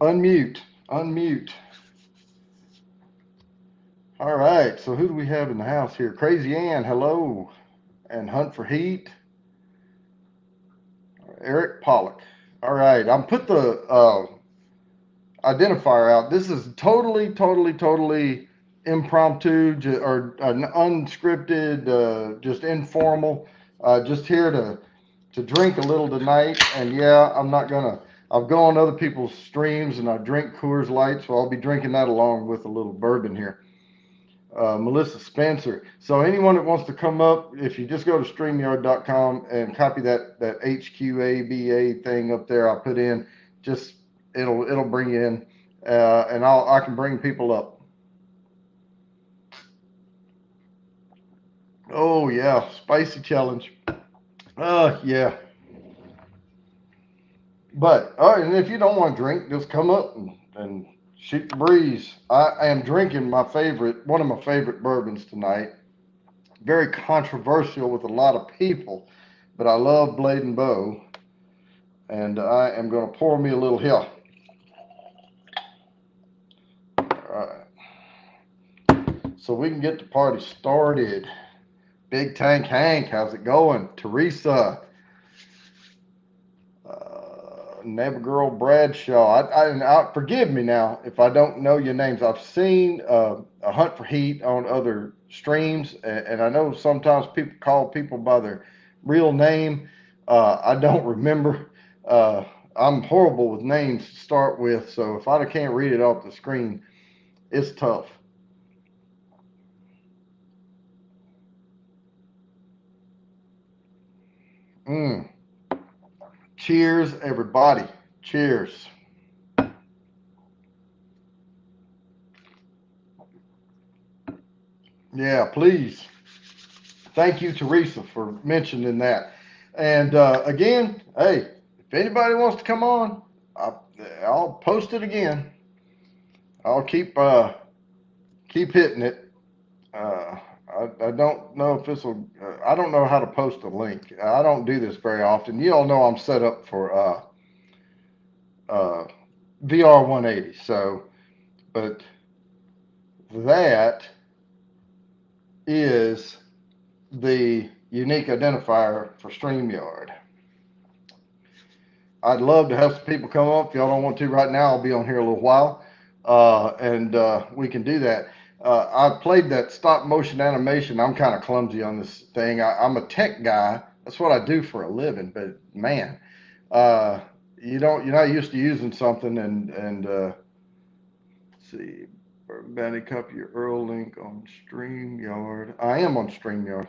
Unmute. Unmute. All right. So who do we have in the house here? Crazy Ann, hello. And Hunt for Heat. Eric Pollock. All right. I'm put the identifier out. This is totally impromptu or unscripted, just informal. Just here to drink a little tonight. And yeah, I'm not gonna. I've gone on other people's streams and I drink Coors Light, so I'll be drinking that along with a little bourbon here. Melissa Spencer. So anyone that wants to come up, if you just go to StreamYard.com and copy that HQABA thing up there, I put in, just it'll bring you in, and I can bring people up. Oh yeah, spicy challenge. Yeah. But all right, and if you don't want to drink, just come up and shoot the breeze. I am drinking one of my favorite bourbons tonight. Very controversial with a lot of people, but I love Blade and Bow, and I am going to pour me a little here. All right, so we can get the party started. Big Tank Hank, how's it going? Teresa, Neighbor Girl Bradshaw. Forgive me now if I don't know your names. I've seen a Hunt for Heat on other streams, and I know sometimes people call people by their real name. I don't remember. I'm horrible with names to start with, so if I can't read it off the screen, it's tough. Mm. Cheers, everybody. Cheers. Yeah, please. Thank you, Teresa, for mentioning that. And again, hey, if anybody wants to come on, I'll post it again. I'll keep hitting it. I don't know if this will. I don't know how to post a link. I don't do this very often. You all know I'm set up for uh, VR 180. So, but that is the unique identifier for StreamYard. I'd love to have some people come up. If y'all don't want to right now, I'll be on here a little while, and we can do that. I played that stop motion animation. I'm kind of clumsy on this thing. I'm a tech guy. That's what I do for a living. But man, uh, you're not used to using something, and let's see, Bounty, copy your Earl link on StreamYard. I am on StreamYard.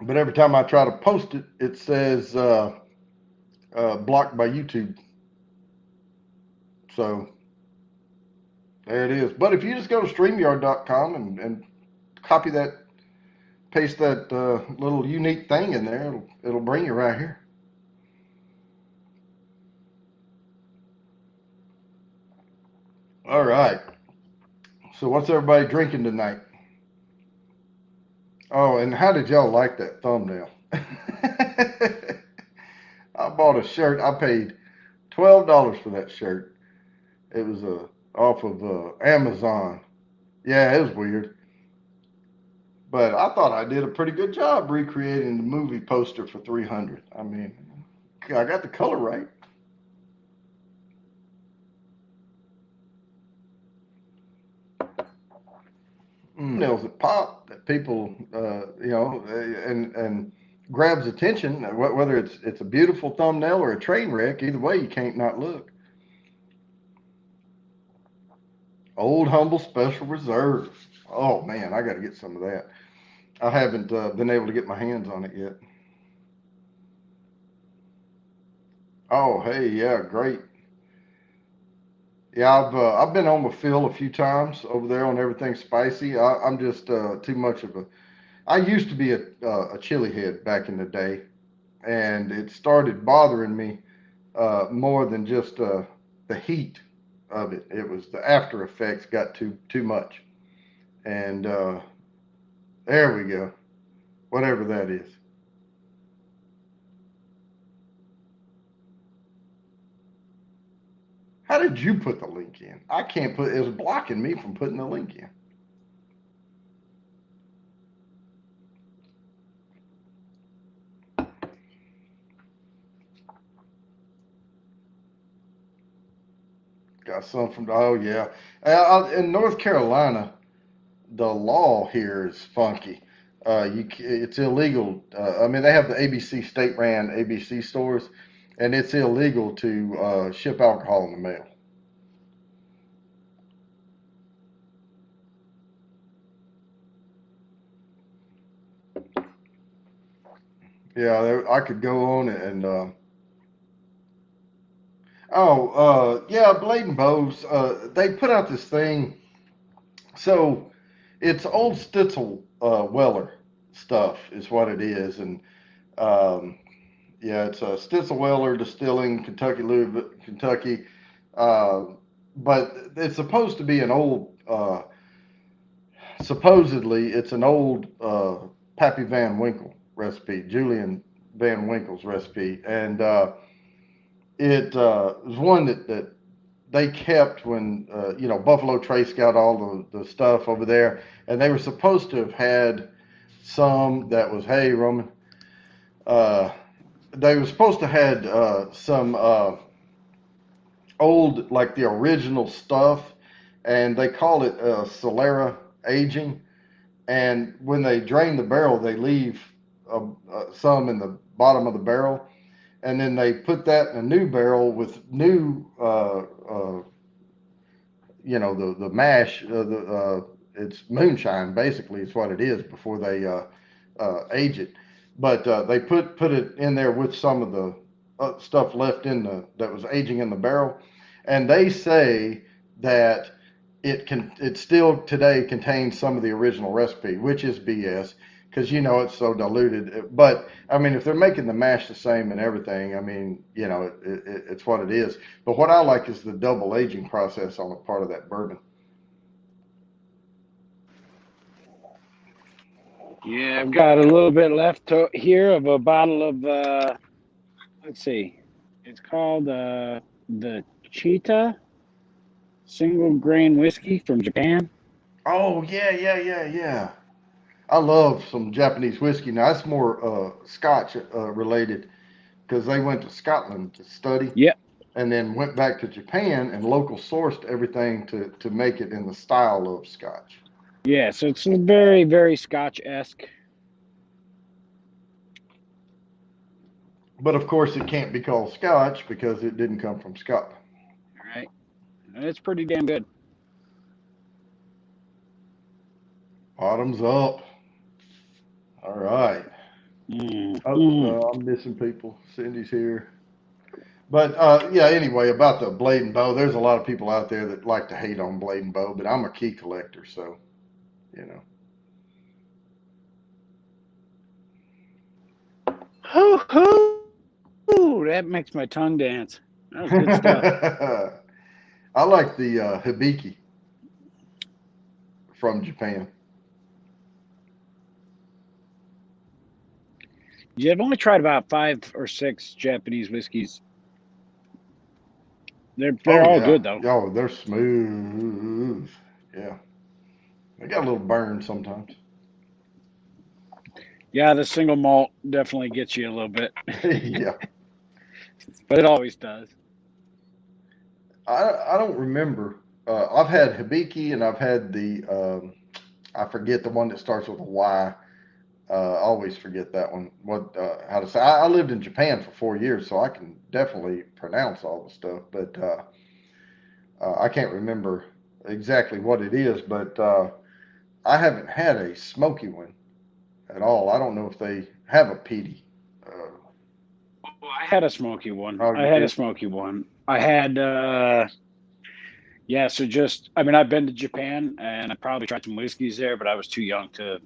But every time I try to post it, it says blocked by YouTube. So there it is. But if you just go to StreamYard.com and copy that, paste that little unique thing in there, it'll bring you right here. All right. So what's everybody drinking tonight? Oh, and how did y'all like that thumbnail? I bought a shirt. I paid $12 for that shirt. It was off of Amazon. Yeah, it was weird. But I thought I did a pretty good job recreating the movie poster for 300. I mean, I got the color right. Nails that pop that people, and grabs attention. Whether it's a beautiful thumbnail or a train wreck, either way, you can't not look. Old Humble Special Reserve. Oh man, I got to get some of that. I haven't been able to get my hands on it yet. Oh hey, yeah, great. Yeah, I've been on with Phil a few times over there on everything spicy. I'm just too much of a. I used to be a chili head back in the day, and it started bothering me more than just the heat of it. It was the after effects got too much, and there we go. whatever that is. How did you put the link in? I can't put. It was blocking me from putting the link in. Got some from. Oh yeah, in North Carolina, the law here is funky. It's illegal. I mean, they have the ABC state ran ABC stores, and it's illegal to ship alcohol in the mail. Yeah, I could go on and. Yeah, Blade and Bows. They put out this thing. So it's old Stitzel Weller stuff, is what it is, and um, yeah, it's Stitzel Weller Distilling, Kentucky, Louisville, Kentucky. Uh, but it's supposed to be an old. Supposedly, it's an old Pappy Van Winkle recipe, Julian Van Winkle's recipe, and it was one that they kept when Buffalo Trace got all the stuff over there, and they were supposed to have had some that was hey Roman. Uh, they were supposed to had some old like the original stuff, and they call it Solera aging. And when they drain the barrel, they leave some in the bottom of the barrel, and then they put that in a new barrel with new the mash it's moonshine basically is what it is before they age it, but they put it in there with some of the stuff left in the that was aging in the barrel, and they say that it still today contains some of the original recipe, which is BS because it's so diluted. But I mean, if they're making the mash the same and everything, I mean, it's what it is. But what I like is the double aging process on the part of that bourbon. Yeah, I've got a little bit left here of a bottle of, let's see, it's called the Cheetah single grain whiskey from Japan. Oh yeah, yeah, yeah, yeah. I love some Japanese whiskey. Now that's more Scotch related because they went to Scotland to study Yep. and then went back to Japan and local sourced everything to make it in the style of Scotch. Yeah, so it's very, very Scotch-esque. But of course, it can't be called Scotch because it didn't come from Scotland. All right. And it's pretty damn good. Bottoms up. All right. Mm. I'm missing people. Cindy's here. But yeah, anyway, about the Blade and Bow, there's a lot of people out there that like to hate on Blade and Bow, but I'm a key collector, so you know. Hoo-hoo! That makes my tongue dance. That was good stuff. I like the Hibiki from Japan. Yeah, I've only tried about 5 or 6 Japanese whiskeys. They're Oh all yeah, good though. oh they're smooth. Yeah, they got a little burn sometimes. Yeah, the single malt definitely gets you a little bit, Yeah, but it always does. I don't remember. I've had Hibiki and I've had the I forget the one that starts with a Y. I always forget that one. What how to say? I lived in Japan for 4 years, so I can definitely pronounce all the stuff, but I can't remember exactly what it is. But I haven't had a smoky one at all. I don't know if they have a peaty. Uh, Oh, I had a smoky one. oh, I you had a did? smoky one. I had yeah, so just I mean I've been to Japan and I probably tried some whiskeys there, but I was too young to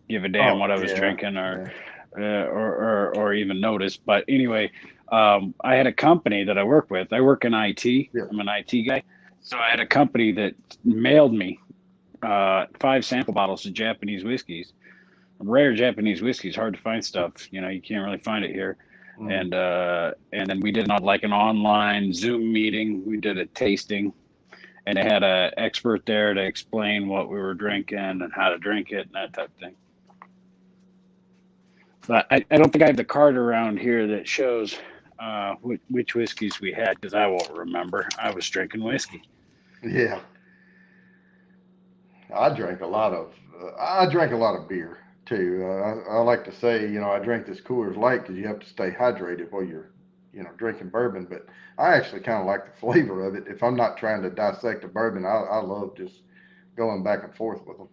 give a damn Oh, what I was yeah, drinking or yeah, or even notice. But anyway, I had a company that I work with. I work in IT. yeah. I'm an IT guy. So I had a company that mailed me 5 sample bottles of Japanese whiskeys. rare Japanese whiskey is hard to find stuff. You can't really find it here. Mm. And then we did not like an online Zoom meeting. We did a tasting, and they had an expert there to explain what we were drinking and how to drink it and that type of thing. But I don't think I have the card around here that shows which whiskeys we had, because I won't remember. I was drinking whiskey. Yeah, I drank a lot of beer too. I like to say, I drink this Coors Light because you have to stay hydrated while you're, drinking bourbon. But I actually kind of like the flavor of it. If I'm not trying to dissect a bourbon, I love just going back and forth with them.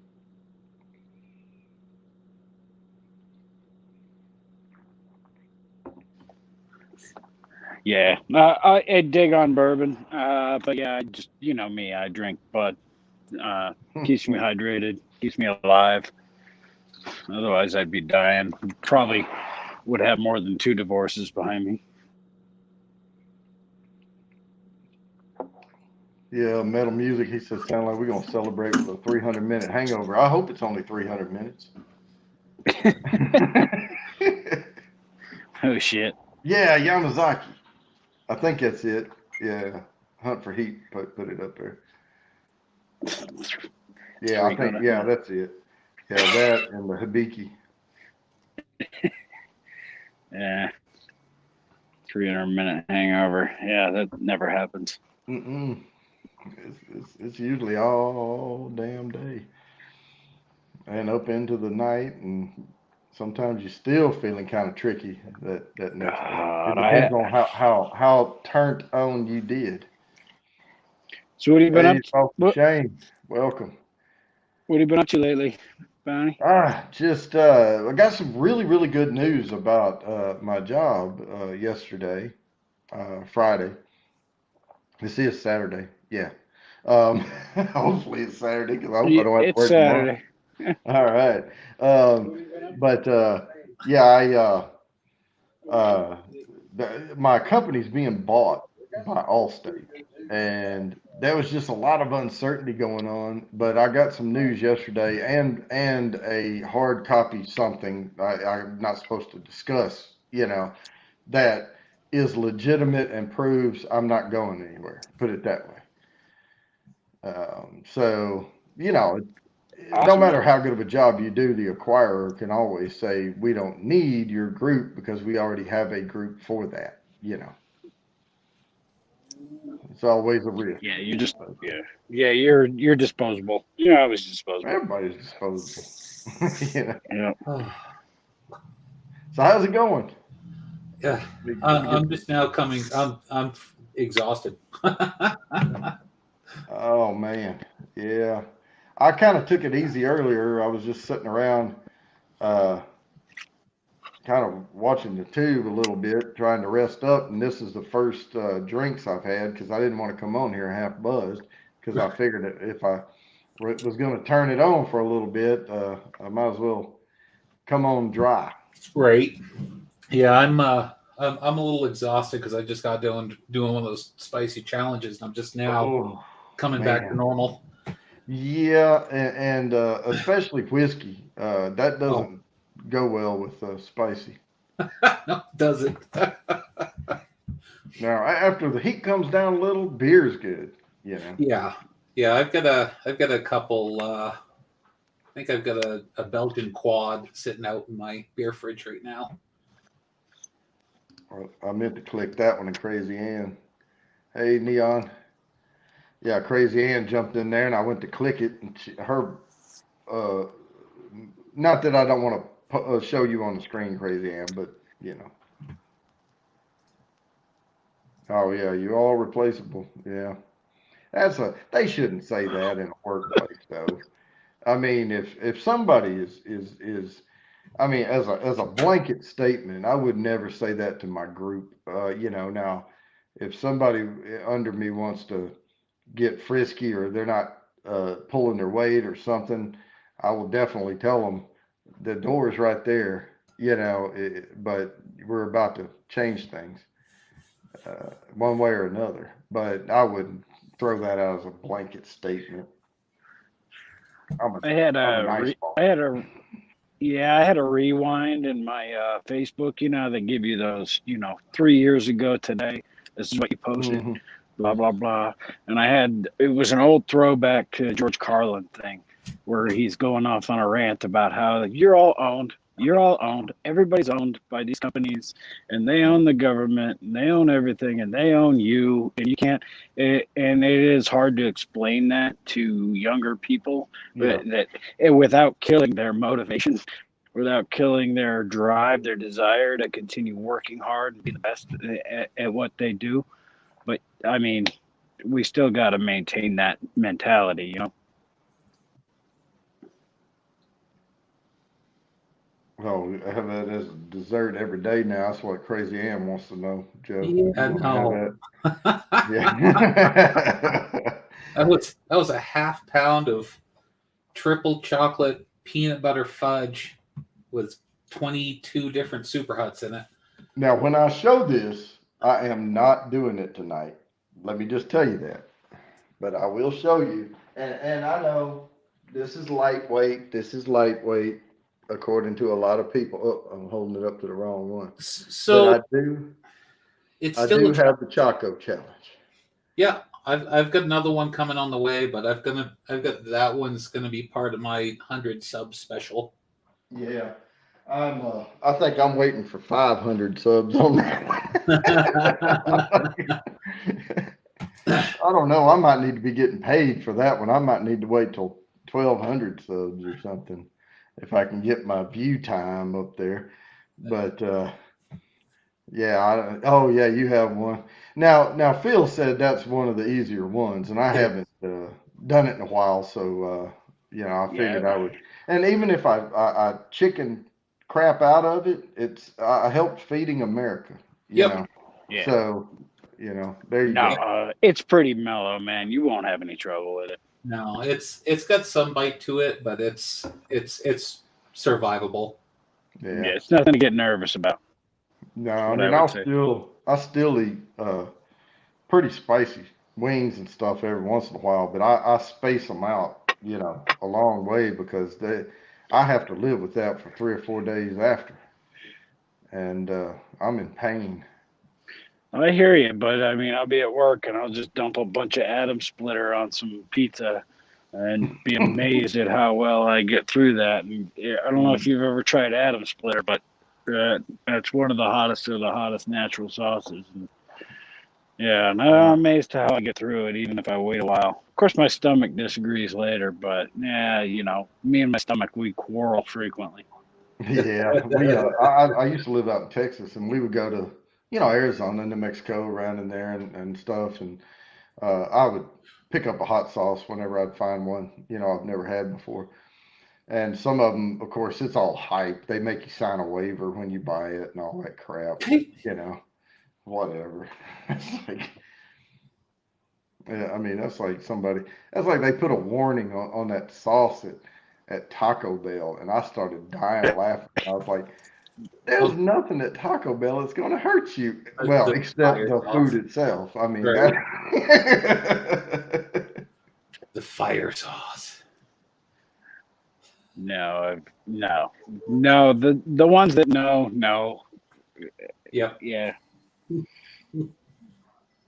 Yeah, I dig on bourbon, but yeah, I just me, I drink Bud. Keeps me hydrated, keeps me alive. Otherwise, I'd be dying. Probably would have more than 2 divorces behind me. Yeah, metal music. He says, sound like we're gonna celebrate with a 300-minute hangover. I hope it's only 300 minutes. Oh shit! Yeah, Yamazaki. I think that's it. Yeah, Hunt for Heat put it up there. Yeah, I think that's it. Yeah, that and the Hibiki. Yeah, 300-minute hangover. Yeah, that never happens. Mm-mm. It's usually all damn day and up into the night, and sometimes you're still feeling kind of tricky that next day. It God, depends on how turned on you did. So what have you been Hey, up to? Austin Shane, welcome. What have you been up to lately, Bonnie? Just I got some really good news about my job yesterday, Friday. This is Saturday. Yeah. Um, hopefully it's Saturday because I hope I don't have to It's work tomorrow. Saturday. All right. But yeah, uh, my company's being bought by Allstate, and there was just a lot of uncertainty going on. But I got some news yesterday, and a hard copy something I'm not supposed to discuss. That is legitimate and proves I'm not going anywhere. Put it that way. So no Awesome. matter how good of a job you do, the acquirer can always say, we don't need your group because we already have a group for that. It's always a risk. Yeah, you just yeah, you're disposable. You're always disposable. Everybody's disposable. you know. Yeah. So how's it going? Yeah, Let me I'm get. just now coming. I'm exhausted. Oh man, yeah. I kind of took it easy earlier. I was just sitting around, uh, kind of watching the tube a little bit, trying to rest up. And this is the first drinks I've had because I didn't want to come on here half buzzed because I figured that if I was going to turn it on for a little bit, I might as well come on dry. Right. Yeah, I'm a little exhausted because I just got doing one of those spicy challenges, and I'm just now Oh coming back to man, normal. yeah, and especially whiskey, that Oh, doesn't go well with spicy. no, does it? Now, after the heat comes down a little, beer's good. Yeah, yeah. I've got a couple. I think I've got a Belgian quad sitting out in my beer fridge right now. I meant to click that one in Crazy Ann. Hey, Neon. Yeah, Crazy Ann jumped in there, and I went to click it, and her. Uh, Not that I don't want to show you on the screen, Crazy Ann, but you know. Oh yeah, you're all replaceable. Yeah, They shouldn't say that in a workplace, though. I mean, if somebody is I mean, as a blanket statement, I would never say that to my group. Now, if somebody under me wants to get frisky or they're not pulling their weight or something, I will definitely tell them the door is right there. But we're about to change things one way or another. But I wouldn't throw that out as a blanket statement. I'm a I had I'm a a nice re- boss. I had a Yeah, I had a rewind in my Facebook. You know, how they give you those, 3 years ago today. This is what you posted, Hmm. blah, blah, blah. And it was an old throwback to George Carlin thing where he's going off on a rant about how you're all owned. You're all owned. Everybody's owned by these companies, and they own the government, and they own everything, and they own you, and you can't. And it is hard to explain that to younger people, Yeah. without killing their motivation, without killing their drive, their desire to continue working hard and be the best at what they do. But I mean, we still got to maintain that mentality. Oh, I have that as dessert every day now. That's what Crazy Ann wants to know, Joe. You Yeah, gonna have no. that? Yeah. That was a half pound of triple chocolate peanut butter fudge with 22 different super huts in it. Now, when I show this, I am not doing it tonight. Let me just tell you that. But I will show you. And I know this is lightweight. This is lightweight, according to a lot of people. Oh, I'm holding it up to the wrong one. But So it's I still do a have the Choco Challenge. yeah. I've got another one coming on the way, but I've got that one's gonna be part of my 100 sub special. Yeah. I think I'm waiting for 500 subs on that one. I don't know. I might need to be getting paid for that one. I might need to wait till 1,200 subs or something if I can get my view time up there. But yeah, oh yeah, you have one. Now Phil said that's one of the easier ones, and I It haven't done it in a while, so I Yeah, figured I would. And even if I chicken crap out of it, I helped feeding America, you Yep. know. yeah. So, there you No, go. it's pretty mellow, man. You won't have any trouble with it. No, it's got some bite to it, but it's survivable. Yeah. Yeah, it's nothing to get nervous about. No, Is I what I mean would say. I still eat pretty spicy wings and stuff every once in a while, but I space them out, a long way because I have to live with that for 3 or 4 days after, and I'm in pain. I hear you, but I mean, I'll be at work and I'll just dump a bunch of atom splitter on some pizza and be amazed at how well I get through that. And yeah, I don't know if Mm, you've ever tried atom splitter, but that's one of the hottest of the hottest natural sauces. And yeah, and I'm uh, amazed to how I get through it, even if I wait a while. Of course, my stomach disagrees later, but yeah, me and my stomach, we quarrel frequently. yeah, I used to live out in Texas, and we would go to Arizona, New Mexico, around in there and stuff, and I would pick up a hot sauce whenever I'd find one, I've never had before. And some of them, of course, it's all hype. They make you sign a waiver when you buy it and all that crap. But whatever. It's like, yeah, I mean, that's like they put a warning on that sauce at Taco Bell, and I started dying laughing. I was like, "There's Oh, nothing at Taco Bell that's going to hurt you." Well, the except fire the food sauce. itself. I mean Right. that. The fire sauce. No. The ones that no, Yep. yeah.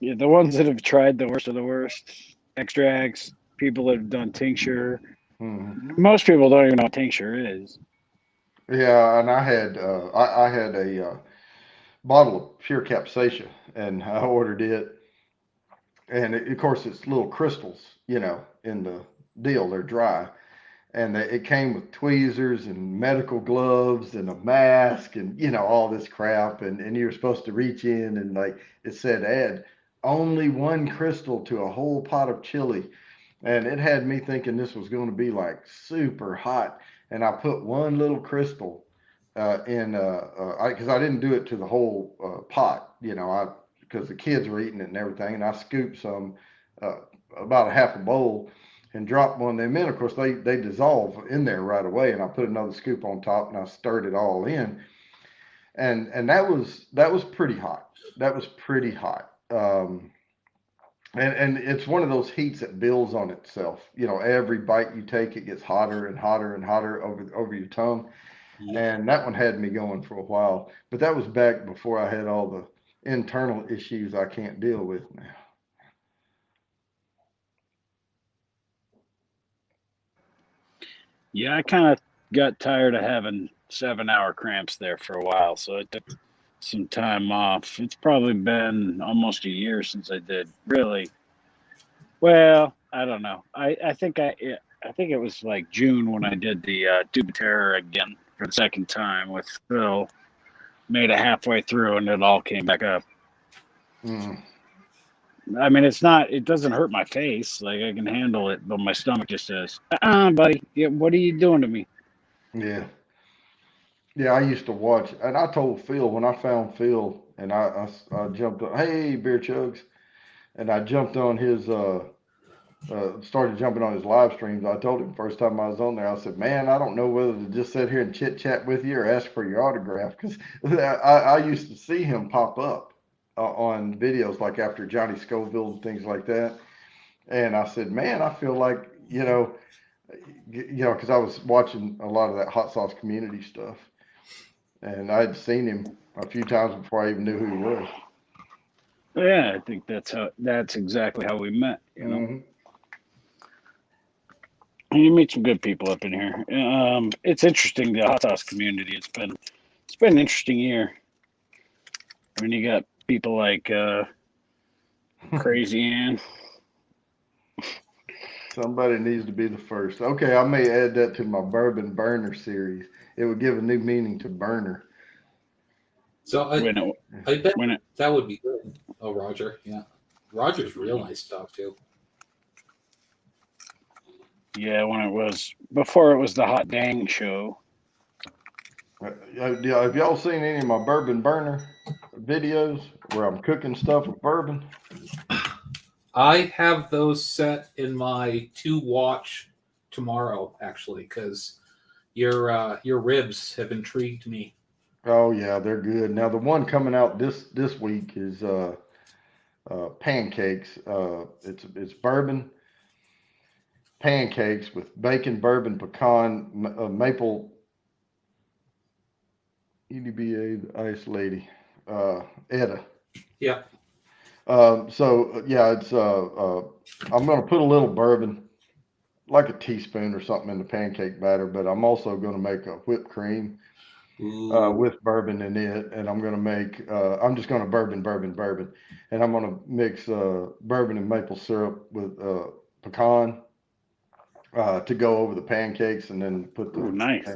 Yeah, the ones that have tried the worst of the worst, extracts, people that have done tincture. Mhm. Most people don't even know what tincture is. Yeah, and I had a bottle of pure capsaicin, and I ordered it, and of course it's little crystals, in the deal. They're dry, and it came with tweezers and medical gloves and a mask and all this crap, and you were supposed to reach in and like it said, add only one crystal to a whole pot of chili, and it had me thinking this was going to be like super hot, and I put one little crystal in because I didn't do it to the whole pot, I because the kids were eating it and everything, and I scooped some uh, about a half a bowl and dropped one of them in. Of course, they dissolve in there right away, and I put another scoop on top and I stirred it all in, and that was pretty hot. That was pretty hot. And it's one of those heats that builds on itself. Every bite you take, it gets hotter and hotter and hotter over your tongue. Yeah. and that one had me going for a while. But that was back before I had all the internal issues I can't deal with now. Yeah, I kind of got tired of having 7-hour cramps there for a while, so I took some time off. It's probably been almost a year since I did. Really? Well, I don't know. I think it was like June when I did the Tube of Terror again for the second time with Phil. Made it halfway through and it all came back up. Mm, I mean, it doesn't hurt my face. Like I can handle it, but my stomach just says, buddy, yeah, what are you doing to me? yeah. Yeah, I used to watch, and I told Phil when I found Phil, and I jumped on, hey, Beer Chugs, and I jumped on his, started jumping on his live streams. I told him first time I was on there, I said, man, I don't know whether to just sit here and chit chat with you or ask for your autograph, because I used to see him pop up on videos like after Johnny Scoville and things like that. And I said, man, I feel like, because I was watching a lot of that hot sauce community stuff. And I'd seen him a few times before I even knew who he was. Yeah, I think that's exactly how we met. Hmm. You meet some good people up in here. It's interesting the hot sauce community. It's been an interesting year. I mean, you got people like Crazy Ann. Somebody needs to be the first. Okay, I may add that to my bourbon burner series. It would give a new meaning to burner. So When it I bet when it that would be good. Oh, Roger. Yeah. Roger's real nice to talk to. yeah, when it was before it was the Hot Dang show. Yeah, have y'all seen any of my bourbon burner videos where I'm cooking stuff with bourbon? I have those set in my to watch tomorrow, actually, because your ribs have intrigued me. Oh yeah, they're good. Now the one coming out this week is pancakes. It's bourbon pancakes with bacon, bourbon, pecan, maple EDBA, the ice lady, Etta. Yeah. Yeah, it's I'm gonna put a little bourbon, like a teaspoon or something, in the pancake batter, but I'm also gonna make a whipped cream Ooh. with bourbon in it, and I'm gonna make I'm just gonna bourbon, and I'm gonna mix bourbon and maple syrup with pecan to go over the pancakes, and then put Oh, the. nice.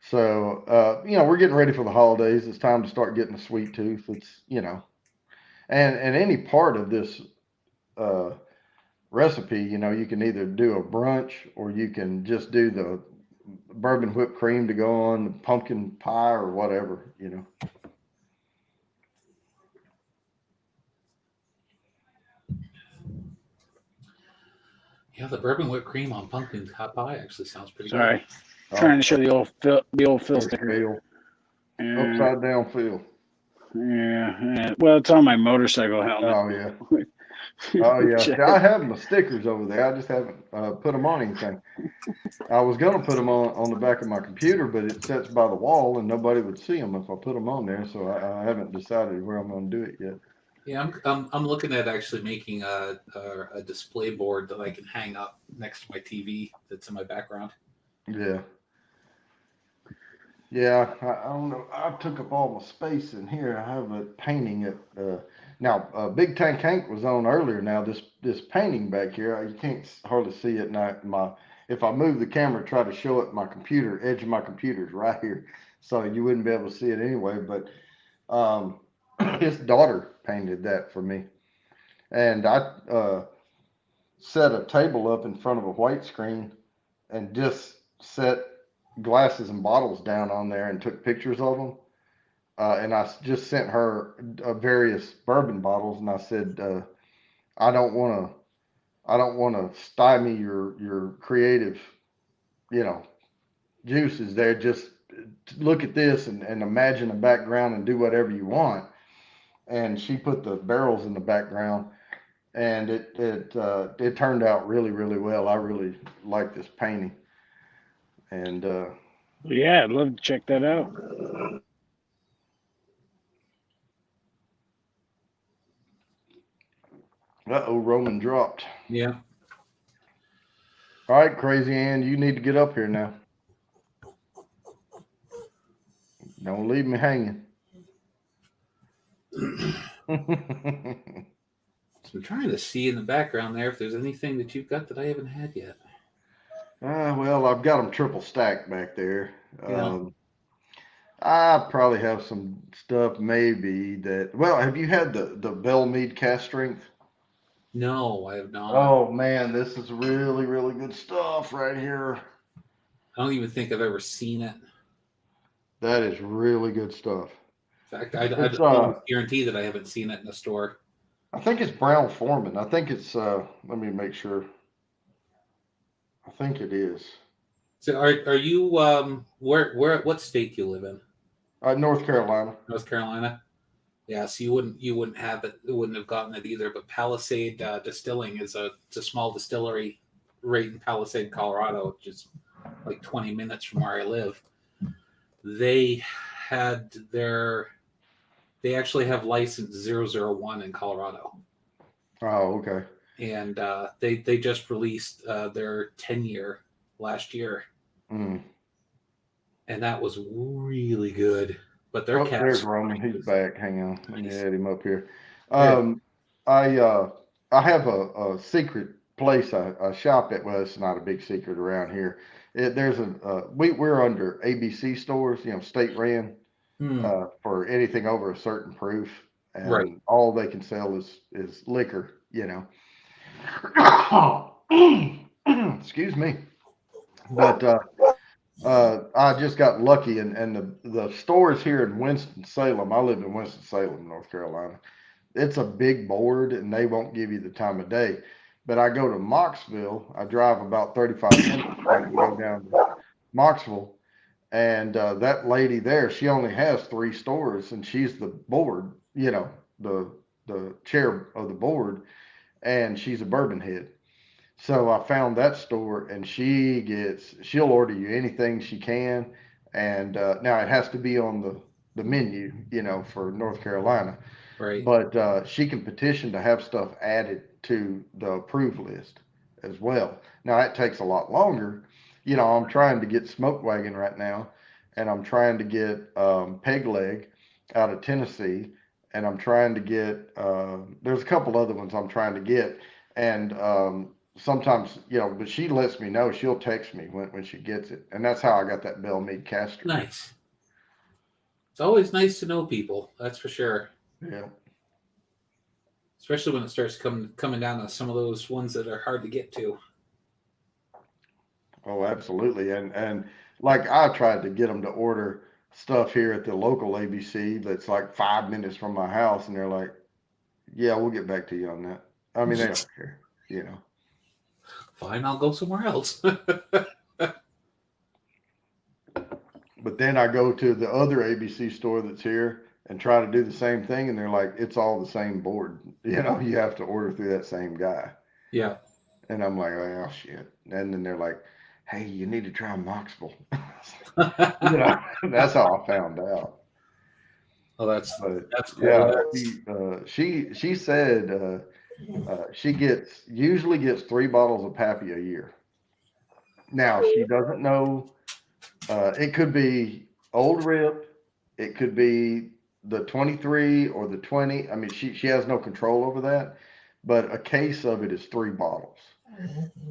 So we're getting ready for the holidays. It's time to start getting a sweet tooth. It's and any part of this uh, recipe, you can either do a brunch or you can just do the bourbon whipped cream to go on the pumpkin pie or whatever. Yeah, the bourbon whipped cream on pumpkin pie actually sounds pretty good. Sorry, trying Oh, to show the old Phil there's sticker. Phil. Uh, Upside down Phil. yeah. Well, it's on my motorcycle helmet. Oh yeah. Oh yeah. See, I have my stickers over there. I just haven't put them on anything. I was gonna put them on the back of my computer, but it sits by the wall and nobody would see them if I put them on there. So I haven't decided where I'm gonna do it yet. Yeah, I'm looking at actually making a display board that I can hang up next to my TV that's in my background. Yeah. Yeah, I don't know. I took up all my space in here. I have a painting at now. Big Tank Hank was on earlier. Now this painting back here, you can't hardly see it. Now my if I move the camera, try to show it, my computer edge of my computer is right here, so you wouldn't be able to see it anyway. But his daughter painted that for me, and I set a table up in front of a white screen and just set glasses and bottles down on there and took pictures of them. And I just sent her various bourbon bottles, and I said, I don't want to, I don't want to stymie your creative, you know, juices there. Just look at this and imagine a background and do whatever you want. And she put the barrels in the background, and it turned out really really well. I really like this painting, and Yeah, I'd love to check that out. Uh-oh, Roman dropped. Yeah. All right, Crazy Ann, you need to get up here now. Don't leave me hanging. So I'm trying to see in the background there if there's anything that you've got that I haven't had yet. Well, I've got them triple stacked back there. Yeah. I probably have some stuff maybe that. Well, have you had the Bell Mead cast strength? No, I have not. Oh man, this is really really good stuff right here. I don't even think I've ever seen it. That is really good stuff. In fact, I'd It's almost guarantee that I haven't seen it in the store. I think it's Brown Foreman. I think it's let me make sure. I think it is. So are you where what state do you live in? North Carolina. North Carolina? Yeah, so you wouldn't have it. You wouldn't have gotten it either. But Palisade Distilling is it's a small distillery right in Palisade, Colorado, just like 20 minutes from where I live. They had they actually have license 001 in Colorado, Oh, okay. and they just released their 10-year last year, Mm. and that was really good. But their Oh, there's cast Roman. He's back. Hang on. Let me nice. add him up here. Yeah. I have a secret place I shop at. Well, it's not a big secret around here. There's we're under ABC stores, state ran Hmm. for anything over a certain proof, Right. and all they can sell is liquor. Excuse me, but I just got lucky, and the stores here in Winston-Salem. I live in Winston-Salem, North Carolina. It's a big board, and they won't give you the time of day. But I go to Moxville. I drive about 35 minutes. I can go down to Moxville, and that lady there, she only has 3 stores, and she's the board. The chair of the board, and she's a bourbon head. So I found that store, and she'll order you anything she can, and now it has to be on the menu, for North Carolina, Right. but she can petition to have stuff added to the approved list as well. Now it takes a lot longer. I'm trying to get Smoke Wagon right now, and I'm trying to get Peg Leg out of Tennessee, and I'm trying to get there's a couple other ones I'm trying to get, and sometimes, but she lets me know. She'll text me when she gets it, and that's how I got that Bell Mead caster. Nice. It's always nice to know people. That's for sure. Yeah. Especially when it starts coming down to some of those ones that are hard to get to. Oh, absolutely. And like I tried to get them to order stuff here at the local ABC that's like 5 minutes from my house, and they're like, "Yeah, we'll get back to you on that." I mean, they don't care. Fine, I'll go somewhere else. But then I go to the other ABC store that's here and try to do the same thing, and they're like, "It's all the same board. You have to order through that same guy." Yeah. And I'm like, "Oh shit!" And then they're like, "Hey, you need to try Moxville." That's how I found out. Well, that's But cool. yeah, she said she usually gets 3 bottles of Pappy a year. Now she doesn't know. It could be Old Rip, it could be the 23 or the 20. I mean, she has no control over that. But a case of it is 3 bottles.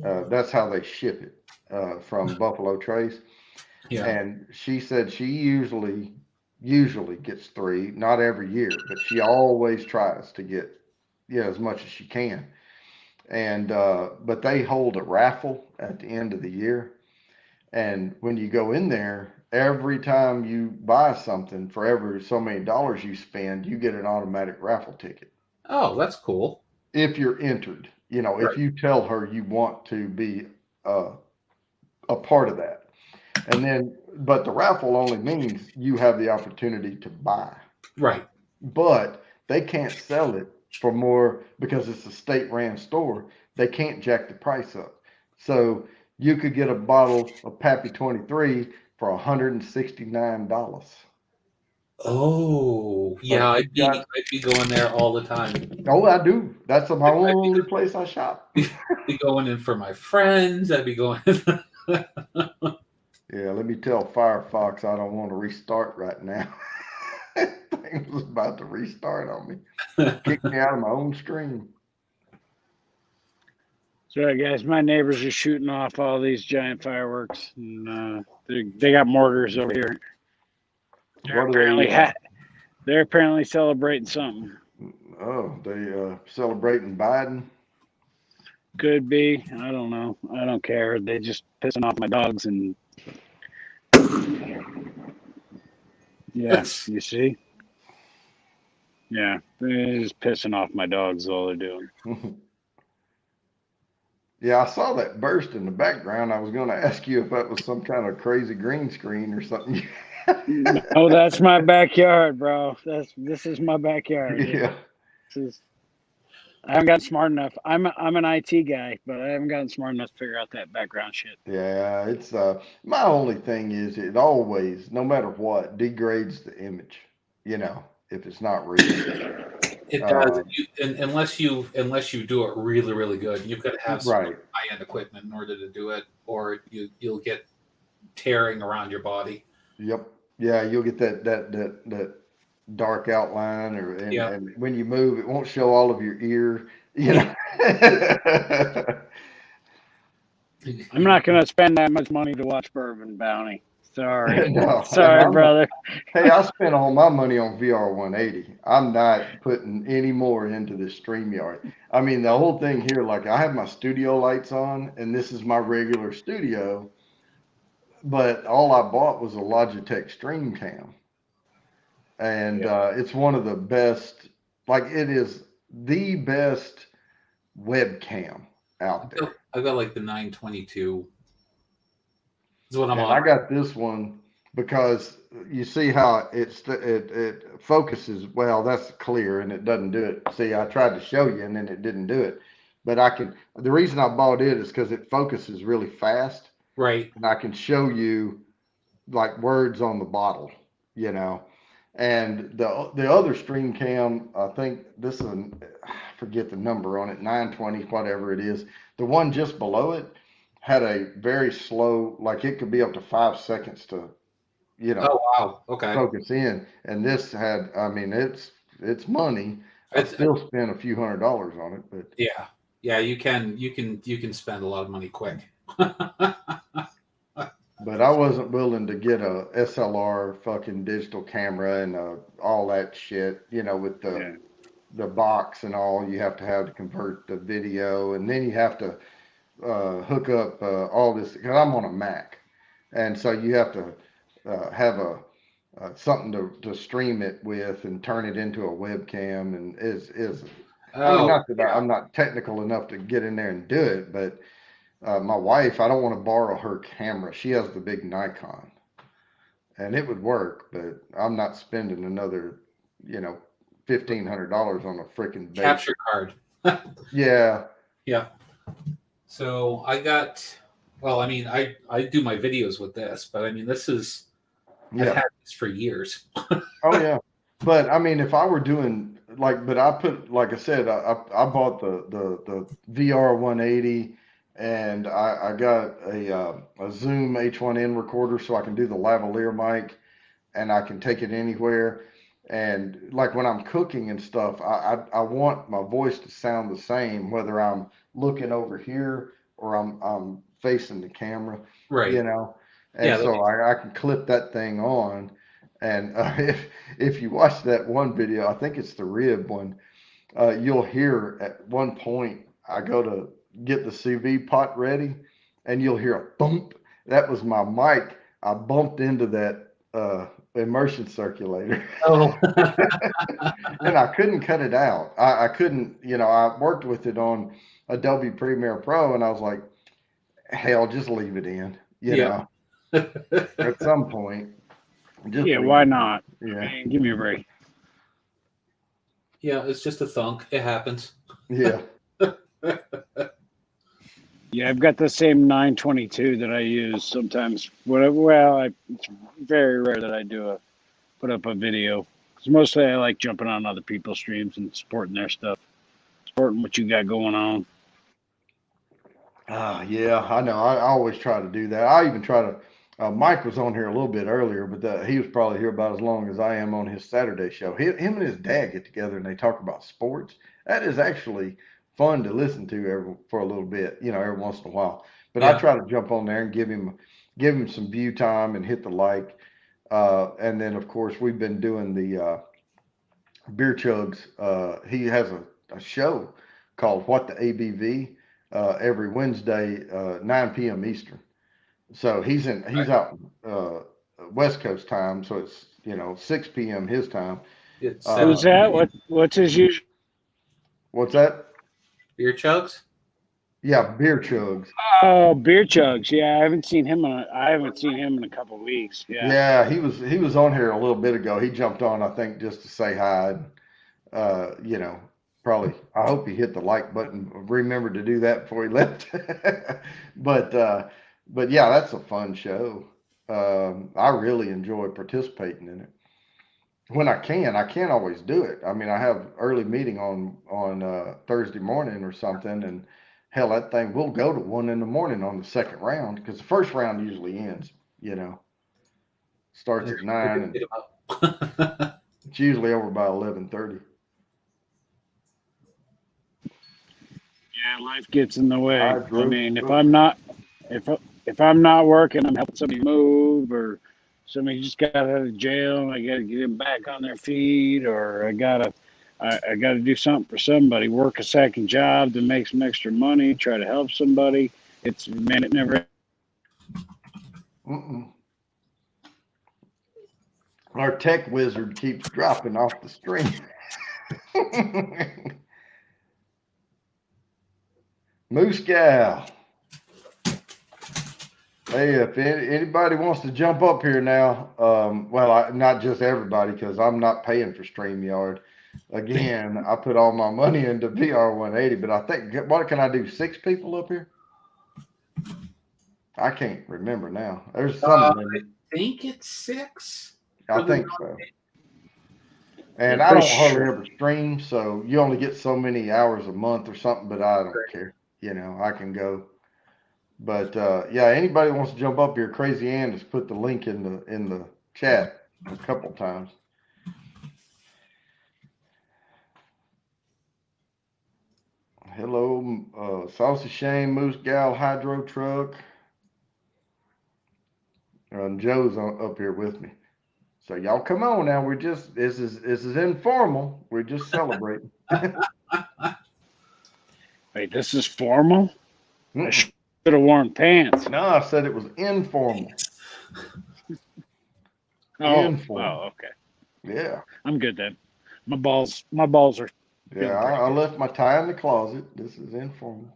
That's how they ship it from Buffalo Trace. Yeah. And she said she usually gets 3, not every year, but she always tries to get as much as she can. And but they hold a raffle at the end of the year, and when you go in there, every time you buy something, for every so many dollars you spend, you get an automatic raffle ticket Oh, that's cool. if you're entered. If Right. you tell her you want to be uh, a part of that. And then, but the raffle only means you have the opportunity to buy, Right. but they can't sell it for more because it's a state ran store. They can't jack the price up. So you could get a bottle of Pappy 23 for $169. Oh, yeah, But you got, I'd be going there all the time. oh, I do. That's my I'd only place I shop. be going in for my friends. I'd be going. Yeah, let me tell Firefox I don't want to restart right now. Thing was about to restart on me. Kick me out of my own stream. So, guys, my neighbors are shooting off all these giant fireworks, and they got mortars over here. What are they? They're apparently celebrating something. Oh, they celebrating Biden. Could be. I don't know. I don't care. They just pissing off my dogs, and yeah, you see. Yeah, they're just pissing off my dogs. Is all they're doing. Yeah, I saw that burst in the background. I was going to ask you if that was some kind of crazy green screen or something. No, that's my backyard, bro. This is my backyard. Yeah. I haven't gotten smart enough. I'm an IT guy, but I haven't gotten smart enough to figure out that background shit. Yeah, it's my only thing is it always, no matter what, degrades the image. You know, if it's not real. It does. Unless you do it really, really good, you've got to have some Right. high-end equipment in order to do it, or you'll get tearing around your body. Yep. Yeah, you'll get that dark outline, Yeah. and when you move, it won't show all of your ear. You know. I'm not gonna spend that much money to watch Bourbon Bounty. Sorry, No, sorry, brother. Hey, I spent all my money on VR 180. I'm not putting any more into this StreamYard. I mean, the whole thing here, like I have my studio lights on, and this is my regular studio, but all I bought was a Logitech Stream Cam. And it's one of the best, like it is the best webcam out there. I've got like the 922. Is what I'm And on. I got this one because you see how it focuses well. That's clear, and it doesn't do it. See, I tried to show you, and then it didn't do it. But I can. The reason I bought it is because it focuses really fast, Right. and I can show you like words on the bottle, you know. And the other stream cam, I think this is, I forget the number on it, 920, whatever it is. The one just below it had a very slow, like it could be up to 5 seconds to, you know, Oh wow. Okay. focus in. And this had, I mean, it's money. I still spent a few $100s on it, but yeah, you can spend a lot of money quick. But I wasn't willing to get a SLR fucking digital camera and all that shit, you know, with the box and all you have to have to convert the video, and then you have to hook up all this because I'm on a Mac, and so you have to have a something to stream it with and turn it into a webcam, and I mean, not that I'm not technical enough to get in there and do it, but my wife, I don't want to borrow her camera. She has the big Nikon, and it would work, but I'm not spending another, you know, $1,500 on a freaking capture card. Yeah. Yeah. So I got. Well, I mean, I do my videos with this, but I mean, this is. I've had this for years. Oh yeah, but I mean, if I were doing like, but I put, like I said, I bought the VR 180, and I got a Zoom H1N recorder so I can do the lavalier mic, and I can take it anywhere. And like when I'm cooking and stuff, I want my voice to sound the same whether I'm looking over here or I'm facing the camera, Right. you know. And so I can clip that thing on. And if you watch that one video, I think it's the rib one, you'll hear at one point I go to get the sous vide pot ready, and you'll hear a thump. That was my mic. I bumped into that immersion circulator. Oh. And I couldn't cut it out. I couldn't, you know, I worked with it on Adobe Premiere Pro, and I was like, hell, just leave it in, you know. At some point. Yeah, why not? Yeah. I mean, give me a break. Yeah, it's just a thunk. It happens. Yeah. Yeah, I've got the same 922 that I use sometimes. It's very rare that I put up a video. Because mostly I like jumping on other people's streams and supporting their stuff, supporting what you got going on. Yeah, I know. I always try to do that. I even try to. Mike was on here a little bit earlier, but he was probably here about as long as I am on his Saturday show. Him and his dad get together and they talk about sports. That is actually fun to listen to for a little bit, every once in a while. But I Yeah. try to jump on there and give him some view time and hit the like. And then of course we've been doing the beer chugs. He has a show called What the ABV every Wednesday, 9 p.m. Eastern. So he's out West Coast time, so it's 6 p.m. his time. It's Who's that? What's his usual? What's that? Beer chugs? Yeah, beer chugs. Oh, beer chugs. Yeah, I haven't seen him in a couple of weeks. Yeah. Yeah, he was on here a little bit ago. He jumped on, I think, just to say hi. And, probably. I hope he hit the like button. Remember to do that before he left. But yeah, that's a fun show. I really enjoy participating in it when I can. I can't always do it. I mean, I have early meeting on Thursday morning or something, and hell, that thing will go to 1 in the morning on the second round because the first round usually ends. Starts at 9 and it's usually over by 11:30. Yeah, life gets in the way. I I drove. mean, if I'm not working, I'm helping somebody move, or somebody just got out of jail, and I got to get them back on their feet, or I gotta do something for somebody, work a second job to make some extra money, try to help somebody. It never. Mm-mm. Our tech wizard keeps dropping off the screen. Moose Gal. Hey, if anybody wants to jump up here now, not just everybody, because I'm not paying for StreamYard. Again, I put all my money into VR180, but I think, what can I do? 6 people up here? I can't remember now. There's some. I think it's 6. I think so. And I don't hardly ever stream, so you only get so many hours a month or something, but I don't care. I can go. But yeah, anybody wants to jump up here, Crazy Ann has put the link in the chat a couple times. Hello, Saucy Shane, Moose Gal, Hydro Truck. And Joe's up here with me. So y'all come on now. This is informal. We're just celebrating. Wait, this is formal? I should have worn pants. No, I said it was informal. Informal. Oh, okay. Yeah. I'm good then. My balls are. Yeah, I left my tie in the closet. This is informal.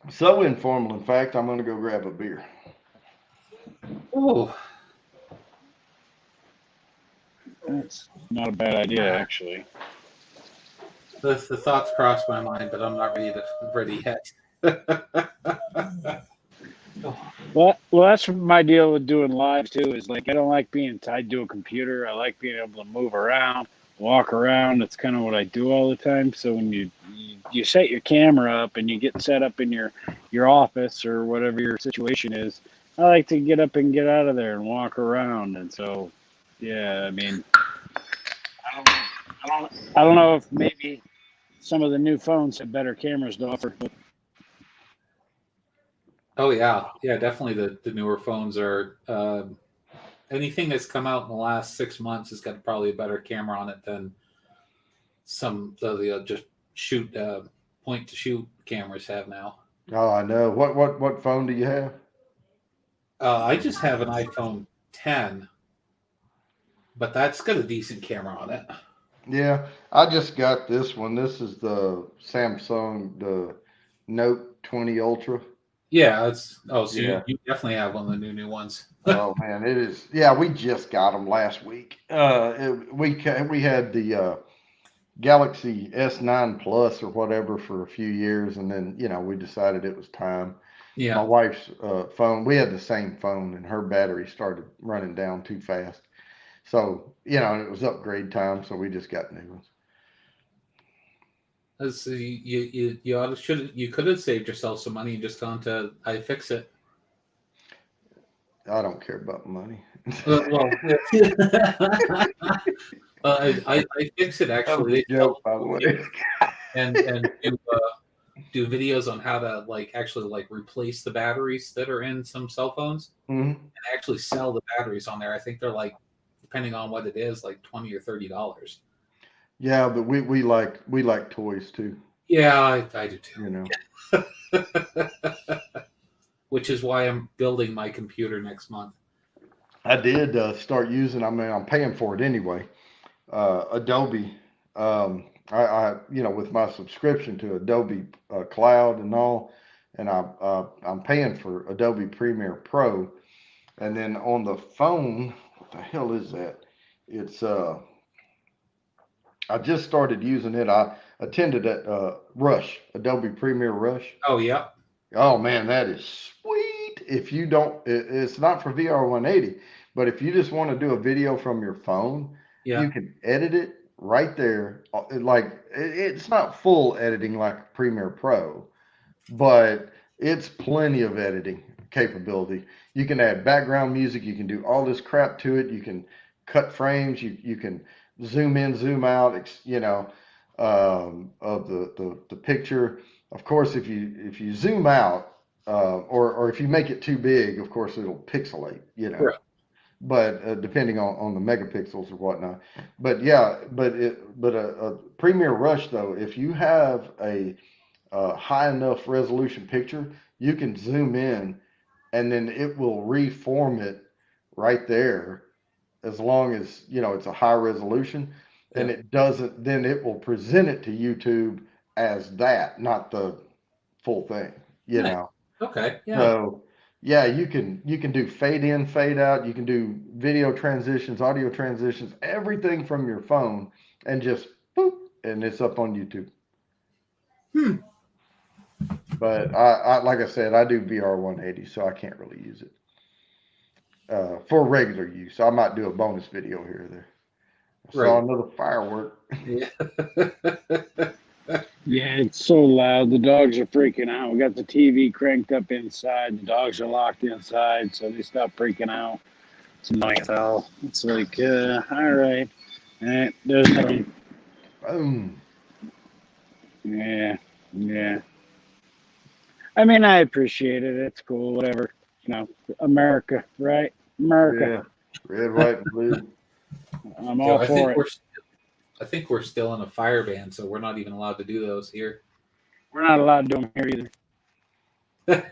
So informal, in fact, I'm going to go grab a beer. Oh, That's not a bad idea, actually. The thoughts crossed my mind, but I'm not ready yet. Well, that's my deal with doing live too. Is like I don't like being tied to a computer. I like being able to move around, walk around. That's kind of what I do all the time. So when you set your camera up and you get set up in your office or whatever your situation is, I like to get up and get out of there and walk around. And so, yeah, I mean, I don't know if maybe some of the new phones have better cameras to offer. But Oh yeah, definitely. The newer phones are anything that's come out in the last 6 months has got probably a better camera on it than some of the just point to shoot cameras have now. Oh, I know. What phone do you have? I just have an iPhone 10, but that's got a decent camera on it. Yeah, I just got this one. This is the Samsung, the Note 20 Ultra. Yeah, you definitely have one of the new ones. Oh man, it is. Yeah, we just got them last week. We had the Galaxy S9 Plus or whatever for a few years, and then we decided it was time. My Yeah. wife's phone, we had the same phone, and her battery started running down too fast. So it was upgrade time, so we just got new ones. You ought to, you could have saved yourself some money and just gone to iFixit. I don't care about money. Well, iFixit That was actually, a they joke, sell by the way. and do videos on how to actually replace the batteries that are in some cell phones, Hmm. and actually sell the batteries on there. I think they're depending on what it is, like $20 or $30. Yeah, but we like toys too. Yeah, I do You know, too. Which is why I'm building my computer next month. I did start using. I mean, I'm paying for it anyway. Adobe. With my subscription to Adobe Cloud and all, and I'm paying for Adobe Premiere Pro, and then on the phone, what the hell is that? It's I just started using it. I attended at Rush, Adobe Premiere Rush. Oh yeah, Oh man, that is sweet. If you don't, it's not for VR 180, but if you just want to do a video from your phone, yeah, you can edit it right there. It's not full editing like Premiere Pro, but it's plenty of editing capability. You can add background music. You can do all this crap to it. You can cut frames. You can zoom in, zoom out. Of the picture. Of course, if you zoom out, or if you make it too big, of course it'll pixelate. right. But depending on the megapixels or whatnot. But yeah, a Premiere Rush though, if you have a high enough resolution picture, you can zoom in and then it will reform it right there as long as it's a high resolution, and Yeah, it doesn't, then it will present it to YouTube as that, not the full thing, you nice. know. Okay, yeah. So yeah, you can do fade in, fade out, you can do video transitions, audio transitions, everything from your phone, and just boop, and it's up on YouTube. Hmm. But I like I said, I do VR 180, so I can't really use it for regular use. I might do a bonus video here or there. I saw Right. another firework. Yeah. Yeah, it's so loud. The dogs are freaking out. We got the TV cranked up inside. The dogs are locked inside, so they stop freaking out. It's annoying as hell. It's like, all right. There's nothing. Boom. Yeah, yeah. I mean, I appreciate it. It's cool, whatever. America, right? America. Yeah. Red, white, and blue. I'm So all for it. I think we're still in a fire ban, so we're not even allowed to do those here. We're not allowed to do them here either.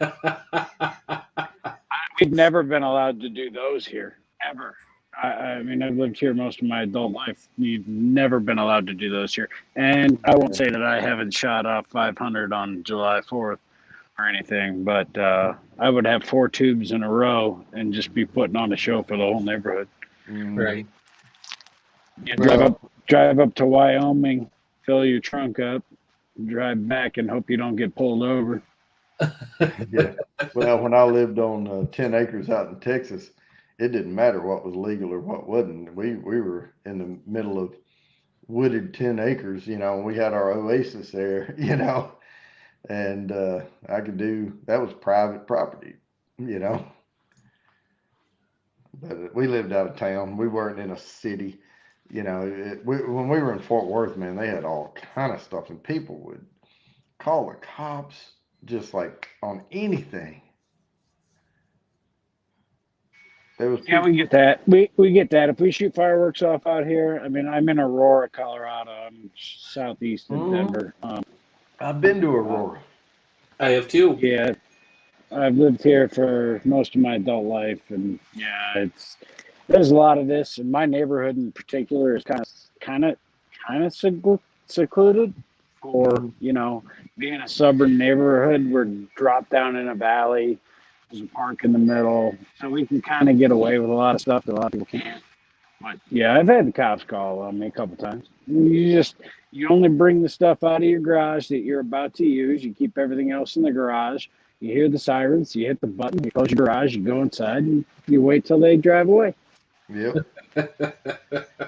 We've never been allowed to do those here, ever. I mean, I've lived here most of my adult life. You've never been allowed to do those here. And I won't say that I haven't shot off 500 on July 4th or anything, but I would have 4 tubes in a row and just be putting on a show for the whole neighborhood. Right. You Well, drive up to Wyoming, fill your trunk up, drive back, and hope you don't get pulled over. yeah. Well, when I lived on 10 acres out in Texas, it didn't matter what was legal or what wasn't. We were in the middle of wooded 10 acres, and we had our oasis there, and I could do that was private property, you know. But we lived out of town. We weren't in a city. When we were in Fort Worth, man, they had all kind of stuff, and people would call the cops just like on anything. There was Yeah, people. we get that. We get that. If we shoot fireworks off out here, I mean, I'm in Aurora, Colorado. I'm southeast of Mhm. Denver. I've been to Uh, Aurora. I have two. yeah, I've lived here for most of my adult life, and yeah, there's a lot of this. And my neighborhood in particular is kind of secluded for Mhm. being a suburban neighborhood. We're dropped down in a valley. There's a park in the middle, so we can kind of get away with a lot of stuff that a lot of people can't. But yeah, I've had the cops call on me a couple times. You only bring the stuff out of your garage that you're about to use. You keep everything else in the garage. You hear the sirens, you hit the button, you close your garage, you go inside, and you wait till they drive away. Yep.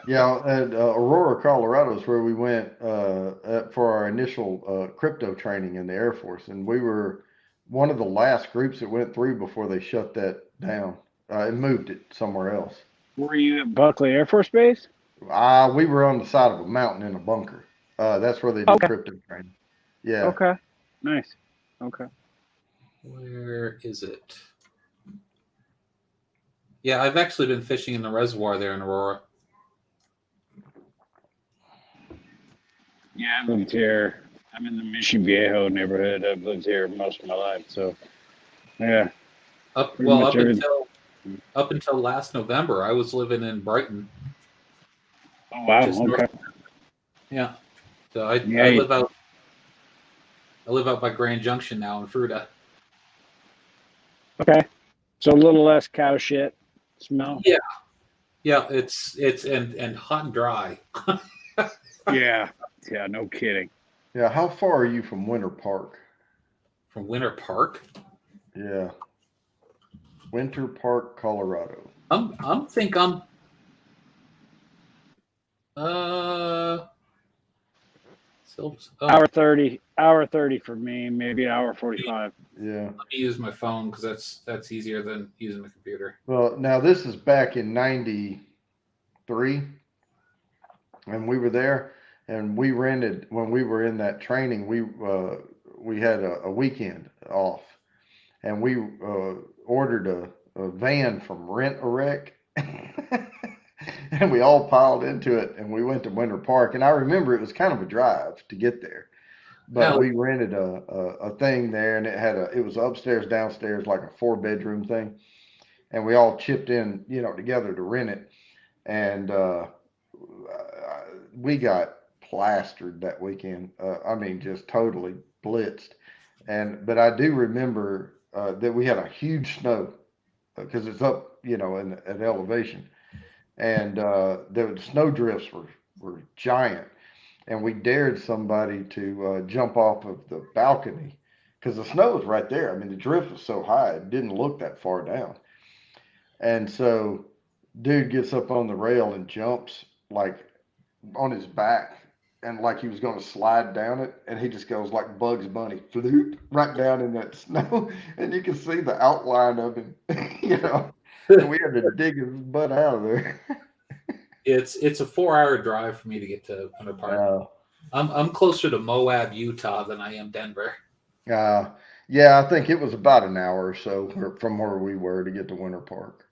Yeah, at Aurora, Colorado is where we went for our initial crypto training in the Air Force, and we were one of the last groups that went through before they shut that down and moved it somewhere else. Were you at Buckley Air Force Base? We were on the side of a mountain in a bunker. That's where they do Okay. crypto training. Yeah. Okay. Nice. Okay. Where is it? Yeah, I've actually been fishing in the reservoir there in Aurora. Yeah, I lived here. I'm in the Mission Viejo neighborhood. I've lived here most of my life. So, yeah. Up Pretty much up until last November, I was living in Brighton. Oh, wow. Just Okay. north. Yeah. So I live out by Grand Junction now in Fruta. Okay. So a little less cow shit smell. Yeah. Yeah, it's and hot and dry. Yeah. Yeah, no kidding. Yeah. How far are you from Winter Park? From Winter Park. Yeah. Winter Park, Colorado. I'm think I'm still Hour 30 for me, maybe hour 45. Yeah. Let me use my phone because that's easier than using the computer. Well, now this is back in '93, and we were there, and we rented when we were in that training. We had a weekend off, and we ordered a van from Rent a Wreck, and we all piled into it, and we went to Winter Park. And I remember it was kind of a drive to get there, but Hell, we rented a thing there, and it was upstairs, downstairs, like a 4 bedroom thing, and we all chipped in, together to rent it, and we got plastered that weekend. I mean, just totally blitzed. But I do remember that we had a huge snow because it's up, at elevation, and the snow drifts were giant, and we dared somebody to jump off of the balcony because the snow was right there. I mean, the drift was so high it didn't look that far down, and so dude gets up on the rail and jumps like on his back and like he was going to slide down it, and he just goes like Bugs Bunny, floop, right down in that snow, and you can see the outline of him, and we had to dig his butt out of there. it's a 4-hour drive for me to get to Winter Park. I'm closer to Moab, Utah than I am Denver. Yeah, I think it was about an hour or so from where we were to get to Winter Park.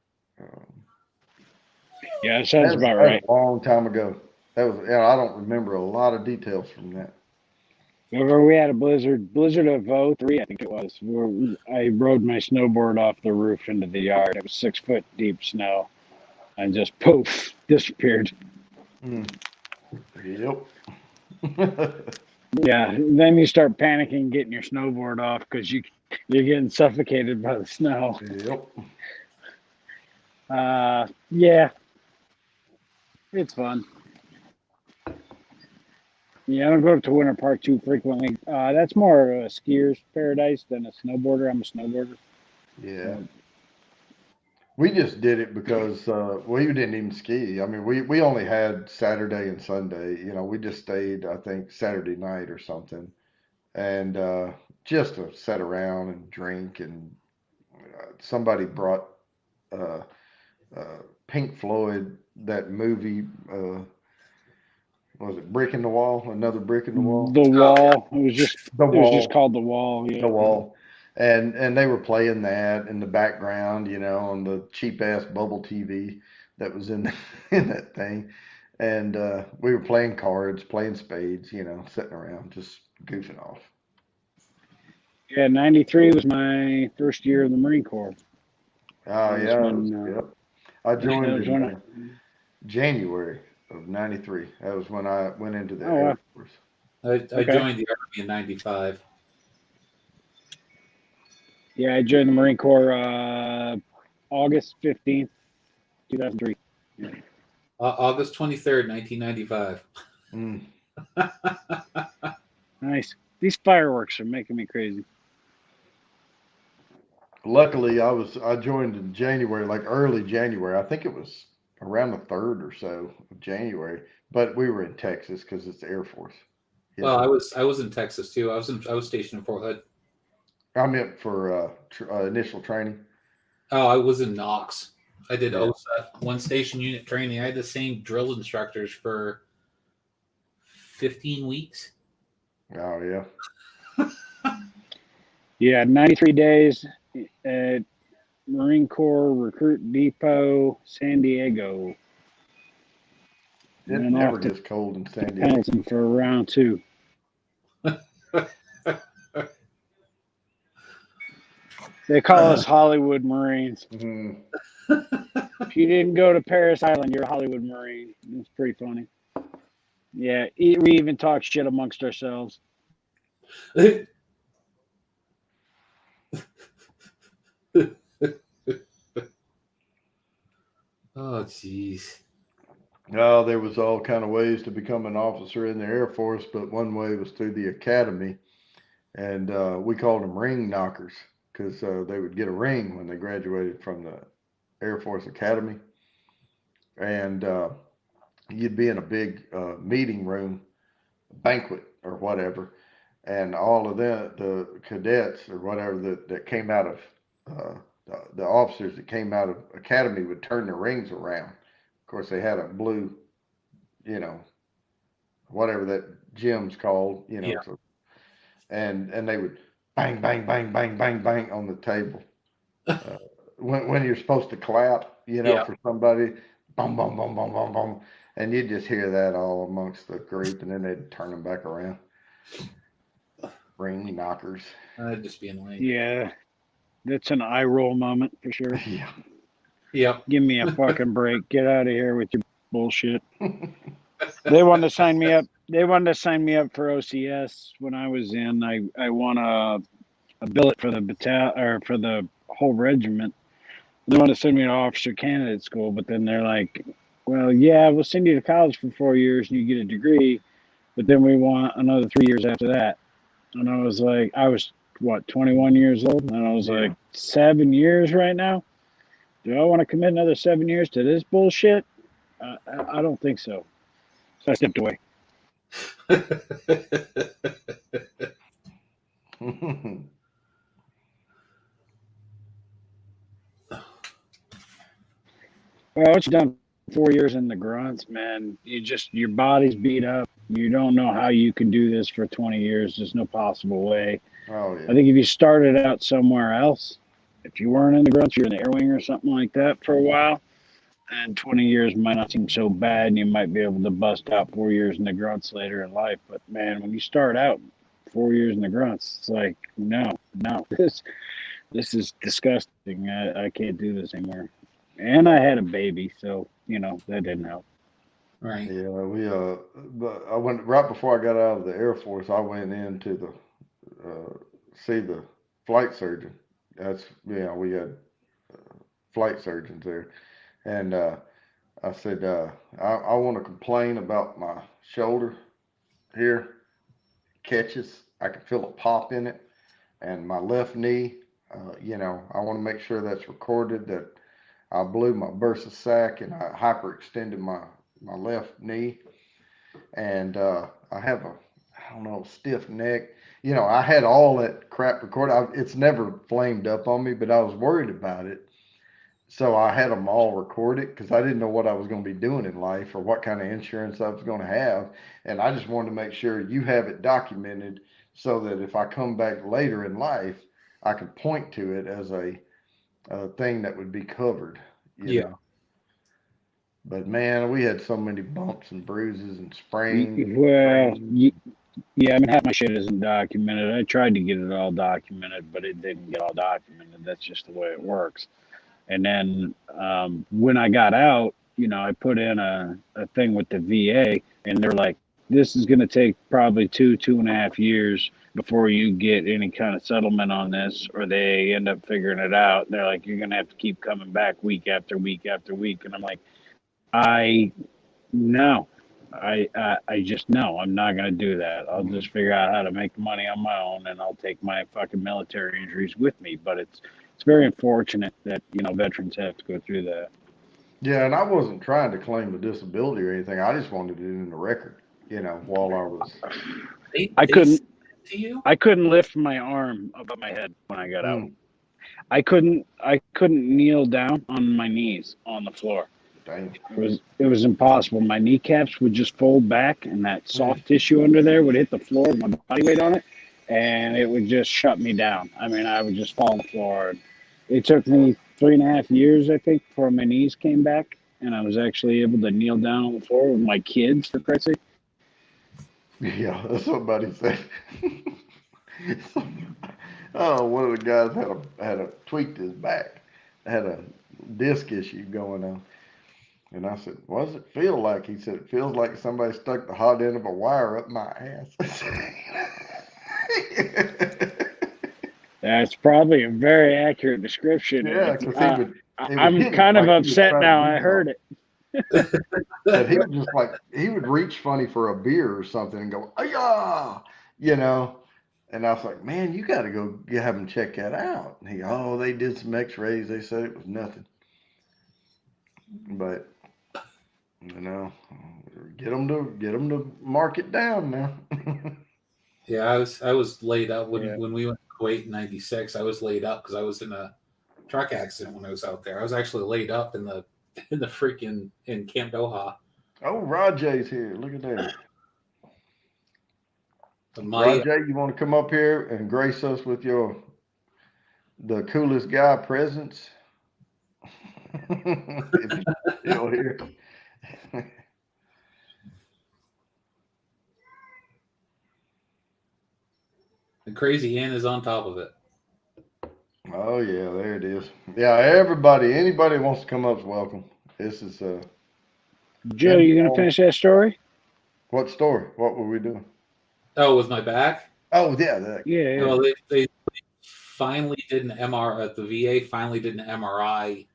Yeah, it sounds about That right. was a long time ago. That was, I don't remember a lot of details from that. Remember we had a blizzard of '03, I think it was, where I rode my snowboard off the roof into the yard. It was 6 foot deep snow, and just poof, disappeared. Yep. Yeah, then you start panicking, getting your snowboard off because you're getting suffocated by the snow. Yep. Yeah, it's fun. Yeah, I don't go to Winter Park too frequently. That's more of a skier's paradise than a snowboarder. I'm a snowboarder. Yeah. We just did it because we didn't even ski. I mean, we only had Saturday and Sunday. We just stayed, I think, Saturday night or something, and just to sit around and drink. And somebody brought uh, Pink Floyd, that movie. Was it Brick in the Wall? Another Brick in the Wall? The Wall. It was just The it was Wall. just called The Wall. Yeah. The Wall. And they were playing that in the background, on the cheap ass bubble TV that was in in that thing. And we were playing cards, playing spades, sitting around just goofing off. Yeah, '93 was my first year in the Marine Corps. Oh yeah, yep. I joined was in January of '93. That was when I went into the Oh, Air wow. Force. I Okay. joined the Army in '95. Yeah, I joined the Marine Corps August 15th, 2003. August 23rd, 1995. Mm. Nice. These fireworks are making me crazy. Luckily, I joined in January, like early January. I think it was around the 3rd or so of January. But we were in Texas because it's the Air Force. You Well, know, I was in Texas too. I was stationed in Fort Hood. I meant for initial training. Oh, I was in Knox. I did Yeah. OSA, one station unit training. I had the same drill instructors for 15 weeks. Oh yeah. Yeah, 93 days at Marine Corps Recruit Depot, San Diego. And It then never off to gets cold in San Diego. Pendleton for round 2. They call us Hollywood Marines. Mhm. If you didn't go to Paris Island, you're a Hollywood Marine. It's pretty funny. Yeah, we even talk shit amongst ourselves. Oh, jeez. Oh, there was all kind of ways to become an officer in the Air Force, but one way was through the academy, and we called them ring knockers because they would get a ring when they graduated from the Air Force Academy, and you'd be in a big meeting room, banquet or whatever, and all of the cadets or whatever that came out of the officers that came out of academy would turn their rings around. Of course, they had a blue, you know, whatever that gym's called, Yeah. so, and they would bang, bang, bang, bang, bang, bang on the table. Uh, when you're supposed to clap, Yeah. for somebody, boom, boom, boom, boom, boom, boom, and you just hear that all amongst the group, and then they'd turn them back around. Ring knockers. That'd just be annoying. Yeah, that's an eye roll moment for sure. Yeah. Yep. Give me a fucking break. Get out of here with your bullshit. They wanted to sign me up. They wanted to sign me up for OCS when I was in. I won a billet for the battalion or for the whole regiment. They wanted to send me to officer candidate school, but then they're like, "Well, yeah, we'll send you to college for 4 years and you get a degree, but then we want another 3 years after that." And I was like, I was what 21 years old, and I was Yeah. like, 7 years right now. Do I want to commit another 7 years to this bullshit? I don't think so. So I stepped away. Well, once you've done 4 years in the grunts, man, your body's beat up. You don't know how you can do this for 20 years. There's no possible way. Oh I yeah. think if you started out somewhere else, if you weren't in the grunts, you're in the air wing or something like that for a while, and 20 years might not seem so bad, and you might be able to bust out 4 years in the grunts later in life. But man, when you start out 4 years in the grunts, it's like, no, this is disgusting. I can't do this anymore. And I had a baby, so that didn't help. Right. Yeah, but I went right before I got out of the Air Force. I went in to see the flight surgeon. That's we had flight surgeons there, and I said I want to complain about my shoulder here. Catches, I can feel a pop in it, and my left knee. I want to make sure that's recorded that I blew my bursa sac and I hyperextended my left knee, and I have I don't know, stiff neck. I had all that crap recorded. It's never flamed up on me, but I was worried about it. So I had them all recorded because I didn't know what I was going to be doing in life or what kind of insurance I was going to have. And I just wanted to make sure you have it documented so that if I come back later in life, I can point to it as a thing that would be covered, you Yeah. know. But man, we had so many bumps and bruises and sprains and Well, strains. yeah, I mean, half my shit isn't documented. I tried to get it all documented, but it didn't get all documented. That's just the way it works. And then when I got out, I put in a thing with the VA, and they're like, this is going to take probably 2.5 years before you get any kind of settlement on this, or they end up figuring it out. They're like, you're going to have to keep coming back week after week after week. And I'm like, No. I just no. I'm not gonna do that. I'll just figure out how to make money on my own, and I'll take my fucking military injuries with me. But it's very unfortunate that veterans have to go through that. Yeah, and I wasn't trying to claim a disability or anything. I just wanted it in the record, while I was. I They couldn't. sent it to you? I couldn't lift my arm above my head when I got out. Mm, I couldn't kneel down on my knees on the floor. dang. It was impossible. My kneecaps would just fold back, and that Mm. soft tissue under there would hit the floor with my body weight on it, and it would just shut me down. I mean, I would just fall on the floor. It took me 3.5 years, I think, before my knees came back, and I was actually able to kneel down on the floor with my kids, for Christ's sake. Yeah, that's what Buddy said. Oh, one of the guys had a tweaked his back, had a disc issue going on, and I said, "What does it feel like?" He said, "It feels like somebody stuck the hot end of a wire up my ass." That's probably a very accurate description, and Yeah, it's because it would I'm hit him kind of like he was upset trying to now. do I heard something. it. But he would just he would reach funny for a beer or something and go, "Ayah," you know. And I was like, "Man, you got to go have him check that out." And they did some X-rays. They said it was nothing, but you know, get them to mark it down now. Yeah, I was laid up Yeah. when we went to Kuwait in '96. I was laid up because I was in a truck accident when I was out there. I was actually laid up in the freaking in Camp Doha. Oh, Rajay's here. Look at that. My Rajay, you want to come up here and grace us with the coolest guy presence? If you're still here. the crazy Ann is on top of it. Oh yeah, there it is. Yeah, anybody wants to come up is welcome. This is Joe, you gonna informal. finish that story? What story? What were we doing? Oh, with my back. Oh yeah, that. Yeah, yeah. Well, they finally did an MR at the VA. Finally did an MRI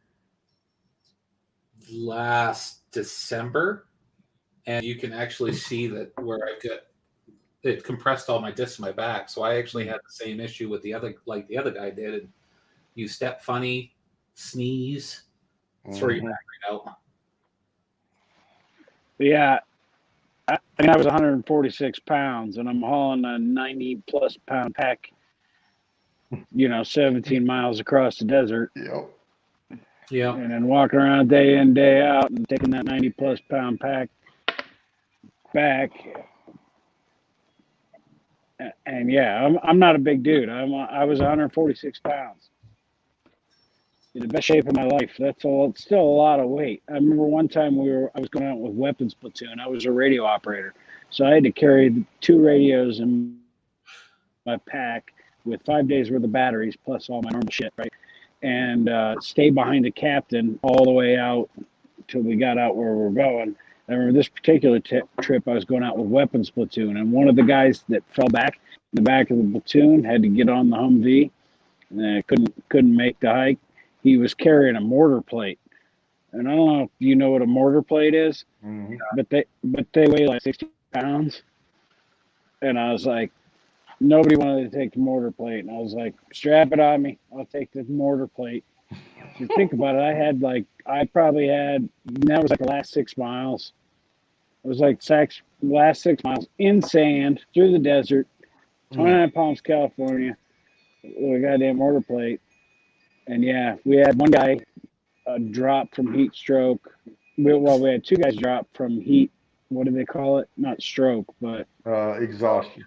last December, and you can actually see that where I've got it compressed all my discs in my back. So I actually had the same issue with the other guy did. And you step funny, sneeze, throw your back right out. Yeah, I was 146 pounds, and I'm hauling a 90 plus pound pack, 17 miles across the desert, Yep. Yeah. and then walking around day in, day out, and taking that 90 plus pound pack back. And yeah, I'm not a big dude. I was 146 pounds. In the best shape of my life. That's all. It's still a lot of weight. I remember one time I was going out with weapons platoon. I was a radio operator, so I had to carry 2 radios in my pack with 5 days worth of batteries plus all my normal shit, right? And stay behind a captain all the way out till we got out where we were going. I remember this particular trip. I was going out with weapons platoon, and one of the guys that fell back in the back of the platoon had to get on the Humvee, and couldn't make the hike. He was carrying a mortar plate, and I don't know if you know what a mortar plate is, Mm-hmm. but they weigh like 60 pounds, and I was like, nobody wanted to take the mortar plate, and I was like, strap it on me, I'll take the mortar plate. So think about it, I probably had, that was like the last 6 miles. It was like last 6 miles in sand through the desert, 29 Palms, California, with a goddamn mortar plate. And yeah, we had one guy drop from heat stroke. We had 2 guys drop from heat. What do they call it? Not stroke, but Exhaustion.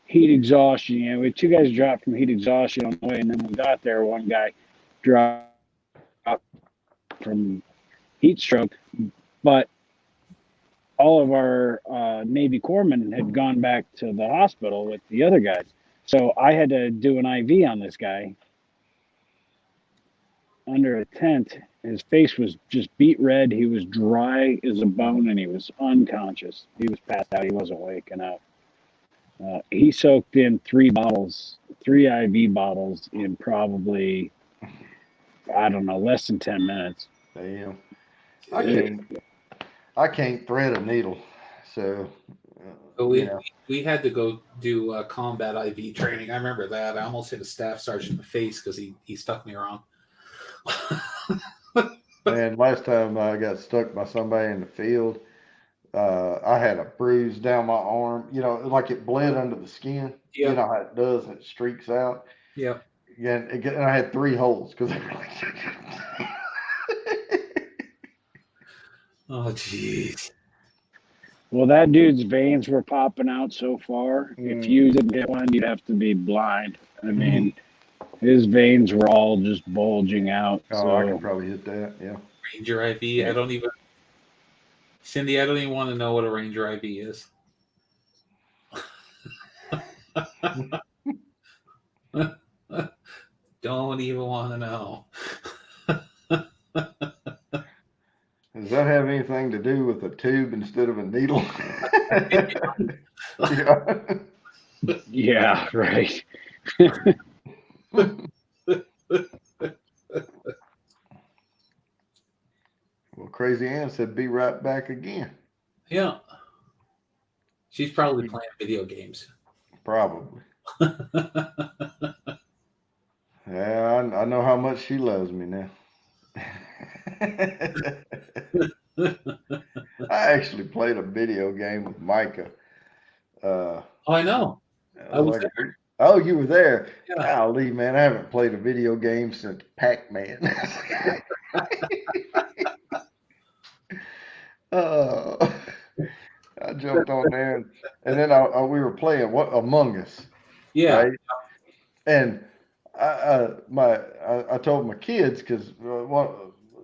heat exhaustion. Yeah, we had 2 guys drop from heat exhaustion on the way, and then when we got there, one guy dropped from heat stroke. But all of our Navy corpsmen had gone back to the hospital with the other guys, so I had to do an IV on this guy under a tent. His face was just beet red. He was dry as a bone, and he was unconscious. He was passed out. He wasn't waking up. He soaked in 3 IV bottles in probably, I don't know, less than 10 minutes. Damn. It, I can't thread a needle, so But you we know. we had to go do combat IV training. I remember that. I almost hit a staff sergeant in the face because he stuck me wrong. Man, last time I got stuck by somebody in the field, I had a bruise down my arm. You know, like it bled under the skin. You Yep. know how it does, and it streaks out. Yep. Yeah, and I had 3 holes because. Oh, jeez. Well, that dude's veins were popping out so far. If Mm. you didn't get one, you'd have to be blind. I mean, his veins were all just bulging out. Oh, I So can probably hit that. Yeah. Ranger IV. I don't even. Cindy, I don't even want to know what a Ranger IV is. Don't even want to know. Does that have anything to do with a tube instead of a needle? Yeah. yeah, right. Well, Crazy Ann said, "Be right back again." Yeah. She's probably playing video games. Probably. Yeah, I know how much she loves me now. I actually played a video game with Micah. Oh, I know. I was Like, there. oh, you were there. Yeah. Golly, man, I haven't played a video game since Pac-Man. uh, I jumped on there, and then we were playing Among Us, Yeah. right? And I told my kids because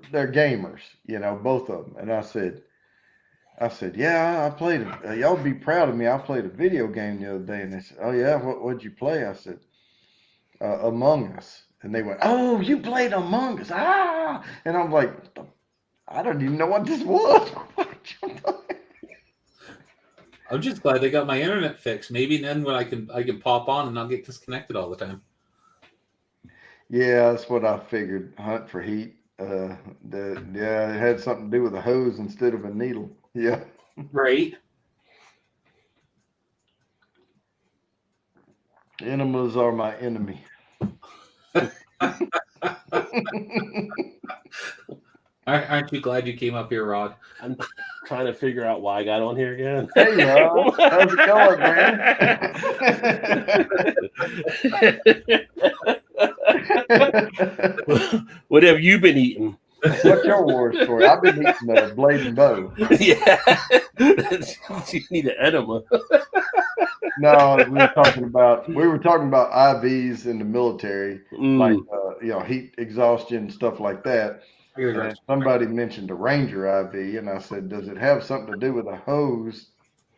they're gamers, you know, both of them, and I said, yeah, I played. Y'all be proud of me. I played a video game the other day, and they said, oh yeah, what'd you play? I said, Among Us, and they went, oh, you played Among Us, ah, and I'm like, I don't even know what this was. I'm just glad they got my internet fixed. Maybe then when I can pop on and not get disconnected all the time. Yeah, that's what I figured. Hunt for heat. Yeah, it had something to do with a hose instead of a needle. Yeah. Right. Enemas are my enemy. Aren't you glad you came up here, Rod? I'm trying to figure out why I got on here again. Hey, Rod. How's it going, man? What have you been eating? What's your war story? I've been eating a blade and bow. Yeah. You need an enema. No, we were talking about IVs in the military, like heat exhaustion, stuff like that. And somebody mentioned a Ranger IV, and I said, does it have something to do with a hose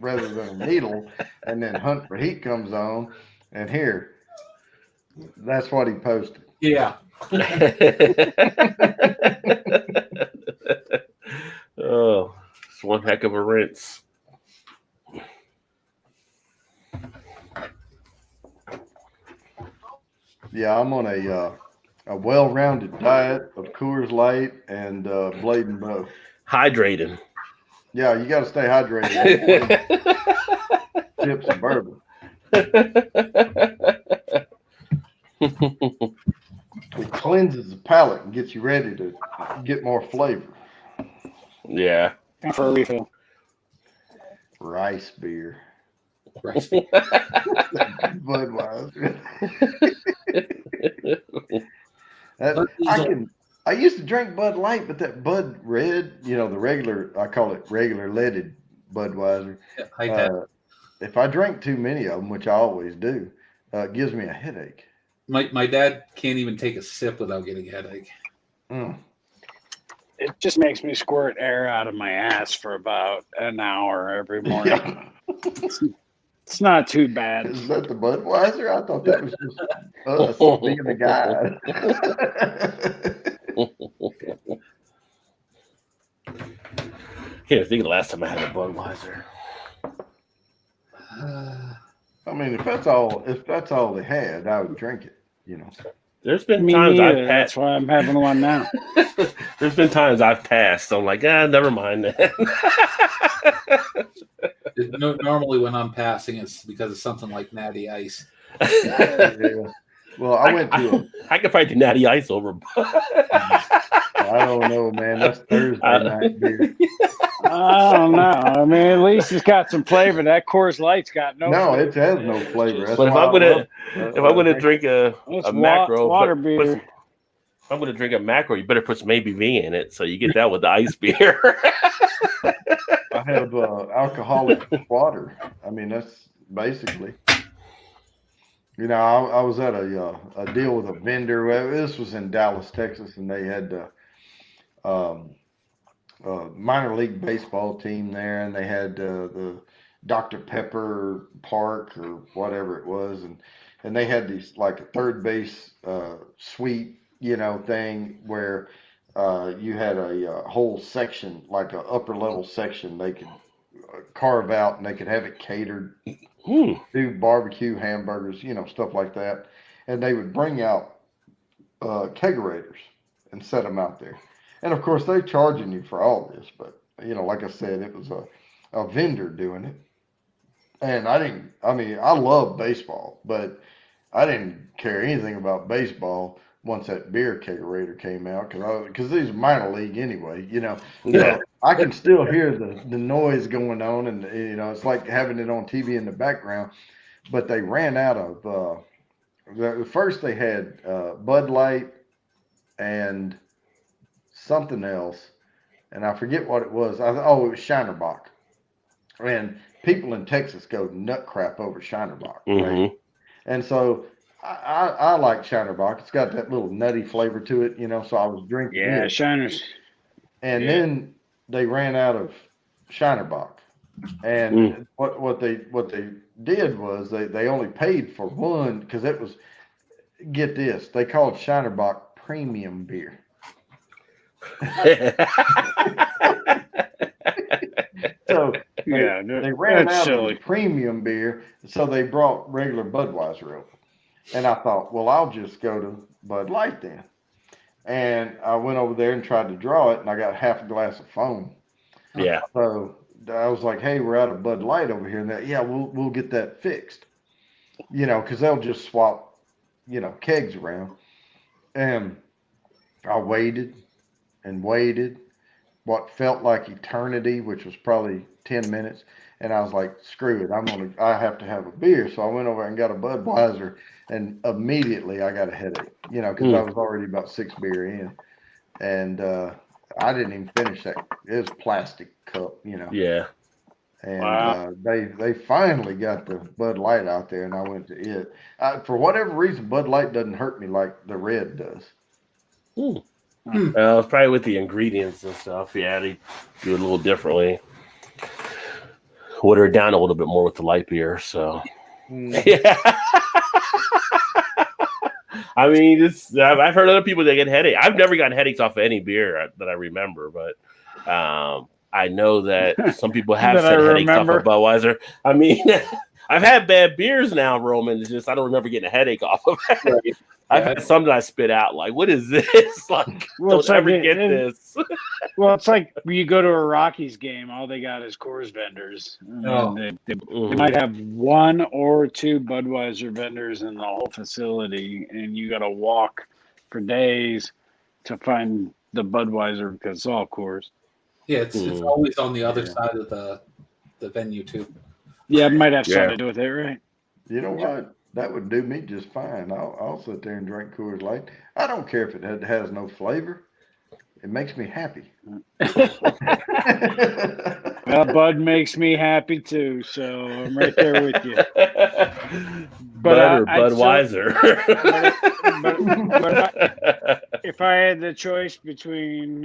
rather than a needle? And then Hunt for Heat comes on, and here, that's what he posted. Yeah. Oh, it's one heck of a rinse. Yeah, I'm on a well-rounded diet of Coors Light and Blade and Bow. Hydrating. Yeah, you got to stay hydrated. Chips and bourbon. It cleanses the palate and gets you ready to get more flavor. Yeah. For a refill. Rice beer. Rice beer. Budweiser. I used to drink Bud Light, but that Bud Red, the regular, I call it regular leaded Budweiser. If I drink too many of them, which I always do, it gives me a headache. My dad can't even take a sip without getting a headache. It just makes me squirt air out of my ass for about an hour every morning. Yeah. It's not too bad. Is that the Budweiser? I thought that was just us being the guy. Can't think of the last time I had a Budweiser. I mean, if that's all they had, I would drink it. There's been Me times I've neither. That's passed. why I'm having one now. There's been times I've passed. I'm like, never mind that. Normally, when I'm passing, it's because of something like Natty Ice. Yeah. Well, I went to I could probably do Natty Ice over. I don't know, man. That's Thursday night beer. I don't know. I mean, at least it's got some flavor. That Coors Light's got no No, flavor. it has no flavor. That's But if why I'm I gonna love if I'm gonna drink a macro, water if beer. I'm gonna drink a macro, you better put some ABV in it, so you get that with the ice beer. I have alcoholic water. I mean, that's basically. You know, I was at a deal with a vendor. This was in Dallas, Texas, and they had um, minor league baseball team there, and they had the Dr. Pepper Park or whatever it was, and they had these like a third base suite, you know, thing where you had a whole section, like a upper level section, they could carve out, and they could have it catered, do barbecue, hamburgers, you know, stuff like that, and they would bring out kegerators and set them out there. And of course, they're charging you for all this, but you know, like I said, it was a vendor doing it. And I mean, I love baseball, but I didn't care anything about baseball once that beer kegerator came out because these are minor league anyway, you know. Yeah. So I can still hear the noise going on, and you know, it's like having it on TV in the background. But they ran out of first they had Bud Light and something else, and I forget what it was. It was Shinerbach. And people in Texas go nut crap over Shinerbach, right? And so I like Shinerbach. It's got that little nutty flavor to it, you know. So I was drinking it. Shiners. And then they ran out of Shinerbach. And what they did was they only paid for one because it was, get this, they called Shinerbach premium beer. So they ran out of the premium beer, so they brought regular Budweiser over. And I thought, well, I'll just go to Bud Light then. And I went over there and tried to draw it, and I got half a glass of foam. Yeah. So I was like, hey, we're out of Bud Light over here. And we'll get that fixed. You know, because they'll just swap, you know, kegs around. And I waited and waited. What felt like eternity, which was probably 10 minutes. And I was like, screw it. I have to have a beer. So I went over and got a Budweiser, and immediately I got a headache, you know, because I was already about 6 beer in. And I didn't even finish that. It was a plastic cup, you know. Yeah. And they finally got the Bud Light out there, and I went to it. For whatever reason, Bud Light doesn't hurt me like the red does. Well, it's probably with the ingredients and stuff. Yeah, they do it a little differently. Water it down a little bit more with the light beer. So, yeah. I mean, I've heard other people that get headaches. I've never gotten headaches off of any beer that I remember, but I know that some people have said headaches off of Budweiser. I mean, I've had bad beers now, Roman. It's just I don't remember getting a headache off of it. Right. I've had some that I spit out. Like, what is this? Like, don't ever get this. Well, it's like when you go to a Rockies game, all they got is Coors vendors. They might have 1 or 2 Budweiser vendors in the whole facility, and you got to walk for days to find the Budweiser because it's all Coors. Yeah, it's always on the other side of the venue too. Yeah, it might have something to do with it, right? You know what? That would do me just fine. I'll sit there and drink Coors Light. I don't care if it has no flavor. It makes me happy. Well, Bud makes me happy too, so I'm right there with you. Bud or Budweiser. But if I had the choice between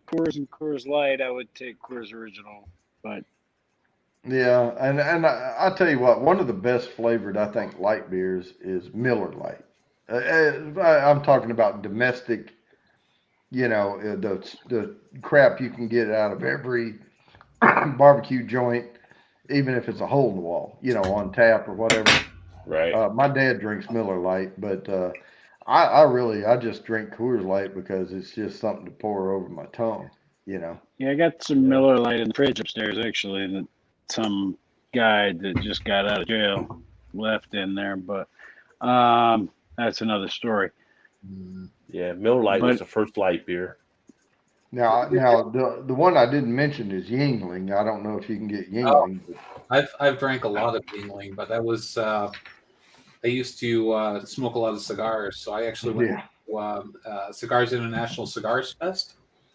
Coors and Coors Light, I would take Coors Original. But yeah, and I'll tell you what, one of the best flavored, I think, light beers is Miller Lite. I'm talking about domestic, you know, the crap you can get out of every barbecue joint, even if it's a hole in the wall, you know, on tap or whatever. Right. My dad drinks Miller Lite, but I just drink Coors Light because it's just something to pour over my tongue, you know. Yeah, I got some Miller Lite in the fridge upstairs, actually, that some guy that just got out of jail left in there, but that's another story. Yeah, Miller Lite was But the first light beer. Now the one I didn't mention is Yingling. I don't know if you can get Oh, Yingling. But I've drank a lot of Yingling, but that was I used to smoke a lot of cigars, so I actually went to Cigars International Cigars Fest,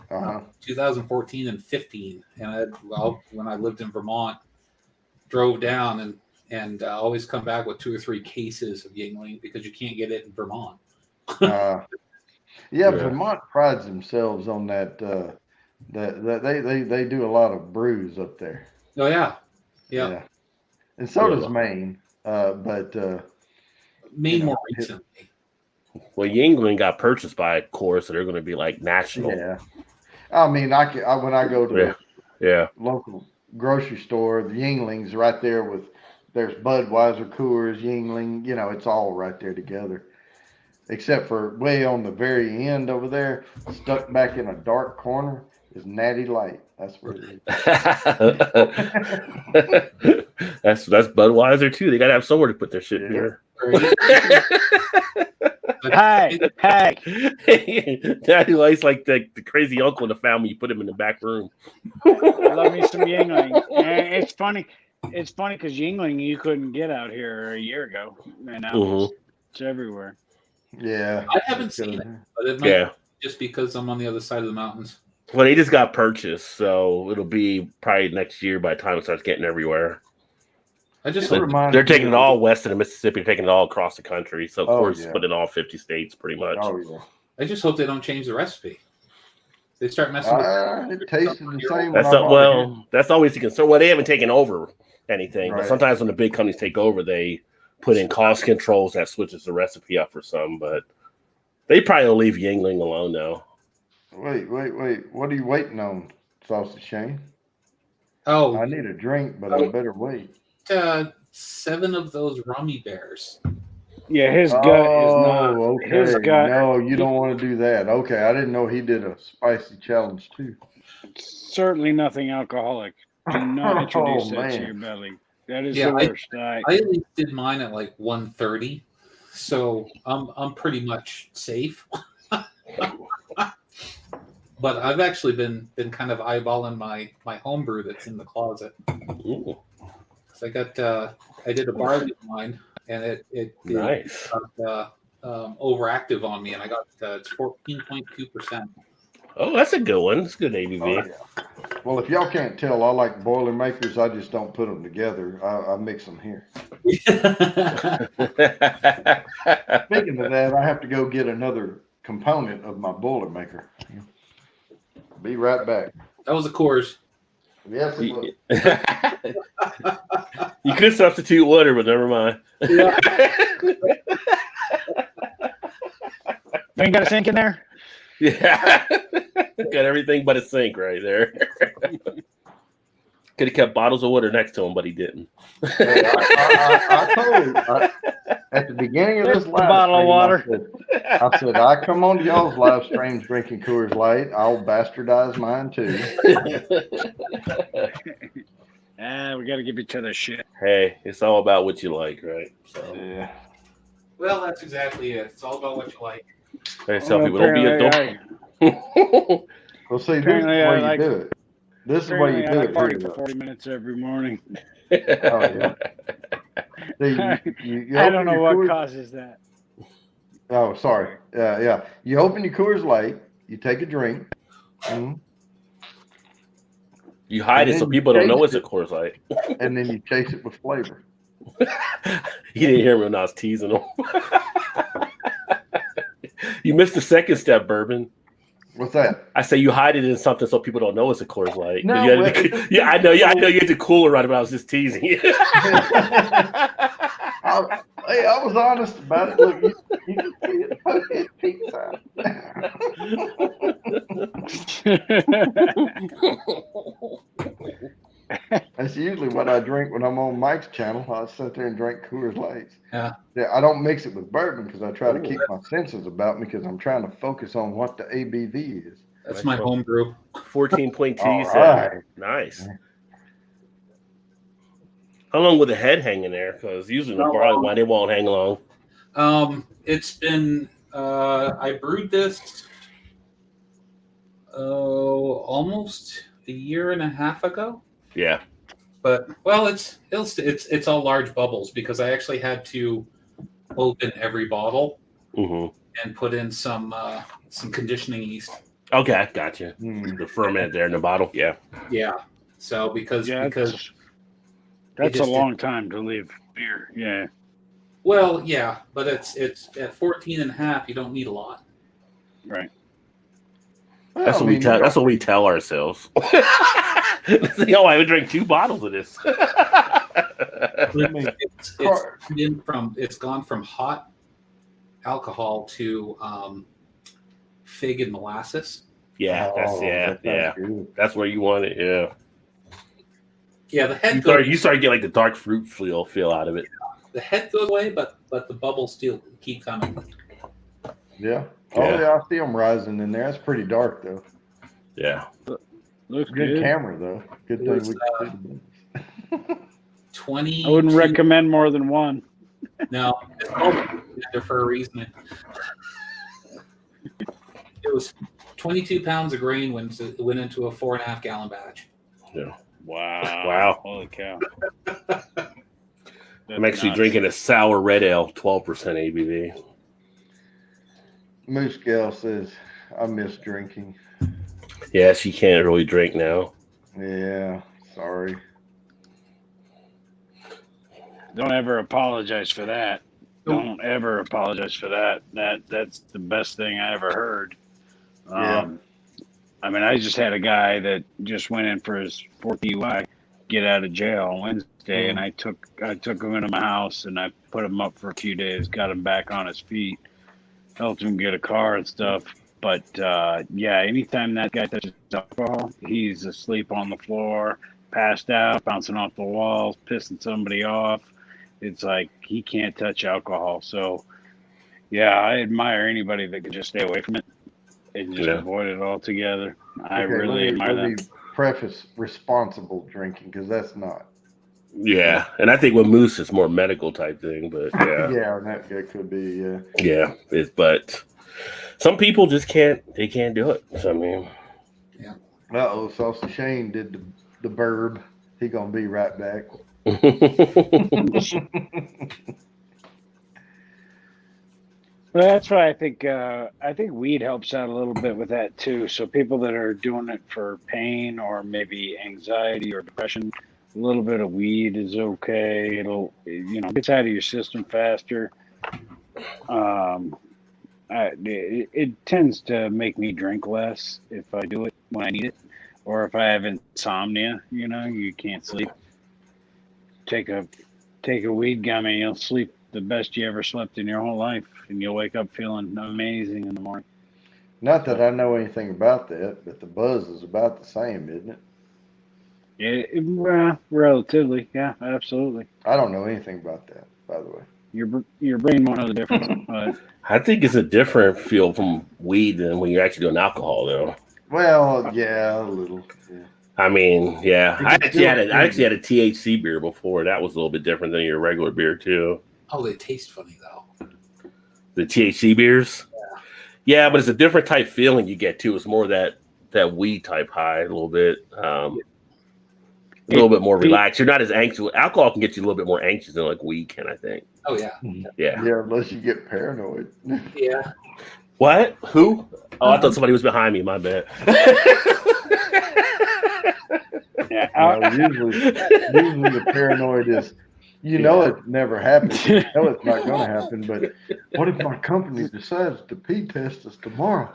uh-huh. 2014 and 15, and when I lived in Vermont, drove down and always come back with 2 or 3 cases of Yingling because you can't get it in Vermont. Yeah, Vermont prides themselves on that. That they do a lot of brews up there. Oh yeah, And so does Maine. But Maine more recently. Well, Yingling got purchased by Coors, so they're going to be like national. Yeah, I mean, when I go to the local grocery store, the Yingling's right there with. There's Budweiser, Coors, Yingling. You know, it's all right there together. Except for way on the very end over there, stuck back in a dark corner, is Natty Light. That's where it is. That's Budweiser too. They gotta have somewhere to put their shit beer. Hey. Natty Light's like the crazy uncle in the family. You put him in the back room. I love me some Yingling. It's funny. It's funny because Yingling you couldn't get out here a year ago, and now it's everywhere. Yeah, I haven't seen it, but it might be just because I'm on the other side of the mountains. Well, they just got purchased, so it'll be probably next year by the time it starts getting everywhere. They're taking it all west of the Mississippi, taking it all across the country. So, of course, put in all 50 states pretty much. Oh, yeah. I just hope they don't change the recipe. They start messing with it. Tasted the same. That's always the concern. Well, they haven't taken over anything, but sometimes when the big companies take over, they put in cost controls that switches the recipe up for some. But they probably will leave Yingling alone now. Wait. What are you waiting on, Sausage Shane? Oh, I need a drink, but I better wait. 7 of those rummy bears. Yeah, his gut is not. Okay. His gut. No, you don't want to do that. Okay, I didn't know he did a spicy challenge too. Certainly nothing alcoholic. Do not introduce that to your belly. That is the worst. I at least did mine at like 1:30, so I'm pretty much safe. But I've actually been kind of eyeballing my homebrew that's in the closet. Ooh. So I did a barley wine, and it got overactive on me, and I got it's 14.2%. Oh, that's a good one. That's a good ABV. Oh, yeah. Well, if y'all can't tell, I like Boilermakers. I just don't put them together. I mix them here. Speaking of that, I have to go get another component of my Boilermaker. Be right back. That was a Coors. Yes, it was. You could substitute water, but never mind. Yeah. Ain't got a sink in there? Yeah. Got everything but a sink right there. Could have kept bottles of water next to him, but he didn't. Hey, I told you at the beginning of this live bottle of water. I said, I come on to y'all's live streams drinking Coors Light. I'll bastardize mine too. We got to give each other shit. Hey, it's all about what you like, right? So. Yeah. Well, that's exactly it. It's all about what you like. I tell people, don't be a dope. Well, see, this is the way you do it. This is the way you do it. Party for 40 minutes every morning. Oh, yeah. See, I don't know what causes that. Oh, sorry. Yeah. You open your Coors Light. You take a drink. Mm-hmm. You hide it so people don't know it's a Coors Light. And then you chase it with flavor. He didn't hear me when I was teasing him. You missed the second step, Bourbon. What's that? I say you hide it in something so people don't know it's a Coors Light. No, I know you had to cooler on it, but I was just teasing you. I was honest about it. Look, you can see it. It's pizza. That's usually what I drink when I'm on Mike's channel. I sit there and drink Coors Lights. Yeah. Yeah, I don't mix it with bourbon because I try to Ooh. keep my senses about me because I'm trying to focus on what the ABV is. That's my home brew. 14.2. All right. Nice. How long will the head hang in there? Because usually the barley wine, they won't hang long. It's been I brewed this almost a year and a half ago. Yeah. But well, it's all large bubbles because I actually had to open every bottle and put in some conditioning yeast. Okay, gotcha. The ferment there in the bottle. Yeah. Yeah. So because that's a long time to leave beer. Yeah. Well, yeah, but it's at 14 and a half, you don't need a lot. Right. Well, That's what we tell ourselves. Yo, I would drink 2 bottles of this. It's gone from hot alcohol to fig and molasses. Yeah, that's that's where you want it. Yeah. Yeah, the head you start to get like the dark fruit feel out of it. The head goes away, but the bubbles still keep coming. Yeah. Oh yeah, I see them rising in there. That's pretty dark though. Yeah. Looks Good good. camera though. Good thing we could 20. I wouldn't recommend more than one. No, it's called there for a reason. It was 22 pounds of grain went into a 4.5 gallon batch. Yeah. Wow. Holy cow. I'm actually drinking a sour red ale, 12% ABV. Moose Gal says, I miss drinking. Yeah, she can't really drink now. Yeah, sorry. Don't ever apologize for that. Don't ever apologize for that. That's the best thing I ever heard. Yeah. I mean, I just had a guy that just went in for his 4th DUI, get out of jail on Wednesday, and I took him into my house and I put him up for a few days, got him back on his feet, helped him get a car and stuff. But anytime that guy touches alcohol, he's asleep on the floor, passed out, bouncing off the walls, pissing somebody off. It's like he can't touch alcohol. So, yeah, I admire anybody that can just stay away from it and just avoid it altogether. I really admire that. Let me preface responsible drinking because that's not. Yeah, and I think with Moose, it's more medical type thing, but yeah. Yeah, that could be, yeah. Yeah, but some people just can't. They can't do it. So I mean, yeah. Saucy Shane did the burb. He gonna be right back. Well, that's why I think weed helps out a little bit with that too. So people that are doing it for pain or maybe anxiety or depression, a little bit of weed is okay. It'll gets out of your system faster. It tends to make me drink less if I do it when I need it, or if I have insomnia. You can't sleep. Take a weed gummy, you'll sleep the best you ever slept in your whole life, and you'll wake up feeling amazing in the morning. Not that I know anything about that, but the buzz is about the same, isn't it? Well, relatively, yeah, absolutely. I don't know anything about that, by the way. Your brain won't know the difference. But I think it's a different feel from weed than when you're actually doing alcohol, though. Well, yeah, a little. Yeah. I mean, yeah. I actually had a THC beer before. That was a little bit different than your regular beer too. Oh, they taste funny though. The THC beers. Yeah, but it's a different type feeling you get too. It's more that weed type high, a little bit. A little bit more relaxed. You're not as anxious. Alcohol can get you a little bit more anxious than like weed can, I think. Oh yeah. Yeah. Yeah, unless you get paranoid. Yeah. What? Who? Oh, I thought somebody was behind me. My bad. Yeah, usually the paranoid is, it never happens. You know it's not going to happen. But what if my company decides to pee test us tomorrow?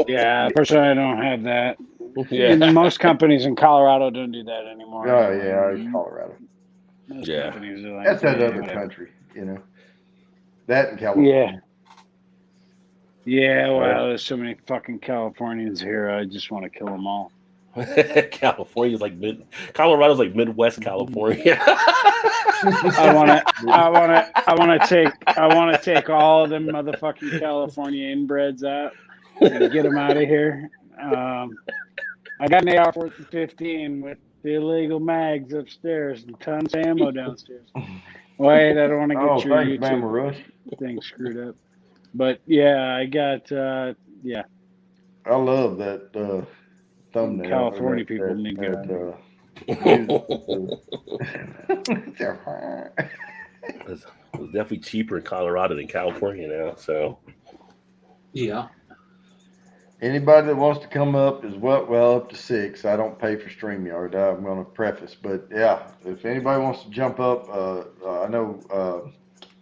Yeah, personally, I don't have that. Yeah. Most companies in Colorado don't do that anymore. Oh yeah, in Colorado. Most companies are like, that's that other country, That in California. Yeah, well, there's so many fucking Californians here. I just want to kill them all. California's like Colorado's like Midwest California. I want to take all of them motherfucking California inbreds out and get them out of here. I got an AR-15 with the illegal mags upstairs and tons of ammo downstairs. Wait, I don't want to get your YouTube thing screwed up. But yeah, I got yeah. I love that thumbnail. California people need to It's definitely cheaper in Colorado than California now. So yeah. Anybody that wants to come up is well up to 6. I don't pay for StreamYard. I'm going to preface, but yeah, if anybody wants to jump up, I know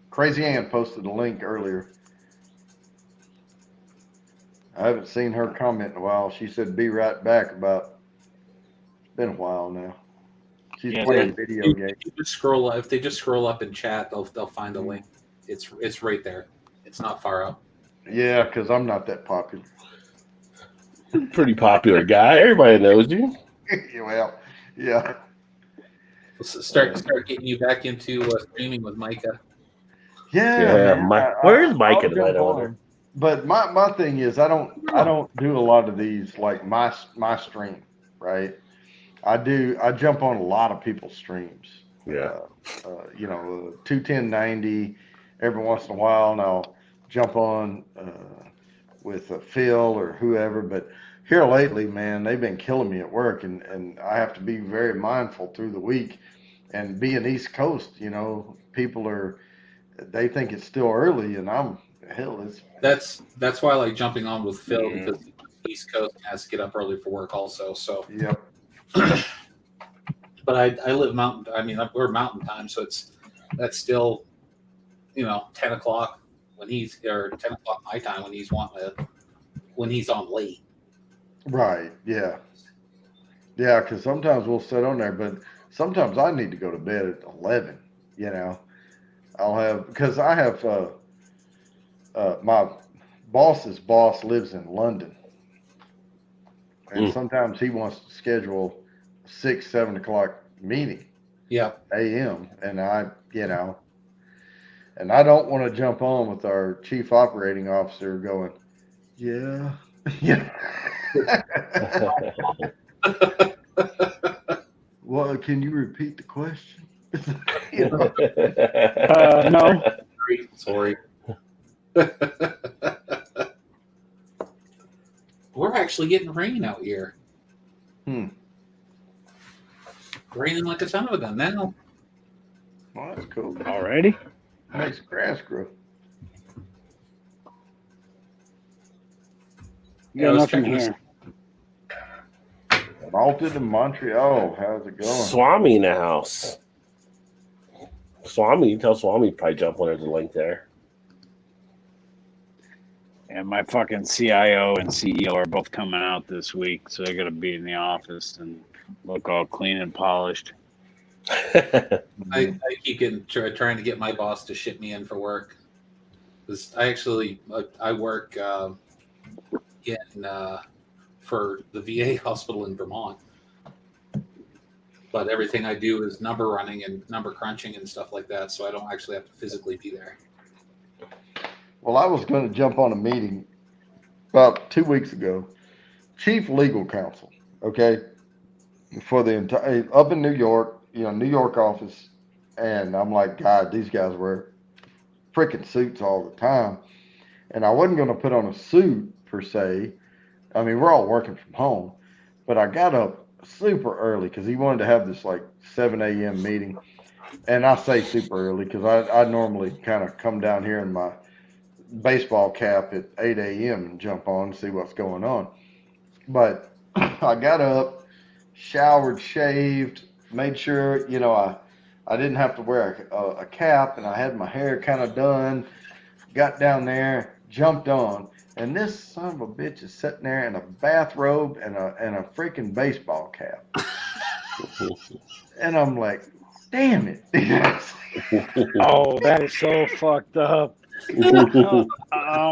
Crazy Ann posted a link earlier. I haven't seen her comment in a while. She said, "Be right back." It's been a while now. She's playing video games. If they just scroll up in chat, they'll find the link. It's right there. It's not far up. Yeah, because I'm not that popular. Pretty popular guy. Everybody knows you. Well, yeah. Let's start getting you back into streaming with Micah. Yeah. Where's Micah tonight? But my thing is, I don't do a lot of these like my stream, right? I jump on a lot of people's streams. Yeah. 21090 every once in a while, and I'll jump on with Phil or whoever. But here lately, man, they've been killing me at work, and I have to be very mindful through the week. And being East Coast, people they think it's still early, and that's why I like jumping on with Phil, because East Coast has to get up early for work also. So yep. But I live mountain. I mean, we're mountain time, so that's still 10 o'clock when 10 o'clock my time when he's on late. Right. Yeah. Yeah. Because sometimes we'll sit on there, but sometimes I need to go to bed at 11. Because I have my boss's boss lives in London, and sometimes he wants to schedule 6-7 o'clock meeting. Yeah. A.M. and I don't want to jump on with our chief operating officer going, yeah. Well, can you repeat the question? No. Sorry. We're actually getting rain out here. Raining like a son of a gun now. Well, that's cool. Already? Makes grass grow. You got nothing here. Malted in Montreal. How's it going? Swami in the house. Swami, tell Swami to probably jump on there's a link there. And my fucking CIO and CEO are both coming out this week, so they're gonna be in the office and look all clean and polished. I keep trying to get my boss to ship me in for work. I work for the VA hospital in Vermont, but everything I do is number running and number crunching and stuff like that, so I don't actually have to physically be there. Well, I was going to jump on a meeting about 2 weeks ago. Chief legal counsel, okay, for the entire up in New York, New York office, and I'm like, God, these guys wear freaking suits all the time, and I wasn't going to put on a suit per se. I mean, we're all working from home, but I got up super early because he wanted to have this like 7 a.m. meeting, and I say super early because I normally kind of come down here in my baseball cap at 8 a.m. and jump on and see what's going on. But I got up, showered, shaved, made sure, I didn't have to wear a cap, and I had my hair kind of done, got down there, jumped on, and this son of a bitch is sitting there in a bathrobe and a freaking baseball cap. And I'm like, damn it. Oh, that is so fucked up. Oh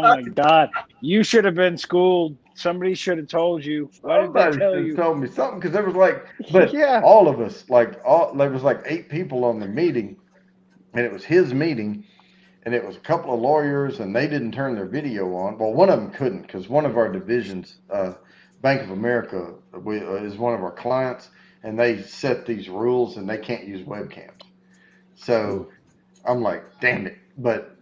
my God. You should have been schooled Somebody should have told you. Why did they Somebody tell should you? have told me something because there was like, but Yeah. all of us, there was like 8 people on the meeting, and it was his meeting, and it was a couple of lawyers, and they didn't turn their video on. Well, one of them couldn't because one of our divisions, Bank of America, is one of our clients, and they set these rules, and they can't use webcams. So I'm like, damn it. But,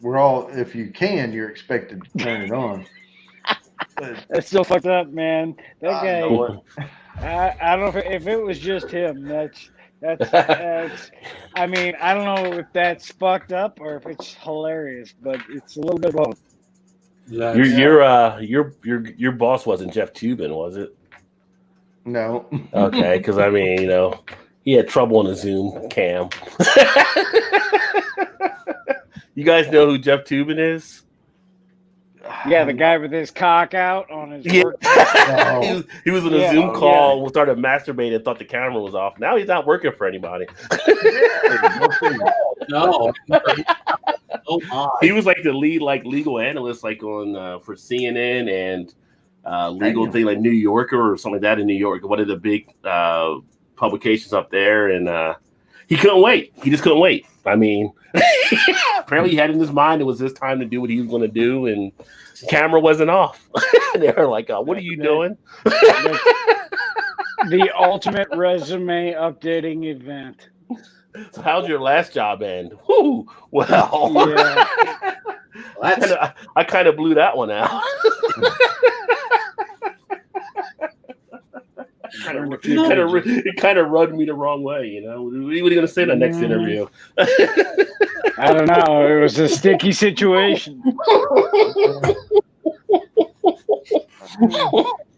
we're all, if you can, you're expected to turn it on. That's still fucked up, man. That I guy. know it. I don't know if it was just him. That's. I mean, I don't know if that's fucked up or if it's hilarious, but it's a little bit of both. Your boss wasn't Jeff Tubin, was it? No. Okay, because I mean, he had trouble on the Zoom cam. You guys know who Jeff Tubin is? Yeah, the guy with his cock out on his work. No. he was in a Zoom call, started masturbating, and thought the camera was off. Now he's not working for anybody. No. Oh my. He was like the lead legal analyst on for CNN and legal thing like New Yorker or something like that in New York, one of the big publications up there, and he couldn't wait. He just couldn't wait. I mean, apparently he had in his mind it was his time to do what he was going to do, and the camera wasn't off. They were like, "What are you doing?" The ultimate resume updating event. So how'd your last job end? Whew, well, yeah. I kind of blew that one out. It kind of rubbed me the wrong way, What are you going to say in the next interview? I don't know. It was a sticky situation.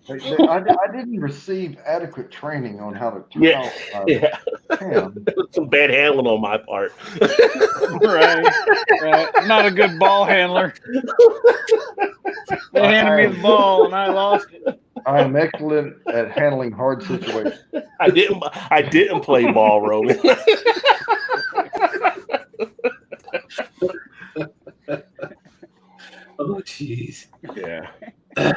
I didn't receive adequate training on how to turn off. Some bad handling on my part. Right. Not a good ball handler. They handed me the ball and I lost it. I am excellent at handling hard situations. I didn't play ball, Roman. Oh, jeez. Yeah. I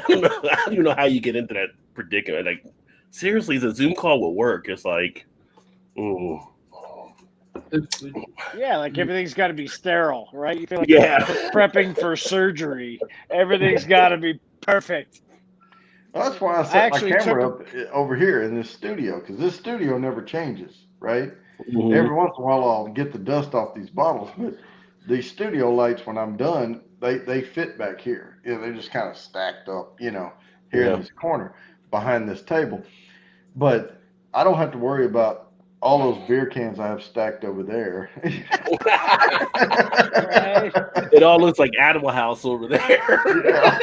don't even know how you get into that predicament. Like, seriously, the Zoom call will work. It's like, ooh. Yeah, like everything's got to be sterile, right? You feel like you're prepping for surgery. Everything's got to be perfect. Well, that's why I set my camera up over here in this studio, because this studio never changes, right? Mm-hmm. Every once in a while, I'll get the dust off these bottles, but these studio lights, when I'm done, they fit back here. They're just kind of stacked up, here in this corner behind this table. But I don't have to worry about all those beer cans I have stacked over there. It all looks like Animal House over there. Yeah.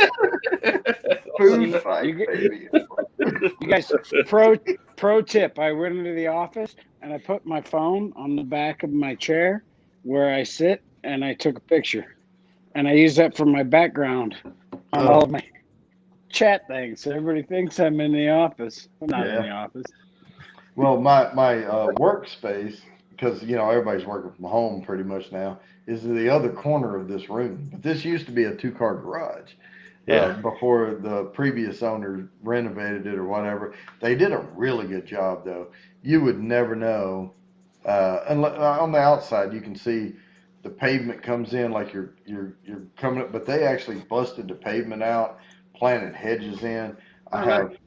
Food fight, baby. You guys, pro tip, I went into the office and I put my phone on the back of my chair where I sit and I took a picture. And I use that for my background on all of my chat things. So everybody thinks I'm in the office. I'm not in the office. Well, my workspace, because everybody's working from home pretty much now, is in the other corner of this room. But this used to be a 2-car garage. Before the previous owner renovated it or whatever. They did a really good job, though. You would never know. And on the outside, you can see the pavement comes in like you're coming up, but they actually busted the pavement out, planted hedges in. I have,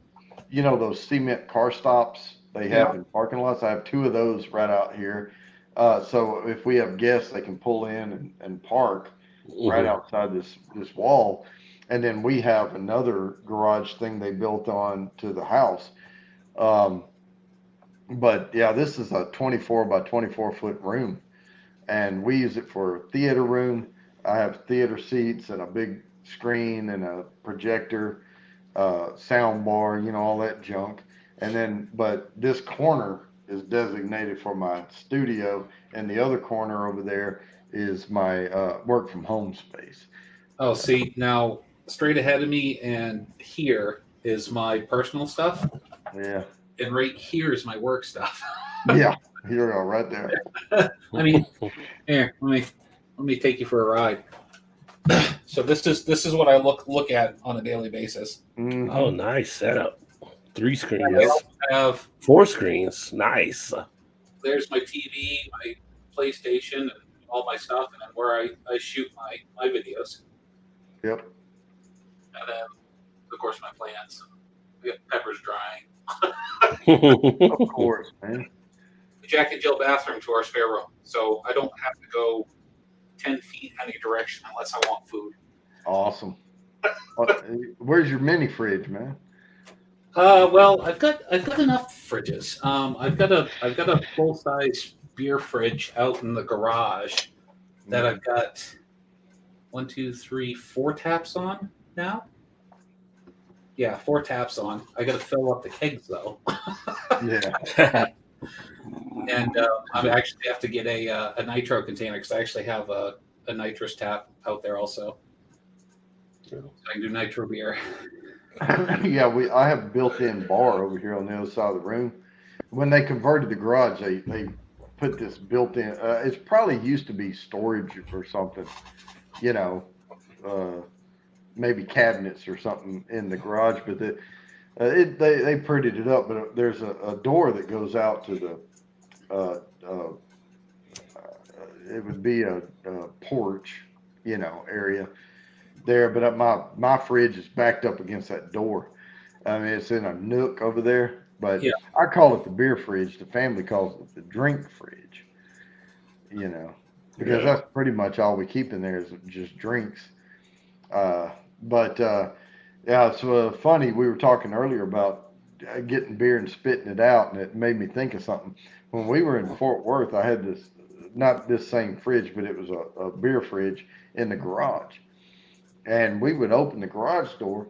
those cement car stops they have in parking lots. I have 2 of those right out here. So if we have guests, they can pull in and park right outside this wall. And then we have another garage thing they built on to the house. But yeah, this is a 24 by 24 foot room, and we use it for a theater room. I have theater seats and a big screen and a projector, sound bar, all that junk. And then, but this corner is designated for my studio, and the other corner over there is my work from home space. Oh, see, now straight ahead of me and here is my personal stuff. Yeah. And right here is my work stuff. Yeah, here we go, right there. I mean, here, let me take you for a ride. So this is what I look at on a daily basis. Mhm. Oh, nice setup. 3 screens. I have 4 screens. Nice. There's my TV, my PlayStation, and all my stuff, and then where I shoot my videos. Yep. And then, of course, my plants. We got peppers drying. Of course, man. The Jack and Jill bathroom to our spare room, so I don't have to go 10 feet any direction unless I want food. Awesome. Where's your mini fridge, man? Well, I've got enough fridges. I've got a full size beer fridge out in the garage that I've got 1, 2, 3, 4 taps on now. Yeah, 4 taps on. I got to fill up the kegs though. Yeah. And I actually have to get a nitro container because I actually have a nitrous tap out there also. So I can do nitro beer. Yeah, I have a built-in bar over here on the other side of the room. When they converted the garage, they put this built-in. It's probably used to be storage or something, maybe cabinets or something in the garage. But they prettied it up. But there's a door that goes out to the. It would be a porch, area there, but my fridge is backed up against that door. I mean, it's in a nook over there, but Yeah. I call it the beer fridge. The family calls it the drink fridge, because that's pretty much all we keep in there is just drinks. Yeah, it's funny. We were talking earlier about getting beer and spitting it out, and it made me think of something. When we were in Fort Worth, I had this, not this same fridge, but it was a beer fridge in the garage. And we would open the garage door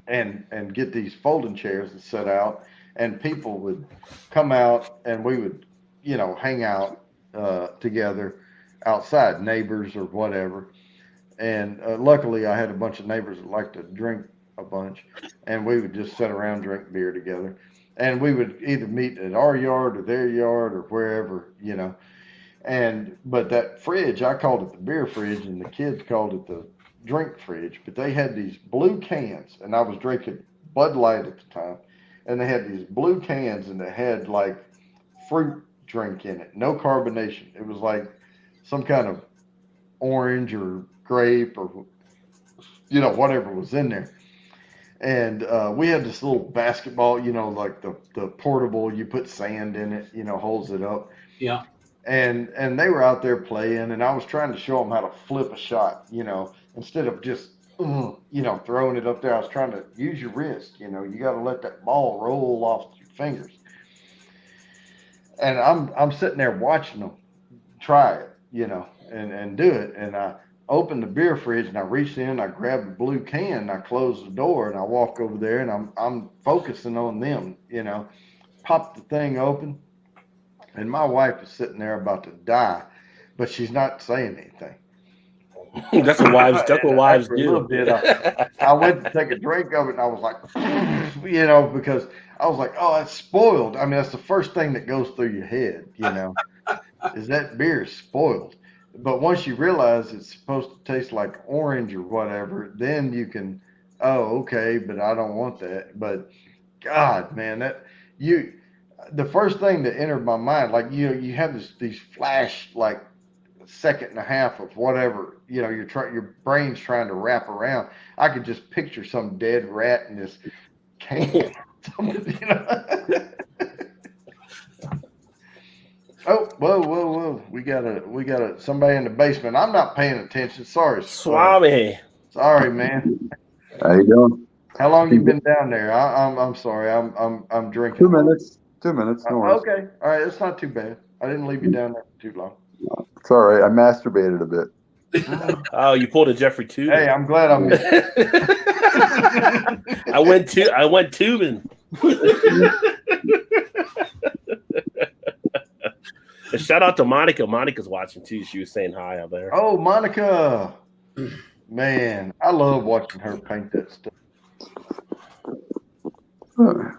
and get these folding chairs that set out, and people would come out, and we would, hang out together outside, neighbors or whatever. And luckily, I had a bunch of neighbors that liked to drink a bunch, and we would just sit around, drink beer together. And we would either meet at our yard or their yard or wherever, but that fridge, I called it the beer fridge, and the kids called it the drink fridge. But they had these blue cans, and I was drinking Bud Light at the time, and they had these blue cans, and they had like fruit drink in it, no carbonation. It was like some kind of orange or grape or whatever was in there. And we had this little basketball, like the portable, you put sand in it, holds it up. Yeah. And they were out there playing, and I was trying to show them how to flip a shot, instead of just, throwing it up there. I was trying to use your wrist, you got to let that ball roll off your fingers. And I'm sitting there watching them try it, and do it. And I opened the beer fridge, and I reached in, I grabbed the blue can, and I closed the door, and I walk over there, and I'm focusing on them, pop the thing open. And my wife is sitting there about to die, but she's not saying anything. That's what wives do. I went to take a drink of it, and I was like, because I was like, oh, that's spoiled. I mean, that's the first thing that goes through your head, is that beer is spoiled. But once you realize it's supposed to taste like orange or whatever, then you can, oh, okay, but I don't want that. But God, man, the first thing that entered my mind, like you have these flash like second and a half of whatever, your brain's trying to wrap around. I could just picture some dead rat in this can. Oh, whoa. We got somebody in the basement. I'm not paying attention. Sorry. Swami. Sorry, man. How you doing? How long you been down there? I'm sorry. I'm drinking. 2 minutes. 2 minutes. No worries. Okay. All right. It's not too bad. I didn't leave you down there for too long. It's all right. I masturbated a bit. Oh, you pulled a Jeffrey Tubin. Hey, I'm glad I missed it. I went tubing. And shout out to Monica. Monica's watching too. She was saying hi out there. Oh, Monica. Man, I love watching her paint that stuff.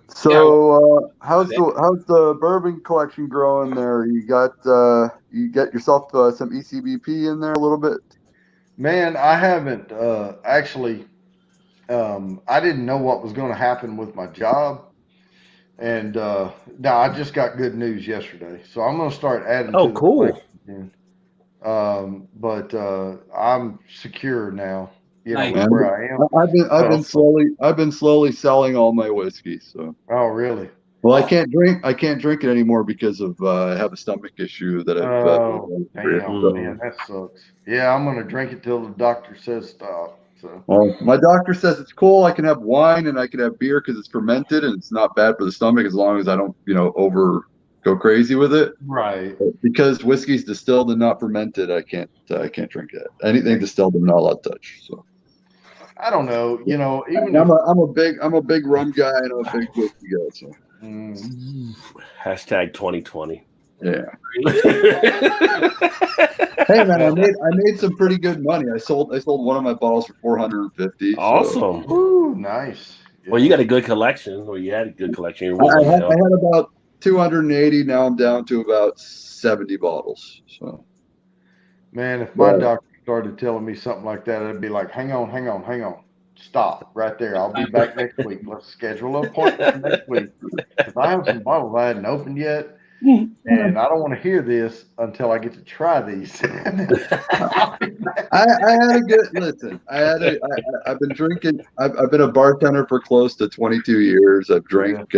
So, how's the bourbon collection growing there? You got yourself some ECBP in there a little bit. Man, I haven't actually. I didn't know what was going to happen with my job, and now I just got good news yesterday, so I'm going to start adding Oh, to the plan cool. again. But I'm secure now. You know Nice. where I am. I've been slowly selling all my whiskey. So, Oh, really? well, I can't drink it anymore because of I have a stomach issue that I've Oh, for. damn, So, man, that sucks. Yeah, I'm gonna drink it till the doctor says stop. So, well, my doctor says it's cool. I can have wine and I can have beer because it's fermented and it's not bad for the stomach as long as I don't, over go crazy with it. right. But because whiskey's distilled and not fermented, I can't drink that. Anything distilled, I'm not allowed to touch. So. I don't know. Even I'm if a big rum guy and I'm a big whiskey guy. So Hashtag 2020. yeah. Hey man, I made some pretty good money. I sold one of my bottles for 450. Awesome. So. ooh, nice. Well, you got a good collection. Well, you had a good collection. I had about 280. Now I'm down to about 70 bottles. So, Man, if my doctor started telling me something like that, I'd be like, hang on. Stop right there. I'll be back next week. Let's schedule an appointment for next week. Because I have some bottles I hadn't opened yet. And I don't want to hear this until I get to try these. I had a good listen. I've been drinking. I've been a bartender for close to 22 years. I drink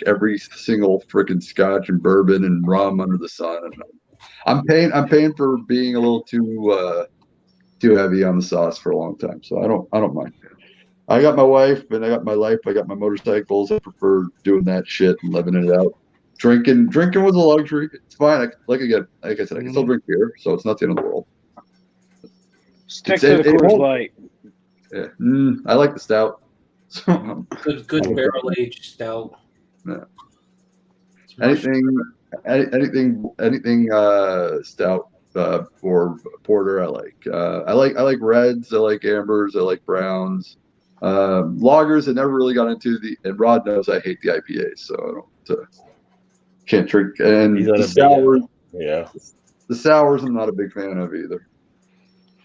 every single freaking scotch and bourbon and rum under the sun. And I'm paying for being a little too heavy on the sauce for a long time. So I don't mind. I got my wife and I got my life. I got my motorcycles. I prefer doing that shit and living it out. Drinking was a luxury. It's fine. Like I said, I can still drink beer, so it's not the end of the world. Stick to the Coors Light. Yeah, I like the stout. Good barrel aged stout. Yeah. Anything stout or porter I like. I like reds. I like ambers. I like browns. Lagers I never really got into and Rod knows I hate the IPAs, so I don't. Can't drink, and the sours. The sours I'm not a big fan of either.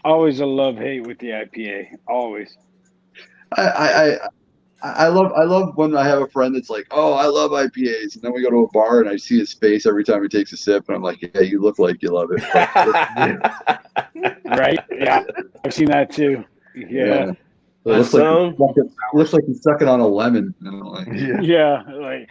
Always a love-hate with the IPA. Always. I love when I have a friend that's like, oh, I love IPAs, and then we go to a bar and I see his face every time he takes a sip, and I'm like, yeah, you look like you love it. Right? Yeah, I've seen that too. Yeah. It looks like he's sucking on a lemon. Like okay.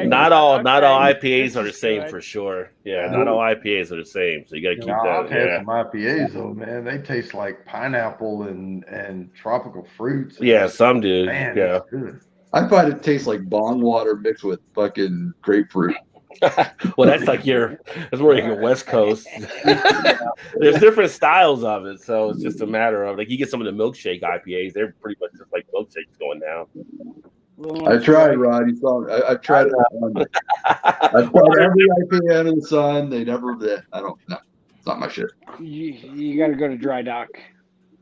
Not all IPAs are the same for sure. Yeah, not all IPAs are the same. So you got to keep that. I've had some IPAs though, man. They taste like pineapple and tropical fruits. Yeah, some do. Man, yeah, it's good. I find it tastes like bong water mixed with fucking grapefruit. Well, that's more like your West Coast. There's different styles of it, so it's just a matter of you get some of the milkshake IPAs. They're pretty much just like milkshakes going down. I tried, Rod. You saw me. I've tried it. I've tried every IPA under the sun. They never. I don't. No, it's not my shit. You got to go to Dry Dock,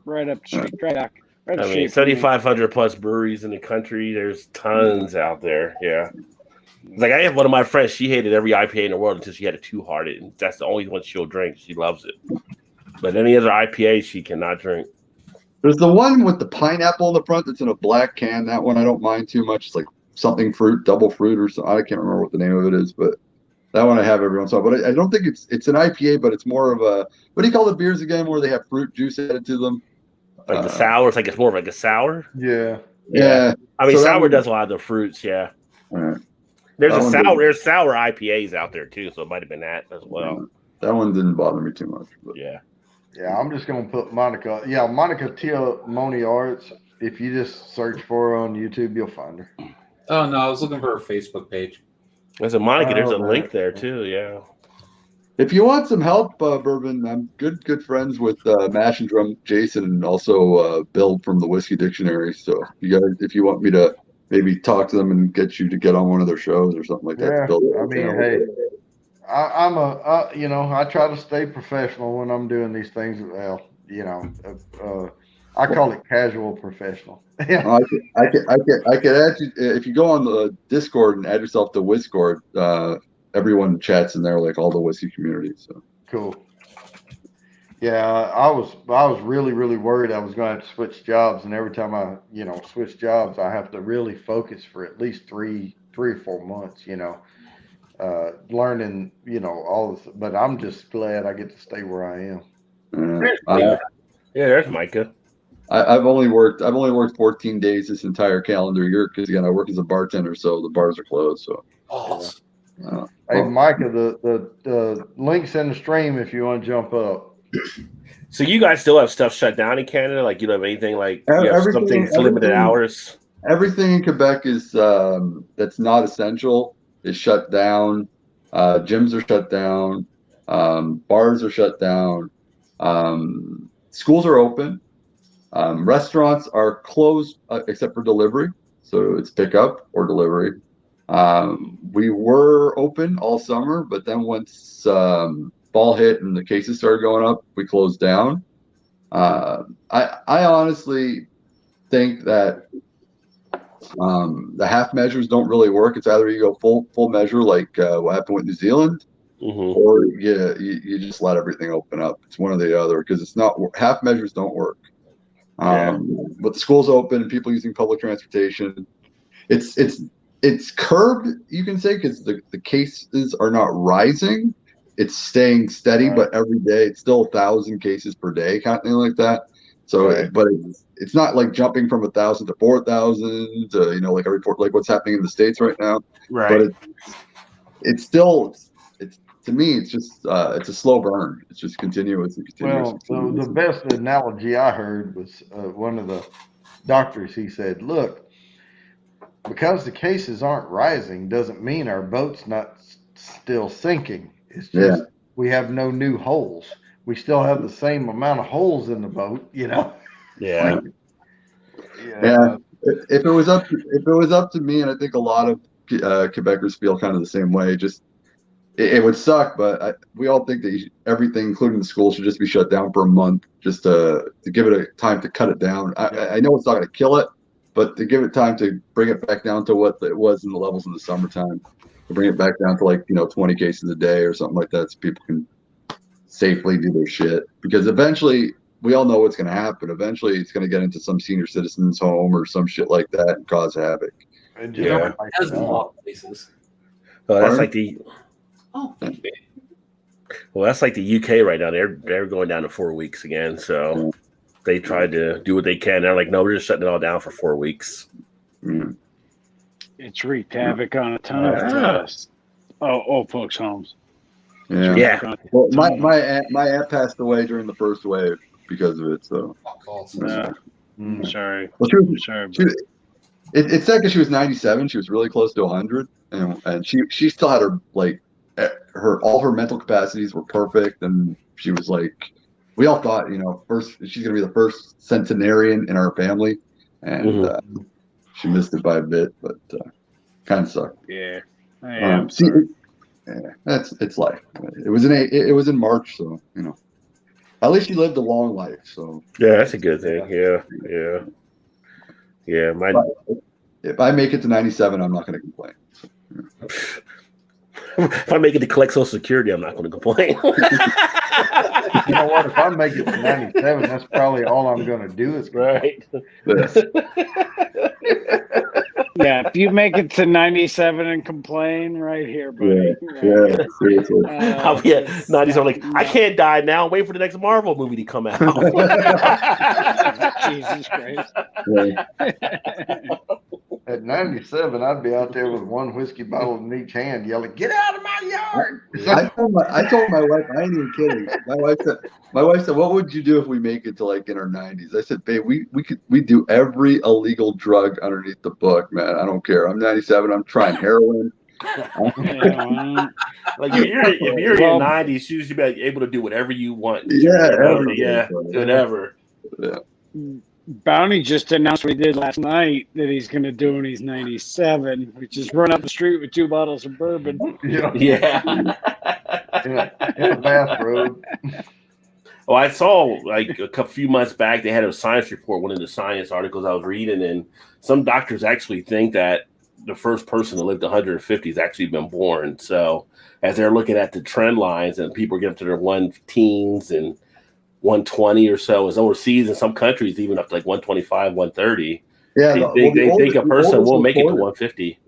right up the street. Dry Dock. Right I mean, 7,500 plus breweries in the country. There's tons out there. Yeah. Like I have one of my friends, she hated every IPA in the world until she had a Two Hearted, and that's the only one she'll drink. She loves it, but any other IPA she cannot drink. There's the one with the pineapple in the front that's in a black can. That one I don't mind too much. It's like something fruit, double fruit, or something. I can't remember what the name of it is, but that one I have every once in a while. But I don't think it's an IPA, but it's more of a, what do you call the beers again where they have fruit juice added to them? Like the sour. It's more of like a sour. Yeah. I mean, sour does a lot of the fruits. Yeah. All right. There's sour IPAs out there too, so it might have been that as well. That one didn't bother me too much. But. Yeah, I'm just gonna put Monica. Yeah, Monica Tiamoni Arts. If you just search for her on YouTube, you'll find her. Oh no, I was looking for her Facebook page. There's a Monica. There's a link there too. Yeah. If you want some help, Bourbon, I'm good friends with Mash and Drum Jason and also Bill from the Whiskey Dictionary. So if you want me to maybe talk to them and get you to get on one of their shows or something like that. Yeah, I mean, hey, I try to stay professional when I'm doing these things. Well, I call it casual professional. I could add you, if you go on the Discord and add yourself to Whiscord, everyone chats in there, like all the whiskey community. So cool. Yeah, I was really, really worried I was going to have to switch jobs, and every time I, switch jobs, I have to really focus for at least three or 4 months, learning, all this. But I'm just glad I get to stay where I am. Yeah, there's Micah. I've only worked 14 days this entire calendar year because again I work as a bartender, so the bars are closed. So, hey, Micah, the link's in the stream if you want to jump up. So you guys still have stuff shut down in Canada? Like you don't have anything like you have something limited hours? Everything in Quebec is that's not essential is shut down. Gyms are shut down. Bars are shut down. Schools are open. Restaurants are closed except for delivery, so it's pickup or delivery. We were open all summer, but then once fall hit and the cases started going up, we closed down. I honestly think that the half measures don't really work. It's either you go full measure like what happened with New Zealand, or you just let everything open up. It's one or the other because it's not half measures don't work. But the school's open and people using public transportation. It's curbed, you can say, because the cases are not rising. It's staying steady, but every day it's still 1,000 cases per day, kind of thing like that. So, but it's not like jumping from 1,000 to 4,000 to like a report like what's happening in the States right now. Right. But it's still to me it's just it's a slow burn. It's just continuous and continuous. Well, the best analogy I heard was one of the doctors. He said, "Look, because the cases aren't rising doesn't mean our boat's not still sinking. It's just we have no new holes. We still have the same amount of holes in the boat, Yeah. Yeah. If it was up to me, and I think a lot of Quebecers feel kind of the same way. Just it would suck, but we all think that everything, including the school, should just be shut down for a month, just to give it a time to cut it down. I know it's not going to kill it, but to give it time to bring it back down to what it was in the levels in the summertime, to bring it back down to like 20 cases a day or something like that, so people can safely do their shit. Because eventually, we all know what's going to happen. Eventually, it's going to get into some senior citizen's home or some shit like that and cause havoc. Yeah, has been a lot of places. Well, that's like the. Well, that's like the UK right now. They're going down to 4 weeks again. So they tried to do what they can. They're like, no, we're just shutting it all down for 4 weeks. It's wreaked havoc on a ton of old folks' homes. Yeah. Well, my aunt passed away during the first wave because of it. So. Sorry. Well, it's sad because she was 97. She was really close to 100, and she still had all her mental capacities were perfect, and she was like, we all thought, first she's gonna be the first centenarian in our family, and she missed it by a bit, but kind of sucked. Yeah. It's life. It was in March, so at least she lived a long life. So yeah, that's a good thing. Yeah. If I make it to 97, I'm not going to complain. If I make it to collect Social Security, I'm not going to complain. You know what? If I make it to 97, that's probably all I'm going to do is right. Yeah, if you make it to 97 and complain, right here, buddy. Yeah, seriously. I'll be at 97. Like, I can't die now. Wait for the next Marvel movie to come out. Jesus Christ. At 97, I'd be out there with one whiskey bottle in each hand, yelling, "Get out of my yard!" I told my wife, I ain't even kidding. My wife said, "What would you do if we make it to like in our 90s?" I said, "Babe, we do every illegal drug underneath the book, man. I don't care. I'm 97. I'm trying heroin." Like if you're in your 90s, you should be able to do whatever you want. Whatever. Yeah. Bounty just announced what he did last night that he's going to do when he's 97, which is run up the street with 2 bottles of bourbon. Yeah. In a bathrobe. Well, I saw like a few months back, they had a science report, one of the science articles I was reading, and some doctors actually think that the first person to live to 150 has actually been born. So as they're looking at the trend lines and people get up to their 1 teens and 120 or so. As overseas in some countries, even up to like 125, 130. Yeah, They think a person will make it to 150.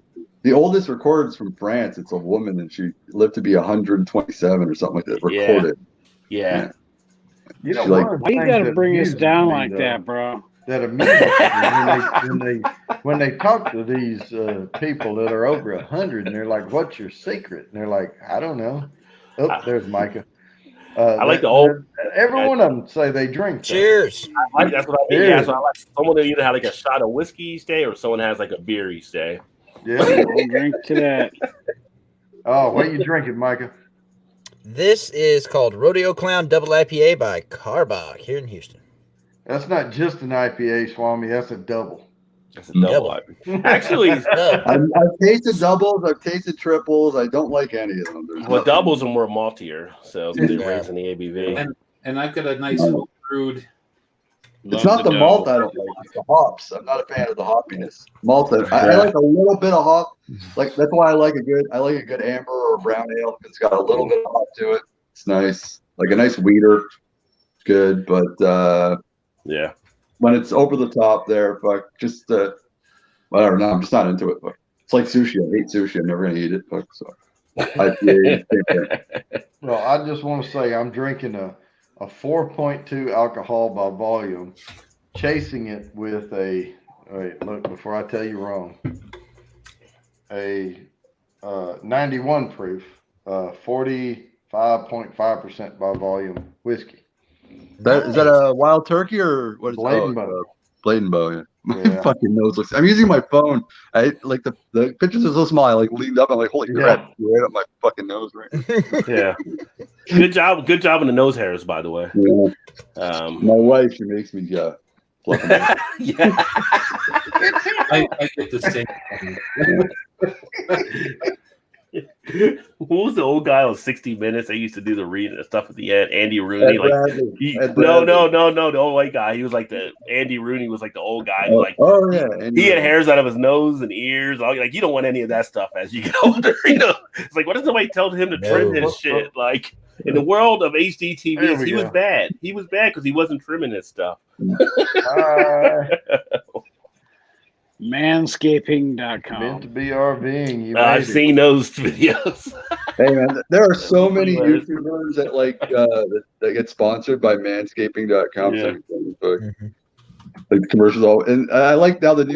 The oldest recorded is from France. It's a woman, and she lived to be 127 or something like that. Recorded. Yeah. You know, why you gotta bring us down like that, bro? That amuses me when they talk to these people that are over 100, and they're like, "What's your secret?" And they're like, "I don't know." Oh, there's Micah. I like the old. Every one of them say they drink. Cheers. That's what I mean. Yeah, so I like someone that either had like a shot of whiskey each day, or someone has like a beer each day. Yeah, I'll drink to that. Oh, what are you drinking, Micah? This is called Rodeo Clown Double IPA by Carbach here in Houston. That's not just an IPA, Swami. That's a double. That's a double. Actually, I've tasted doubles. I've tasted triples. I don't like any of them. Doubles are more maltier, so they're raising the ABV. And I've got a nice home brewed. It's not the malt I don't like. It's the hops. I'm not a fan of the hoppiness. Malt. I like a little bit of hop. Like that's why I like a good amber or brown ale. It's got a little bit of hop to it. It's nice. Like a nice weeder. It's good, but yeah. When it's over the top there, fuck, just whatever. No, I'm just not into it. Fuck. It's like sushi. I hate sushi. I'm never gonna eat it. Fuck. So Well, I just want to say I'm drinking a 4.2 alcohol by volume, chasing it with a look before I tell you wrong. A 91 proof, 45.5% by volume whiskey. Is that a wild turkey or what is it? Bladenbow. Bladenbow, yeah. My fucking nose looks. I'm using my phone. I like the pictures are so small. I like leaned up. I'm like, holy crap, right up my fucking nose, right? Yeah. Good job on the nose hairs, by the way. Yeah. My wife, she makes me pluck them out. Yeah. I get the same. Who was the old guy on 60 Minutes? They used to do the reading and stuff at the end. Andy Rooney, no, the old white guy. He was like Andy Rooney was like the old guy. He had hairs out of his nose and ears. Like you don't want any of that stuff as you get older. It's like what if somebody told him to trim his shit? Like in the world of HD TV, he was bad. He was bad because he wasn't trimming his stuff. Manscaping.com. Meant to be RVing. I've seen those videos. Hey man, there are so many YouTubers that that get sponsored by Manscaping.com. Mm-hmm. Like commercials, all and I like now the new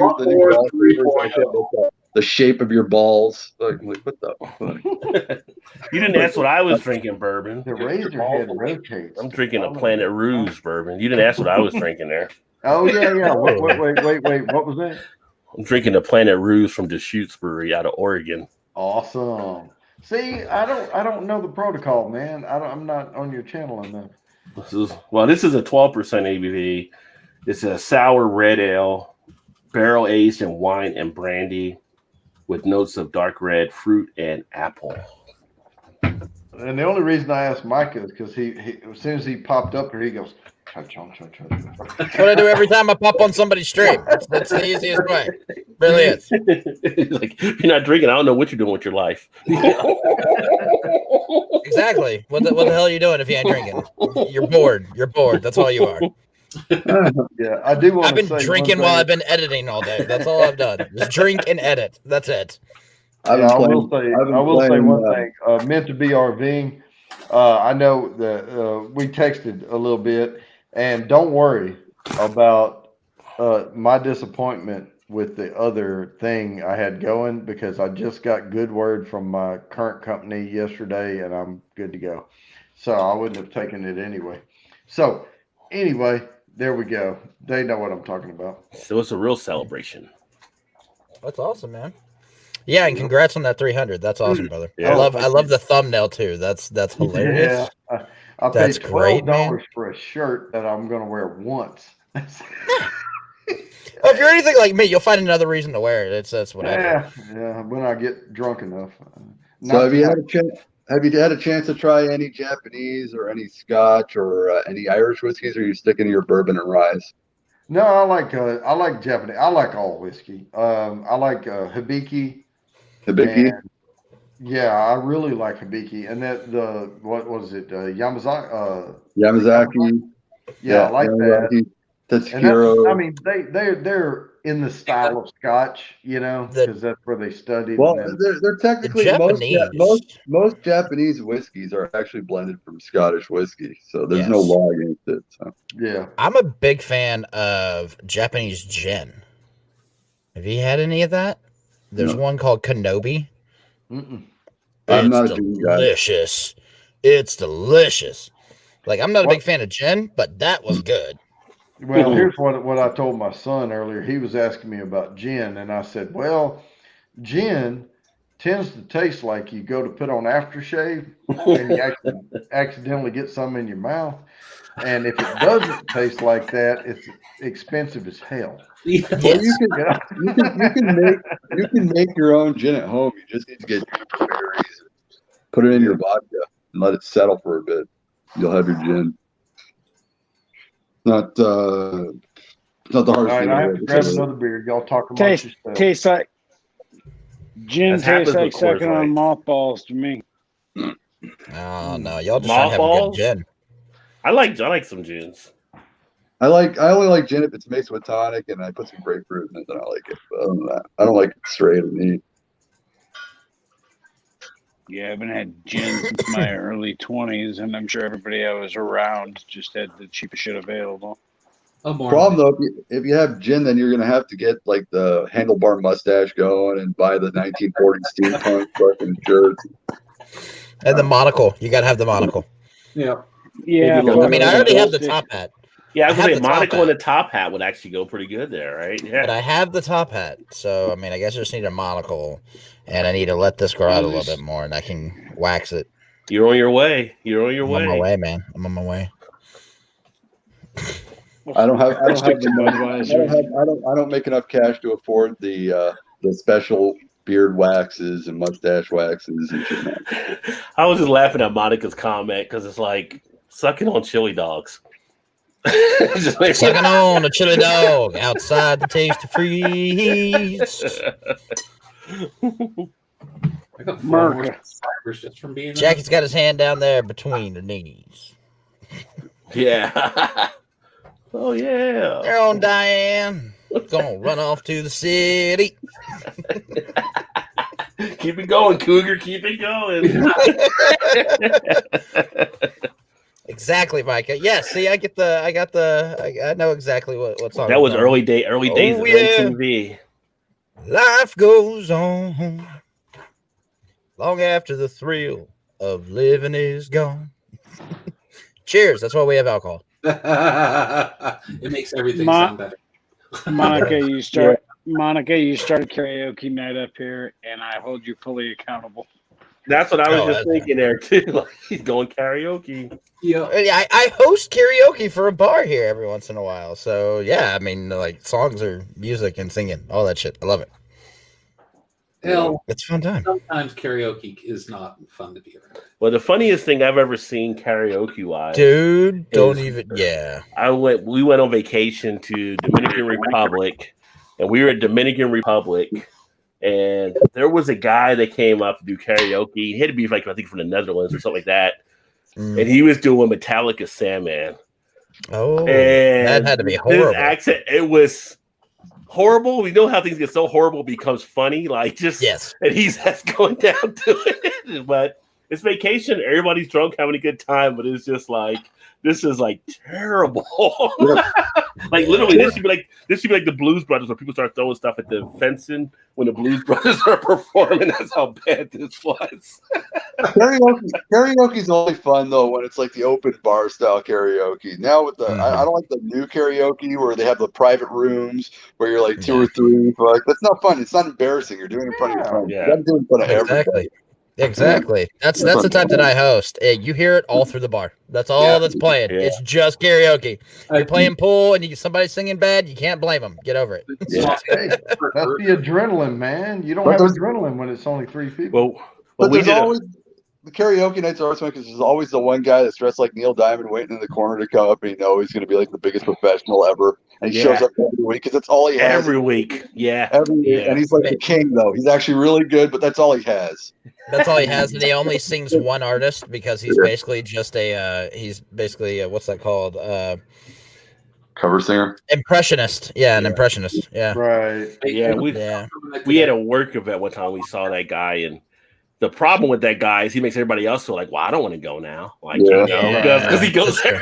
the shape of your balls. Like what the fuck? You didn't ask what I was drinking, bourbon. The razor head rotates. I'm drinking a Planet Rouge bourbon. You didn't ask what I was drinking there. Oh yeah. Wait. What was that? I'm drinking a Planet Rouge from Deschutes Brewery out of Oregon. Awesome. See, I don't know the protocol, man. I'm not on your channel enough. This is a 12% ABV. It's a sour red ale, barrel aged in wine and brandy, with notes of dark red fruit and apple. And the only reason I asked Micah is because he as soon as he popped up here, he goes. That's what I do every time I pop on somebody's stream. That's the easiest way. It really is. Like, if you're not drinking, I don't know what you're doing with your life. Exactly. What the hell are you doing if you ain't drinking? You're bored. You're bored. That's all you are. Yeah, I do want to I've been drinking while I've been editing all day. That's all I've done. Just drink and edit. That's it. I will say one thing. Meant to be RVing. I know that we texted a little bit. And don't worry about my disappointment with the other thing I had going because I just got good word from my current company yesterday and I'm good to go. So I wouldn't have taken it anyway. So anyway, there we go. They know what I'm talking about. So it's a real celebration. That's awesome, man. Yeah, and congrats on that 300. That's awesome, brother. Yeah. I love the thumbnw too. That's hilarious. Yeah. I paid $12 for a shirt that I'm going to wear once. Well, if you're anything like me, you'll find another reason to wear it. That's what I do. Yeah, when I get drunk enough. So have you had a chance to try any Japanese or any Scotch or any Irish whiskeys, or are you sticking to your bourbon and rye? No, I like Japanese. I like all whiskey. I like Hibiki. Hibiki? Yeah, I really like Hibiki, and that what was it? Yamazaki. Yamazaki. Yeah, I like that. That's And hero. I mean, they're in the style of Scotch, because that's where they studied. Well, And they're technically most Japanese whiskeys are actually blended from Scottish whiskey, so there's no law against it. So. Yeah, I'm a big fan of Japanese gin. Have you had any of that? There's one called Kenobi. I'm not a gin guy. Delicious. It's delicious. Like, I'm not a big fan of gin, but that was good. Well, here's what I told my son earlier. He was asking me about gin, and I said, well, gin tends to taste like you go to put on aftershave and you actually accidentally get some in your mouth. And if it doesn't taste like that, it's expensive as hell. Yes. Well, you can make your own gin at home. You just need to get berries, put it in your vodka, and let it settle for a bit. You'll have your gin. Not the hardest All right, thing. I have to grab another beer. Y'all talk about yourself. Tastes like gin. Tastes like sucking on mothballs to me. Oh no, y'all just trying to have a good gin. I like some gins. I only like gin if it's mixed with tonic and I put some grapefruit in it, then I like it. But other than that, I don't like it straight and neat. Yeah, I haven't had gin since my early 20s, and I'm sure everybody I was around just had the cheapest shit available. Problem though, if you have gin, then you're gonna have to get like the handlebar mustache going and buy the 1940 steampunk fucking shirts. And the monocle, you gotta have the monocle. Yeah. I mean, I already have the top hat. Yeah, I was gonna say monocle and the top hat would actually go pretty good there, right? Yeah. But I have the top hat, so I mean, I guess I just need a monocle, and I need to let this grow out a little bit more, and I can wax it. You're on your way. I'm on my way, man. I'm on my way. I don't make enough cash to afford the special beard waxes and mustache waxes and shit. I was just laughing at Monica's comment because it's like sucking on chili dogs. Sucking on a chili dog outside the Tasty Freeze. I got Mark. Just from being Jackie's got his hand down there between her knees. Yeah. Oh yeah. There on Diane. Gonna run off to the city. Keep it going, Cougar. Keep it going. Exactly, Micah. Yes, see, I know exactly what song. That was early days of MTV. Life goes on long after the thrill of living is gone. Cheers. That's why we have alcohol. It makes everything sound better. Monica, you started karaoke night up here, and I hold you fully accountable. That's what I was just thinking there too. Like he's going karaoke. Yeah, I host karaoke for a bar here every once in a while. So yeah, I mean, like songs or music and singing, all that shit. I love it. Well, it's a fun time. Sometimes karaoke is not fun to be around. Well, the funniest thing I've ever seen karaoke wise, dude, don't even. Yeah, we went on vacation to Dominican Republic, and we were at Dominican Republic. And there was a guy that came up to do karaoke. He had to be like I think from the Netherlands or something like that. And he was doing Metallica Sandman. Oh, and that had to be horrible. His accent, it was horrible. We know how things get so horrible it becomes funny. Like just and he's just going down to it. But it's vacation. Everybody's drunk, having a good time. But it's just like this is like terrible. Like literally, this should be like the Blues Brothers, where people start throwing stuff at the fencing when the Blues Brothers are performing. That's how bad this was. Karaoke's only fun though when it's like the open bar style karaoke. Now with the, I don't like the new karaoke where they have the private rooms where you're like 2 or 3. Like that's not fun. It's not embarrassing. You're doing it in front of your friends. Yeah. You gotta do it in front of everybody. Exactly. That's the type that I host. You hear it all through the bar. That's all that's playing. Yeah. It's just karaoke. You're playing pool and somebody's singing bad. You can't blame them. Get over it. Yeah. Hey, that's the adrenaline, man. You don't have adrenaline when it's only 3 people. But there's always the karaoke nights are always fun because there's always the one guy that's dressed like Neil Diamond waiting in the corner to come up, and you know he's going to be like the biggest professional ever, and he shows up every week because that's all he has. Every week, every week, and he's like the king though. He's actually really good, but that's all he has. That's all he has, and he only sings one artist because he's basically just what's that called? Cover singer. Impressionist. Yeah, an impressionist. Yeah. Right. Yeah, we had a work event one time. We saw that guy, and the problem with that guy is he makes everybody else feel like, well, I don't want to go now, like because he goes there,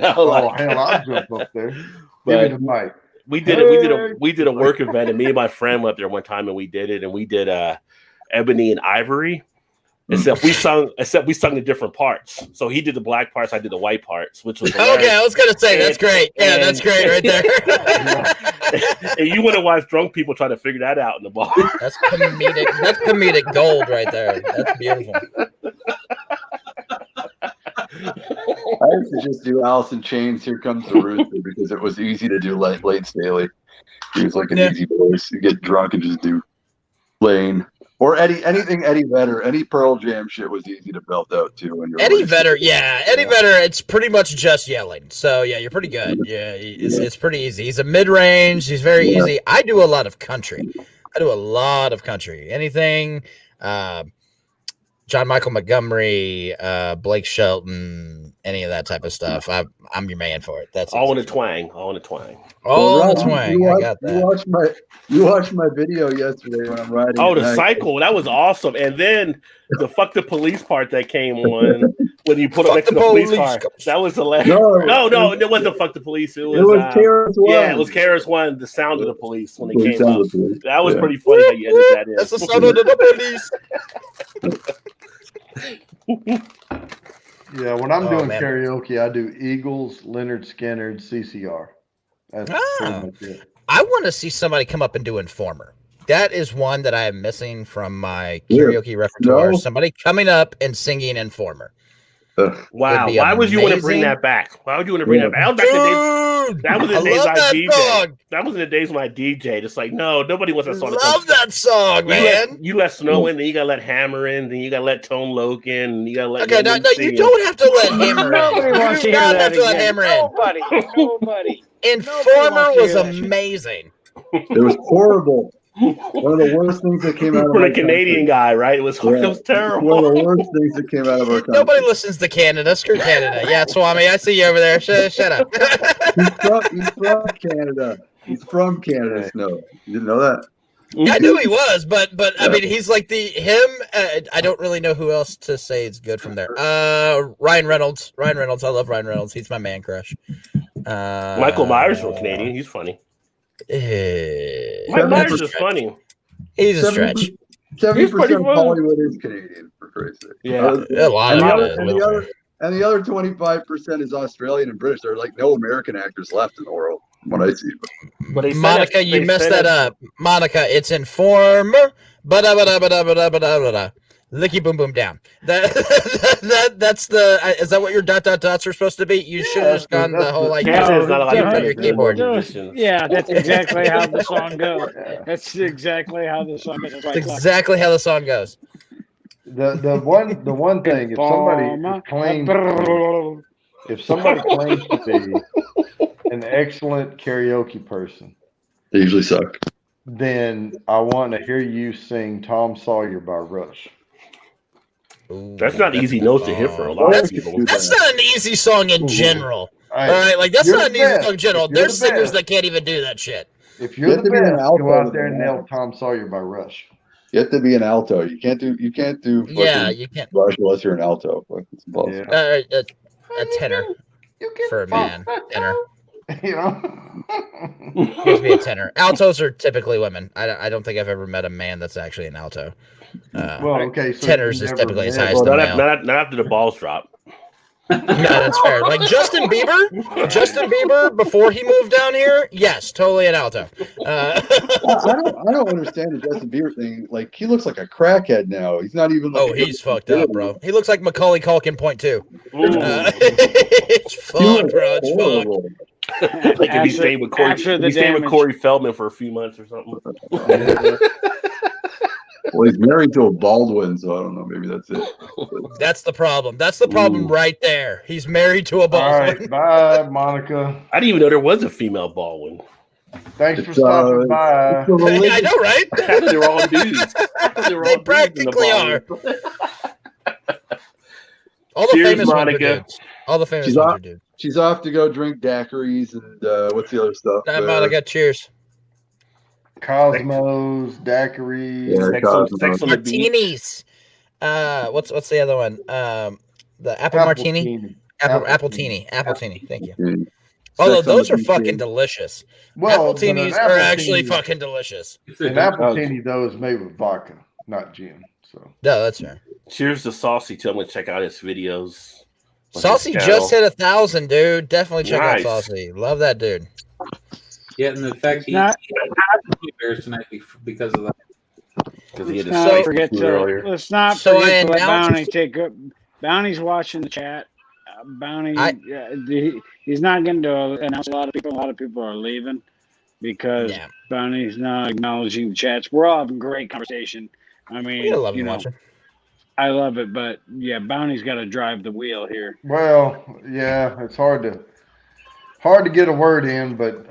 hell, I'll jump up there. But give me the mic. We did a work event, and me and my friend went there one time, and we did Ebony and Ivory. Except we sung the different parts. So he did the black parts, I did the white parts, which was hilarious. Okay. I was gonna say that's great. Yeah, that's great right there. And you want to watch drunk people try to figure that out in the bar. That's comedic. That's comedic gold right there. That's beautiful. I used to just do Alice in Chains, Here Comes the Rooster, because it was easy to do late Staley. He was like an easy voice. You get drunk and just do Lane. Or anything Eddie Vedder, any Pearl Jam shit was easy to belt out too. When you're Eddie Vedder, Eddie Vedder, it's pretty much just yelling. So yeah, you're pretty good. Yeah, it's pretty easy. He's a mid-range. He's very easy. I do a lot of country. Anything, John Michael Montgomery, Blake Shelton, any of that type of stuff. I'm your man for it. That's all in a twang. All in a twang. I got that. You watched my video yesterday when I'm riding. Oh, the cycle. That was awesome. And then the fuck the police part that came on when you put it next to the police car. That was hilarious. No, it wasn't fuck the police. It was KRS-One. Yeah, it was KRS-One, the sound of the police when they came up. That was pretty funny how you edited that in. That's the sound of the police. Yeah, when I'm doing karaoke, I do Eagles, Leonard Skinner, CCR. That's pretty much it. I want to see somebody come up and do Informer. That is one that I am missing from my karaoke repertoire. Somebody coming up and singing Informer. Wow. Why would you want to bring that back? Why would you want to bring that back? That was in the days I DJ. That was in the days when I DJ. It's like, no, nobody wants that song. Love that song, man. You let Snow in, then you got to let Hammer in, then you got to let Tone Loc in, and you got to let... Okay, no, you don't have to let Hammer in. Nobody wants to hear that let Hammer in. Nobody. Informer was amazing. It was horrible. One of the worst things that came out of for the Canadian guy, right? It was terrible. One of the worst things that came out of our country. Nobody listens to Canada. Screw Canada. Yeah, Swami, I see you over there. Shut up. He's from Canada. He's from Canada, Snow. You didn't know that? I knew he was, but I mean, he's like I don't really know who else to say is good from there. Ryan Reynolds. I love Ryan Reynolds. He's my man crush. Michael Myers from Canadian. He's funny. Mike Myers is funny. He's a stretch. 70% of Hollywood is Canadian, for Christ's sake. Yeah, a lot of it. And the other 25% is Australian and British. There are like no American actors left in the world, from what I see. But Monica, you messed that up. Monica, it's Informer. Licky boom boom down. That's the. Is that what your dots are supposed to be? You should have just gone the whole like. It's not allowed on your keyboard. Yeah, that's exactly how the song goes. That's exactly how the song goes. That's exactly how the song goes. The one thing, if somebody claims to be an excellent karaoke person, they usually suck. Then I want to hear you sing "Tom Sawyer" by Rush. Ooh, that's not easy notes to hit for a lot of people. That's not an easy song in general. All right, like that's not an easy song in general. There's singers that can't even do that shit. If you're the best, go out there and nail "Tom Sawyer" by Rush. You have to be an alto. You can't do. You can't. Rush unless you're an alto. It's impossible. A tenor for a man. Tenor. You know, gives me a tenor. Altos are typically women. I don't think I've ever met a man that's actually an alto. So tenors is typically as high as the male. Not after the balls drop. No, that's fair. Like Justin Bieber before he moved down here, yes, totally an alto. I don't understand the Justin Bieber thing. Like he looks like a crackhead now. He's not even. Like he's fucked up, bro. He looks like Macaulay Culkin .2. It's fucked, bro. It's fucked. Like if he stayed with Corey Feldman for a few months or something. Well, he's married to a Baldwin, so I don't know. Maybe that's it. That's the problem. That's the problem right there. He's married to a Baldwin. All right, bye, Monica. I didn't even know there was a female Baldwin. Thanks for stopping by. I know, right? I thought they were all dudes. They practically are. All the Cheers, famous Monica. ones are dudes. All the famous ones are dudes. She's off to go drink daiquiris and what's the other stuff? Monica, cheers. Cosmos, daiquiris, sex on the beach. Martinis. What's the other one? The apple martini. Appletini. Thank you. Although those are fucking delicious. Well, Appletinis are actually fucking delicious. An appletini though is made with vodka, not gin. So no, that's fair. Cheers to Saucy too. I'm gonna check out his videos. Saucy just hit 1,000, dude. Definitely check out Saucy. Love that dude. Yeah, and in fact, he had bears tonight because of that. Because he had Let's not forget to let Bounty take up. Bounty's watching the chat. Bounty, he's not going to announce a lot of people. A lot of people are leaving because Bounty's not acknowledging the chats. We're all having great conversation. I mean, watching. I love it, but yeah, Bounty's got to drive the wheel here. Well, yeah, it's hard to get a word in, but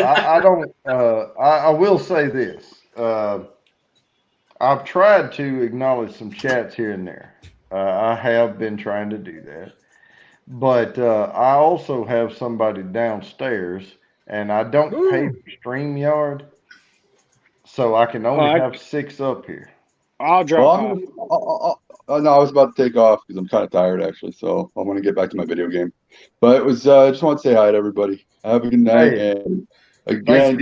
I don't. I will say this. I've tried to acknowledge some chats here and there. I have been trying to do that. But I also have somebody downstairs, and I don't pay for StreamYard, so I can only have 6 up here. I'll drop off. No, I was about to take off because I'm kind of tired, actually, so I want to get back to my video game. But it was just want to say hi to everybody. Have a good night, and again,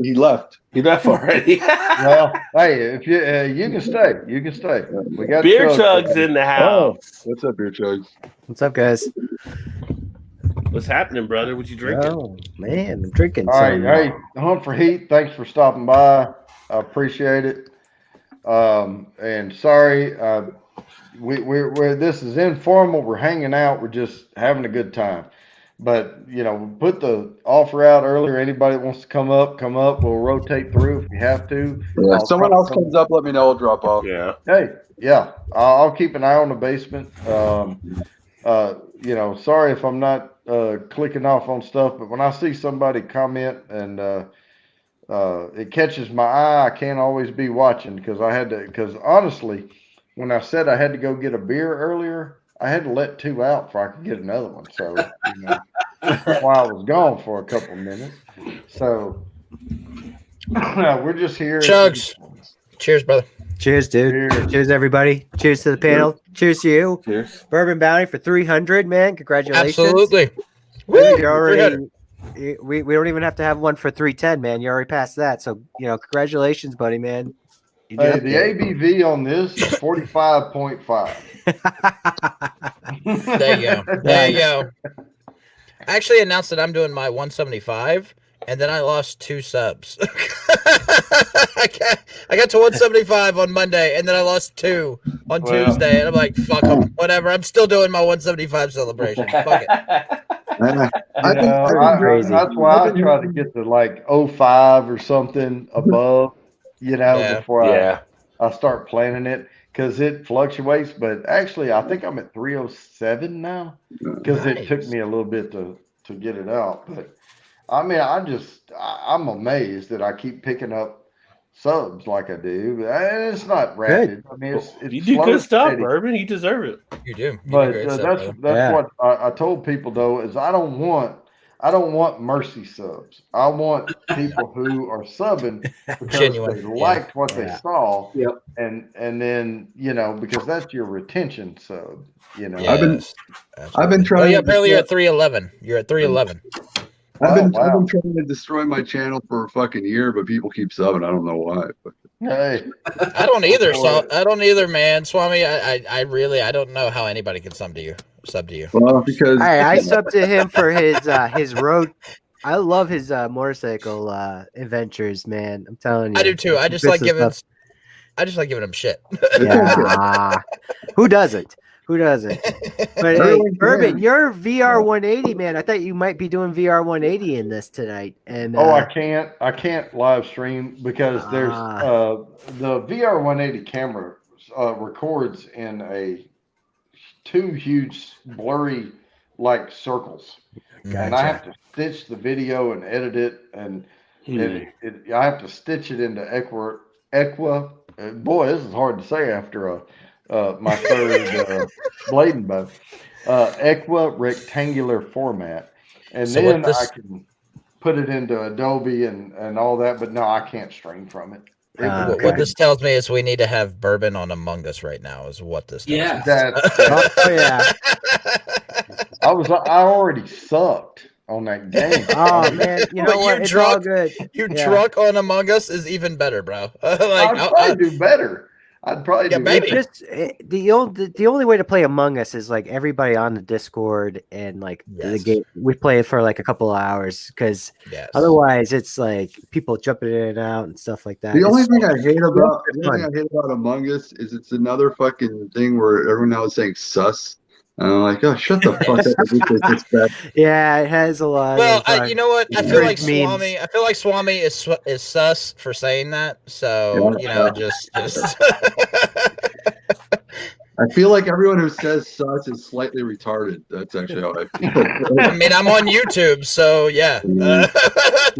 he left. He left already. Well, hey, if you can stay, you can stay. We got Beer Chug's in the house. Oh, what's up, Beer Chugs? What's up, guys? What's happening, brother? What you drinking? Oh man, I'm drinking. All right, hey, Hunt for Heat. Thanks for stopping by. I appreciate it. And sorry, we're this is informal. We're hanging out. We're just having a good time. But, put the offer out earlier. Anybody that wants to come up. We'll rotate through if we have to. Yeah, if someone else comes up, let me know. I'll drop off. Yeah. Hey, yeah. I'll keep an eye on the basement. Sorry if I'm not clicking off on stuff, but when I see somebody comment and it catches my eye, I can't always be watching because honestly, when I said I had to go get a beer earlier, I had to let 2 out before I could get another one. So, that's why I was gone for a couple minutes. So, we're just here. Chugs. Cheers, brother. Cheers, dude. Cheers, everybody. Cheers to the panel. Cheers to you. Cheers. Bourbon Bounty for 300, man. Congratulations. Absolutely. You're already, we don't even have to have one for 310, man. You already passed that. So, congratulations, buddy, man. Hey, the ABV on this is 45.5. There you go. I actually announced that I'm doing my 175, and then I lost 2 subs. I got to 175 on Monday, and then I lost 2 on Tuesday, and I'm like, fuck them, whatever. I'm still doing my 175 celebration. Fuck it. That's why I try to get to like 05 or something above, before I start planning it, because it fluctuates. But actually, I think I'm at 307 now, because it took me a little bit to get it out. But I mean, I'm amazed that I keep picking up subs like I do. It's not rapid. I mean, it's you do good stuff, Bourbon. You deserve it. You do. But that's what I told people though, is I don't want mercy subs. I want people who are subbing because they liked what they saw. Yep. And then, because that's your retention sub, I've been trying. Apparently you're at 311. You're at 311. I've been trying to destroy my channel for a fucking year, but people keep subbing. I don't know why. But. Hey, I don't either. So I don't either, man. Swami, I really don't know how anybody can sub to you. Well, because I subbed to him for his road. I love his motorcycle adventures, man. I'm telling you. I do too. I just like giving him shit. Yeah. Who doesn't? But hey, Bourbon, you're VR 180, man. I thought you might be doing VR 180 in this tonight. And I can't live stream because there's the VR 180 camera records in 2 huge blurry like circles. and I have to stitch the video and edit it, and I have to stitch it into Equa. Boy, this is hard to say after my third blading bow. Equa rectangular format, and so then I can put it into Adobe and all that. But no, I can't string from it. What this tells me is we need to have Bourbon on Among Us right now. Is what this tells me. Yeah. I already sucked on that game. Oh man, you know what? It's all good. You drunk on Among Us is even better, bro. I'd probably do better. I'd probably do better. Just the only way to play Among Us is like everybody on the Discord and like the game. We play it for like a couple of hours because otherwise it's like people jumping in and out and stuff like that. The only thing I hate about Among Us is it's another fucking thing where everyone now is saying sus. And I'm like, oh, shut the fuck up. Yeah, it has a lot. Well, you know what? I feel like Swami. I feel like Swami is sus for saying that. So just. I feel like everyone who says sus is slightly retarded. That's actually how I feel. I mean, I'm on YouTube, so yeah.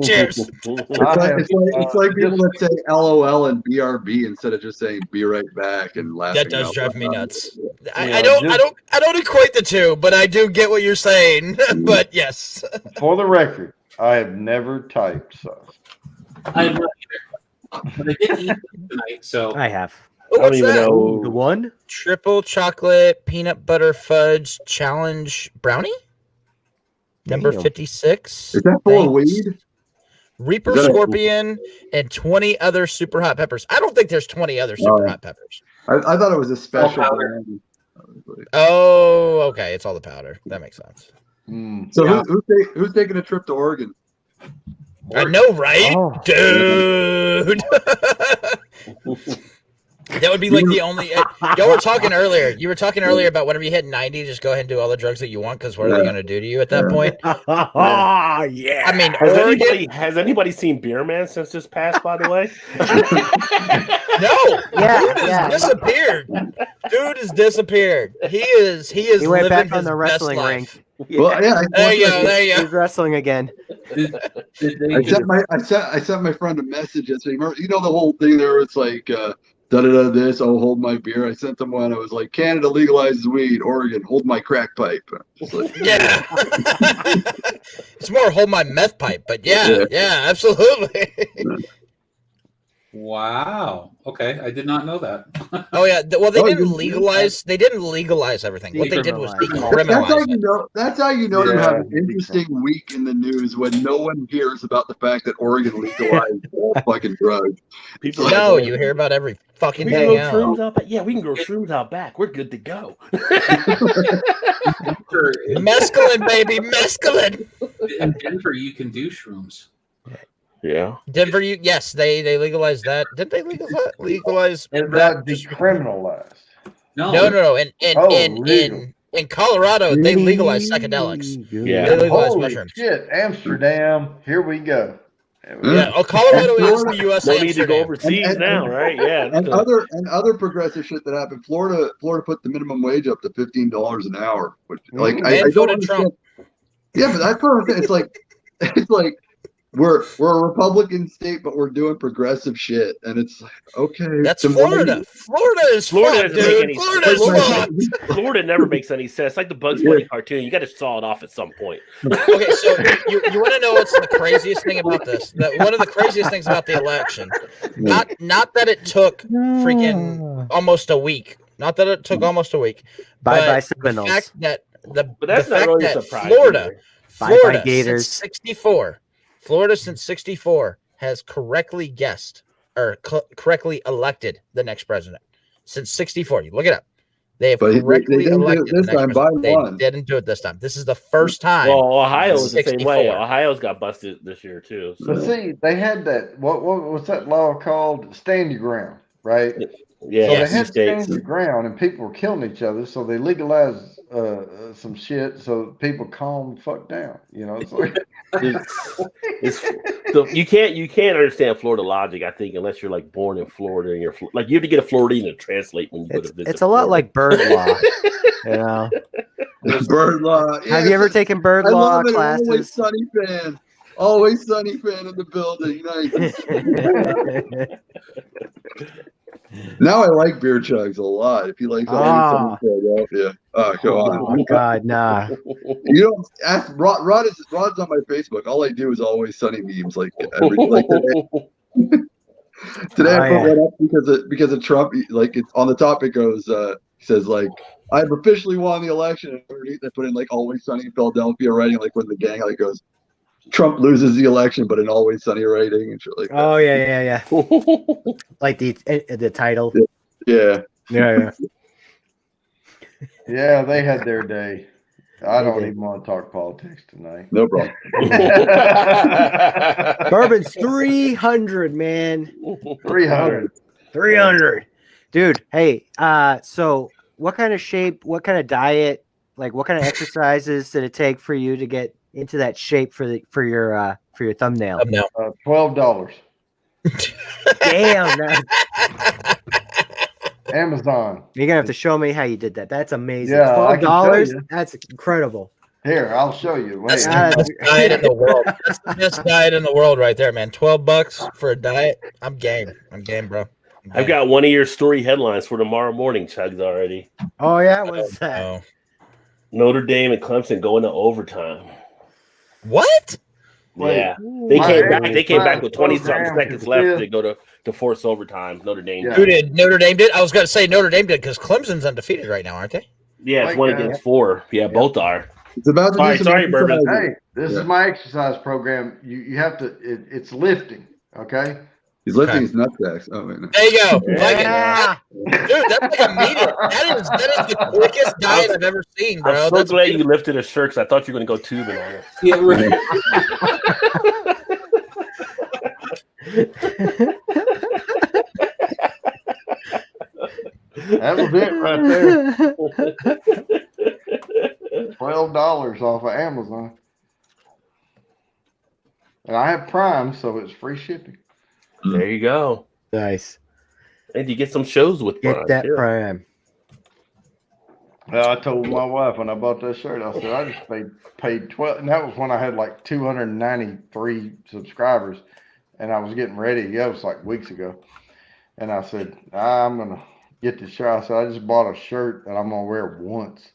Cheers. It's like people that say LOL and BRB instead of just saying "be right back" and laughing. That does drive me nuts. I don't equate the two, but I do get what you're saying. But yes. For the record, I have never typed sus. I have not either, but I did eat tonight, so I have. Oh, what's that? The one? Triple chocolate peanut butter fudge challenge brownie? Number 56. Is that full of weed? Reaper Scorpion and 20 other super hot peppers. I don't think there's 20 other super hot peppers. I thought it was a special brand. Oh, okay. It's all the powder. That makes sense. So who's taking a trip to Oregon? I know, right? Oh. Dude. That would be like the only. Y'all were talking earlier. You were talking earlier about whenever you hit 90, just go ahead and do all the drugs that you want because what are they going to do to you at that point? Yeah. I mean, has anybody seen Beer Man since this passed? By the way, no. Dude has disappeared. Dude has dispeared. He is. He went back on the wrestling rink. Well, yeah. There you go. He's wrestling again. I sent my friend a message yesterday. You know the whole thing there. It's like. This, I'll hold my beer. I sent them one. I was like, Canada legalizes weed. Oregon, hold my crack pipe. Like, yeah. It's more hold my meth pipe, but yeah, absolutely. Wow. Okay, I did not know that. Oh yeah. Well, they didn't legalize. They didn't legalize everything. What they did was decriminalize. That's how you know you have an interesting week in the news when no one hears about the fact that Oregon legalized all fucking drugs. You hear about every fucking thing. We can grow shrooms out back. We're good to go. Mescaline, baby, mescaline. In Denver, you can do shrooms. Yeah. Denver, they legalized that. Did they legalize that? Decriminalized. No. In Colorado, they legalized psychedelics. Yeah. They legalized Holy mushrooms. Shit, Amsterdam. Here we go. Yeah. Oh, Colorado is the U.S. They need to go overseas now, right? Yeah. And other progressive shit that happened. Florida put the minimum wage up to $15 an hour, which I don't understand. Trump. Yeah, but that's what it's like. We're a Republican state, but we're doing progressive shit, and it's like, okay. That's Florida. Florida is fucked, dude. Florida is fucked. Florida never makes any sense. It's like the Bugs Bunny cartoon. You got to saw it off at some point. Okay, so you want to know what's the craziest thing about this? One of the craziest things about the election, not that it took freaking almost a week. Not that it took almost a week. Bye, the fact that but that's not really a surprise. Florida, Gators. Since 1964. Florida since 1964 has correctly guessed or correctly elected the next president. Since 1964, you look it up. They have correctly elected this time by one. They didn't do it this time. This is the first time. Well, Ohio's the same way. Ohio's got busted this year too. So. But see, they had that. What was that law called? Stand your ground, right? Yeah. So they had to stand your ground, and people were killing each other. So they legalized some shit, so people calm the fuck down. You know. So you can't understand Florida logic, I think, unless you're like born in Florida and you're like you have to get a Floridian to translate when you go to visit. It's a lot like bird law, you know. Bird law. Have you ever taken bird I law love it. classes? Always Sunny fan. Always Sunny fan in the building. Nice. Now I like beer chugs a lot. If you like Always Sunny Philadelphia. Oh, go on. Oh God, nah. You don't ask Rod's on my Facebook. All I do is Always Sunny memes like today. Today I put one up because of Trump. Like it's on the top. It goes. He says like, "I've officially won the election." And underneath they put in like Always Sunny in Philadelphia writing like when the gang like goes, Trump loses the election, but an Always Sunny rating and shit like that. Oh yeah. Like the title. Yeah. Yeah, they had their day. I don't even want to talk politics tonight. No problem. Bourbon's 300, man. 300. Dude, hey, so what kind of shape, what kind of diet, like what kind of exercises did it take for you to get into that shape for your thumbnail? $12. Damn, man. Amazon. You're gonna have to show me how you did that. That's amazing. Yeah, $12. That's incredible. Here, I'll show you. That's the best diet in the world. That's the best diet in the world right there, man. $12 for a diet. I'm game, bro. I've got one of your story headlines for tomorrow morning, Chugs, already. Oh yeah, what's that? Notre Dame and Clemson going to overtime. What? Yeah, they came back. They came back with 20-something seconds left to go to force overtime. Notre Dame. Who did? Notre Dame did. I was going to say Notre Dame did because Clemson's undefeated right now, aren't they? Yeah, it's 1 against 4. Yeah, both are. It's about to sorry, Bourbon. Hey, this is my exercise program. You have to. It's lifting. Okay. He's lifting his nutbacks. Oh wait, no. There you go. Yeah. Dude, that's like immediate. That is the quickest diet I've ever seen, bro. I'm so glad you lifted a shirt because I thought you were going to go tubing on it. Yeah, right. That was it right there. $12 off of Amazon. And I have Prime, so it's free shipping. There you go. Nice. And you get some shows with Prime. Get that Prime. I told my wife when I bought that shirt, I said I just paid 12, and that was when I had like 293 subscribers, and I was getting ready. That was like weeks ago, and I said I'm gonna get the shirt. I said I just bought a shirt and I'm gonna wear it once.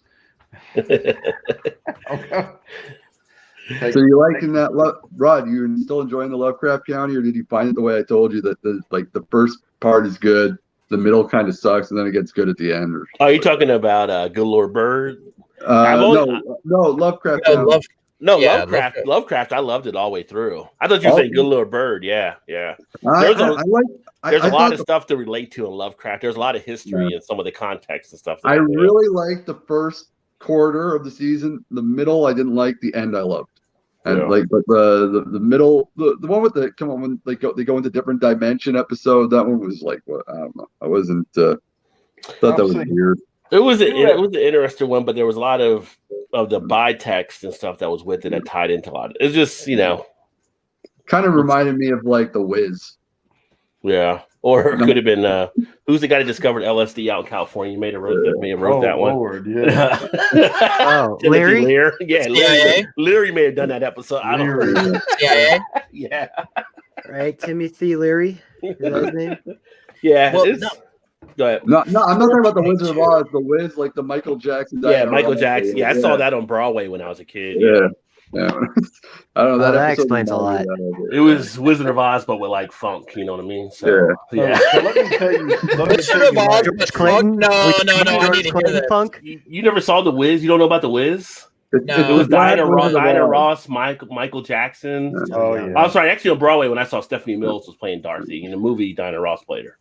Okay. So you liking that, Rod? You still enjoying the Lovecraft County, or did you find it the way I told you that the first part is good, the middle kind of sucks, and then it gets good at the end? Or are you talking about Good Lord Bird? No, Lovecraft County. Lovecraft. I loved it all the way through. I thought you were saying Good Lord Bird. Yeah. There's a lot of stuff to relate to in Lovecraft. There's a lot of history and some of the context and stuff. I really liked the first quarter of the season. The middle, I didn't like. The end, I loved. And but the middle, the one with when they go into different dimension episode, that one was like, what? I don't know. I wasn't. Thought that was weird. It was an interesting one, but there was a lot of the bytext and stuff that was with it that tied into a lot. It's just kind of reminded me of like The Wiz. Yeah, or it could have been who's the guy that discovered LSD out in California? May have wrote that one. Lord, yeah. Larry? Lear? Yeah, Leary may have done that episode. I don't know. Yeah. Right, Timothy Leary. Is that his name? Yeah. Well, Go ahead. No, I'm not talking about the Wizard of Oz. The Wiz, like the Michael Jackson. Yeah, Michael Jackson. Yeah, I saw that on Broadway when I was a kid. Yeah. I don't know. That explains a lot. It was Wizard of Oz, but with like funk. You know what I mean? So, yeah. So let me tell you. Wizard of Oz. George Clinton? No. I need to hear that. Punk? You never saw The Wiz? You don't know about The Wiz? No. It was Diana Ross, Michael Jackson. Oh yeah. I'm sorry. Actually, on Broadway, when I saw Stephanie Mills was playing Dorothy in the movie, Diana Ross played her.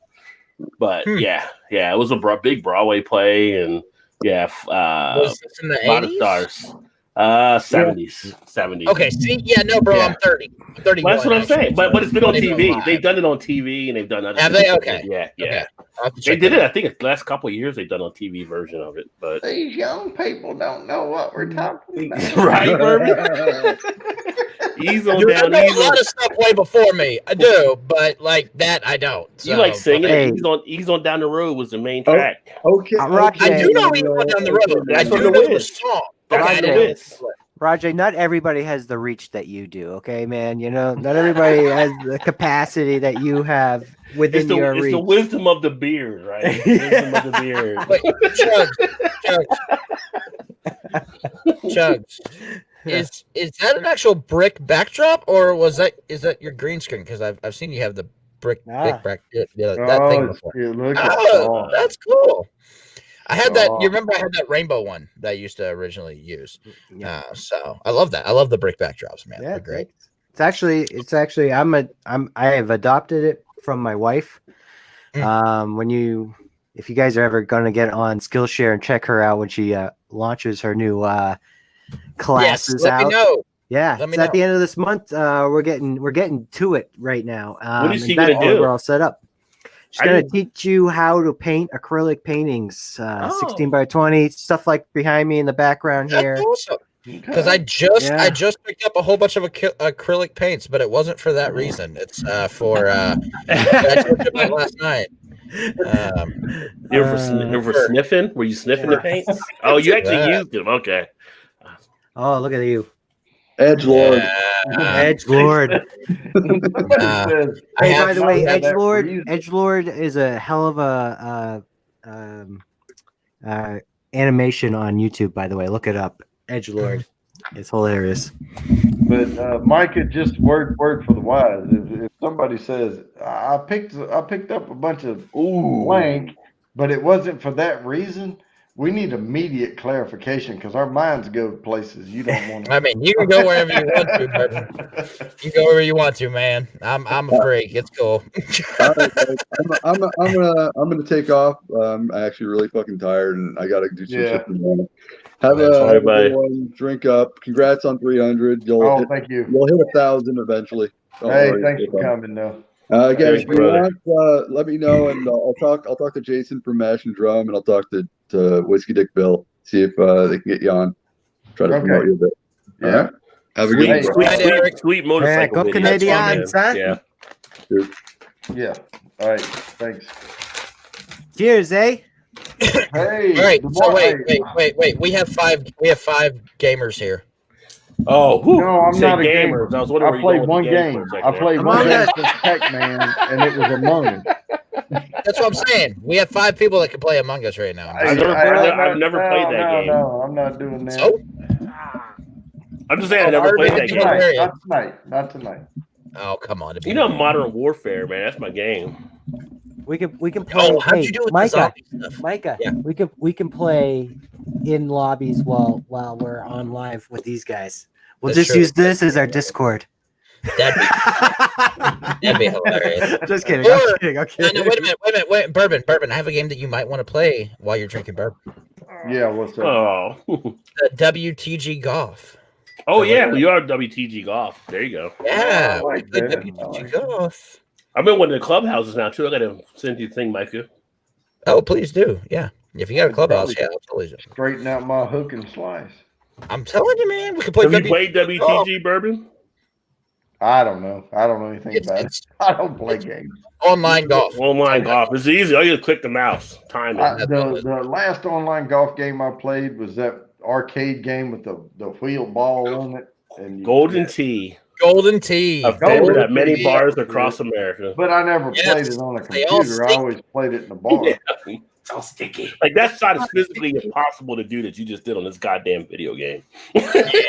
But yeah, it was a big Broadway play, and was this in the 80s? 70s. Okay, see, bro, I'm 30. I'm 31. Well, that's what I'm saying. But it's been on TV. They've done it on TV, and they've done other. Have they? Okay. Yeah. Okay. They did it. I think the last couple of years they've done a TV version of it. But these young people don't know what we're talking about, right, Bourbon? Ease on down. I know a lot of stuff way before me. I do, but like that, I don't. So, you like singing? Hey. Ease on down the road was the main track. Okay. I do know Ease on down the road. I do know the song. Rajay, not everybody has the reach that you do, okay, man? You know, not everybody has the capacity that you have within your reach. It's the wisdom of the beard, right? Wisdom of the beard. Wait, Chugs. Is that an actual brick backdrop, or is that your green screen? Because I've seen you have the brick back that thing before. That's cool. I had that. You remember I had that rainbow one that I used to originally use. So I love that. I love the brick backdrops, man. Yeah, they're great. It's actually I have adopted it from my wife. If you guys are ever going to get on Skillshare and check her out when she launches her new classes let out. Me know. Yeah, it's at the end of this month. We're getting to it right now. What is she going to do? We're all set up. She's going to teach you how to paint acrylic paintings, 16 by 20, stuff like behind me in the background here. That's awesome. Because I just picked up a whole bunch of acrylic paints, but it wasn't for that reason. It's for I talked about last night. You were sniffing? Were you sniffing the paints? Oh, you actually used them. Okay. Oh, look at you. Edgelord. Edgelord. Hey, by the way, Edgelord is a hell of a animation on YouTube, by the way. Look it up. Edgelord. It's hilarious. But Micah, just word for the wise. If somebody says, I picked up a bunch of blank, but it wasn't for that reason, we need immediate clarification because our minds go places you don't want to. I mean, you can go wherever you want to, Bourbon. You go wherever you want to, man. I'm a freak. It's cool. All right, I'm gonna take off. I'm actually really fucking tired, and I gotta do some shit tomorrow. Have everyone drink up. Congrats on 300. Thank you. You'll hit 1,000 eventually. Thanks for coming, though. Again, if you want, let me know, and I'll talk to Jason from Mash and Drum, and I'll talk to Whiskey Dick Bill. See if they can get you on. Try to promote you a bit. Yeah. All right. Have a good sweet motorcycle. Go Canadians, huh? Yeah. Yeah. All right. Thanks. Cheers, eh? Hey. All right. So wait. We have five gamers here. Oh, no, I'm not a gamer. I played one game. I played one game since Pac-Man, and it was Among Us. That's what I'm saying. We have 5 people that can play Among Us right now. I've never played that game. No, I'm not doing that. So? I'm just saying I never played that game. Not tonight. Oh, come on. You know Modern Warfare, man. That's my game. We can play. Oh, how'd you do with Micah? Yeah. We can play in lobbies while we're on live with these guys. We'll just use this as our Discord. That'd be hilarious. Just kidding. I'm kidding. No, wait a minute. Bourbon. I have a game that you might want to play while you're drinking bourbon. Yeah, what's up? Oh. The WTG Golf. Oh, yeah. You are WTG Golf. There you go. Yeah. The WTG Golf. I'm in one of the clubhouses now, too. I got to send you a thing, Micah. Oh, please do. Yeah. If you got a clubhouse, I'll totally do. Straighten out my hook and slice. I'm telling you, man. We can play. Have you played WTG Bourbon? I don't know. I don't know anything about it. I don't play games. Online golf. Online golf. It's easy. All you just click the mouse. Time it. The last online golf game I played was that arcade game with the wheel ball on it. And Golden Tee. Golden Tee. Available at many bars across America. But I never played it on a computer. I always played it in the bar. Yeah. It's all sticky. Like that's not as physically impossible to do that you just did on this goddamn video game. Yes.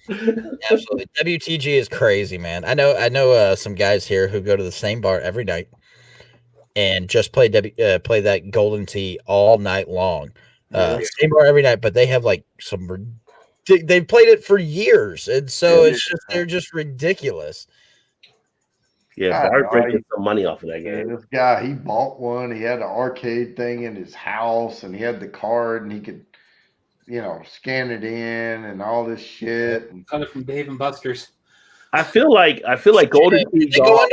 Absolutely. WTG is crazy, man. I know some guys here who go to the same bar every night and just play that Golden Tee all night long. Same bar every night, but they have like they've played it for years, and so they're just ridiculous. Yeah, Bart breaking some money off of that game. This guy, he bought one. He had an arcade thing in his house, and he had the card, and he could, scan it in and all this shit. Got it from Dave and Buster's. I feel like Golden Tee Golf.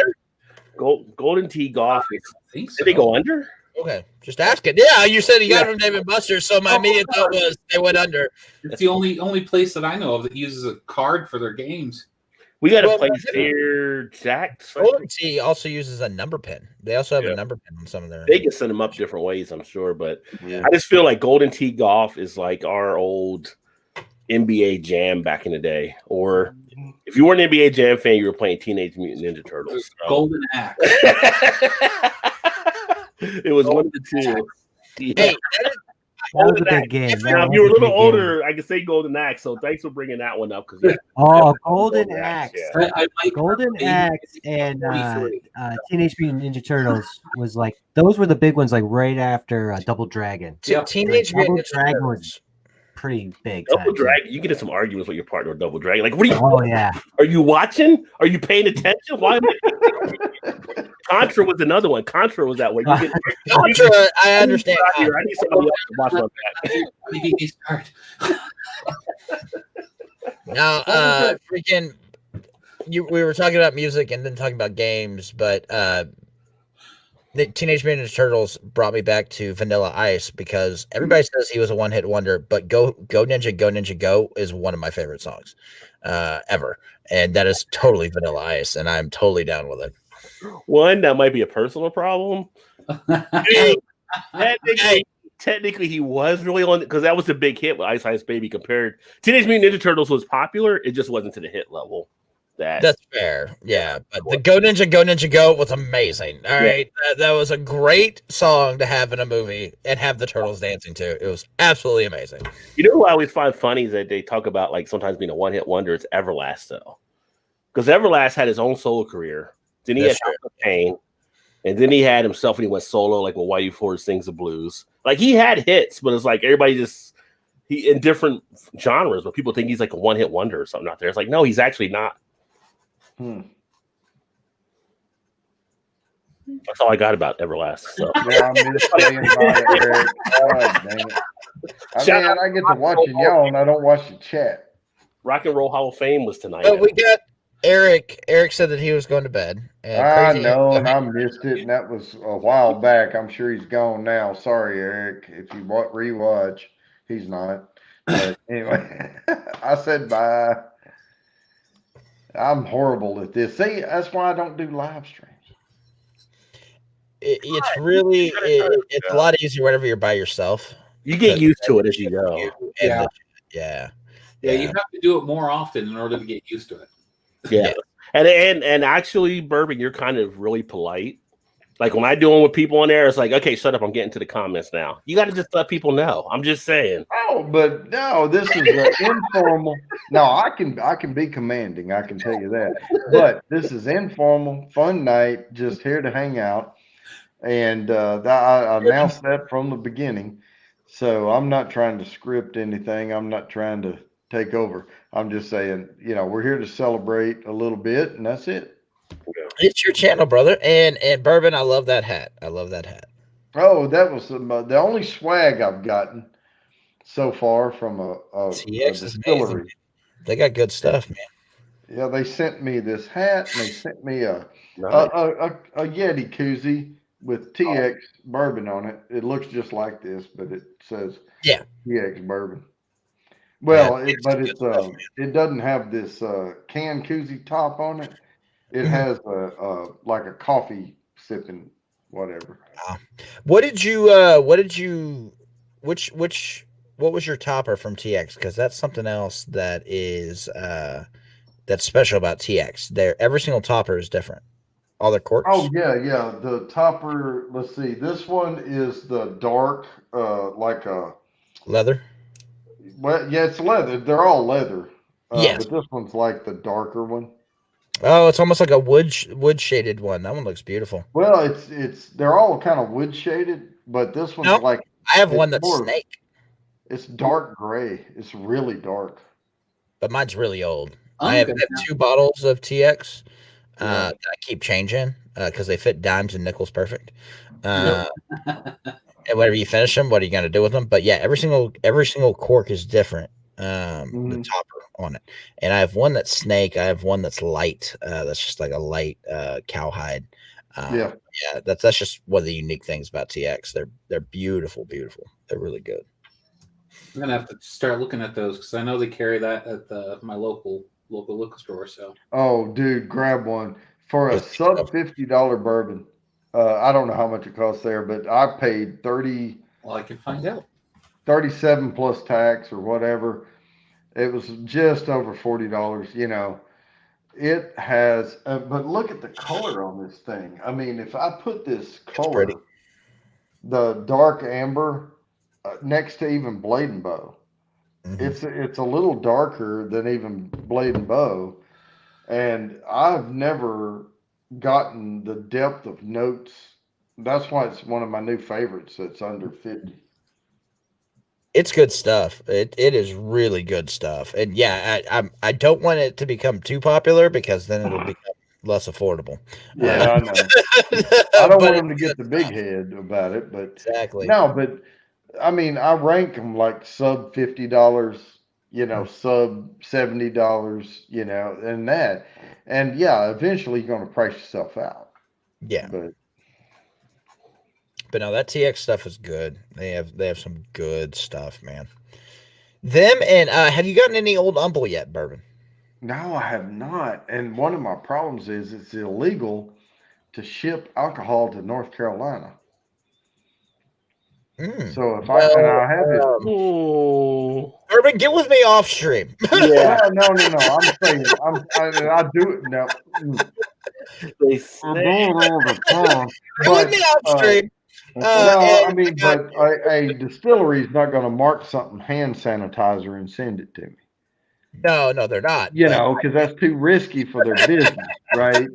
Golden Tee Golf. Did they go under? Okay, just ask it. Yeah, you said you got it from Dave and Buster's, so my immediate thought was they went under. It's the only place that I know of that uses a card for their games. We got a place there, Jack. Golden Tee also uses a number pin. They also have a number pin on some of their. They can send them up different ways, I'm sure, but I just feel like Golden Tee Golf is like our old NBA Jam back in the day. Or if you weren't an NBA Jam fan, you were playing Teenage Mutant Ninja Turtles. So. Golden Axe. It was one of the two. Hey, that was a big game. Now, if you were a little older, I could say Golden Axe. So thanks for bringing that one up. Golden Axe. Golden Axe and Teenage Mutant Ninja Turtles was like those were the big ones. Like right after Double Dragon. Teenage Mutant Dragon was pretty big. Double Dragon. You get in some arguments with your partner with Double Dragon. Like, what are you? Oh yeah. Are you watching? Are you paying attention? Why? Contra was another one. Contra was that way. Contra, I understand. I need somebody else to watch on that. Now, freaking, we were talking about music and then talking about games, but the Teenage Mutant Ninja Turtles brought me back to Vanilla Ice because everybody says he was a one-hit wonder, but Go Ninja Go is one of my favorite songs ever, and that is totally Vanilla Ice, and I'm totally down with it. One, that might be a personal problem. Technically, he was really on because that was the big hit with Ice Ice Baby. Compared, Teenage Mutant Ninja Turtles was popular. It just wasn't to the hit level. That's fair, yeah. But the Go Ninja Go was amazing. All right, that was a great song to have in a movie and have the turtles dancing to. It was absolutely amazing. You know what I always find funny is that they talk about like sometimes being a one-hit wonder. It's Everlast though, because Everlast had his own solo career. Then he had Pain, and then he had himself when he went solo, like when Whitey Ford sings the blues. Like he had hits, but it's like everybody he in different genres. But people think he's like a one-hit wonder or something out there. It's like no, he's actually not. That's all I got about Everlast. So. Yeah, I'm just saying about it, Eric. God, dang it. I get to watching y'all, and I don't watch the chat. Rock and Roll Hall of Fame was tonight. But we got Eric. Eric said that he was going to bed. I know, and I missed it, and that was a while back. I'm sure he's gone now. Sorry, Eric. If you rewatch, he's not. But anyway, I said bye. I'm horrible at this. See, that's why I don't do live streams. It's really it's a lot easier whenever you're by yourself. You get used to it as you go. Yeah. You have to do it more often in order to get used to it. Yeah. And actually, Bourbon, you're kind of really polite. Like when I do it with people on there, it's like, okay, shut up. I'm getting to the comments now. You got to just let people know. I'm just saying. Oh, but no, this is informal. No, I can be commanding. I can tell you that. But this is informal, fun night, just here to hang out. And I announced that from the beginning. So I'm not trying to script anything. I'm not trying to take over. I'm just saying, we're here to celebrate a little bit, and that's it. It's your channel, brother. And Bourbon, I love that hat. Oh, that was the only swag I've gotten so far from a distillery. They got good stuff, man. Yeah, they sent me this hat, and they sent me a Yeti koozie with TX bourbon on it. It looks just like this, but it says TX bourbon. Well, it doesn't have this can koozie top on it. It has like a coffee sipping whatever. What was your topper from TX? Because that's something else that is that's special about TX. Every single topper is different. All the corks. Oh yeah. The topper. Let's see. This one is the dark, like a leather. Well, yeah, it's leather. They're all leather. But this one's like the darker one. Oh, it's almost like a wood shaded one. That one looks beautiful. Well, they're all kind of wood shaded, but this one's like I have one that's snake. It's dark gray. It's really dark. But mine's really old. I have 2 bottles of TX that I keep changing because they fit dimes and nickels perfect. And whenever you finish them, what are you going to do with them? But yeah, every single cork is different. The topper on it, and I have one that's snake. I have one that's light. That's just like a light cowhide. That's just one of the unique things about TX. They're beautiful. They're really good. I'm gonna have to start looking at those because I know they carry that at my local local liquor store. So. Oh, dude, grab one for a sub $50 bourbon. I don't know how much it costs there, but I paid 30. Well, I can find out. 37 plus tax or whatever. It was just over $40. You know, it has. But look at the color on this thing. I mean, if I put this color, the dark amber, next to even Blade and Bow, it's a little darker than even Blade and Bow, and I've never gotten the depth of notes. That's why it's one of my new favorites. That's under 50. It's good stuff. It is really good stuff. And yeah, I don't want it to become too popular because then it'll become less affordable. Yeah, I know. I don't want them to get the big head about it, but exactly. No, but I mean, I rank them like sub $50, you know, sub $70, you know, and that, and yeah, eventually you're going to price yourself out. Yeah, but no, that TX stuff is good. They have some good stuff, man. Them and have you gotten any Old Humble yet, bourbon? No, I have not. And one of my problems is it's illegal to ship alcohol to North Carolina. So if I have it, Bourbon, get with me off stream. Yeah, no. I'm saying I do it now. They I do it all the time. Get with me off stream. No, I mean, but a distillery is not going to mark something hand sanitizer and send it to me. No, they're not. You know, because that's too risky for their business, right?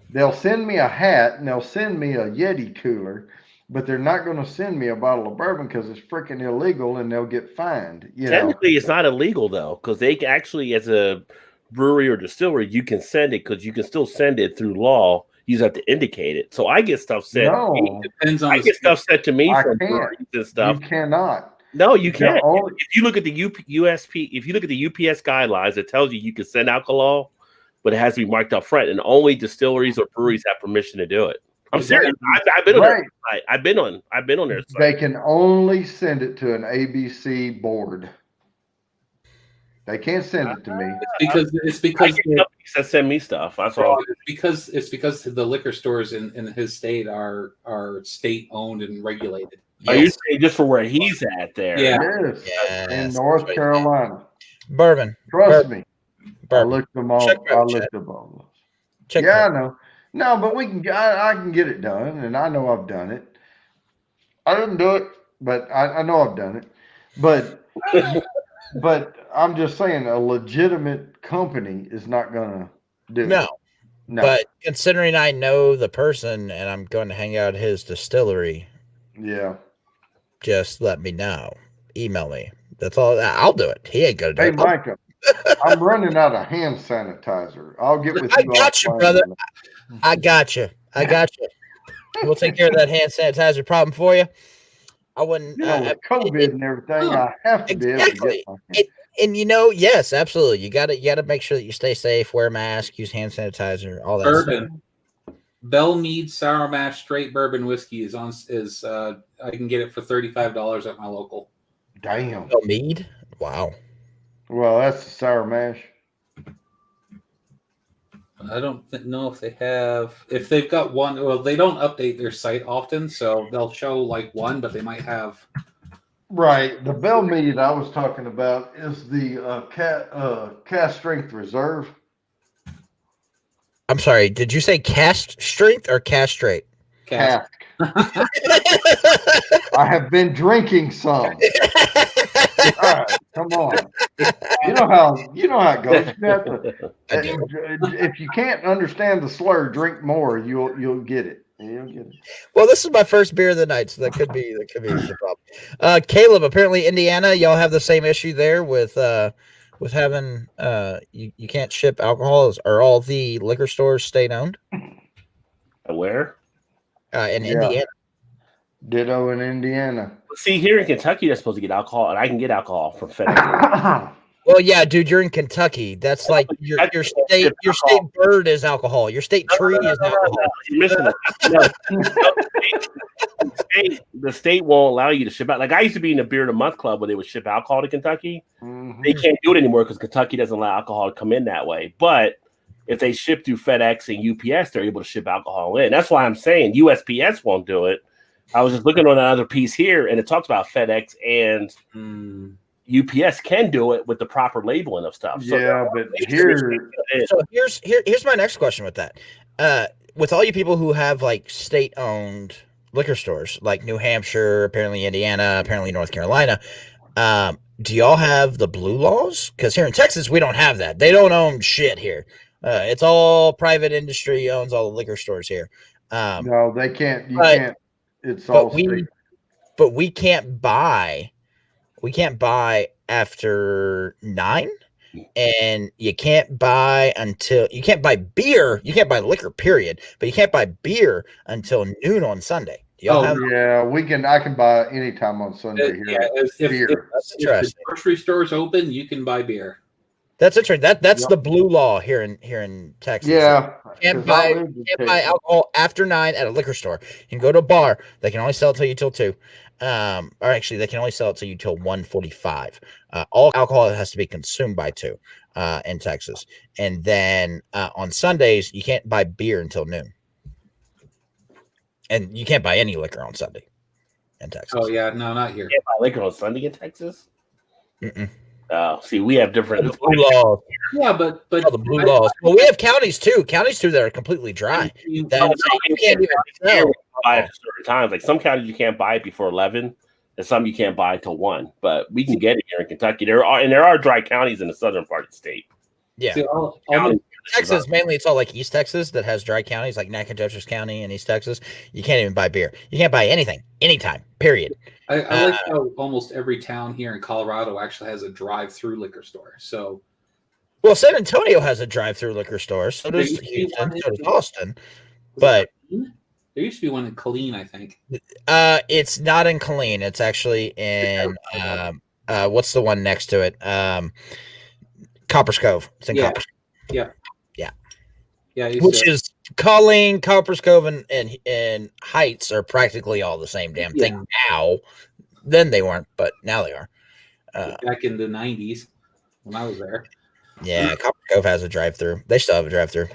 They'll send me a hat and they'll send me a Yeti cooler, but they're not going to send me a bottle of bourbon because it's freaking illegal and they'll get fined. Technically, it's not illegal though, because they actually, as a brewery or distillery, you can send it because you can still send it through law. You just have to indicate it. So I get stuff sent. No, depends on. I get stuff sent to me from breweries and stuff. You cannot. No, you can't. If you look at the USP, if you look at the UPS guidelines, it tells you can send alcohol, but it has to be marked up front, and only distilleries or breweries have permission to do it. I'm serious. I've been on their site. I've been on their site. They can only send it to an ABC board. They can't send it to me. It's because companies that send me stuff. That's all. It's because the liquor stores in his state are state owned and regulated. Are you saying just for where he's at there? Yeah. Yes. In North Carolina. Bourbon. Trust me. Bourbon. I looked them all. I looked them all. Yeah, I know. No, but I can get it done, and I know I've done it. I didn't do it, but I know I've done it. But I'm just saying, a legitimate company is not going to do it. No. But considering I know the person and I'm going to hang out at his distillery, just let me know. Email me. That's all. I'll do it. He ain't going to do it. Hey, Micah, I'm running out of hand sanitizer. I'll get with you. I got you, brother. I got you. We'll take care of that hand sanitizer problem for you. I wouldn't. With COVID and everything, I have to be able to get my hand. And yes, absolutely. You got to make sure that you stay safe, wear a mask, use hand sanitizer, all that Bourbon. Stuff. Bell Mead Sour Mash Straight Bourbon Whiskey is I can get it for $35 at my local. Damn. Bell Mead? Wow. Well, that's the sour mash. I don't know if they've got one. Well, they don't update their site often, so they'll show like one, but they might have. Right. The Bell Mead I was talking about is the cast strength reserve. I'm sorry. Did you say cast strength or castrate? Cask. I have been drinking some. All right, come on. You know how it goes. You have to, if you can't understand the slur, drink more. You'll get it. You'll get it. Well, this is my first beer of the night, so that could be the problem. Caleb, apparently Indiana, y'all have the same issue there with having you can't ship alcohol. Are all the liquor stores state owned? Where? In Indiana. Ditto in Indiana. See, here in Kentucky, they're supposed to get alcohol, and I can get alcohol from FedEx. Well, yeah, dude, you're in Kentucky. That's like your state bird is alcohol. Your state tree is alcohol. You're missing it. The state won't allow you to ship out. Like I used to be in a beer in a month club where they would ship alcohol to Kentucky. Mm-hmm. They can't do it anymore because Kentucky doesn't allow alcohol to come in that way. But if they ship through FedEx and UPS, they're able to ship alcohol in. That's why I'm saying USPS won't do it. I was just looking on another piece here, and it talks about FedEx and UPS can do it with the proper labeling of stuff. So yeah, but here's my next question with that. With all you people who have like state-owned liquor stores, like New Hampshire, apparently Indiana, apparently North Carolina, do y'all have the blue laws? Because here in Texas, we don't have that. They don't own shit here. It's all private industry owns all the liquor stores here. No, they can't. You can't. It's all state. But we can't buy. We can't buy after 9, and you can't buy beer. You can't buy liquor, period. But you can't buy beer until noon on Sunday. Yeah, we can. I can buy anytime on Sunday here. Yeah, if the grocery store's open, you can buy beer. That's interesting. That's the blue law here in Texas. Yeah, can't buy alcohol after 9 at a liquor store. You can go to a bar. They can only sell it to you till 2. Or actually, they can only sell it to you till 1:45. All alcohol has to be consumed by 2 in Texas. And then on Sundays, you can't buy beer until noon. And you can't buy any liquor on Sunday in Texas. Oh, yeah. No, not here. You can't buy liquor on Sunday in Texas? See, we have different blue laws. Yeah, but the blue laws. Well, we have counties too that are completely dry. You can't even buy at certain times. Like some counties you can't buy it before 11, and some you can't buy till 1. But we can get it here in Kentucky. There are dry counties in the southern part of the state. Yeah, Texas mainly it's all like East Texas that has dry counties like Nacogdoches County and East Texas. You can't even buy beer. You can't buy anything, anytime. Period. I like how almost every town here in Colorado actually has a drive-through liquor store. So, well, San Antonio has a drive-through liquor store. So does Houston. So does Austin. But there used to be one in Killeen, I think. It's not in Killeen. It's actually in what's the one next to it? Copper's Cove. It's in Copper's Cove. Yeah. Which is Killeen, Copper's Cove, and Heights are practically all the same damn thing now. Then they weren't, but now they are. Back in the 90s when I was there. Yeah, Copper's Cove has a drive-through. They still have a drive-through.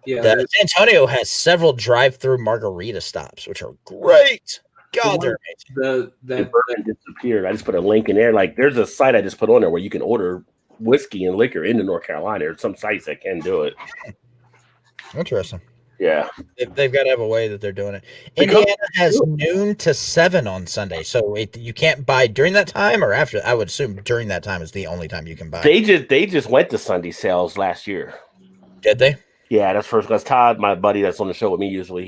Yeah, San Antonio has several drive-through margarita stops, which are great. God, they're amazing. The Bourbon disappeared. I just put a link in there. Like, there's a site I just put on there where you can order whiskey and liquor into North Carolina. There's some sites that can do it. Interesting. Yeah. They've got to have a way that they're doing it. Indiana has noon to 7 on Sunday. So you can't buy during that time or after. I would assume during that time is the only time you can buy. They just went to Sunday sales last year. Did they? Yeah, that's first because Todd, my buddy that's on the show with me usually,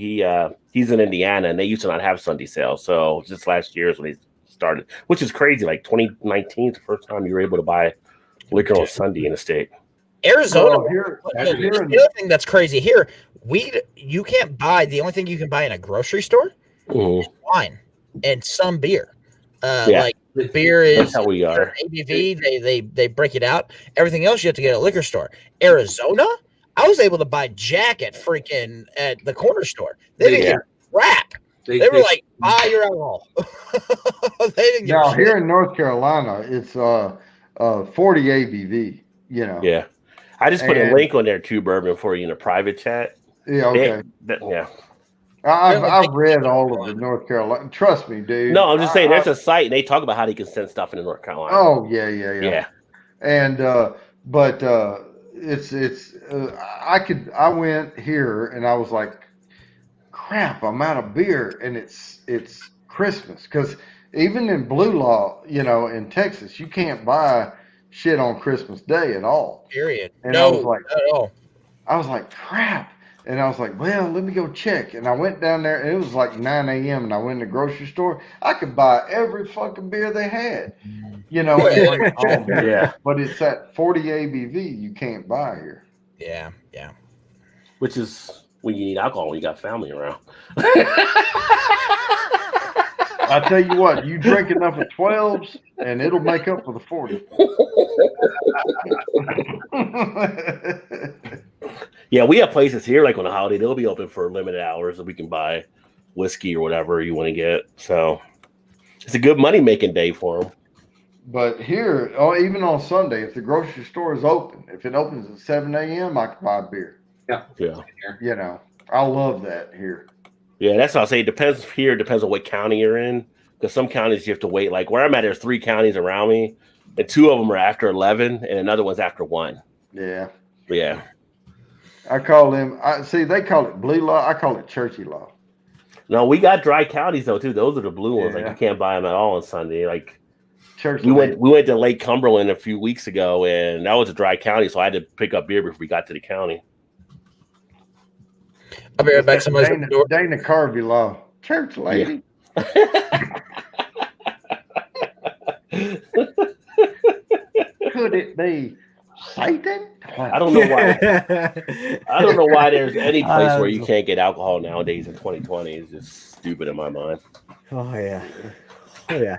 he's in Indiana and they used to not have Sunday sales. So just last year is when they started, which is crazy. Like 2019 is the first time you were able to buy liquor on Sunday in the state. Arizona. The other thing that's crazy here, you can't buy. The only thing you can buy in a grocery store is wine and some beer. Like the beer is that's how we are. ABV. They break it out. Everything else you have to get at a liquor store. Arizona, I was able to buy Jack at the corner store. They didn't give crap. They were like, buy your alcohol. They didn't give here in North Carolina, it's 40 ABV. You know. Yeah. I just put a link on there too, Bourbon, for you in a private chat. Yeah, okay. I've read all of the North Carolina. Trust me, dude. No, I'm just saying there's a site and they talk about how they can send stuff into North Carolina. Oh yeah. And but I went here and I was like, crap, I'm out of beer, and it's Christmas, because even in blue law, in Texas, you can't buy shit on Christmas Day at all. Period. And no, I was like, not at all. I was like, crap. And I was like, well, let me go check. And I went down there, and it was like 9 a.m. and I went to the grocery store. I could buy every fucking beer they had, and bring it home. Yeah. But it's at 40 ABV you can't buy here. Yeah. Which is when you need alcohol when you got family around. I tell you what, you drink enough of 12s, and it'll make up for the 40. Yeah, we have places here like on a holiday they'll be open for limited hours that we can buy whiskey or whatever you want to get. So it's a good money making day for them. But here, even on Sunday, if the grocery store is open, if it opens at 7 a.m., I can buy a beer. Yeah. You know, I love that here. Yeah, that's what I'll say. It depends here. It depends on what county you're in. Because some counties you have to wait. Like where I'm at, there's 3 counties around me, and 2 of them are after 11, and another one's after 1. Yeah. Yeah. I call them. They call it blue law. I call it churchy law. No, we got dry counties though too. Those are the blue ones. Yeah. Like you can't buy them at all on Sunday. Like church. We went to Lake Cumberland a few weeks ago, and that was a dry county, so I had to pick up beer before we got to the county. I'll be right back. Dana Carvey law. Church lady. Yeah. Could it be Satan? I don't know why. I don't know why there's any place where you can't get alcohol nowadays in 2020. It's just stupid in my mind. Oh yeah. Oh yeah.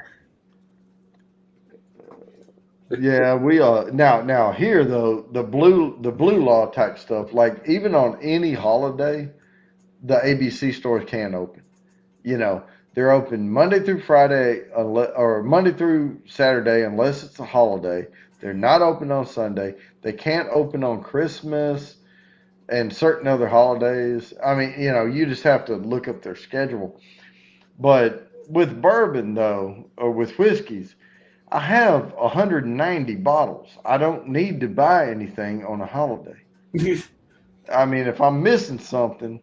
Yeah, we are now here though the blue law type stuff. Like even on any holiday, the ABC stores can open. You know, they're open Monday through Friday or Monday through Saturday unless it's a holiday. They're not open on Sunday. They can't open on Christmas and certain other holidays. I mean, you know, you just have to look up their schedule. But with bourbon though, or with whiskeys, I have 190 bottles. I don't need to buy anything on a holiday. I mean, if I'm missing something,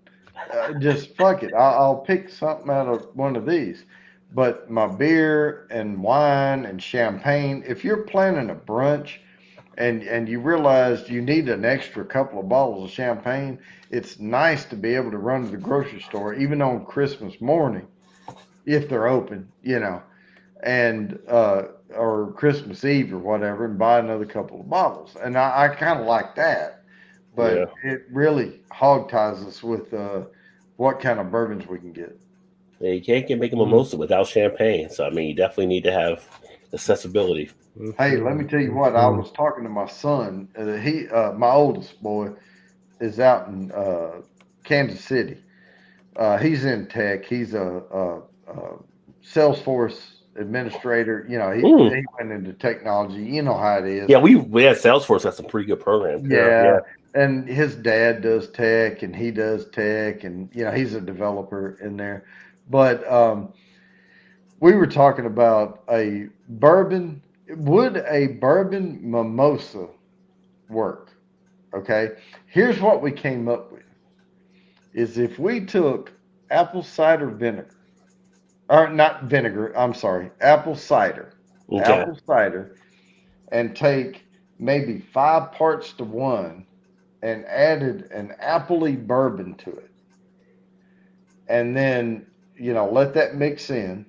just fuck it. I'll pick something out of one of these. But my beer and wine and champagne, if you're planning a brunch and you realize you need an extra couple of bottles of champagne, it's nice to be able to run to the grocery store, even on Christmas morning, if they're open, you know, and or Christmas Eve or whatever, and buy another couple of bottles. And I kind of like that. But it really hog ties us with what kind of bourbons we can get. Yeah, you can't make a mimosa without champagne. So, I mean, you definitely need to have accessibility. Hey, let me tell you what. I was talking to my son. My oldest boy, is out in Kansas City. He's in tech. He's a Salesforce administrator. You know, he went into technology. You know how it is. Yeah, we had Salesforce has some pretty good programs. Yeah. And his dad does tech, and he does tech, and you know he's a developer in there. But we were talking about a bourbon. Would a bourbon mimosa work? Okay. Here's what we came up with: is if we took apple cider vinegar, or not vinegar. I'm sorry, apple cider. Okay. Apple cider, and take maybe 5 parts to 1. And added an appley bourbon to it. And then, you know, let that mix in.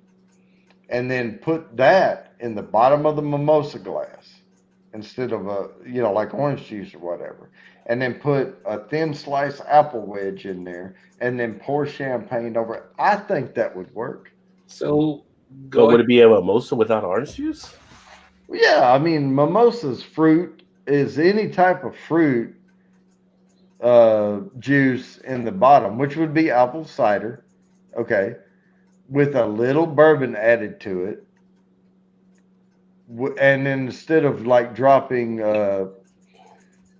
And then put that in the bottom of the mimosa glass instead of like orange juice or whatever. And then put a thin slice apple wedge in there and then pour champagne over it. I think that would work. So would it be a mimosa without orange juice? Yeah, I mean, mimosa's fruit is any type of fruit juice in the bottom, which would be apple cider, okay, with a little bourbon added to it. And then instead of like dropping,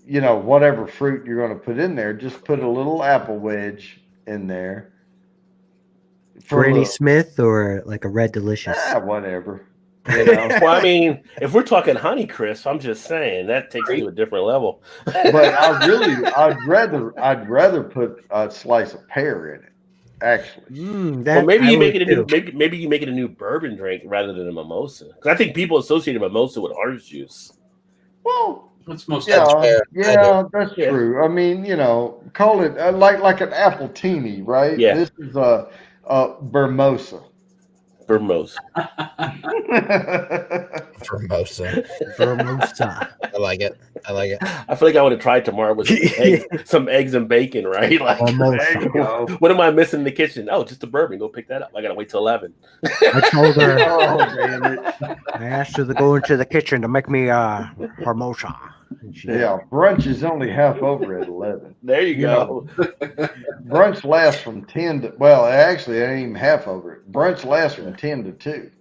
whatever fruit you're going to put in there, just put a little apple wedge in there. Granny Smith or like a Red Delicious? Whatever. You know? Well, I mean, if we're talking Honeycrisp, I'm just saying that takes it to a different level. But I'd rather put a slice of pear in it. Actually, maybe you make it a new bourbon drink rather than a mimosa. Because I think people associate a mimosa with orange juice. Well, that's most. That's true. I mean, call it like an apple teeny, right? Yeah. This is a Bermosa. Formosa. Formosa. I like it. I feel like I would have tried tomorrow with some eggs and bacon, right? Like, there you go. What am I missing in the kitchen? Oh, just the bourbon. Go pick that up. I gotta wait till 11. I told her. Oh, damn it. I asked her to go into the kitchen to make me Formosa. Yeah, brunch is only half over at 11. There you go. Brunch lasts from 10 to, well, actually, it ain't even half over it. Brunch lasts from 10 to 2.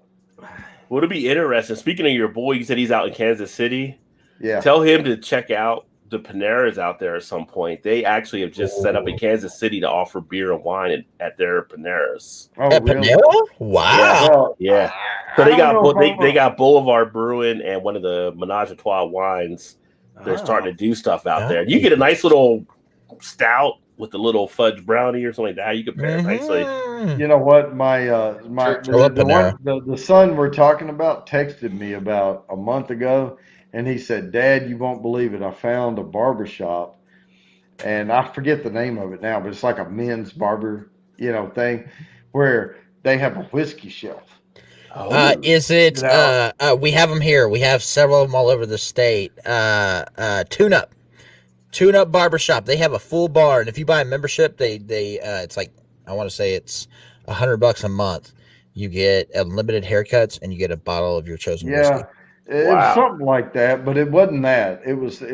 Would it be interesting? Speaking of your boy, you said he's out in Kansas City. Yeah. Tell him to check out the Paneras out there at some point. They actually have just set up in Kansas City to offer beer and wine at their Paneras. Oh, At really? Panera? Wow. Yeah. So they got Boulevard Brewing and one of the Menage a Trois wines. They're starting to do stuff out there. You get a nice little stout with a little fudge brownie or something like that. You can pair it nicely. You know what? The son we're talking about texted me about a month ago, and he said, "Dad, you won't believe it. I found a barbershop, and I forget the name of it now, but it's like a men's barber, thing, where they have a whiskey shelf." Is it? We have them here. We have several of them all over the state. Tune Up Barbershop. They have a full bar, and if you buy a membership, they it's like, I want to say it's $100 a month. You get unlimited haircuts, and you get a bottle of your chosen whiskey. It was something like that, but it wasn't that. It was.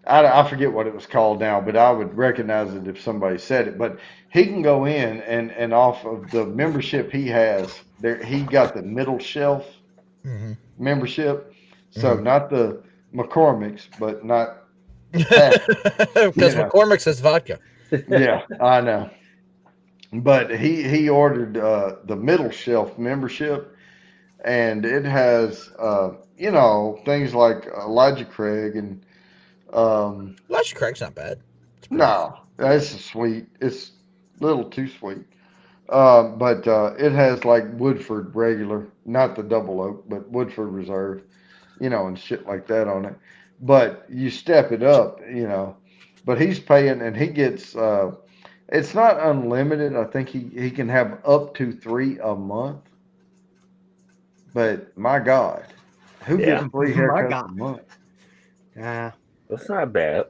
I forget what it was called now, but I would recognize it if somebody said it. But he can go in and off of the membership he has, there he got the middle shelf membership. So not the McCormick's, but not because McCormick's is vodka. Yeah, I know. But he ordered the middle shelf membership, and it has things like Elijah Craig and Elijah Craig's not bad. No, that's sweet. It's a little too sweet. But it has like Woodford regular, not the double oak, but Woodford Reserve, and shit like that on it. But you step it up, But he's paying, and he gets. It's not unlimited. I think he can have up to 3 a month. But my God, who gets 3 haircuts a month? Yeah. That's not bad.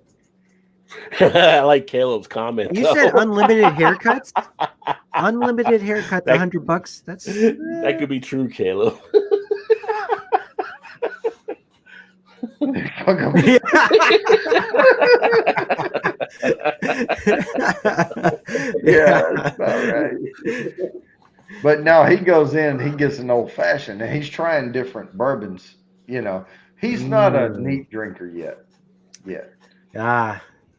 I like Caleb's comment. You said unlimited haircuts? Unlimited haircut, $100. That could be true, Caleb. Yeah, that's about right. But now he goes in, he gets an old fashioned, and he's trying different bourbons. He's not a neat drinker yet.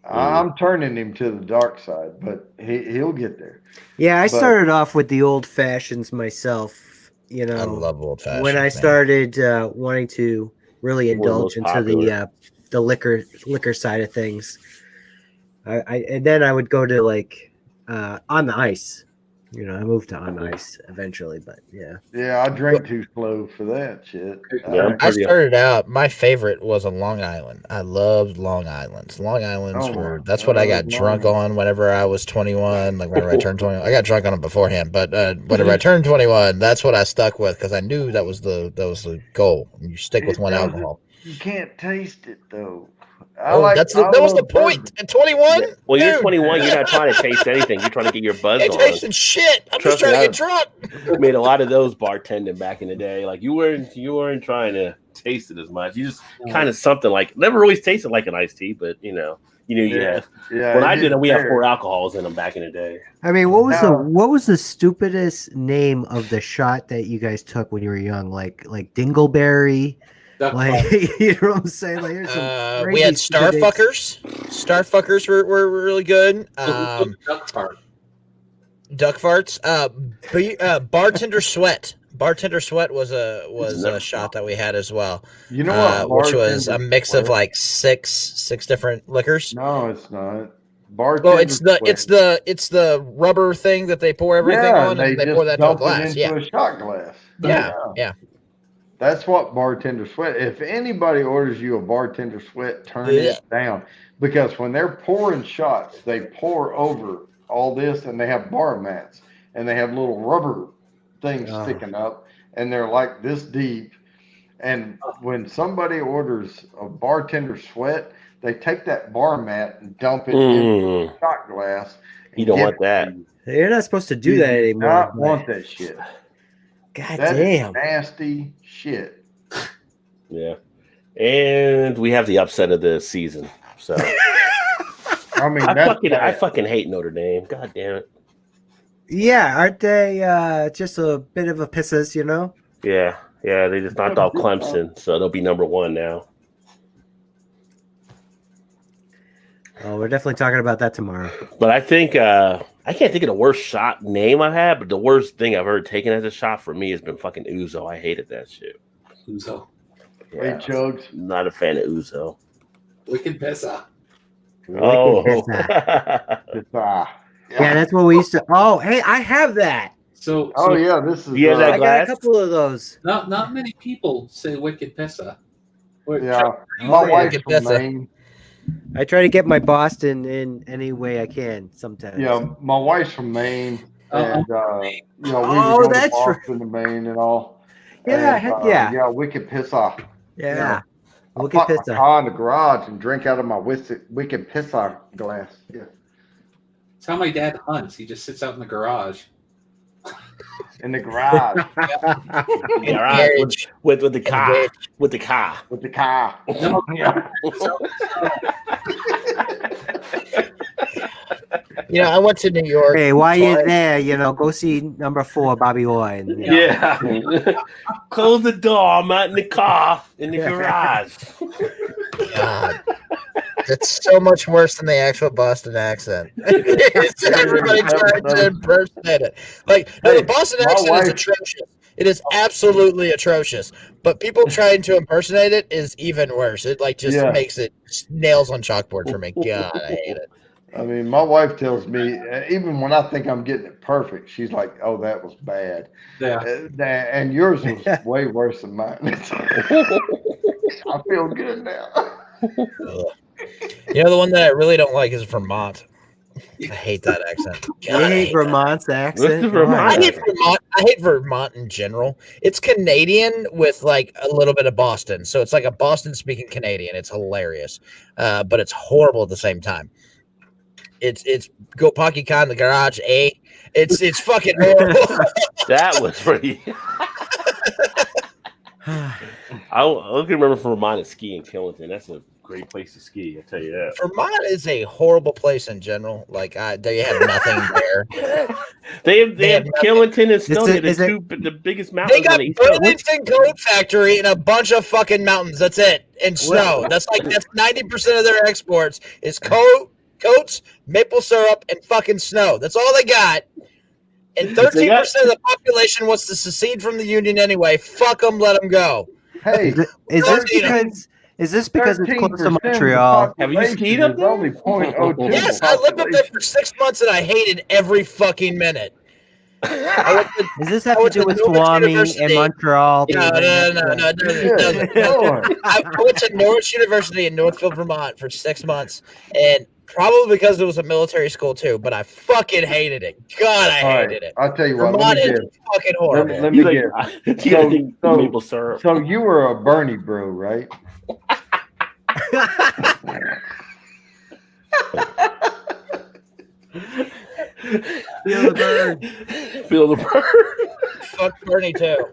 I'm turning him to the dark side, but he'll get there. Yeah, I started off with the old fashions myself. I love old fashions. When I started wanting to really indulge into the liquor side of things, and then I would go to like on the ice. I moved to on ice eventually, but yeah. Yeah, I drank too slow for that shit. I started out, my favorite was a Long Island. I loved Long Islands. Long Islands that's what I got drunk on whenever I was 21. Like whenever I turned 21, I got drunk on it beforehand, but whenever I turned 21, that's what I stuck with because I knew that was the goal. You stick with one alcohol. You can't taste it though. That was the point. At 21, well, you're 21. You're not trying to taste anything. You're trying to get your buzz on. Tasting shit. I'm just trying to get drunk. Made a lot of those bartending back in the day. Like you weren't trying to taste it as much. You just kind of something like never always tasted like an iced tea, but you had. Yeah. When I did it, we had 4 alcohols in them back in the day. I mean, what was the stupidest name of the shot that you guys took when you were young? Like Dingleberry. Like, you know what I'm saying? Like, we had Starfuckers. Starfuckers were really good. Duck farts. Bartender Sweat. Bartender Sweat was a shot that we had as well. You know what? Which was a mix of like six different liquors. No, it's not. Bartender Well, it's the rubber thing that they pour everything on, and they pour that into a glass. A shot glass. Yeah. That's what Bartender Sweat. If anybody orders you a Bartender Sweat, turn it down, because when they're pouring shots, they pour over all this, and they have bar mats, and they have little rubber things sticking up, and they're like this deep. And when somebody orders a bartender sweat, they take that bar mat and dump it into a shot glass. You don't want that. You're not supposed to do that anymore. Not want that shit. God that damn. Is nasty shit. Yeah. And we have the upset of the season. So I mean, I fucking hate Notre Dame. God damn it. Yeah, aren't they just a bit of a pisses, you know? Yeah. Yeah, they just knocked off Clemson, so they'll be number 1 now. Oh, we're definitely talking about that tomorrow. But I think I can't think of the worst shot name I've had, but the worst thing I've heard taken as a shot for me has been fucking Uzo. I hated that shit. Uzo. Yeah, chugs. Not a fan of Uzo. Wicked Pessa. Oh. Yeah, that's what we used to. Oh, hey, I have that. So yeah, this is. Yeah, that I got a couple of those. Not many people say Wicked Pessa. Yeah, my wife's from Maine. I try to get my Boston in any way I can sometimes. Yeah, my wife's from Maine, and we would go to Boston to Maine and all. Yeah, and, yeah. Yeah, wicked piss off. Yeah. I park my car in the garage and drink out of my wicked piss off glass. Yeah. That's how my dad hunts. He just sits out in the garage. In the garage. In the garage. With the car. With the car. With the car. Yeah. You know, I went to New York. Hey, while you're there, go see number 4, Bobby Orr. Yeah. Close the door. I'm out in the car, in the garage. God. That's so much worse than the actual Boston accent. Everybody trying to impersonate it. Like, no, the Boston accent is atrocious. It is absolutely atrocious. But people trying to impersonate it is even worse. It just makes it nails on chalkboard for me. God, I hate it. I mean, my wife tells me, even when I think I'm getting it perfect, she's like, "Oh, that was bad." Yeah. And yours was way worse than mine. I feel good now. You know, the one that I really don't like is Vermont. I hate that accent. God, I hate Vermont's accent. I hate Vermont. I hate Vermont in general. It's Canadian with like a little bit of Boston, so it's like a Boston-speaking Canadian. It's hilarious, but it's horrible at the same time. It's go Pocky Con in the garage, eh? It's fucking horrible. That was pretty. I can remember Vermont and ski in Killington. That's a great place to ski. I tell you that. Vermont is a horrible place in general. Like they have nothing there. they have Killington and Snowden, the biggest mountains. They got Burlington Coat Factory and a bunch of fucking mountains. That's it. And snow. That's 90% of their exports is coats, maple syrup, and fucking snow. That's all they got. And 13% of the population wants to secede from the union anyway. Fuck them, let them go. Hey, is this because it's close to Montreal? Have you skied up there? Only 0.02. Yes, I lived up there for 6 months and I hated every fucking minute. Does this have to do with Swami and Montreal? No. I went to Norwich University in Northfield, Vermont for 6 months, and probably because it was a military school too, but I fucking hated it. God, I hated it. I'll tell you what. Vermont is fucking horrible. Let me guess. Maple syrup. So you were a Bernie bro, right? Feel the burn. Feel the burn. Fuck Bernie too.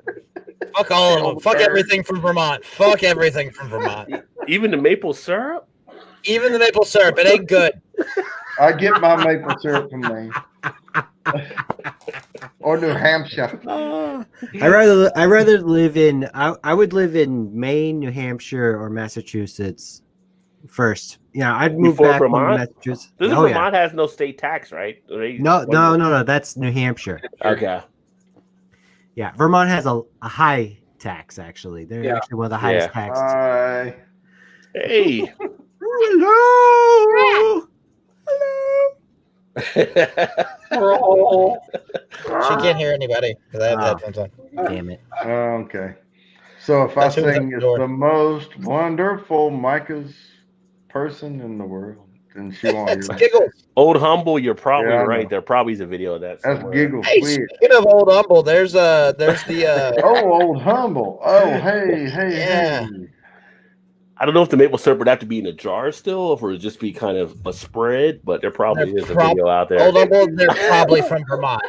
Fuck all of them. Fuck everything from Vermont. Fuck everything from Vermont. Even the maple syrup? Even the maple syrup. It ain't good. I get my maple syrup from Maine. Or New Hampshire. I rather live in I would live in Maine, New Hampshire, or Massachusetts first. Yeah, I'd move back to Massachusetts. Vermont has no state tax, right? No. That's New Hampshire. Okay. Yeah, Vermont has a high tax. Actually, they're actually one of the highest taxes. Hey. Hello. She can't hear anybody because I have headphones on. Damn it. Okay. So if I sing, it's the most wonderful Micah's person in the world. and she won't hear It's me. Giggles. Old Humble, you're probably Yeah, I right. know. There probably is a video of that That's somewhere. Giggle Hey, Squid. speaking of Old Humble, there's the Oh, Old Humble. Oh, hey, Yeah. hey. I don't know if the maple syrup would have to be in a jar still, or if it would just be kind of a spread, but there probably is a video out there. Old Humble, they're probably from Vermont.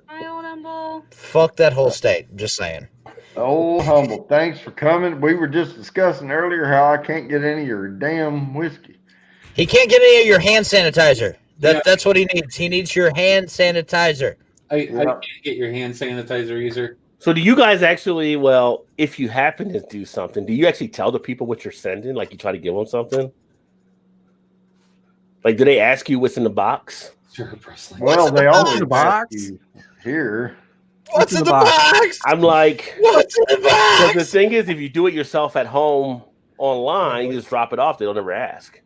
Hi, Old Humble. Fuck that whole state. I'm just saying. Old Humble, thanks for coming. We were just discussing earlier how I can't get any of your damn whiskey. He can't get any of your hand sanitizer. Yeah. That's what he needs. He needs your hand sanitizer. I can't get your hand sanitizer either. So do you guys actually, well, if you happen to do something, do you actually tell the people what you're sending? Like you try to give them something? Like, do they ask you what's in the box? Sure, Presley. Well, they always the box? ask you here. What's in the box? I'm like, What's in the because the box? thing is, if you do it yourself at home online, you just drop it off. They don't ever ask.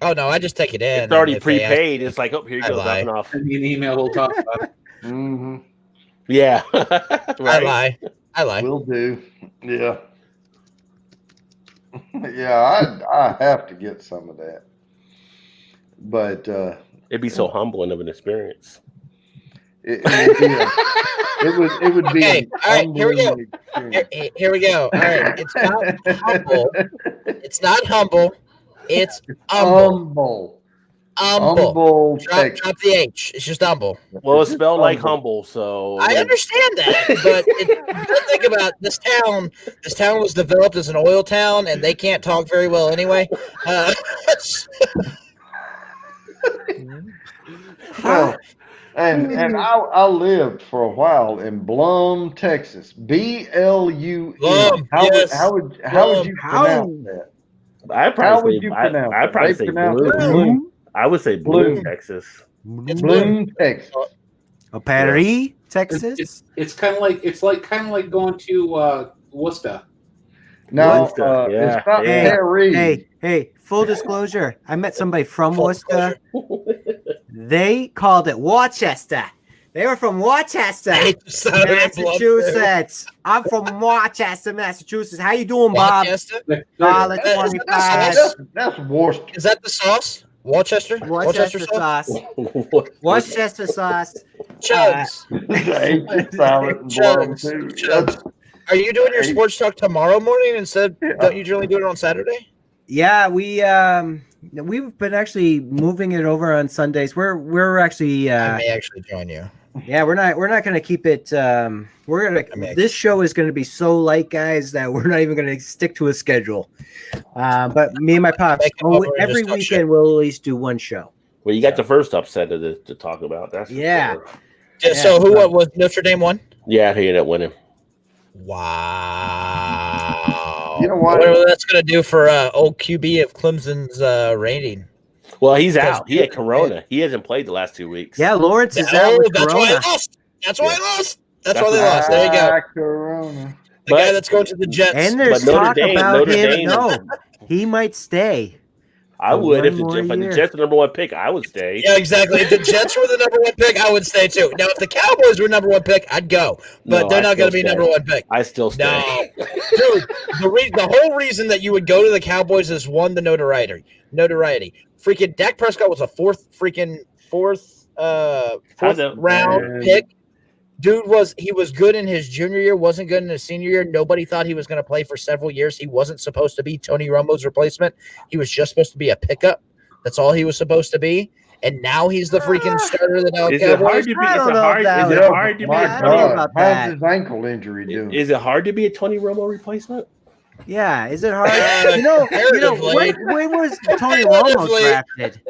Oh no, I just take it in. It's already and if they prepaid. It's like, oh, here you I go, lie. dropping off. Send me an email. We'll talk about it. Mm-hmm. Yeah, Ask, I lie. Will do. Yeah. Yeah, I have to get some of that. But It'd be so humbling of an experience. it would be Okay, an all right, here we go. unbelievable experience. Here we go. All right, it's not humble. It's not humble. It's humble. Humble Drop the H. It's just humble. Well, it's spelled like humble. humble, so I understand that, but think about this town. This town was developed as an oil town, and they can't talk very well anyway. Well, and I lived for a while in Blum, Texas. BLUM. Blum, yes. How would you pronounce that? I'd How probably would say, you pronounce I'd it? probably They say pronounce blue. it Bloom. I would say blue, Bloom. Texas. It's Bloom, Texas. Oh, Paris, Texas. It's kind of like going to Worcester. No, Worcester, yeah. it's not Yeah. Paris. Hey, full disclosure. I met somebody from Worcester. They called it Worcester. They were from Worcester, Massachusetts. I'm from Worcester, Massachusetts. How you doing, Bob? Rochester? $1.25. That's Worcester. Is that the sauce? Worcester Sauce. Worcester sauce. Chubbs. H salad and Blum too. Chubbs. Are you doing your sports talk tomorrow morning instead? Don't you generally do it on Saturday? Yeah, we've been actually moving it over on Sundays. We're actually I may actually join you. yeah, we're not gonna keep it. This show is gonna be so light, guys, that we're not even gonna stick to a schedule. But me and my pops, every weekend we'll at least do one show. Well, you got the first upset of this to talk about. That's Yeah. for sure. Yeah, so who was Notre Dame won? Yeah, he ended up winning. Wow. You know what? What that's gonna do for old QB of Clemson's rating? Well, he's out. He had Corona. He hasn't played the last 2 weeks. Yeah, Lawrence is out with That's Corona. why they lost. That's why they lost. That's why they lost. There you go. Corona. The guy that's going to the Jets. And there's But Notre talk Dame- about Notre him. Dame- No, he might stay. I would if one more the year. Jets are the number one pick. I would stay. Yeah, exactly. If the Jets were the number one pick, I would stay too. Now, if the Cowboys were number one pick, I'd go. But No, they're I'd not going to still be stay. number one pick. I still stay. No, dude. The whole reason that you would go to the Cowboys is one, the notoriety. Freaking Dak Prescott was a fourth round pick. Dude was good in his junior year, wasn't good in his senior year. Nobody thought he was going to play for several years. He wasn't supposed to be Tony Romo's replacement. He was just supposed to be a pickup. That's all he was supposed to be. And now he's the freaking starter of the Dallas Is it hard Cowboys. to be? I Is don't it know hard? if that Is it was- hard to be? My I don't know God, about how's that. his ankle injury doing? Is it hard to be a Tony Romo replacement? Yeah, is it hard? Comparatively. when was Tony Romo drafted?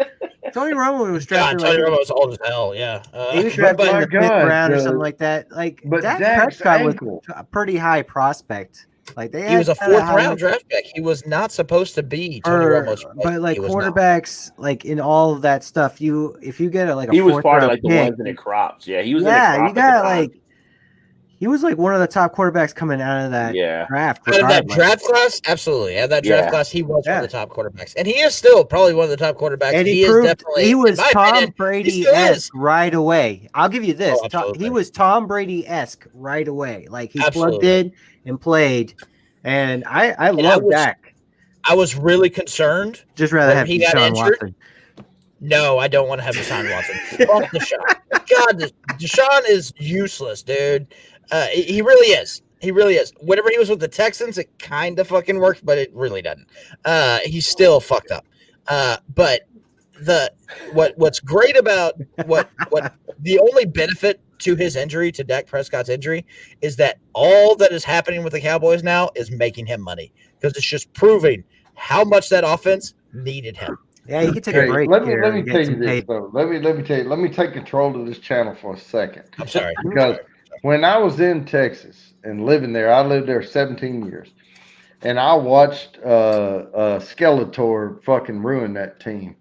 Tony Romo was God, drafted. Tony like, Romo's old as hell. Yeah. he was drafted in my the fifth God, round or something like that. Like but Dak Dak's Prescott was ankle. a pretty high prospect. Like He was a fourth round draft pick. He was not supposed to be Tony Romo's replacement. but like He was not. quarterbacks, like in all of that stuff, if you get a He was fourth part of round like the pick, ones in the crops. Yeah, he was. yeah, in the crop you at the got time. like he was like one of the top quarterbacks coming out of that Yeah. draft. Out of that regardless. draft class, absolutely. Out of that draft Yeah. class, he was one Yeah. of the top quarterbacks, and he is still probably one of the top quarterbacks. And he is proved definitely. he was in my Tom opinion, he Brady still is. esque right away. I'll give you this: Oh, absolutely. he was Tom Brady esque right away. Like he plugged Absolutely. in and played And I love Dak. I was really concerned. Just rather have Deshaun Watson. No, I don't want to have Deshaun Watson. Fuck Deshaun. God, Deshaun is useless, dude. He really is. He really is. Whenever he was with the Texans, it kind of fucking worked, but it really doesn't. He's still fucked up. But what's great about what the only benefit to his injury, to Dak Prescott's injury, is that all that is happening with the Cowboys now is making him money, because it's just proving how much that offense needed him. Yeah, you can take a break. Let me tell you this though. Let me tell you. Let me take control of this channel for a second. I'm sorry. Because when I was in Texas and living there, I lived there 17 years, and I watched Skeletor fucking ruin that team.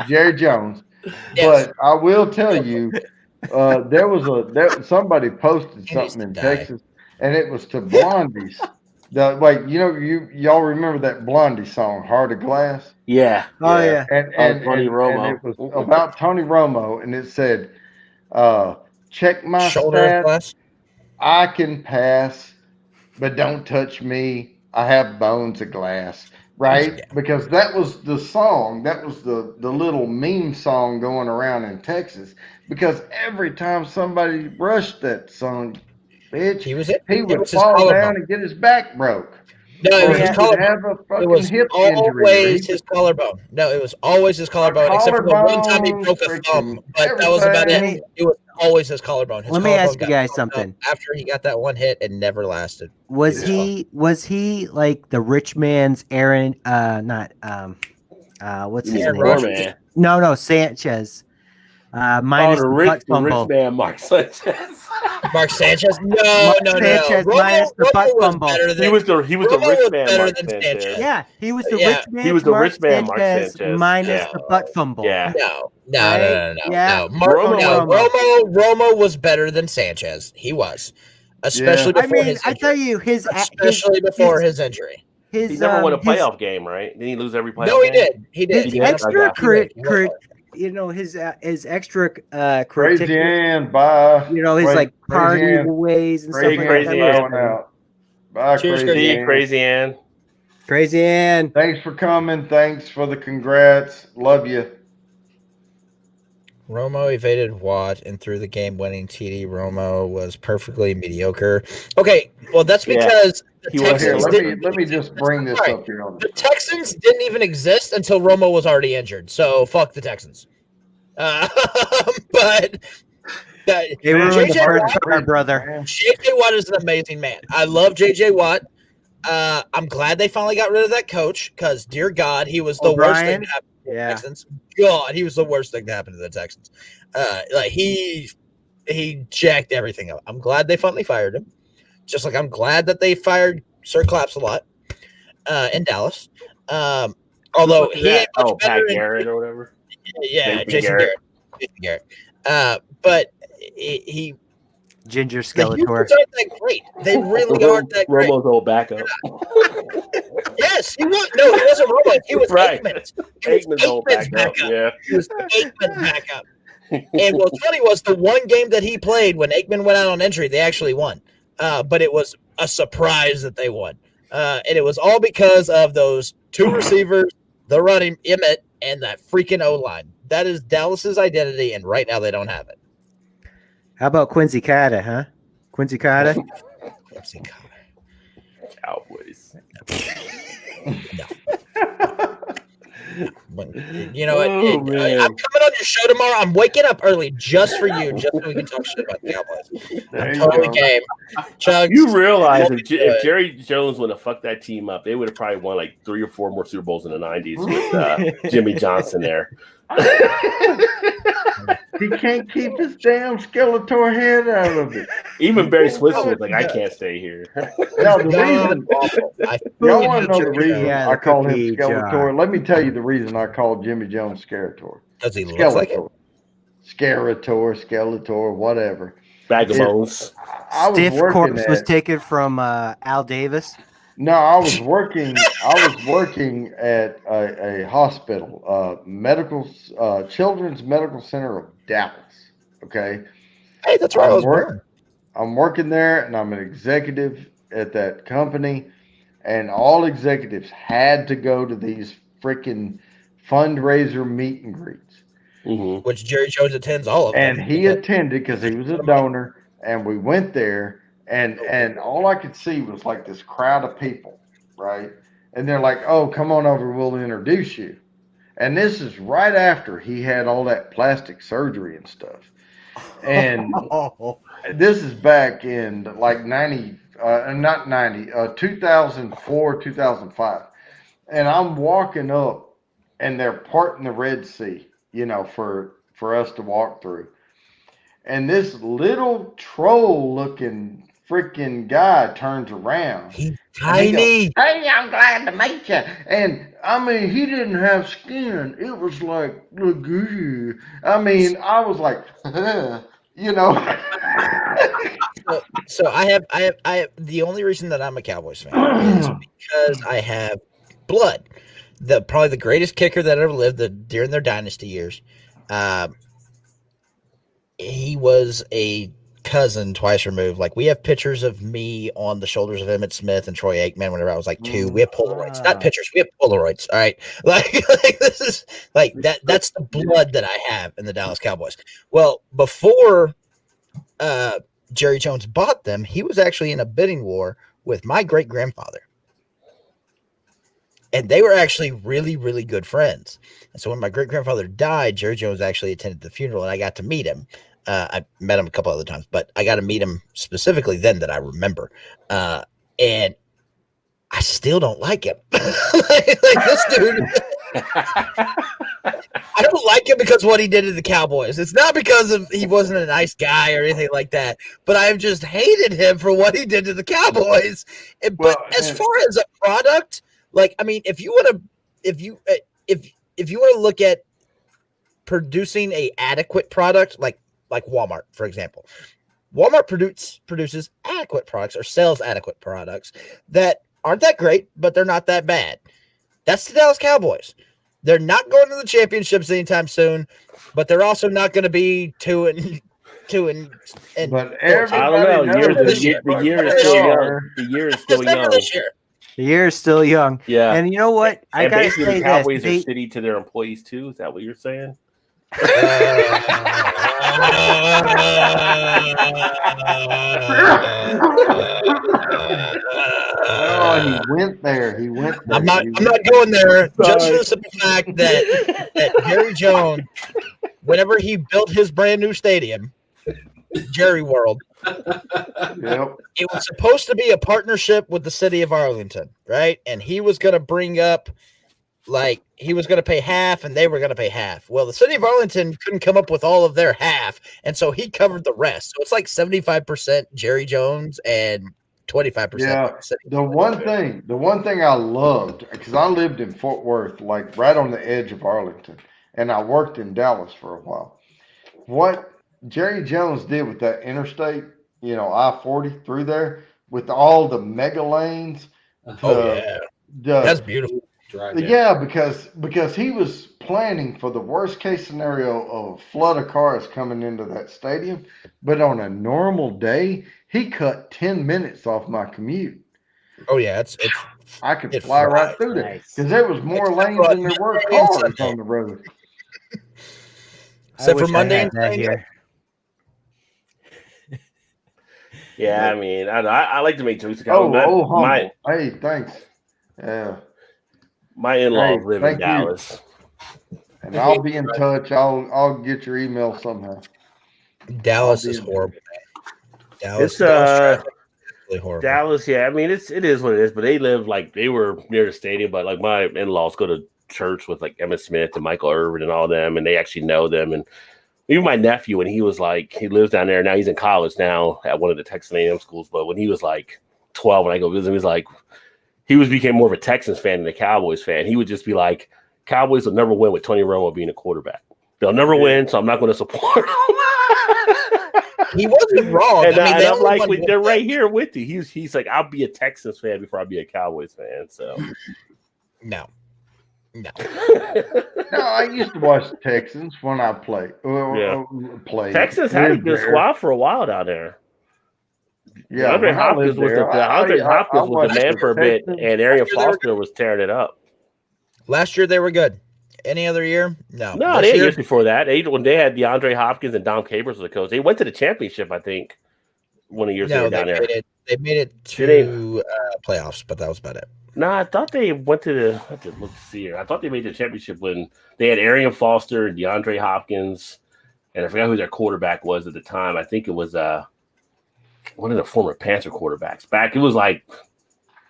Jerry Jones. Yes. But I will tell you, somebody posted something in Texas. And it was to Blondie's. Y'all remember that Blondie song, "Heart of Glass"? Yeah. Oh yeah. And Tony Romo. And it was about Tony Romo, and it said, "Check my stats. I can pass, but don't touch me. I have bones of glass." Right? Yeah. Because that was the song. That was the little meme song going around in Texas. Because every time somebody rushed that song, bitch, he would fall down and get his back broke. No, it was his collarbone. It was always his collarbone. No, it was always his collarbone, except for the one time he broke a thumb. But that was about it. It was always his collarbone. Let me ask you guys something. After he got that one hit, it never lasted. Was he like the rich man's Aaron? What's his name? No, Sanchez. Minus the rich man, Mark Sanchez. Mark Sanchez? No. Sanchez minus the butt fumble. He was the rich man, Mark Sanchez. Yeah, he was the rich man. He was the rich man, Mark Sanchez. Minus the butt fumble. Yeah. No. Romo was better than Sanchez. He was, especially before his injury. I tell you, his injury. He never won a playoff game, right? Didn't he lose every playoff game? No, he did. He did. His extra his extra Crazy Ann, bye. His like party ways and stuff like that. Bye, Crazy Ann. Crazy Ann. Thanks for coming. Thanks for the congrats. Love you. Romo evaded Watt and threw the game-winning TD. Romo was perfectly mediocre. Okay, well that's because the Texans let me just bring this up here. The Texans didn't even exist until Romo was already injured. So fuck the Texans. But they were JJ brother. JJ Watt is an amazing man. I love JJ Watt. I'm glad they finally got rid of that coach, because dear God, he was the worst thing to happen to the Texans. God, he was the worst thing to happen to the Texans. He jacked everything up. I'm glad they finally fired him. Just like I'm glad that they fired Sir Claps-a-Lot in Dallas. Although he ain't much better. Pat Garrett or whatever. Yeah, Jason Garrett. But he Ginger Skeletor. aren't that great. They really aren't that great. Romo's old backup. Yes, he was. No, he wasn't Romo. He was Aikman's. Aikman's old backup. Yeah. He was Aikman's backup. And what's funny was the one game that he played when Aikman went out on injury, they actually won. But it was a surprise that they won. And it was all because of those two receivers, the running Emmett, and that freaking O-line. That is Dallas's identity, and right now they don't have it. How about Quincy Carter, huh? Quincy Carter? Quincy Carter. Cowboys. No. You know what? I'm coming on your show tomorrow. I'm waking up early just for you, just so we can talk shit about the Cowboys. I'm totally game. Chugs, you realize if Jerry Jones would have fucked that team up, they would have probably won like 3 or 4 more Super Bowls in the 90s with Jimmy Johnson there. He can't keep his damn Skeletor head out of it. Even Barry Switzer was like, I can't stay here. Now, the reason y'all want to know the reason I call him Skeletor? Let me tell you the reason I call Jimmy Jones Skeletor. Does he look like it? Skeletor, whatever. Bag of bones. Stiff corpse was taken from Al Davis. No, I was working at a hospital, Children's Medical Center of Dallas. Okay, Hey, that's where I was born. I'm working there, and I'm an executive at that company, and all executives had to go to these freaking fundraiser meet and greets. Mm-hmm. Which Jerry Jones attends all of them. And he attended because he was a donor, and we went there, and all I could see was like this crowd of people, right? And they're like, "Oh, come on over, we'll introduce you." And this is right after he had all that plastic surgery and stuff. And this is back in like 2004, 2005. And I'm walking up, and they're parting the Red Sea, for us to walk through. And this little troll looking freaking guy turns around. He's tiny. He goes, "Hey, I'm glad to meet you." And I mean, he didn't have skin. It was like, look, I mean, I was like, So I have the only reason that I'm a Cowboys fan is because I have blood. Probably the greatest kicker that ever lived during their dynasty years. He was a cousin twice removed. Like, we have pictures of me on the shoulders of Emmitt Smith and Troy Aikman whenever I was like 2. We have Polaroids, not pictures. We have Polaroids. All right. Like this is like that. That's the blood that I have in the Dallas Cowboys. Well, before Jerry Jones bought them, he was actually in a bidding war with my great grandfather. And they were actually really, really good friends. And so when my great grandfather died, Jerry Jones actually attended the funeral, and I got to meet him. I met him a couple other times, but I got to meet him specifically then that I remember. And I still don't like him. like this dude. I don't like him because of what he did to the Cowboys. It's not because he wasn't a nice guy or anything like that, but I've just hated him for what he did to the Cowboys. But as far as a product, like, I mean, if you want to look at producing a adequate product, like Walmart, for example, Walmart produces adequate products or sells adequate products that aren't that great, but they're not that bad. That's the Dallas Cowboys. They're not going to the championships anytime soon, but they're also not going to be 2 and. But I don't know. The year is still young. The year is still young. The year is still young. Yeah. And you know what? I gotta say the Cowboys are shitty to their employees too. Is that what you're saying? Oh, he went there. I'm not going there just for the simple fact that Jerry Jones, whenever he built his brand new stadium, Jerry World, it was supposed to be a partnership with the city of Arlington, right? And he was going to bring up, like, he was going to pay half and they were going to pay half. Well, the city of Arlington couldn't come up with all of their half, and so he covered the rest. So it's like 75% Jerry Jones and 25%. Yeah. The one thing I loved, because I lived in Fort Worth, like right on the edge of Arlington, and I worked in Dallas for a while. What Jerry Jones did with that interstate, I-40 through there, with all the mega lanes. That's beautiful. Yeah, because he was planning for the worst case scenario of a flood of cars coming into that stadium. But on a normal day, he cut 10 minutes off my commute. Oh yeah, I could fly right through there because there was more lanes than there were cars on the road. Except for Monday and Sunday. Yeah, I mean, I like to make jokes. Hey, thanks. Yeah. My in-laws live in Dallas. And I'll be in touch. I'll get your email somehow. Dallas is horrible. Dallas is really horrible. Dallas, yeah. I mean, it is what it is. But they were near the stadium. But like my in-laws go to church with like Emmitt Smith and Michael Irvin and all them, and they actually know them. And even my nephew, when he was like, he lives down there now. He's in college now at one of the Texas A&M schools. But when he was like 12, when I go visit him, he's like, became more of a Texans fan than a Cowboys fan. He would just be like, Cowboys will never win with Tony Romo being a quarterback. They'll never win, so I'm not going to support them. He wasn't wrong. And I'm like, they're right here with you. He's like, I'll be a Texans fan before I'll be a Cowboys fan. So no. No. No, I used to watch the Texans when I played. Texas had a good squad for a while down there. Yeah, DeAndre Hopkins was the man for a bit, and Arian Foster was tearing it up. Last year they were good. Any other year? No. No, they had years before that. When they had DeAndre Hopkins and Dom Capers as the coach, they went to the championship, I think, one of the years they were down there. They made it to playoffs, but that was about it. No, I thought they went to the. I have to look to see here. I thought they made the championship when they had Arian Foster and DeAndre Hopkins, and I forgot who their quarterback was at the time. I think it was one of the former Panther quarterbacks. Back, it was like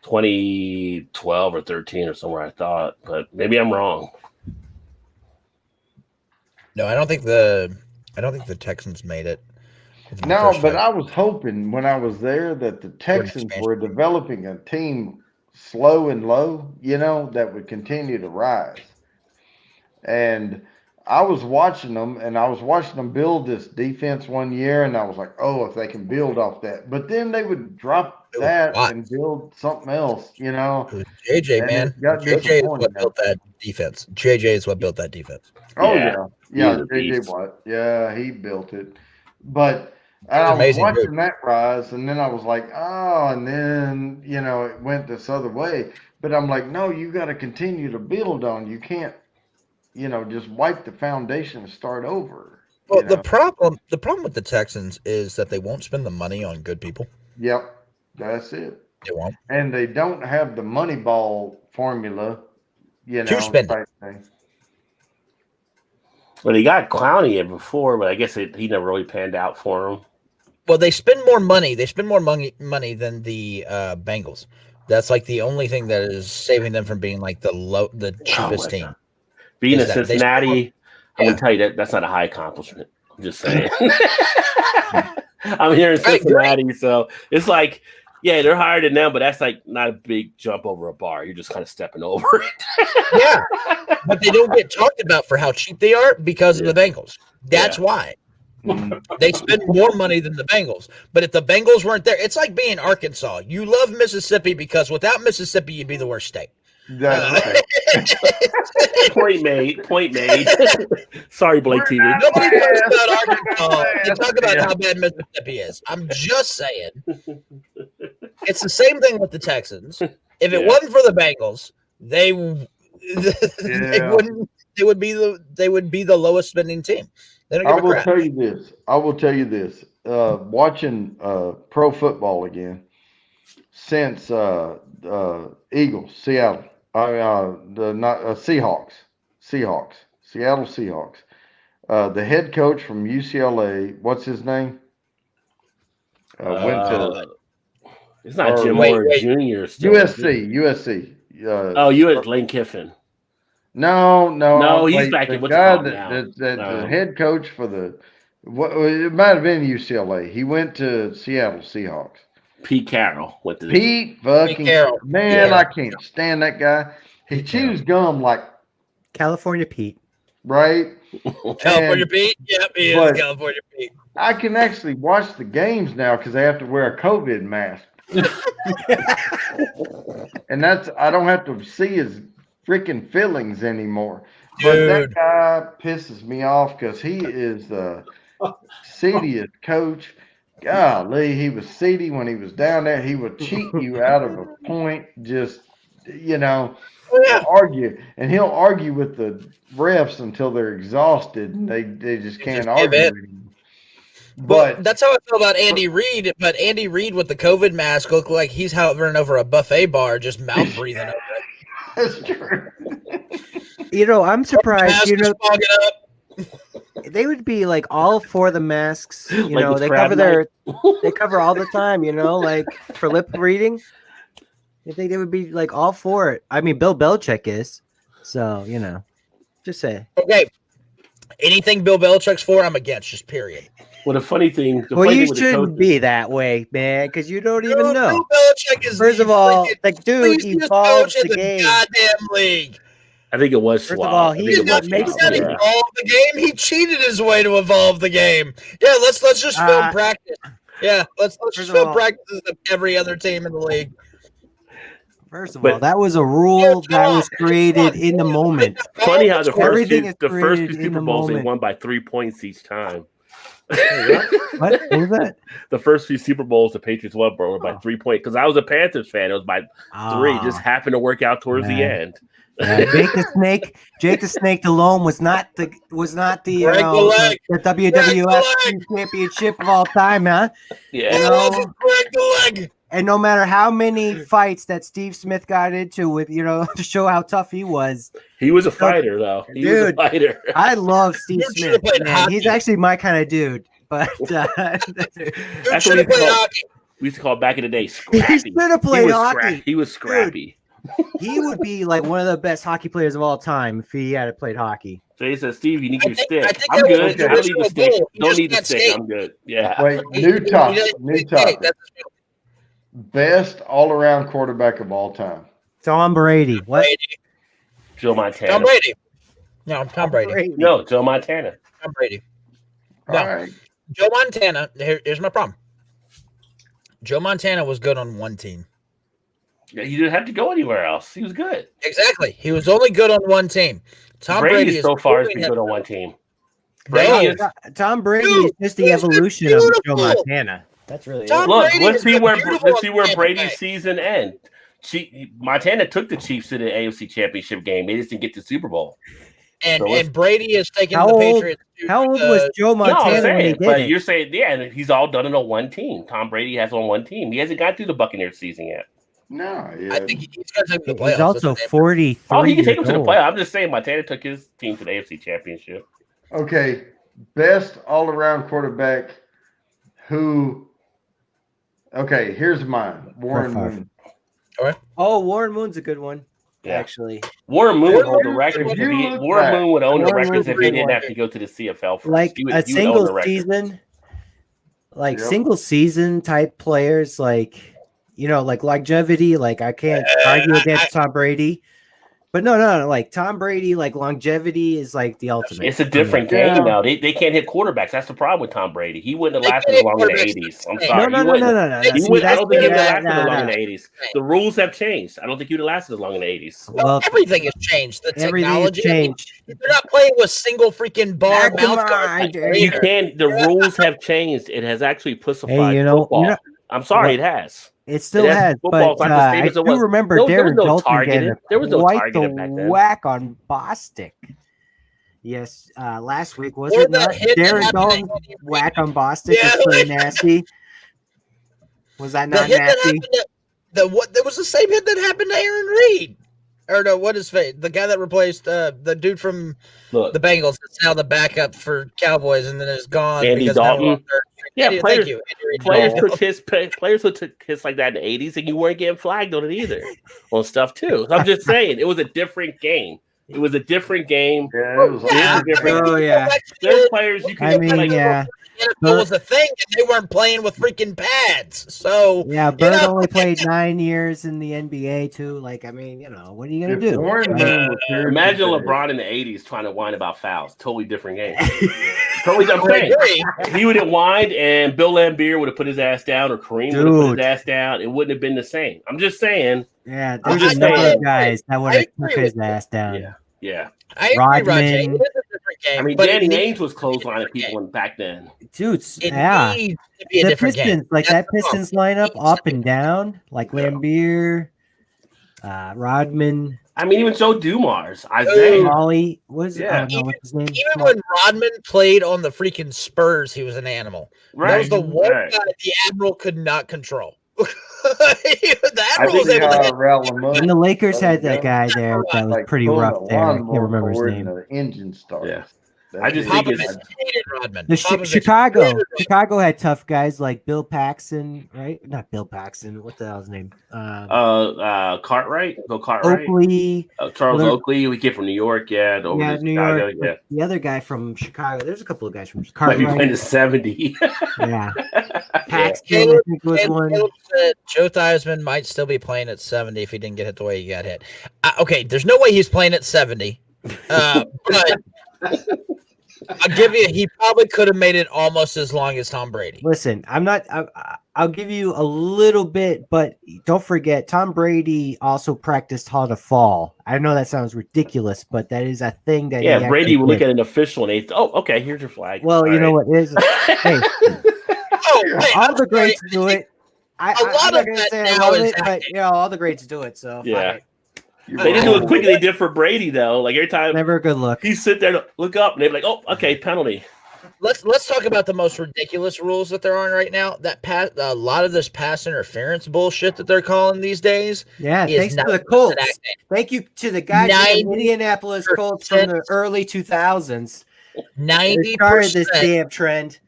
2012 or 13 or somewhere, I thought, but maybe I'm wrong. No, I don't think the Texans made it. No, but I was hoping when I was there that the Texans were developing a team slow and low, that would continue to rise. And I was watching them, and I was watching them build this defense one year, and I was like, oh, if they can build off that. But then they would drop that and build something else, It was JJ, man. JJ is what built that defense. JJ is what built that defense. Oh, yeah. Yeah, JJ Watt. Yeah, he built it. But I was watching that rise, and then I was like, oh, and then, it went this other way. But I'm like, no, you got to continue to build on. You can't, just wipe the foundation and start over. Well, the problem with the Texans is that they won't spend the money on good people. Yep, that's it. They won't. And they don't have the money ball formula, to spend type thing. Well, he got Clowney in before, but I guess he never really panned out for him. Well, they spend more money. They spend more money than the Bengals. That's like the only thing that is saving them from being like the cheapest team. God. Being a Cincinnati, I'm going to tell you that's not a high accomplishment. I'm just saying. I'm here in Cincinnati, so it's like, yeah, they're higher than them, but that's like not a big jump over a bar. You're just kind of stepping over it. Yeah, but they don't get talked about for how cheap they are because of the Bengals. That's why. They spend more money than the Bengals. But if the Bengals weren't there, it's like being Arkansas. You love Mississippi because without Mississippi, you'd be the worst state. Point made. Sorry, Blake TV. Nobody talks about Arkansas. They talk about how bad Mississippi is. I'm just saying. It's the same thing with the Texans. If it wasn't for the Bengals, they would be the lowest spending team. I will tell you this. Watching pro football again since Eagles, Seattle. Seahawks, Seattle Seahawks. The head coach from UCLA, what's his name? Went to. It's not Jim Moore Jr. Still, USC. U.S. Lane Kiffin. No. He's back in. The guy the head coach for it might have been UCLA. He went to Seattle Seahawks. Pete Carroll went to Pete Carroll. Man, I can't stand that guy. He chews gum like California Pete. Right? California Pete? Yep, he is California Pete. I can actually watch the games now because they have to wear a COVID mask. And I don't have to see his freaking feelings anymore. But that guy pisses me off because he is the seediest coach. Golly, he was seedy when he was down there. He would cheat you out of a point, just, he'll argue. And he'll argue with the refs until they're exhausted and they just can't argue anymore. But that's how I feel about Andy Reid. But Andy Reid with the COVID mask looked like he's hovering over a buffet bar, just mouth breathing over it. That's true. I'm surprised. They would be like all for the masks. They cover all the time. Like for lip reading. I think they would be like all for it. I mean, Bill Belichick is. So just say. Okay. Anything Bill Belichick's for, I'm against. Just period. Well, the funny thing. You shouldn't be that way, man, because you don't even know. Bill Belichick is first of all, dude, he evolves the game. Goddamn league. I think it was. First of all, he evolved the game. He cheated his way to evolve the game. Yeah, let's just film practice. Yeah, let's just film practices of every other team in the league. First of all, that was a rule that was created in the moment. Funny how the first created two in Super the Bowls they moment. won by 3 points each time. What was that? The first few Super Bowls the Patriots won, bro, were by 3 points. Because I was a Panthers fan, it was by 3. Just happened to work out towards the end. Jake the Snake Delhomme was not the WWF championship of all time, huh? Yeah. You know? And no matter how many fights that Steve Smith got into with, to show how tough he was a fighter, though. He was a fighter. I love Steve Smith. Man. He's actually my kind of dude. But that's what we used to call back in the day scrappy. He should have played hockey. He was scrappy. Dude, he would be like one of the best hockey players of all time if he had played hockey. So he says, Steve, you need your stick. I'm good. I don't need the stick. Don't need the stick. I'm good. Yeah. Wait, new topic. Best all-around quarterback of all time. Tom Brady. What? Joe Montana. Tom Brady. No, Tom Brady. No, Joe Montana. Tom Brady. No. All right. Joe Montana. Here's my problem. Joe Montana was good on one team. Yeah, he didn't have to go anywhere else. He was good. Exactly. He was only good on one team. Tom Brady so far has been good on one team. Tom Brady is just the evolution of Joe Montana. That's really Look. Let's see where Brady's season ends. Montana took the Chiefs to the AFC Championship game. They just didn't get the Super Bowl. And Brady is taking the Patriots. How old was Joe Montana when he did it? You're saying, and he's all done it on one team. Tom Brady has on one team. He hasn't got through the Buccaneers season yet. No, I think he's going to take the playoffs. He's also 43. Oh, he can take him to the playoffs. I'm just saying Montana took his team to the AFC Championship. Okay, best all-around quarterback who... Okay, here's mine. Warren Moon. All right. Oh, Warren Moon's a good one. Yeah. Actually, Warren Moon would own the records. Warren Moon would own the records if he didn't have to go to the CFL first. Like a single season, single season type players, like longevity. Like I can't argue against Tom Brady. But no. Like Tom Brady, like longevity is like the ultimate. It's a different game now. They can't hit quarterbacks. That's the problem with Tom Brady. He wouldn't have lasted as long in the 80s. I'm sorry. No. I don't think he would have lasted as long in the 80s. The rules have changed. I don't think he would have lasted as long in the 80s. Well, everything has changed. The technology changed. They're not playing with single freaking bar mouth guards. You can. The rules have changed. It has actually pussified football. I'm sorry, it has. It still has, but I do remember Darren Dalton getting quite the whack on Bostic. Yes, last week was it not? Darren Dalton whack on Bostic was pretty nasty. Was that not nasty? There was the same hit that happened to Aaron Reed. Or no, what is fate? The guy that replaced the dude from the Bengals that's now the backup for Cowboys and then is gone. Andy Dalton. Players took hits like that in the 80s and you weren't getting flagged on it either. On stuff too. So I'm just saying it was a different game. It was a different game. Yeah, There's players you can NFL was a thing, and they weren't playing with freaking pads. So yeah, Bird only played 9 years in the NBA too. Like, I mean, what are you gonna do? Imagine LeBron in the '80s trying to whine about fouls. Totally different game. Totally different. He would have whined, and Bill Laimbeer would have put his ass down, or Kareem would have put his ass down. It wouldn't have been the same. I'm just saying. Yeah, there's a number of guys that would have put his ass down. Yeah. I agree, Roger. It is a different game. I mean, Danny Ainge was clotheslining people back then. Dude, the Pistons, like that Pistons lineup up and down, like Laimbeer, Rodman. I mean, even Joe Dumars, Isaiah. Molly, what's his name? Even when Rodman played on the freaking Spurs, he was an animal. Right. That was the one guy the Admiral could not control. The Admiral was able to and the Lakers had that guy there that was pretty rough there. I can't remember his name. The engine started. Yeah. I just think it's Chicago had tough guys like Bill Paxton, right? Not Bill Paxton. What the hell's his name? Cartwright. Bill Cartwright. Oakley. Charles Oakley. We came from New York. Yeah, New Chicago, York. Yeah. The other guy from Chicago. There's a couple of guys from Chicago. Might be playing the 70. Yeah. Paxton, I think was one. Joe Theismann might still be playing at 70 if he didn't get hit the way he got hit. Okay, there's no way he's playing at 70. But I'll give you, he probably could have made it almost as long as Tom Brady. Listen, I'm not. I'll give you a little bit, but don't forget, Tom Brady also practiced how to fall. I know that sounds ridiculous, but that is a thing that Brady would look at an official and okay, here's your flag. Well, you know what it is. Hey, all the greats do it. I'm not going to say I love it, but all the greats do it. So yeah. They didn't do it quickly. They did for Brady though. Like every time, never a good look. He sit there, look up, and they're like, "Oh, okay, penalty." Let's talk about the most ridiculous rules that there are right now. A lot of this pass interference bullshit that they're calling these days. Yeah, thanks to the Colts. Thank you to the guys in the Indianapolis Colts from the early 2000s. 90% started this damn trend.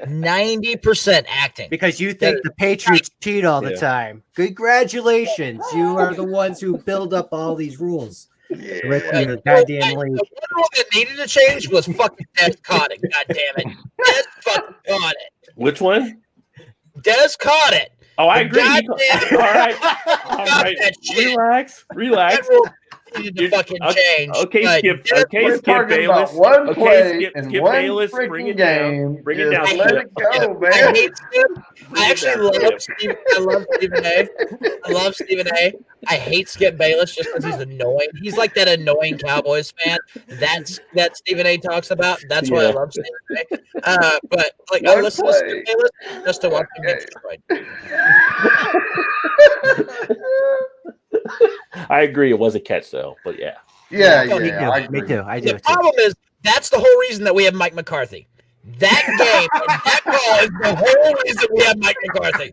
90% acting. Because you think the Patriots cheat all the time. Congratulations. You are the ones who build up all these rules. The goddamn league. The one rule that needed to change was fucking Des caught it. God damn it. Des fucking caught it. Which one? Des caught it. Oh, I agree. All right. Relax. Needed to fucking change. Okay, Skip Bayless. One play Skip one Bayless. Bring it down. Bring it down. Let it go, man. I hate Skip. I actually love Stephen. I love Stephen A. I love Stephen A. I hate Skip Bayless just because he's annoying. He's like that annoying Cowboys fan that Stephen A. talks about. That's why I love Stephen A. But like I listen to Skip Bayless just to watch him get destroyed. I agree. It was a catch, though. But yeah. Me too. I do. The problem is that's the whole reason that we have Mike McCarthy. That game and that call is the whole reason we have Mike McCarthy.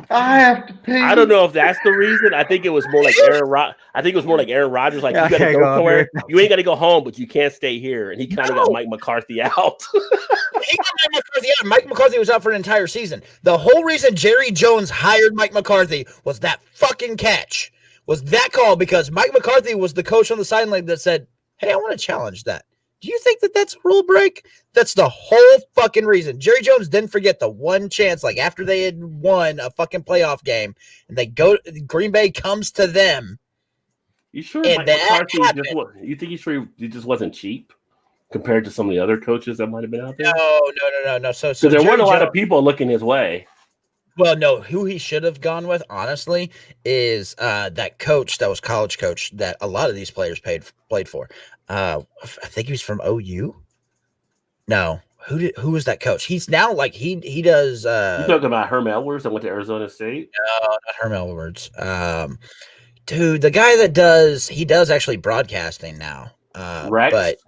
I have to pee. I don't know if that's the reason. I think it was more like Aaron Rodgers. Like you got to go somewhere. You ain't got to go home, but you can't stay here. And he kind of got Mike McCarthy out. He got Mike McCarthy out. Mike McCarthy was out for an entire season. The whole reason Jerry Jones hired Mike McCarthy was that fucking catch. Was that call because Mike McCarthy was the coach on the sideline that said, "Hey, I want to challenge that." Do you think that that's a rule break? That's the whole fucking reason. Jerry Jones didn't forget the one chance, like after they had won a fucking playoff game, and they go, Green Bay comes to them. You sure Mike McCarthy you think he just wasn't cheap compared to some of the other coaches that might have been out there? No. So there weren't a lot of people looking his way. Well, no, who he should have gone with, honestly, is that coach that was college coach that a lot of these players played for. I think he was from OU. No, who was that coach? He's now like he does. You talking about Herm Edwards that went to Arizona State? No, not Herm Edwards. Dude, the guy that does actually broadcasting now. Rex? But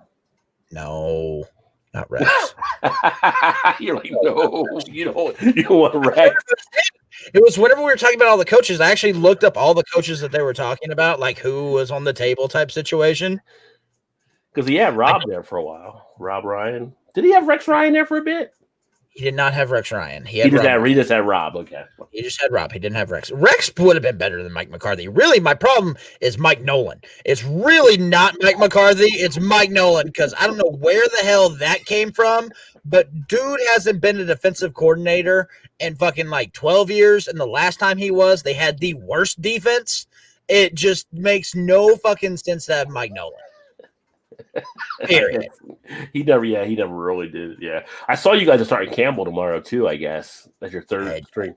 no. Not Rex. You're like, no, you don't want Rex. It was whenever we were talking about all the coaches, I actually looked up all the coaches that they were talking about, like who was on the table type situation. Because he had Rob there for a while. Rob Ryan. Did he have Rex Ryan there for a bit? He did not have Rex Ryan. He just had Rob. Okay. He just had Rob. He didn't have Rex. Rex would have been better than Mike McCarthy. Really, my problem is Mike Nolan. It's really not Mike McCarthy. It's Mike Nolan because I don't know where the hell that came from, but dude hasn't been a defensive coordinator in fucking like 12 years. And the last time he was, they had the worst defense. It just makes no fucking sense to have Mike Nolan. Period. He never really did. Yeah, I saw you guys are starting Campbell tomorrow too. I guess that's your third string,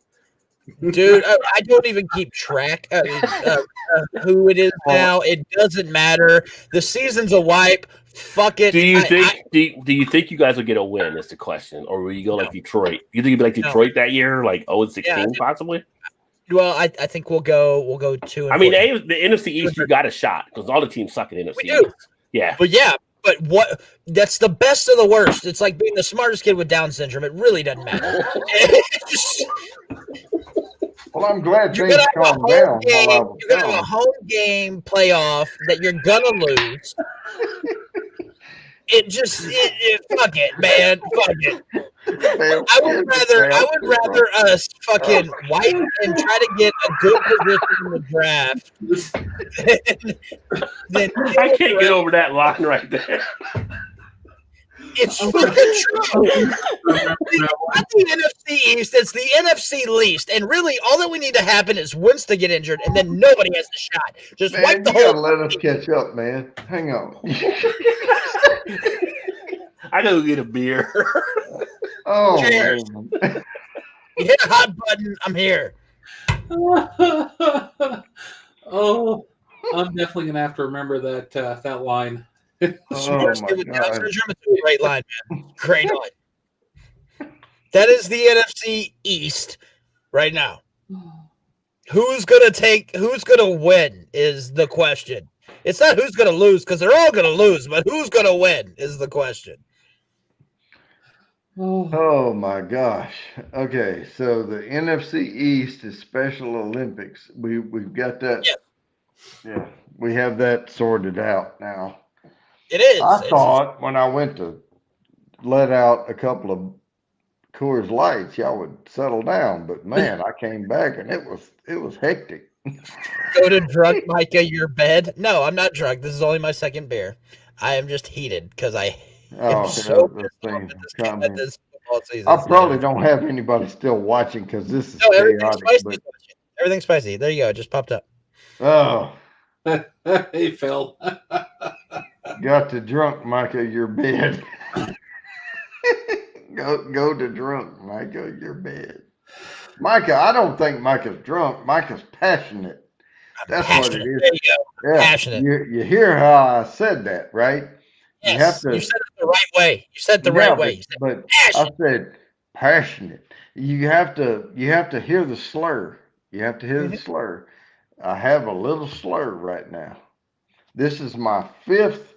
dude. I don't even keep track of who it is now. It doesn't matter. The season's a wipe. Fuck it. Do you think you guys will get a win? Is the question, or will you go like Detroit? You think you'll be like Detroit that year, like 0-16 possibly? Well, I think we'll go 2-4. I mean, the NFC East, you got a shot because all the teams suck in NFC East. Yeah. But what? That's the best of the worst. It's like being the smartest kid with Down syndrome. It really doesn't matter. Well, I'm glad things calmed down. You're going to have a home game playoff that you're going to lose. Fuck it, man. Fuck it. I would rather us fucking wipe and try to get a good position in the draft than I can't get over that line right there. It's fucking true. Not the NFC East, it's the NFC least. And really, all that we need to happen is Winston get injured, and then nobody has a shot. Just wipe the whole. Let us catch up, man. Hang on. I gotta get a beer. Cheers. You hit a hot button. I'm here. Oh, I'm definitely gonna have to remember that line. Oh my God! Great line, man. Great line. That is the NFC East right now. Who's gonna win is the question. It's not who's gonna lose, because they're all gonna lose, but who's gonna win is the question. Oh my gosh. Okay, so the NFC East is Special Olympics. We've got that. Yeah, we have that sorted out now. It is. I thought when I went to let out a couple of Coors Lights, y'all would settle down, but man, I came back and it was hectic. Go to drunk Micah your bed. No, I'm not drunk. This is only my second beer. I am just heated because I am so pissed off at this football season. I probably don't have anybody still watching because this is chaotic. But everything's spicy. There you go. It just popped up. Oh, hey Phil, got to drunk Micah your bed. Go to drunk Micah your bed. Micah, I don't think Micah's drunk. Micah's passionate. That's passionate. what it is. There you go. Yeah. Passionate. You hear how I said that, right? Yes, you said it the right way. You said it the right way. But I said passionate. You have to hear the slur. You have to hear the slur. I have a little slur right now. This is my 5th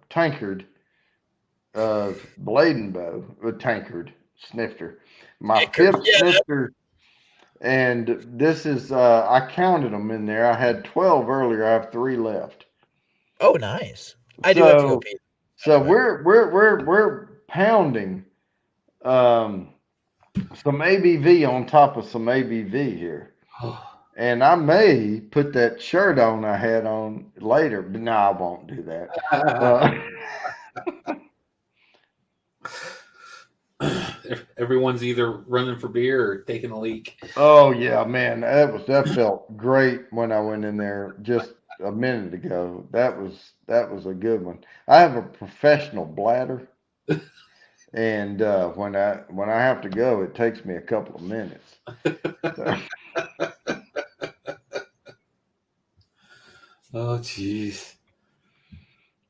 tankard of Bladen Bow, tankard snifter. My 5th snifter, and this is I counted them in there. I had 12 earlier. I have 3 left. Oh, nice. I do have to go. So we're pounding some ABV on top of some ABV here. And I may put that shirt on I had on later, but no, I won't do that. Everyone's either running for beer or taking a leak. Oh yeah, man, that felt great when I went in there just a minute ago. That was a good one. I have a professional bladder, and when I have to go, it takes me a couple of minutes. So. Oh jeez.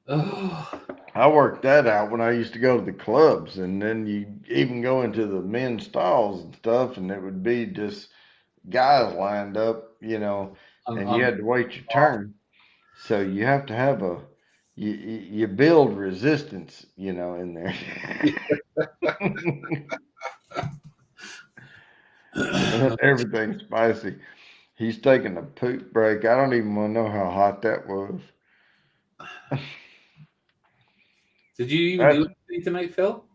Oh. I worked that out when I used to go to the clubs, and then you even go into the men's stalls and stuff, and it would be just guys lined up, and you had to wait your turn. So you have to have you build resistance, in there. Everything's spicy. He's taking a poop break. I don't even want to know how hot that was. Did you even do anything tonight, Phil?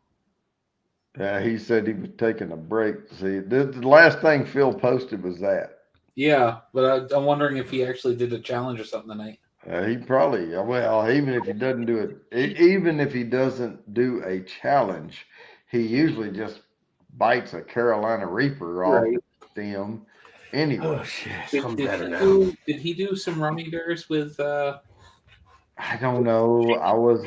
Yeah, he said he was taking a break. See, the last thing Phil posted was that. Yeah, but I'm wondering if he actually did a challenge or something tonight. He probably, well, even if he doesn't do it, even if he doesn't do a challenge, he usually just bites a Carolina Reaper off the stem. Anyway, oh shit! Did he do some rummy beers with? I don't know. I was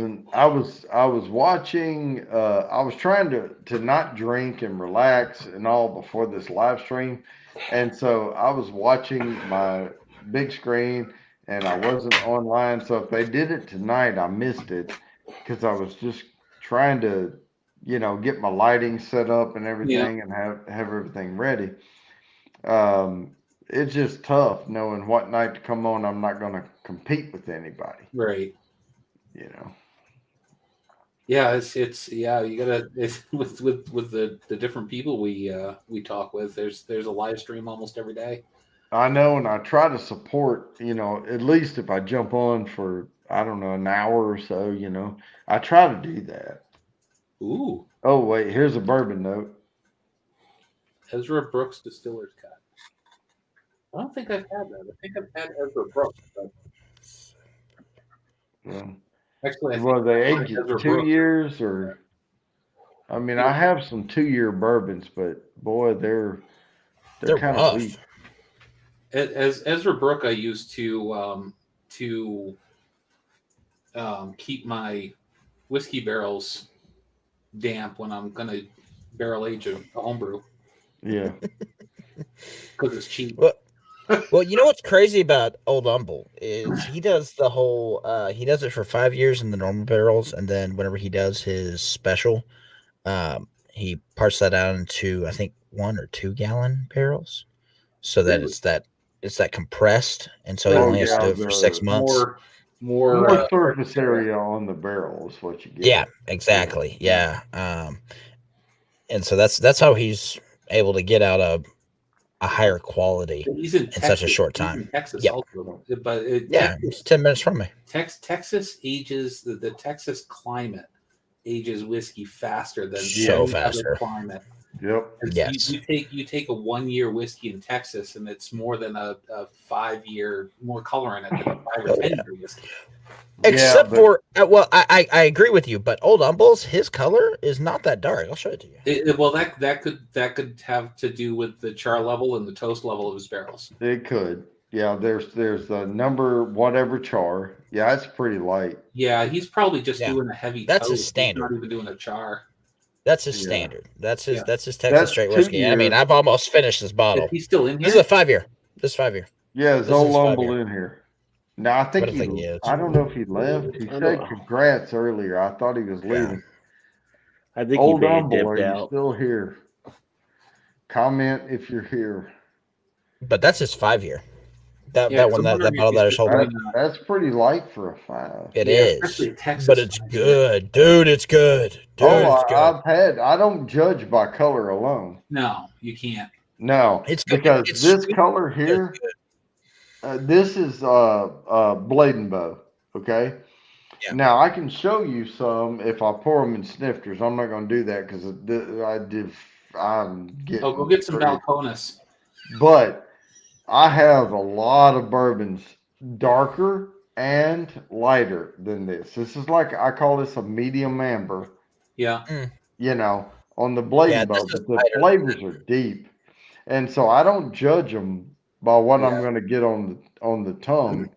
watching. I was trying to not drink and relax and all before this live stream, and so I was watching my big screen. And I wasn't online, so if they did it tonight, I missed it because I was just trying to, get my lighting set up and everything, and have everything ready. It's just tough knowing what night to come on. I'm not going to compete with anybody, right? Yeah, it's you gotta with the different people we talk with. There's a live stream almost every day. I know, and I try to support, at least if I jump on for, I don't know, an hour or so, I try to do that. Ooh. Oh, wait, here's a bourbon note. Ezra Brooks Distiller's Cut. I don't think I've had that. I think I've had Ezra Brooks. But... Yeah. Actually, well, they aged 2 years or, I mean, I have some 2-year bourbons, but boy, they're kind of weak. As Ezra Brook, I used to keep my whiskey barrels damp when I'm gonna barrel age a homebrew. Yeah. Because it's cheap. Well, you know what's crazy about Old Humble is he does the whole. He does it for 5 years in the normal barrels, and then whenever he does his special, he parts that out into I think 1 or 2 gallon barrels, so that it's that compressed, and so he only has to do it for 6 months. More surface area on the barrel is what you get. Yeah, exactly. Yeah. And so that's how he's able to get out a higher quality He's in such a short time. He's in Texas Yep. also, but Texas, it's 10 minutes from me. Texas ages the Texas climate ages whiskey faster than so faster other climate. Yep. Yes. You take a 1 year whiskey in Texas, and it's more than a 5 year more color in it than a 5 or 10 year whiskey. Except for I agree with you, but Old Humble's his color is not that dark. I'll show it to you. Well, that could have to do with the char level and the toast level of his barrels. It could. Yeah, there's the number whatever char. Yeah, it's pretty light. Yeah, he's probably just doing a heavy That's toast. his standard. He's not even doing a char. That's his standard. That's his Texas straight whiskey. Years. I mean, I've almost finished this bottle. Is he still in here? This is a 5 year. This is 5 year. Yeah, there's Old Humble in here. No, I think he is. I don't know if he left. He said congrats earlier. I thought he was leaving. I think Old he Humble, dipped are you out. still here? Comment if you're here. But that's his 5 year. That bottle that is holding. That's pretty light for a 5. It is, but it's good, dude. It's good. Dude, it's good. I don't judge by color alone. No, you can't. No, because this color here, this is Bladenbow. Okay. Yeah. Now I can show you some if I pour them in snifters. I'm not going to do that because I'm getting. Oh, go get some Balcones. But I have a lot of bourbons darker and lighter than this. This is like, I call this a medium amber. Yeah. You know, on the Bladenbow, but the flavors are deep. And so I don't judge them by what I'm going to get on the tongue,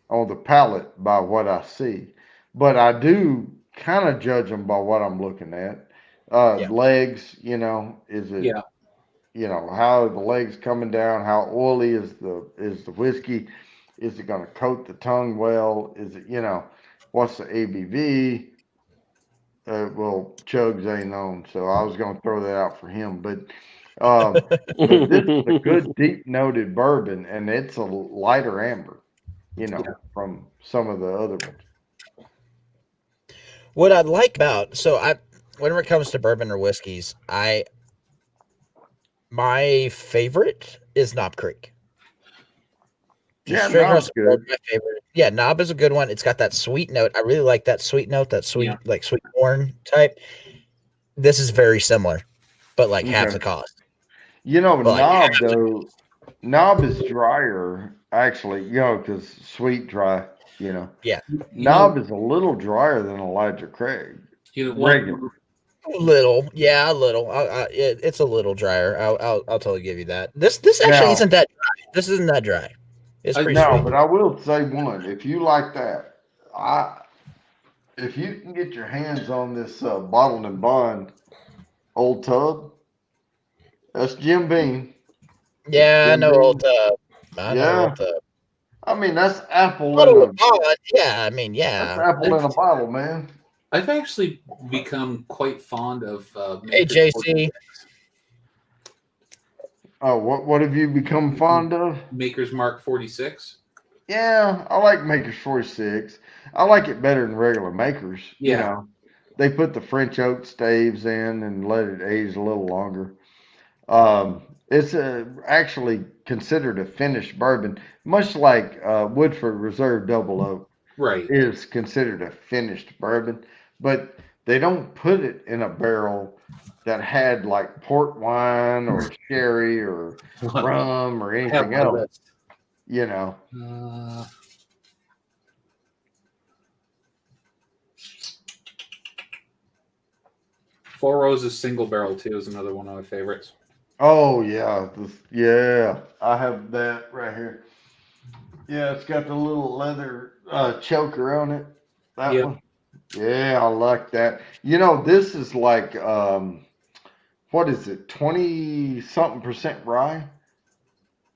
on the palate, by what I see. But I do kind of judge them by what I'm looking at. Legs, you know, is it... Yeah. You know, how are the legs coming down? How oily is the whiskey? Is it going to coat the tongue well? Is it, you know, what's the ABV? Well, Chugs ain't on, so I was going to throw that out for him. But this is a good deep noted bourbon, and it's a lighter amber, you know, from some of the other ones. What I like about whenever it comes to bourbon or whiskeys, my favorite is Knob Creek. Knob's good. My favorite. Yeah, Knob is a good one. It's got that sweet note. I really like that sweet note, like sweet corn type. This is very similar, but like half the cost. You know, Knob is drier, actually, you know, because sweet dry, you know. Yeah. Knob is a little drier than Elijah Craig. Regular. A little. It's a little drier. I'll totally give you that. This actually isn't that dry. This isn't that dry. It's pretty sweet. But I will say one. If you like that, if you can get your hands on this Bottled and Bond Old Tub, that's Jim Beam. Yeah, I know Old Tub. Know Old Tub. I mean, that's apple in a bottle. Yeah, I mean, that's apple in a bottle, man. I've actually become quite fond of JC. Oh, what have you become fond of? Maker's Mark 46. Yeah, I like Maker's 46. I like it better than regular Maker's. Yeah. You know, they put the French oak staves in and let it age a little longer. It's actually considered a finished bourbon, much like Woodford Reserve Double Oak. Right. Is considered a finished bourbon. But they don't put it in a barrel that had like port wine or sherry or rum or anything else. You know. Four Roses single barrel too is another one of my favorites. Oh yeah, I have that right here. Yeah, it's got the little leather choker on it. That one. Yeah, I like that. You know, this is like what is it, 20-something% rye?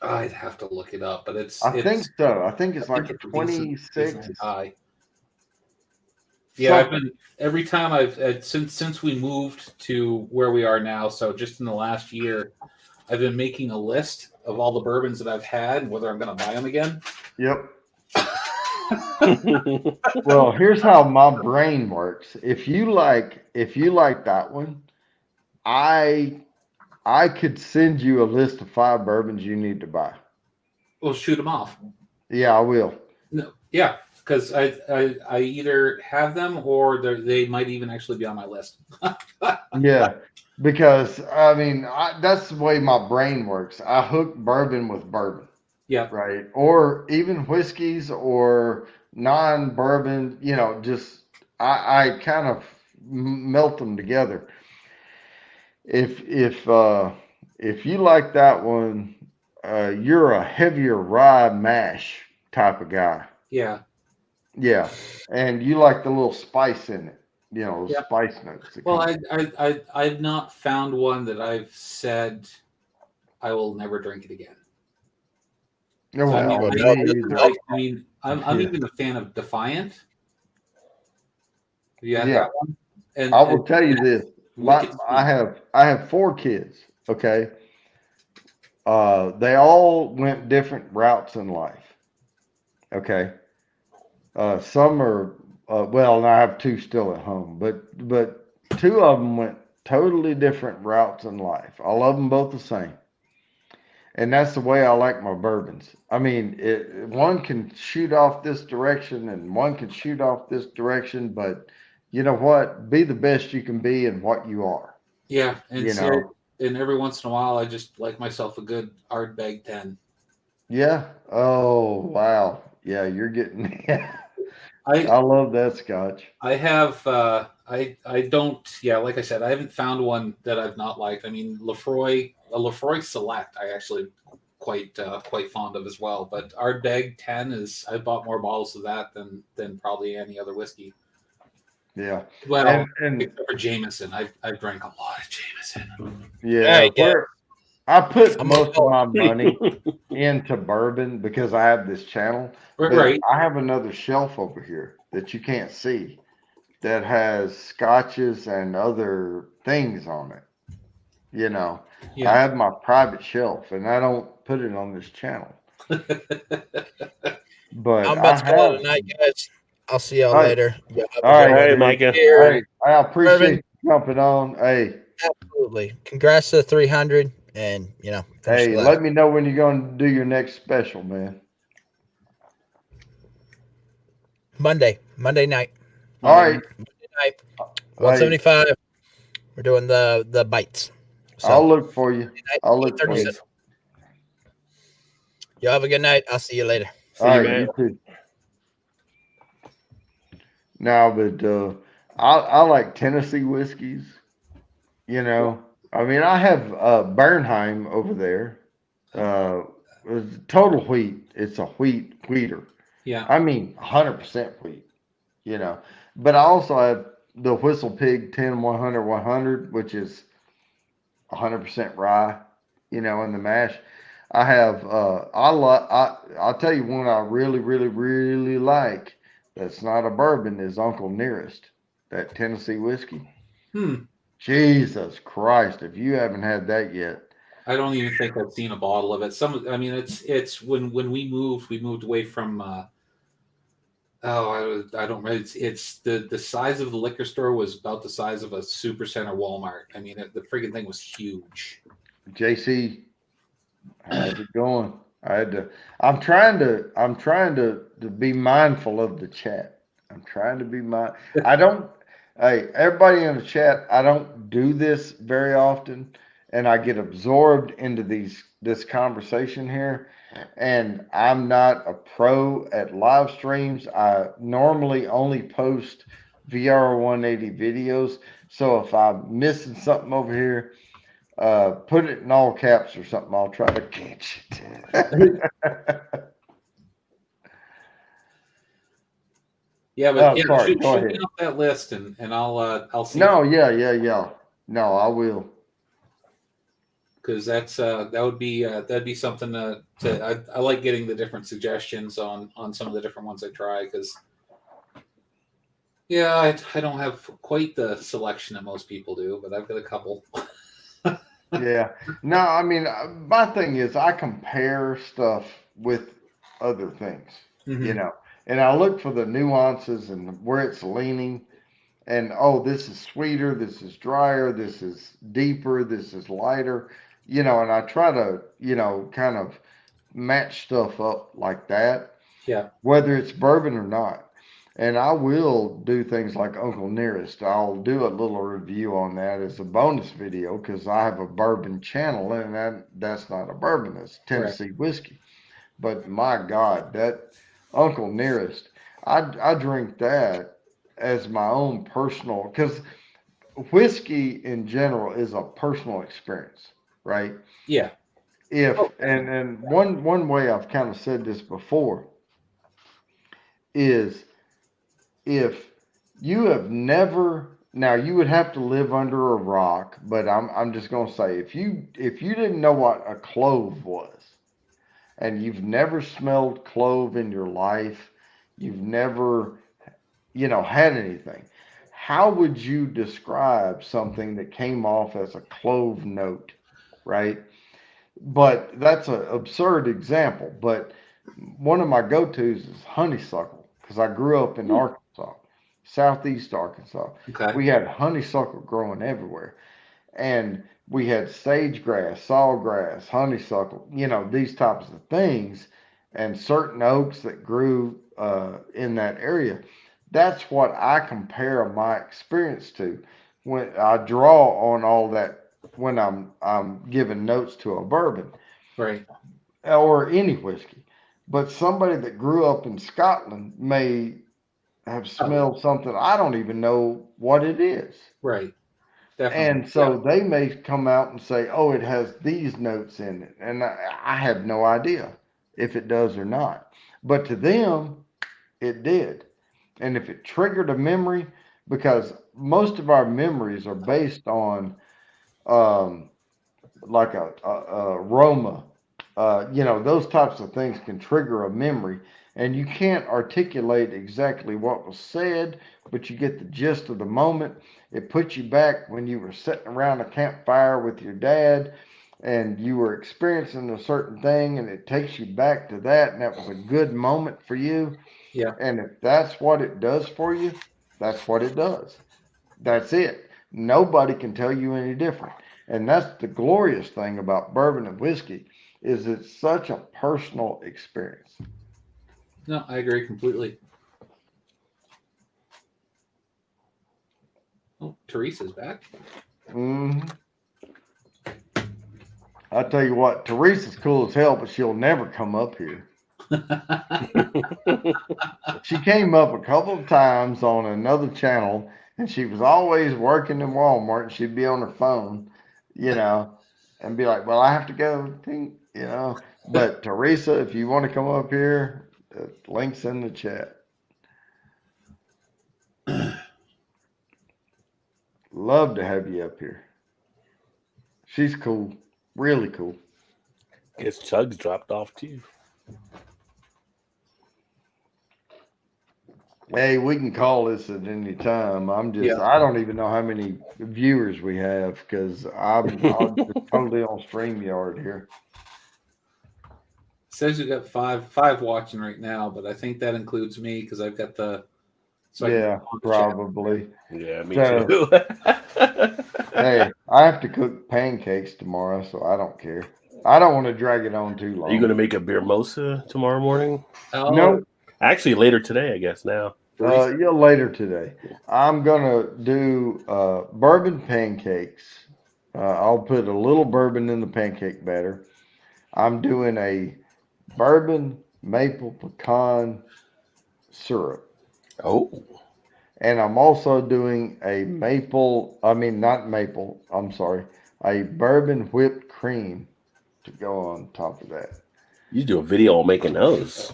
I'd have to look it up, but I think so. I think it's like it's a 26. decent high. Yeah, I've been every time since we moved to where we are now. So just in the last year, I've been making a list of all the bourbons that I've had and whether I'm going to buy them again. Yep. Well, here's how my brain works. If you like that one, I could send you a list of 5 bourbons you need to buy. Well, shoot them off. Yeah, I will. No, yeah, because I either have them or they might even actually be on my list. Yeah, because I mean that's the way my brain works. I hook bourbon with bourbon. Yeah. Right. Or even whiskeys or non-bourbon. Just I kind of melt them together. If you like that one, you're a heavier rye mash type of guy. Yeah. Yeah, and you like the little spice in it. Yeah. Spice notes. Well, I've not found one that I've said I will never drink it again. No, So, well, I'm even a fan of Defiant. Have you had Yeah. that one? And I will tell you this. I have 4 kids. Okay. They all went different routes in life. Okay. Some are well, and I have 2 still at home, but 2 of them went totally different routes in life. I love them both the same. And that's the way I like my bourbons. I mean, one can shoot off this direction and one can shoot off this direction, but you know what? Be the best you can be in what you are. Yeah, and and every once in a while, I just like myself a good Ardbeg 10. Yeah. Oh wow. Yeah, you're getting. I love that Scotch. I have. I don't. Yeah, like I said, I haven't found one that I've not liked. I mean, a Lefroy Select, I actually quite fond of as well. But Ardbeg 10 is. I bought more bottles of that than probably any other whiskey. Yeah. Well, except for Jameson, I've drank a lot of Jameson. Yeah. I put most of my money into bourbon because I have this channel. Right. I have another shelf over here that you can't see that has scotches and other things on it. Yeah. I have my private shelf and I don't put it on this channel. But I'm about to call it a night, guys. I'll see y'all later. All right, hey, Micah. All right. I appreciate you jumping on. Hey. Absolutely. Congrats to the 300 and, hey, let me know when you're going to do your next special, man. Monday night. All right. Monday night. 175. We're doing the bites. So, I'll look for you. I'll look for you. Y'all have a good night. I'll see you later. All right, man. You too. Now, but I like Tennessee whiskeys. I mean, I have Bernheim over there. It's total wheat. It's a wheater. Yeah. I mean, 100% wheat. But I also have the Whistle Pig 10 100 100, which is 100% rye. In the mash. I have I'll tell you one I really, really, really like. That's not a bourbon is Uncle Nearest, that Tennessee whiskey. Jesus Christ! If you haven't had that yet, I don't even think I've seen a bottle of it. It's when we moved away from. I don't remember. It's the size of the liquor store was about the size of a Supercenter Walmart. I mean, the friggin' thing was huge. JC, how's it going? I'm trying to be mindful of the chat. I'm trying to be Hey, everybody in the chat, I don't do this very often, and I get absorbed into this conversation here, and I'm not a pro at live streams. I normally only post VR 180 videos, so if I'm missing something over here, put it in all caps or something. I'll try to catch it. Yeah, but sorry. shoot me off that list, and I'll see. No, yeah. No, I will. because that'd be something I like getting the different suggestions on some of the different ones I try, because yeah, I don't have quite the selection that most people do, but I've got a couple. Yeah. No, I mean, my thing is I compare stuff with other things, Mm-hmm. and I look for the nuances and where it's leaning. And oh, this is sweeter, this is drier, this is deeper, this is lighter, and I try to, kind of match stuff up like that, Yeah. whether it's bourbon or not. And I will do things like Uncle Nearest. I'll do a little review on that as a bonus video because I have a bourbon channel, and that's not a bourbon, it's Tennessee whiskey. But my God, that Uncle Nearest, I drink that as my own personal, because whiskey in general is a personal experience, right? Yeah. And one way I've kind of said this before is if you have never, now you would have to live under a rock, but I'm just gonna say if you didn't know what a clove was, and you've never smelled clove in your life, you've never, had anything, how would you describe something that came off as a clove note, right? But that's an absurd example. But one of my go-tos is honeysuckle because I grew up in Arkansas, southeast Arkansas. Okay. We had honeysuckle growing everywhere. And we had sage grass, sawgrass, honeysuckle, these types of things, and certain oaks that grew in that area. That's what I compare my experience to when I draw on all that when I'm giving notes to a bourbon, Right. or any whiskey. But somebody that grew up in Scotland may have smelled something I don't even know what it is. Right. Definitely. And so they may come out and say, oh, it has these notes in it. And I have no idea if it does or not. But to them, it did. And if it triggered a memory, because most of our memories are based on like a aroma, those types of things can trigger a memory. And you can't articulate exactly what was said, but you get the gist of the moment. It puts you back when you were sitting around a campfire with your dad and you were experiencing a certain thing, and it takes you back to that, and that was a good moment for you. Yeah. And if that's what it does for you, that's what it does. That's it. Nobody can tell you any different. And that's the glorious thing about bourbon and whiskey, is it's such a personal experience. No, I agree completely. Oh, Teresa's back. I tell you what, Teresa's cool as hell, but she'll never come up here. She came up a couple of times on another channel, and she was always working in Walmart, and she'd be on her phone, and be like, well, I have to go, But Teresa, if you want to come up here, the link's in the chat. Love to have you up here. She's cool. Really cool. Guess Chug's dropped off too. Hey, we can call this at any time. I don't even know how many viewers we have because I'm just totally on StreamYard here. It says you got five watching right now, but I think that includes me because I've got the. So yeah, probably. Yeah, me too. Hey, I have to cook pancakes tomorrow, so I don't care. I don't want to drag it on too long. Are you going to make a beer mosa tomorrow morning? Oh. No. Actually, later today, I guess now. Yeah, later today. I'm going to do bourbon pancakes. I'll put a little bourbon in the pancake batter. I'm doing a bourbon maple pecan syrup. Oh. And I'm also doing a a bourbon whipped cream to go on top of that. You do a video on making those.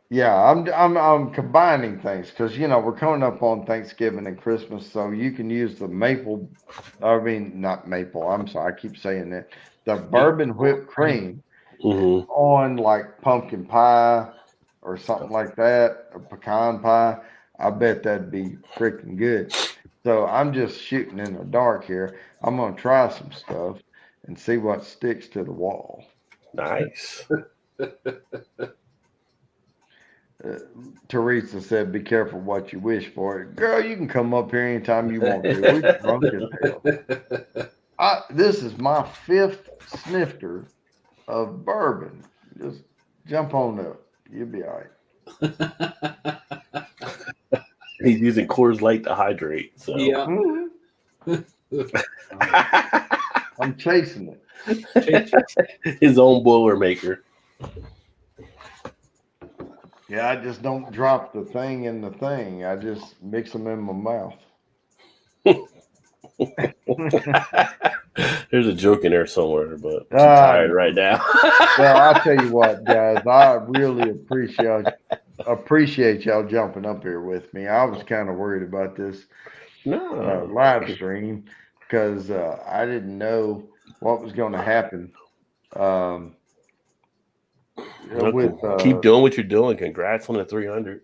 Yeah, I'm combining things because we're coming up on Thanksgiving and Christmas, so you can use the not maple. I'm sorry, I keep saying that. the bourbon whipped cream on like pumpkin pie or something like that, or pecan pie, I bet that'd be freaking good. So I'm just shooting in the dark here. I'm gonna try some stuff and see what sticks to the wall. Nice. Teresa said, "Be careful what you wish for." Girl, you can come up here anytime you want to. We're drunk as hell. This is my 5th snifter of bourbon. Just jump on up. You'll be all right. He's using Coors Light to hydrate. So Yeah. I'm chasing it. His own Boilermaker. Yeah, I just don't drop the thing in the thing. I just mix them in my mouth. There's a joke in there somewhere, but I'm tired right now. Well, I'll tell you what, guys. I really appreciate y'all jumping up here with me. I was kind of worried about this live stream because I didn't know what was going to happen. Keep doing what you're doing. Congrats on the 300.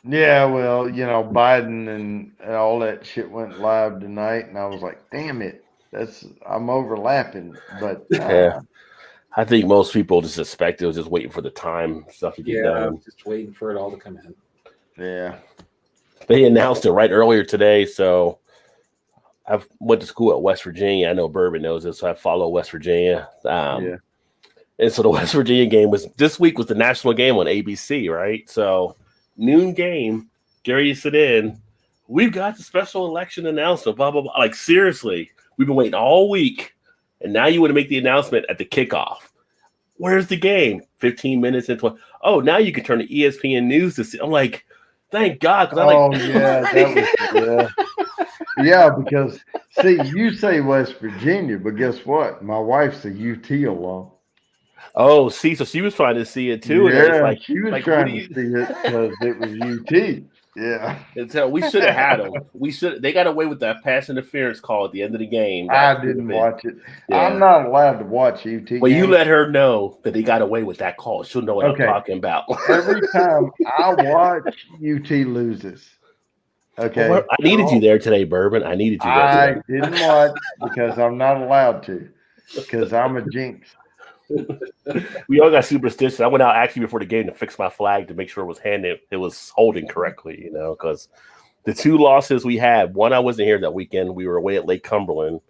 Yeah, well, Biden and all that shit went live tonight, and I was like, damn it, I'm overlapping. But yeah, I think most people just suspect it was just waiting for the time stuff to get done. Just waiting for it all to come in. Yeah, they announced it right earlier today. So I went to school at West Virginia. I know Bourbon knows this, so I follow West Virginia. Yeah. And so the West Virginia game this week was the national game on ABC, right? So noon game, Gary used to sit in. We've got the special election announcement, blah, blah, blah. Like, seriously, we've been waiting all week. And now you want to make the announcement at the kickoff. Where's the game? 15 minutes into oh, now you can turn to ESPN News to see. I'm like, thank God. Yeah, because, see, you say West Virginia, but guess what? My wife's a UT alum. Oh, see, so she was trying to see it too. Yeah, she was trying to see it because it was UT. Yeah. And so we should have had them. They got away with that pass interference call at the end of the game. I didn't watch it. Yeah. I'm not allowed to watch UT. Well, you let her know that they got away with that call. She'll know what I'm talking about. Every time I watch, UT loses. Okay. Well, I needed you there today, Bourbon. I needed you there today. I didn't watch because I'm not allowed to because I'm a jinx. We all got superstitious. I went out actually before the game to fix my flag to make sure it was holding correctly, because the 2 losses we had, one I wasn't here that weekend. We were away at Lake Cumberland.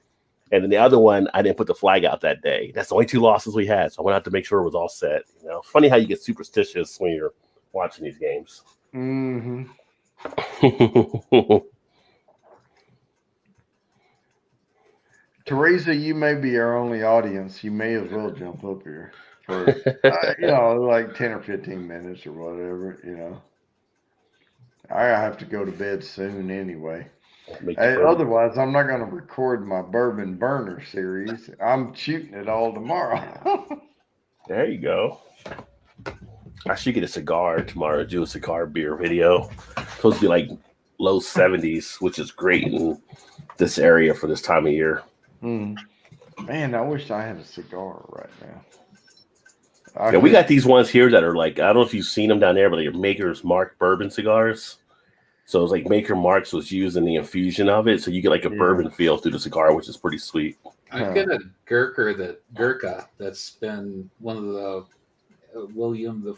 And then the other one, I didn't put the flag out that day. That's the only 2 losses we had. So I went out to make sure it was all set. Funny how you get superstitious when you're watching these games. Mm-hmm. Teresa, you may be our only audience. You may as well jump up here for, like 10 or 15 minutes or whatever, I have to go to bed soon anyway. Otherwise, I'm not going to record my Bourbon Burner series. I'm shooting it all tomorrow. There you go. I should get a cigar tomorrow, do a cigar beer video. It's supposed to be like low 70s, which is great in this area for this time of year. Man, I wish I had a cigar right now. We got these ones here that are like, I don't know if you've seen them down there, but they're Maker's Mark bourbon cigars. So it's like Maker Marks was using the infusion of it, so you get like a bourbon feel through the cigar, which is pretty sweet. I've got a Gurkha that's been one of the William the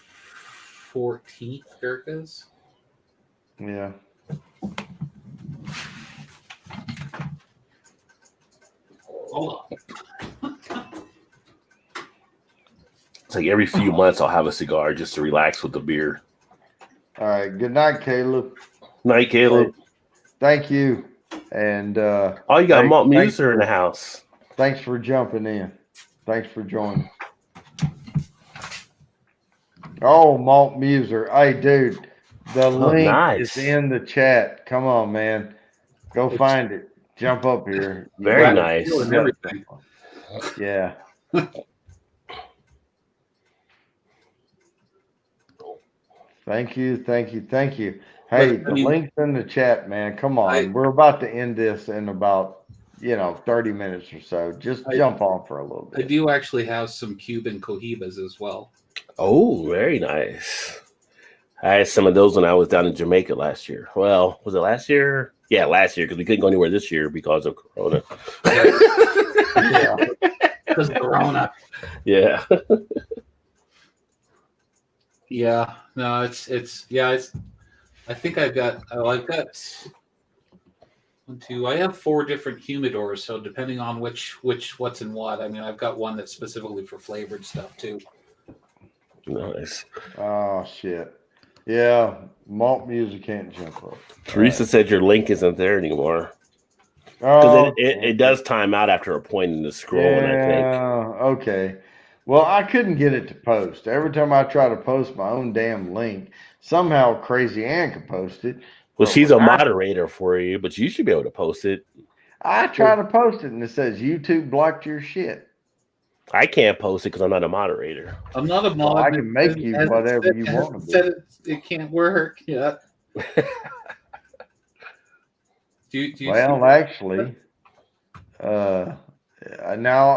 14th Gurkhas. Yeah. Hold on. It's like every few months I'll have a cigar just to relax with the beer. All right. Good night, Caleb. Night, Caleb. Thank you. And you got Malt Muser in the house. Thanks for jumping in. Thanks for joining. Oh, Malt Muser. Hey, dude. The link is in the chat. Come on, man. Go find it. Jump up here. Very nice. Everything. Yeah. Thank you. Hey, the link's in the chat, man. Come on. We're about to end this in about 30 minutes or so. Just jump on for a little bit. I do actually have some Cuban cohibas as well. Oh, very nice. I had some of those when I was down in Jamaica last year. Well, was it last year? Yeah, last year, because we couldn't go anywhere this year because of Corona. Yeah, because of Corona. Yeah. Yeah. No, it's. I think I've got 1, 2. I have 4 different humidors, so depending on what's in what. I mean, I've got one that's specifically for flavored stuff too. Nice. Oh shit. Yeah, malt music can't jump up. Teresa said your link isn't there anymore. Oh, it does time out after a point in the scrolling, I think. Okay. Well, I couldn't get it to post. Every time I try to post my own damn link, somehow Crazy Ann can post it. Well, she's a moderator for you, but you should be able to post it. I try to post it, and it says YouTube blocked your shit. I can't post it because I'm not a moderator. I'm not a mod. Well, I can make you whatever you want to be. It can't work. Yeah. Well, actually, now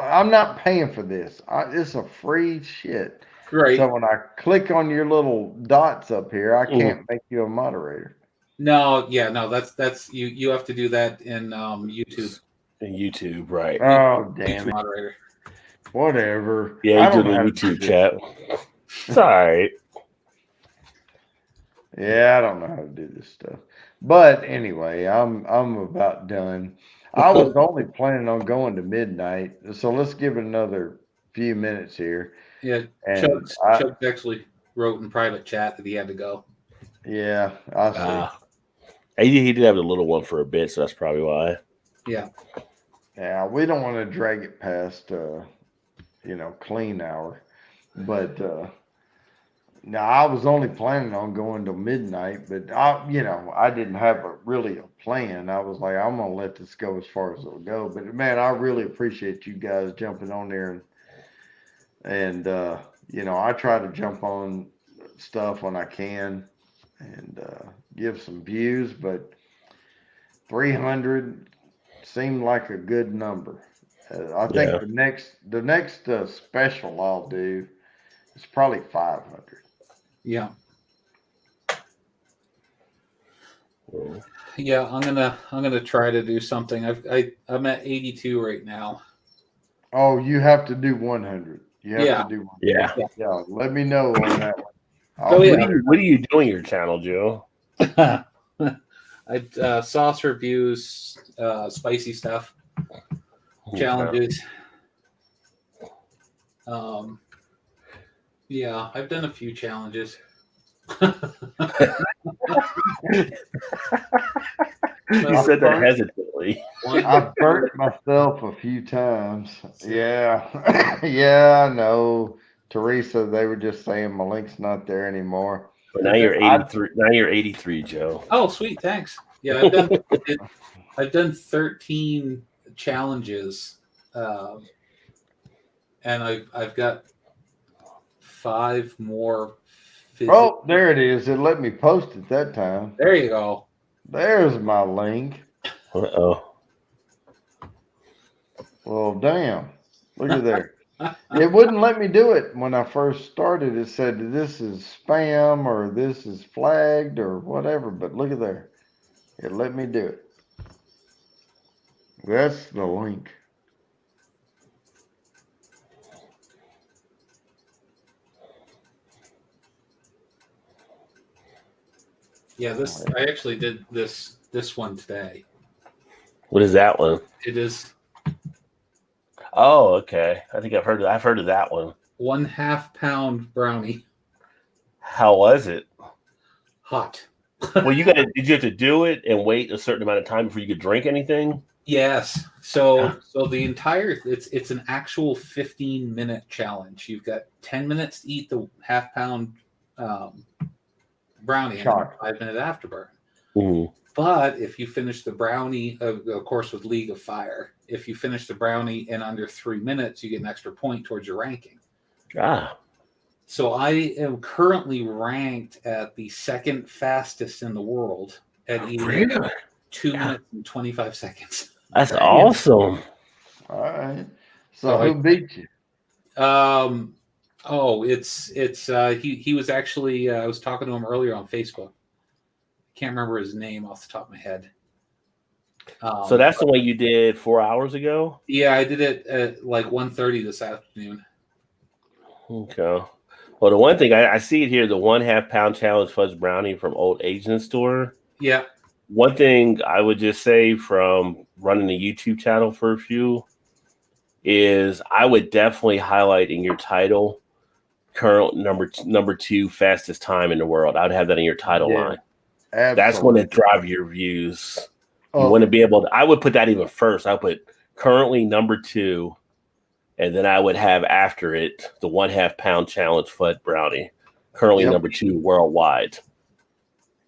I'm not paying for this. It's a free shit. Right. So when I click on your little dots up here, I can't make you a moderator. No, yeah, no, that's you have to do that in YouTube. In YouTube, right? Oh, damn it! Moderator. Whatever. Yeah, you do the YouTube chat. It's all right. Yeah, I don't know how to do this stuff. But anyway, I'm about done. I was only planning on going to midnight, so let's give it another few minutes here. Yeah, Chuck actually wrote in private chat that he had to go. Yeah, I see. He did have a little one for a bit, so that's probably why. Yeah. Yeah, we don't want to drag it past clean hour. But now I was only planning on going till midnight, but I didn't have really a plan. I was like, I'm gonna let this go as far as it'll go. But man, I really appreciate you guys jumping on there and I try to jump on stuff when I can and give some views, but 300 seemed like a good number. I think the next special I'll do is probably 500. Yeah. Yeah, I'm gonna try to do something. I'm at 82 right now. Oh, you have to do 100. You have to do 100. Yeah. Let me know on that one. What are you doing your channel, Joe? I sauce reviews, spicy stuff, challenges. Yeah, I've done a few challenges. You said that hesitantly. I've burnt myself a few times. Yeah. Yeah, I know. Teresa, they were just saying my link's not there anymore. But now you're 83. Now you're 83, Joe. Oh, sweet, thanks. Yeah, I've done 13 challenges, and I've got 5 more. Oh, there it is. It let me post it that time. There you go. There's my link. Uh-oh. Well, damn. Look at there. It wouldn't let me do it when I first started. It said this is spam or this is flagged or whatever. But look at there. It let me do it. That's the link. Yeah, I actually did this one today. What is that one? It is. Oh, okay. I think I've heard of that one. 1/2 pound brownie. How was it? Hot. Well, did you have to do it and wait a certain amount of time before you could drink anything? Yes. So the entire it's an actual 15-minute challenge. You've got 10 minutes to eat the 1/2 pound brownie and 5-minute afterburn. Mm-hmm. But if you finish the brownie, of course, with League of Fire, if you finish the brownie in under 3 minutes, you get an extra point towards your ranking. Ah. So I am currently ranked at the second fastest in the world at eating 2 minutes and 25 seconds. That's Damn. awesome. All right. So who beat you? It's he was actually I was talking to him earlier on Facebook. Can't remember his name off the top of my head. So that's the one you did 4 hours ago? Yeah, I did it at like 1:30 this afternoon. Okay. Well, the one thing I see it here, the 1/2 pound challenge fudge brownie from Old Asian Store. Yeah. One thing I would just say from running the YouTube channel for a few is I would definitely highlight in your title current number 2 fastest time in the world. I would have that in your title line. Absolutely. That's going to drive your views. You want to be able to, I would put that even first. I would put currently number 2, and then I would have after it the 1/2 pound challenge fudge brownie, currently number 2 worldwide.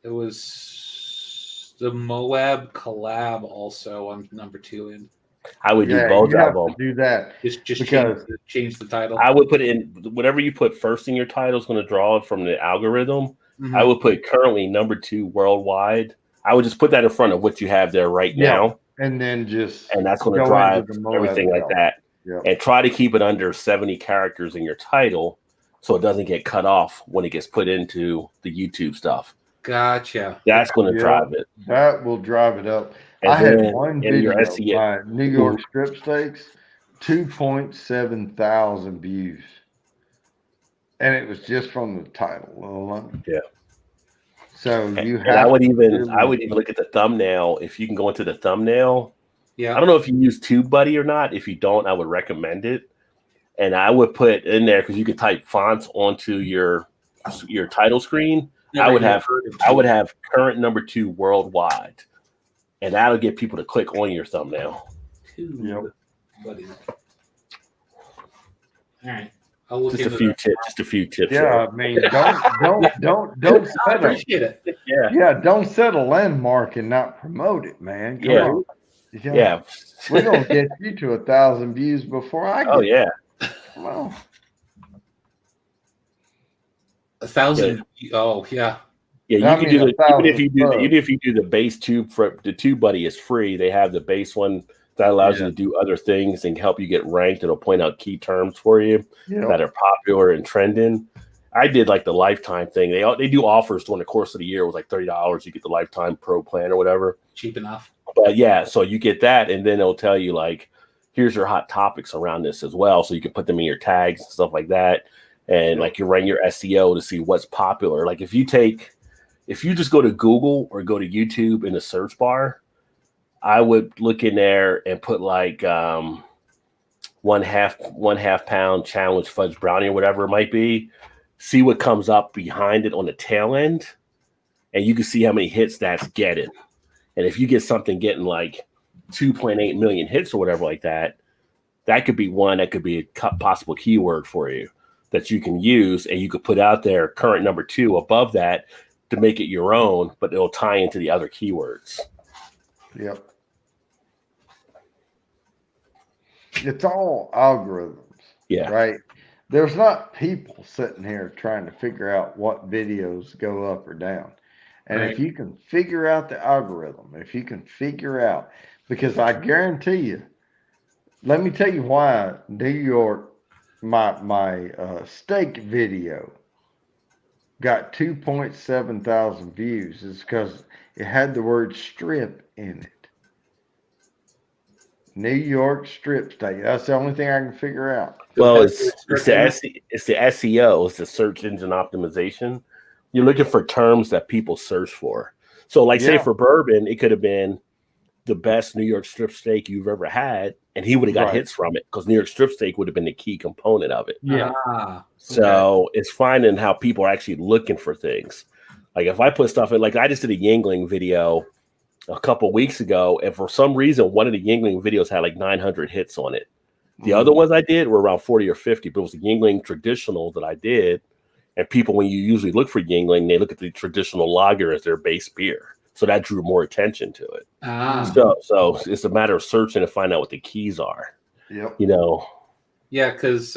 It was the Moab collab also on number 2 in. I would do both of them. Do that. Just because change the title. I would put it in whatever you put first in your title is going to draw it from the algorithm. Mm-hmm. I would put currently number 2 worldwide. I would just put that in front of what you have there right now. And then and that's going to drive everything like that. Yep. And try to keep it under 70 characters in your title so it doesn't get cut off when it gets put into the YouTube stuff. Gotcha. That's going to drive it. That will drive it up. And I had one video, my New York Mm-hmm. strip steaks, 2.7 thousand views. And it was just from the title alone. Yeah. So you have. And I would even look at the thumbnail. If you can go into the thumbnail, I don't know if you use TubeBuddy or not. If you don't, I would recommend it. And I would put in there because you could type fonts onto your title screen. I would have current number 2 worldwide, and that'll get people to click on your thumbnail. Yep. Buddy. All right. I'll look Just a few tips. Yeah, I mean, don't set appreciate it. Don't set a landmark and not promote it, man. Come on. Yeah. We're gonna get you to 1,000 views before I get. Oh yeah. Well, 1,000. Oh yeah. Yeah, you can do even if you do the base tube for the TubeBuddy is free. They have the base one that allows you to do other things and help you get ranked. It'll point out key terms for you that are popular and trending. I did like the lifetime thing. They do offers during the course of the year. It was like $30. You get the lifetime pro plan or whatever. Cheap enough. But yeah, so you get that, and then it'll tell you like, here's your hot topics around this as well. So you can put them in your tags and stuff like that. And like you run your SEO to see what's popular. Like if you just go to Google or go to YouTube in the search bar, I would look in there and put like 1/2 pound challenge fudge brownie or whatever it might be. See what comes up behind it on the tail end, and you can see how many hits that's getting. And if you get something getting like 2.8 million hits or whatever like that, that could be one. That could be a possible keyword for you that you can use, and you could put out there current number 2 above that to make it your own, but it'll tie into the other keywords. Yep. It's all algorithms. Yeah. Right. There's not people sitting here trying to figure out what videos go up or down. And if you can figure out the algorithm, because I guarantee you, let me tell you why New York, my steak video got 2.7 thousand views is because it had the word strip in it. New York strip steak. That's the only thing I can figure out. Well, it's the SEO, it's the search engine optimization. You're looking for terms that people search for. So, like, say for Bourbon, it could have been the best New York strip steak you've ever had, and he would have got hits from it because New York strip steak would have been the key component of it. Yeah. So it's finding how people are actually looking for things. Like if I put stuff in, like I just did a Yingling video a couple weeks ago, and for some reason, one of the Yingling videos had like 900 hits on it. The other ones I did were around 40 or 50, but it was a Yingling traditional that I did. And people, when you usually look for Yingling, they look at the traditional lager as their base beer. So that drew more attention to it. So it's a matter of searching to find out what the keys are. Yep. You know? Yeah, because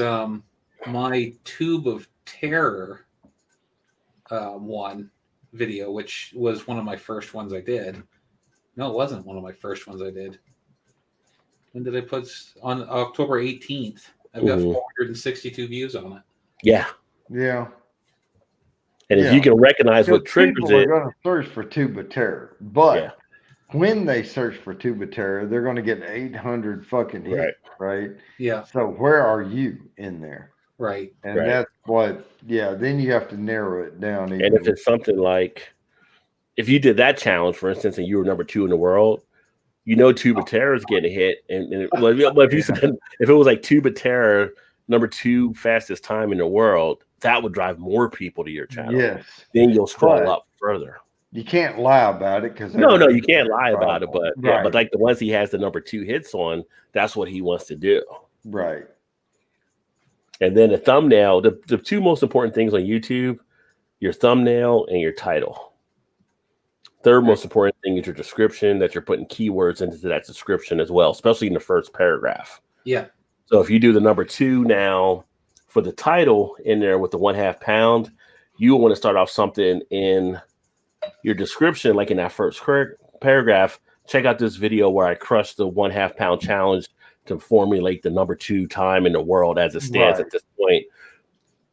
my Tube of Terror one video, which was one of my first ones I did. No, it wasn't one of my first ones I did. When did I put on October 18th? I've got 462 views on it. Yeah. Yeah. And if you can recognize what triggers people are it, going to search for tuba terror, but when they search for tuba terror, they're going to get 800 fucking hits, right? Yeah. So where are you in there? Right. And that's what, then you have to narrow it down. And if it's something like, if you did that challenge, for instance, and you were number 2 in the world, you know Tuba Terror is getting a hit. And if you said, if it was like Tuba Terror, number 2 fastest time in the world, that would drive more people to your channel. Yes. Then you'll scroll up further. You can't lie about it because no, you can't lie about it. But but like the ones he has the number 2 hits on, that's what he wants to do. Right. And then the thumbnail, the 2 most important things on YouTube, your thumbnail and your title. Third most important thing is your description, that you're putting keywords into that description as well, especially in the first paragraph. Yeah. So if you do the number 2 now for the title in there with the 1/2 pound, you want to start off something in your description, like in that first paragraph. Check out this video where I crushed the 1/2 pound challenge to formulate the number 2 time in the world as it stands at this point.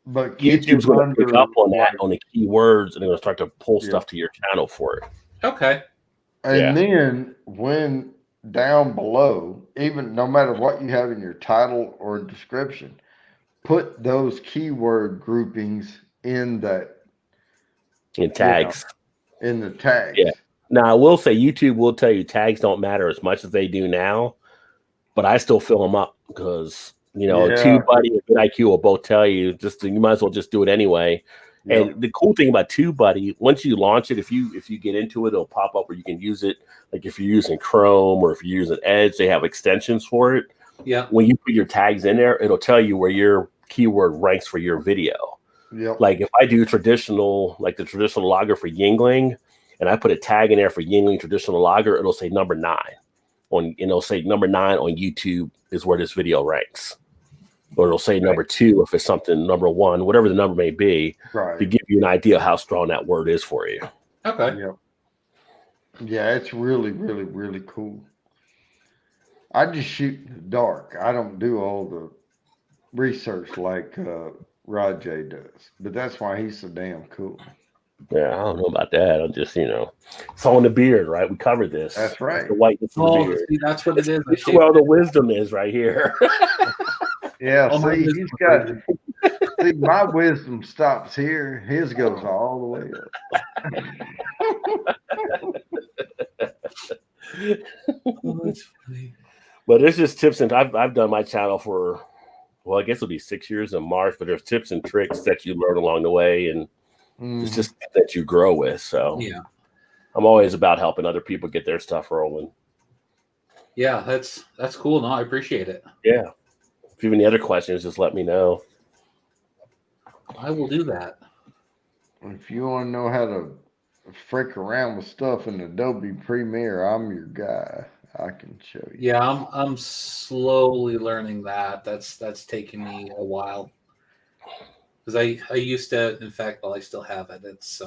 But YouTube's going to pick up on that, on the keywords, and they're going to start to pull stuff to your channel for it. Okay. And then when down below, even no matter what you have in your title or description, put those keyword groupings in that. In tags. In the tags. Yeah. Now, I will say YouTube will tell you tags don't matter as much as they do now, but I still fill them up because, TubeBuddy and VidIQ will both tell you you might as well just do it anyway. Yep. And the cool thing about TubeBuddy, once you launch it, if you get into it, it'll pop up where you can use it. Like if you're using Chrome or if you're using Edge, they have extensions for it. Yeah. When you put your tags in there, it'll tell you where your keyword ranks for your video. Yep. Like if I do the traditional logger for Yingling, and I put a tag in there for Yingling traditional logger, it'll say number 9 it'll say number 9 on YouTube is where this video ranks. Or it'll say number 2 if it's something number 1, whatever the number may be, to give you an idea of how strong that word is for you. Okay. Yep. Yeah, it's really, really, really cool. I just shoot in the dark. I don't do all the research like Rod J does, but that's why he's so damn cool. Yeah, I don't know about that. I'm just, it's all in the beard, right? We covered this. That's right. The whiteness of the beard. See, that's what it is. That's where all the wisdom is right here. Yeah, see, my wisdom stops here. His goes all the way up. That's funny. But it's just tips, and I've done my channel for, I guess it'll be 6 years in March, but there's tips and tricks that you learn along the way, and it's just that you grow with. So yeah, I'm always about helping other people get their stuff rolling. Yeah, that's cool. No, I appreciate it. Yeah. If you have any other questions, just let me know. I will do that. If you want to know how to frick around with stuff in Adobe Premiere, I'm your guy. I can show you. Yeah, I'm slowly learning that. That's taken me a while. Because I used to, in fact, I still have it. It's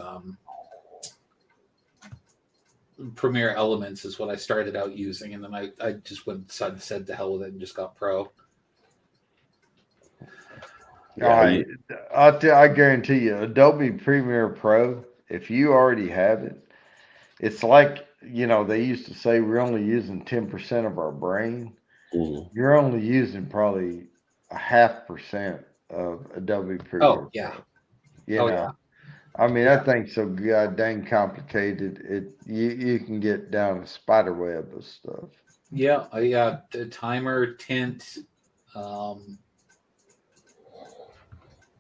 Premiere Elements is what I started out using, and then I just said to hell with it and just got Pro. I guarantee you, Adobe Premiere Pro, if you already have it, it's like, they used to say we're only using 10% of our brain. Mm-hmm. You're only using probably 0.5% of Adobe Premiere. Oh, yeah. Pro. Yeah. I mean, that thing's so god dang complicated. You can get down a spider web of stuff. Yeah, the timer, tint,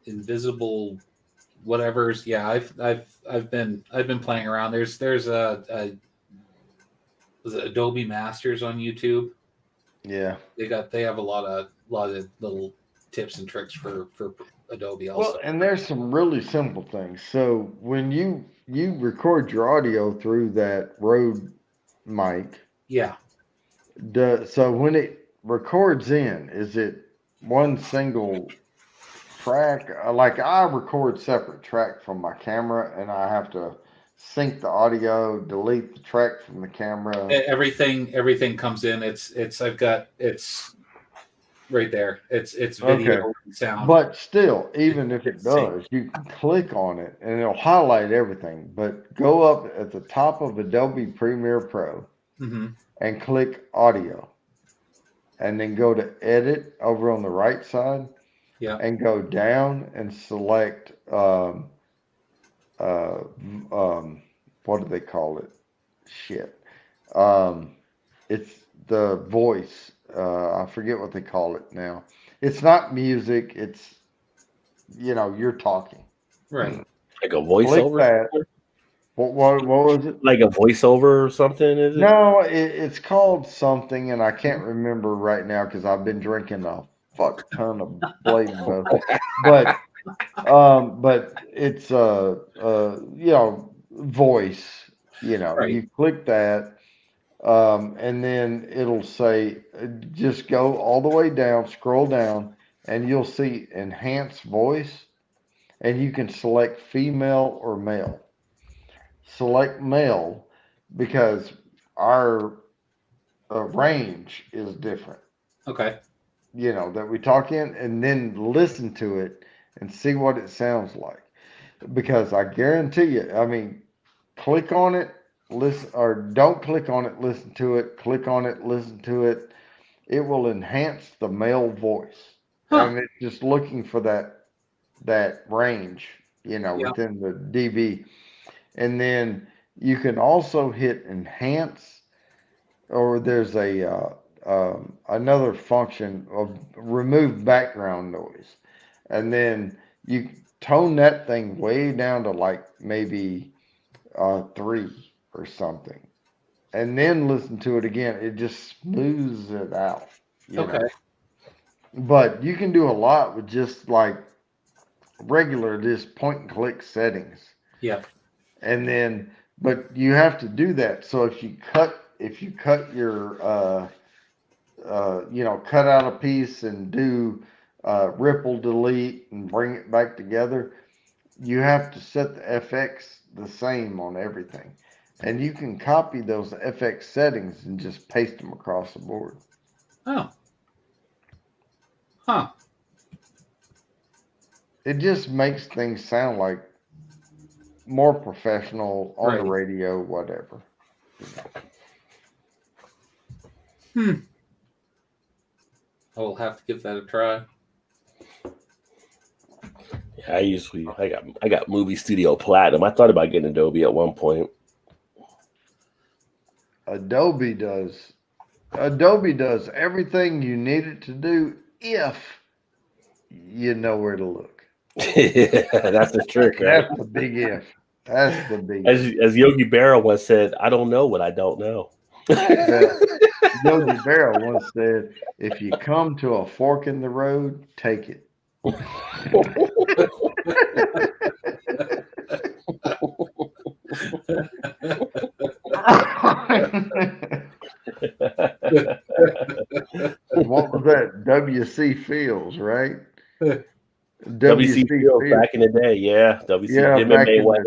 invisible whatever's. Yeah, I've been playing around. There's a was it Adobe Masters on YouTube? Yeah, they have a lot of little tips and tricks for Adobe also. Well, and there's some really simple things. So when you record your audio through that Rode mic, yeah. So when it records in, is it one single track? Like I record separate track from my camera, and I have to sync the audio, delete the track from the camera. Everything comes in. It's right there. It's video and sound. But still, even if it does, you can click on it and it'll highlight everything. But go up at the top of Adobe Premiere Pro and click audio. And then go to edit over on the right side. Yeah. And go down and select what do they call it? Shit. It's the voice. I forget what they call it now. It's not music. It's, you're talking. Right. Like a voiceover? What was it? Like a voiceover or something, is it? No, it's called something, and I can't remember right now because I've been drinking a fuck ton of Blade Bow. But it's voice. Right. You click that, and then it'll say just go all the way down, scroll down, and you'll see enhance voice, and you can select female or male. Select male because our range is different. Okay. That we talk in, and then listen to it and see what it sounds like. Because I guarantee you, I mean, click on it, listen, or don't click on it, listen to it, click on it, listen to it. It will enhance the male voice. And it's just looking for that range, within the DB. And then you can also hit enhance, or there's another function of remove background noise. And then you tone that thing way down to like maybe 3 or something. And then listen to it again. It just smooths it out. Okay. But you can do a lot with just like regular, just point and click settings. Yeah. And then, but you have to do that. So if you cut your, cut out a piece and do ripple delete and bring it back together, you have to set the FX the same on everything. And you can copy those FX settings and just paste them across the board. Oh. Huh. It just makes things sound like more professional on the radio, whatever. I'll have to give that a try. Yeah, I got Movie Studio Platinum. I thought about getting Adobe at one point. Adobe does everything you need it to do if you know where to look. That's the trick, right? That's the big if. That's the big as Yogi Berra once said, I don't know what I don't know. Yogi Berra once said, if you come to a fork in the road, take it. What was that? W.C. Fields, right? W.C. Fields back in the day, yeah. MMA West.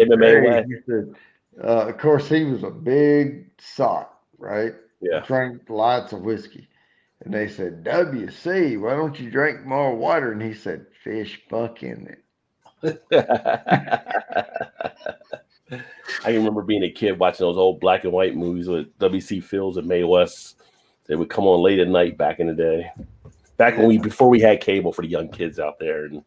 Of course, he was a big sock, right? Yeah. Drank lots of whiskey. And they said, W.C., why don't you drink more water? And he said, fish fuck in it. I remember being a kid watching those old black and white movies with W.C. Fields and Mae West. They would come on late at night back in the day. Before we had cable for the young kids out there and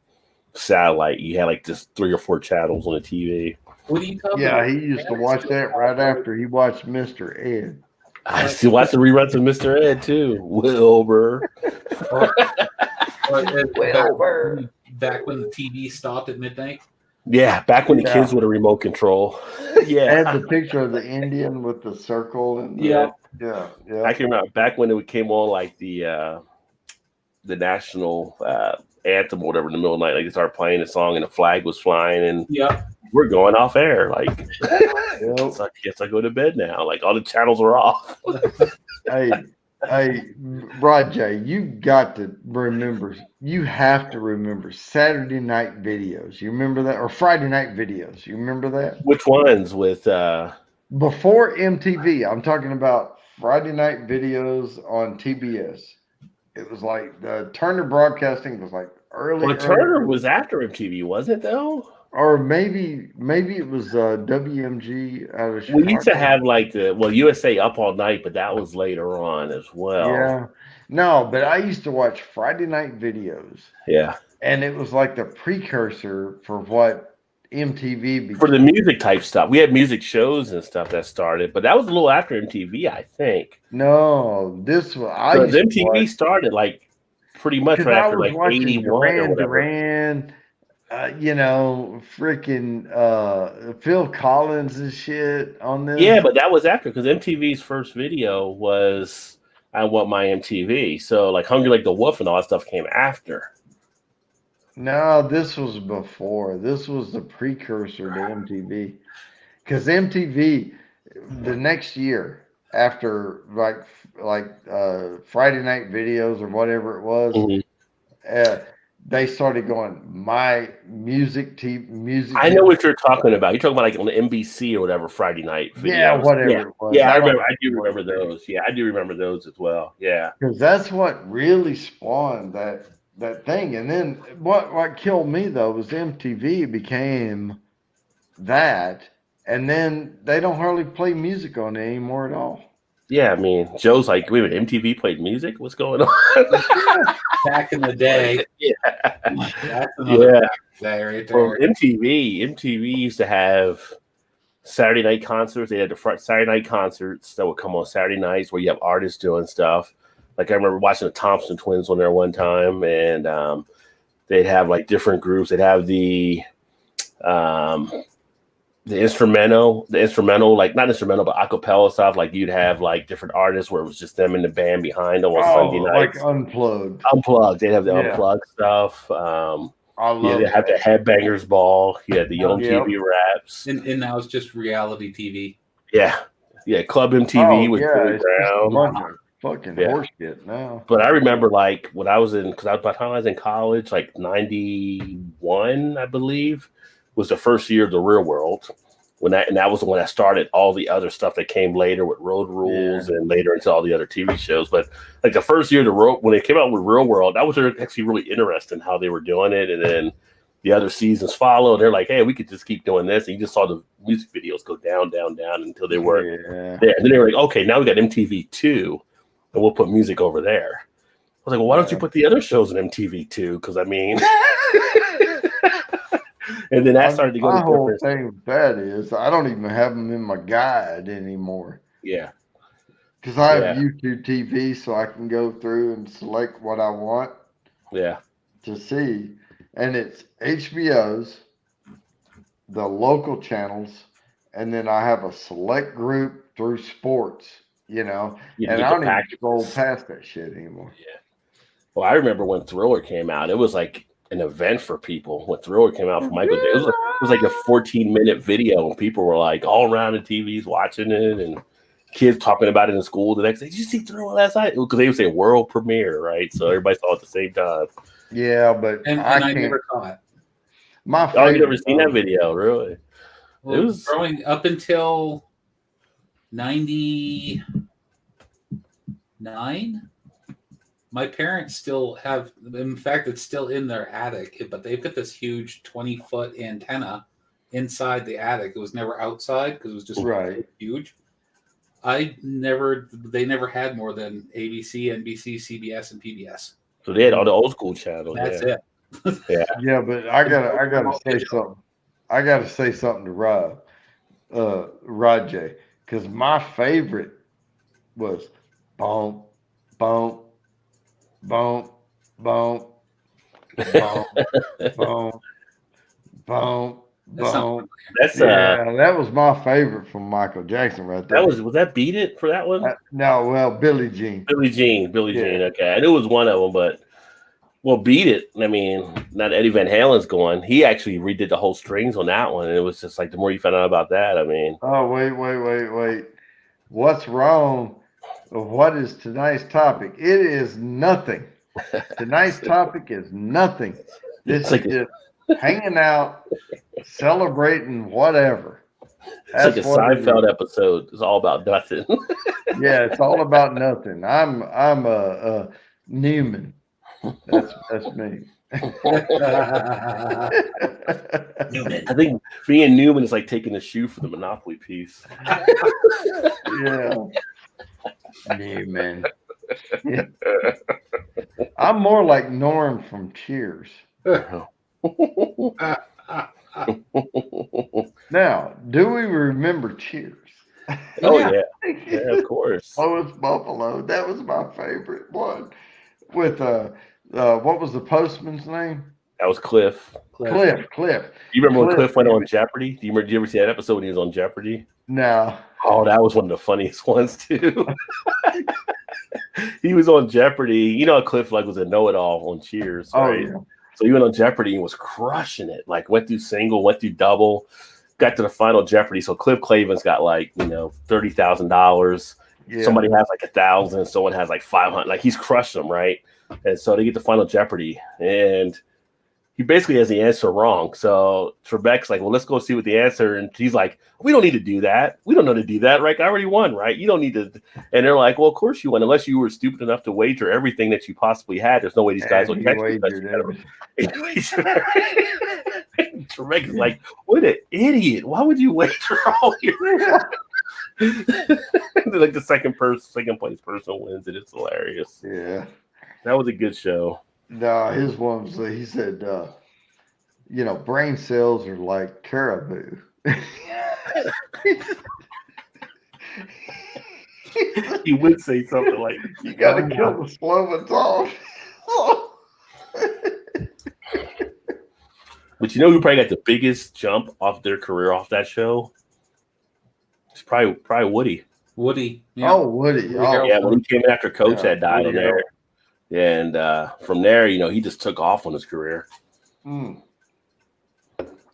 satellite, you had like just 3 or 4 channels on the TV. What are you talking about? Yeah, he used to watch that right after he watched Mr. Ed. I still watch the reruns of Mr. Ed too. Wilbur. Wilbur. Back when the TV stopped at midnight? Yeah, back when the kids were the remote control. Yeah. Had the picture of the Indian with the circle. And yeah. I can remember back when it came on like the national anthem or whatever in the middle of the night. Like they started playing the song and the flag was flying and we're going off air. Like, I guess I go to bed now. Like all the channels are off. Hey, Hey, Rajay, you have to remember Saturday night videos. You remember that? Or Friday night videos. You remember that? Which ones with Before MTV, I'm talking about Friday night videos on TBS. It was like the Turner Broadcasting was like early. Turner was after MTV, wasn't it though? Or maybe it was WMG out of Chicago. We used to have like USA Up All Night, but that was later on as well. Yeah. No, but I used to watch Friday night videos. Yeah. And it was like the precursor for what MTV became. For the music type stuff. We had music shows and stuff that started, but that was a little after MTV, I think. No, this was MTV started like pretty much right after like 81 or whatever. Duran, freaking Phil Collins and shit on this. Yeah, but that was after because MTV's first video was I Want My MTV. So like Hungry Like the Wolf and all that stuff came after. No, this was before. This was the precursor to MTV. Because MTV, the next year after Friday night videos or whatever it was, they started going my music. I know what you're talking about. You're talking about like on the NBC or whatever Friday night videos. Yeah, whatever it was. Yeah, I remember. I do remember those. Yeah, I do remember those as well. Yeah, because that's what really spawned that thing. And then what killed me though was MTV became that, and then they don't hardly play music on it anymore at all. Yeah, I mean, Joe's like, wait a minute, MTV played music? What's going on? Back in the day. Yeah. That's another day right there. Well, MTV used to have Saturday night concerts. They had the Saturday night concerts that would come on Saturday nights where you have artists doing stuff. Like I remember watching the Thompson Twins on there one time, and they'd have like different groups. They'd have the instrumental, like not instrumental, but a cappella stuff. Like you'd have like different artists where it was just them in the band behind them on Sunday nights. Like unplugged. They'd have the unplugged stuff. I love they have the Headbangers Ball. You had the Young TV Raps. And now it's just reality TV. Yeah. Club MTV with Billy Brown. Fucking horseshit now. But I remember like when I was by the time I was in college, like 91, I believe, was the first year of the Real World. And that was the one that started all the other stuff that came later with Road Rules and later into all the other TV shows. But like the first year when they came out with Real World, that was actually really interesting how they were doing it. And then the other seasons followed. They're like, hey, we could just keep doing this. And you just saw the music videos go down until they were there. And then they were like, okay, now we got MTV2 and we'll put music over there. I was like, well, why don't you put the other shows on MTV2? Because I mean... And then that started to go. My whole thing with that is I don't even have them in my guide anymore. Yeah. Because I have YouTube TV, so I can go through and select what I want. Yeah. To see, and it's HBO's, the local channels, and then I have a select group through sports. And I don't even scroll past that shit anymore. Yeah. Well, I remember when Thriller came out, it was like an event for people. When Thriller came out from Michael J. It was like a 14-minute video, and people were like all around the TVs watching it, and kids talking about it in school the next day. Did you see Thriller last night? Because they would say world premiere, right? So everybody saw it at the same time. Yeah, but I never saw it. My favorite. You've never seen that video, really? Well, it was growing up until 99. My parents still have, in fact, it's still in their attic, but they've got this huge 20-foot antenna inside the attic. It was never outside because it was just huge. They never had more than ABC, NBC, CBS, and PBS. So they had all the old school channels. That's it. Yeah, but I gotta say something. I gotta say something to Rajay, because my favorite was boom, boom. Boom, boom, boom, boom, boom, boom. That was my favorite from Michael Jackson right there. Was that Beat It for that one? Billie Jean. Billie Jean. Okay, I knew it was one of them, but Beat It. I mean, now that Eddie Van Halen's going, he actually redid the whole strings on that one, and it was just like the more you found out about that, I mean. Oh wait. What's wrong What is tonight's topic? It is nothing. Tonight's topic is nothing. This is just hanging out, celebrating whatever. It's like a Seinfeld episode. It's all about nothing. Yeah, it's all about nothing. I'm a Newman. That's me. Newman. I think being Newman is like taking a shoe for the Monopoly piece. Yeah. Newman. Yeah. I'm more like Norm from Cheers. Now, do we remember Cheers? Oh yeah, of course. Oh, it's Buffalo. That was my favorite one. With what was the postman's name? That was Cliff. Cliff. You remember when Cliff went on Jeopardy? Do you ever see that episode when he was on Jeopardy? No. Oh, that was one of the funniest ones too. He was on Jeopardy. You know, Cliff was a know-it-all on Cheers, right? Oh, yeah. So he went on Jeopardy and was crushing it. Like went through single, went through double, got to the final Jeopardy. So Cliff Clavin's got $30,000. Yeah. Somebody has 1,000. Someone has 500. Like he's crushed them, right? And so they get the final Jeopardy, and he basically has the answer wrong. So Trebek's like, well, let's go see what the answer. And he's like, we don't need to do that. We don't know to do that, right? I already won, right? You don't need to. And they're like, well, of course you won. Unless you were stupid enough to wager everything that you possibly had. There's no way these guys will catch you. Trebek is like, what an idiot. Why would you wager all your the second place person wins it. It's hilarious. Yeah. That was a good show. No, his one was, he said, brain cells are like caribou. He would say something like, you got to kill the slow ones off. But you know who probably got the biggest jump off their career off that show? It's probably Woody. Woody. Yeah. Oh, Woody. Yeah, when he came in after Coach had died on there. And from there, he just took off on his career. Mm.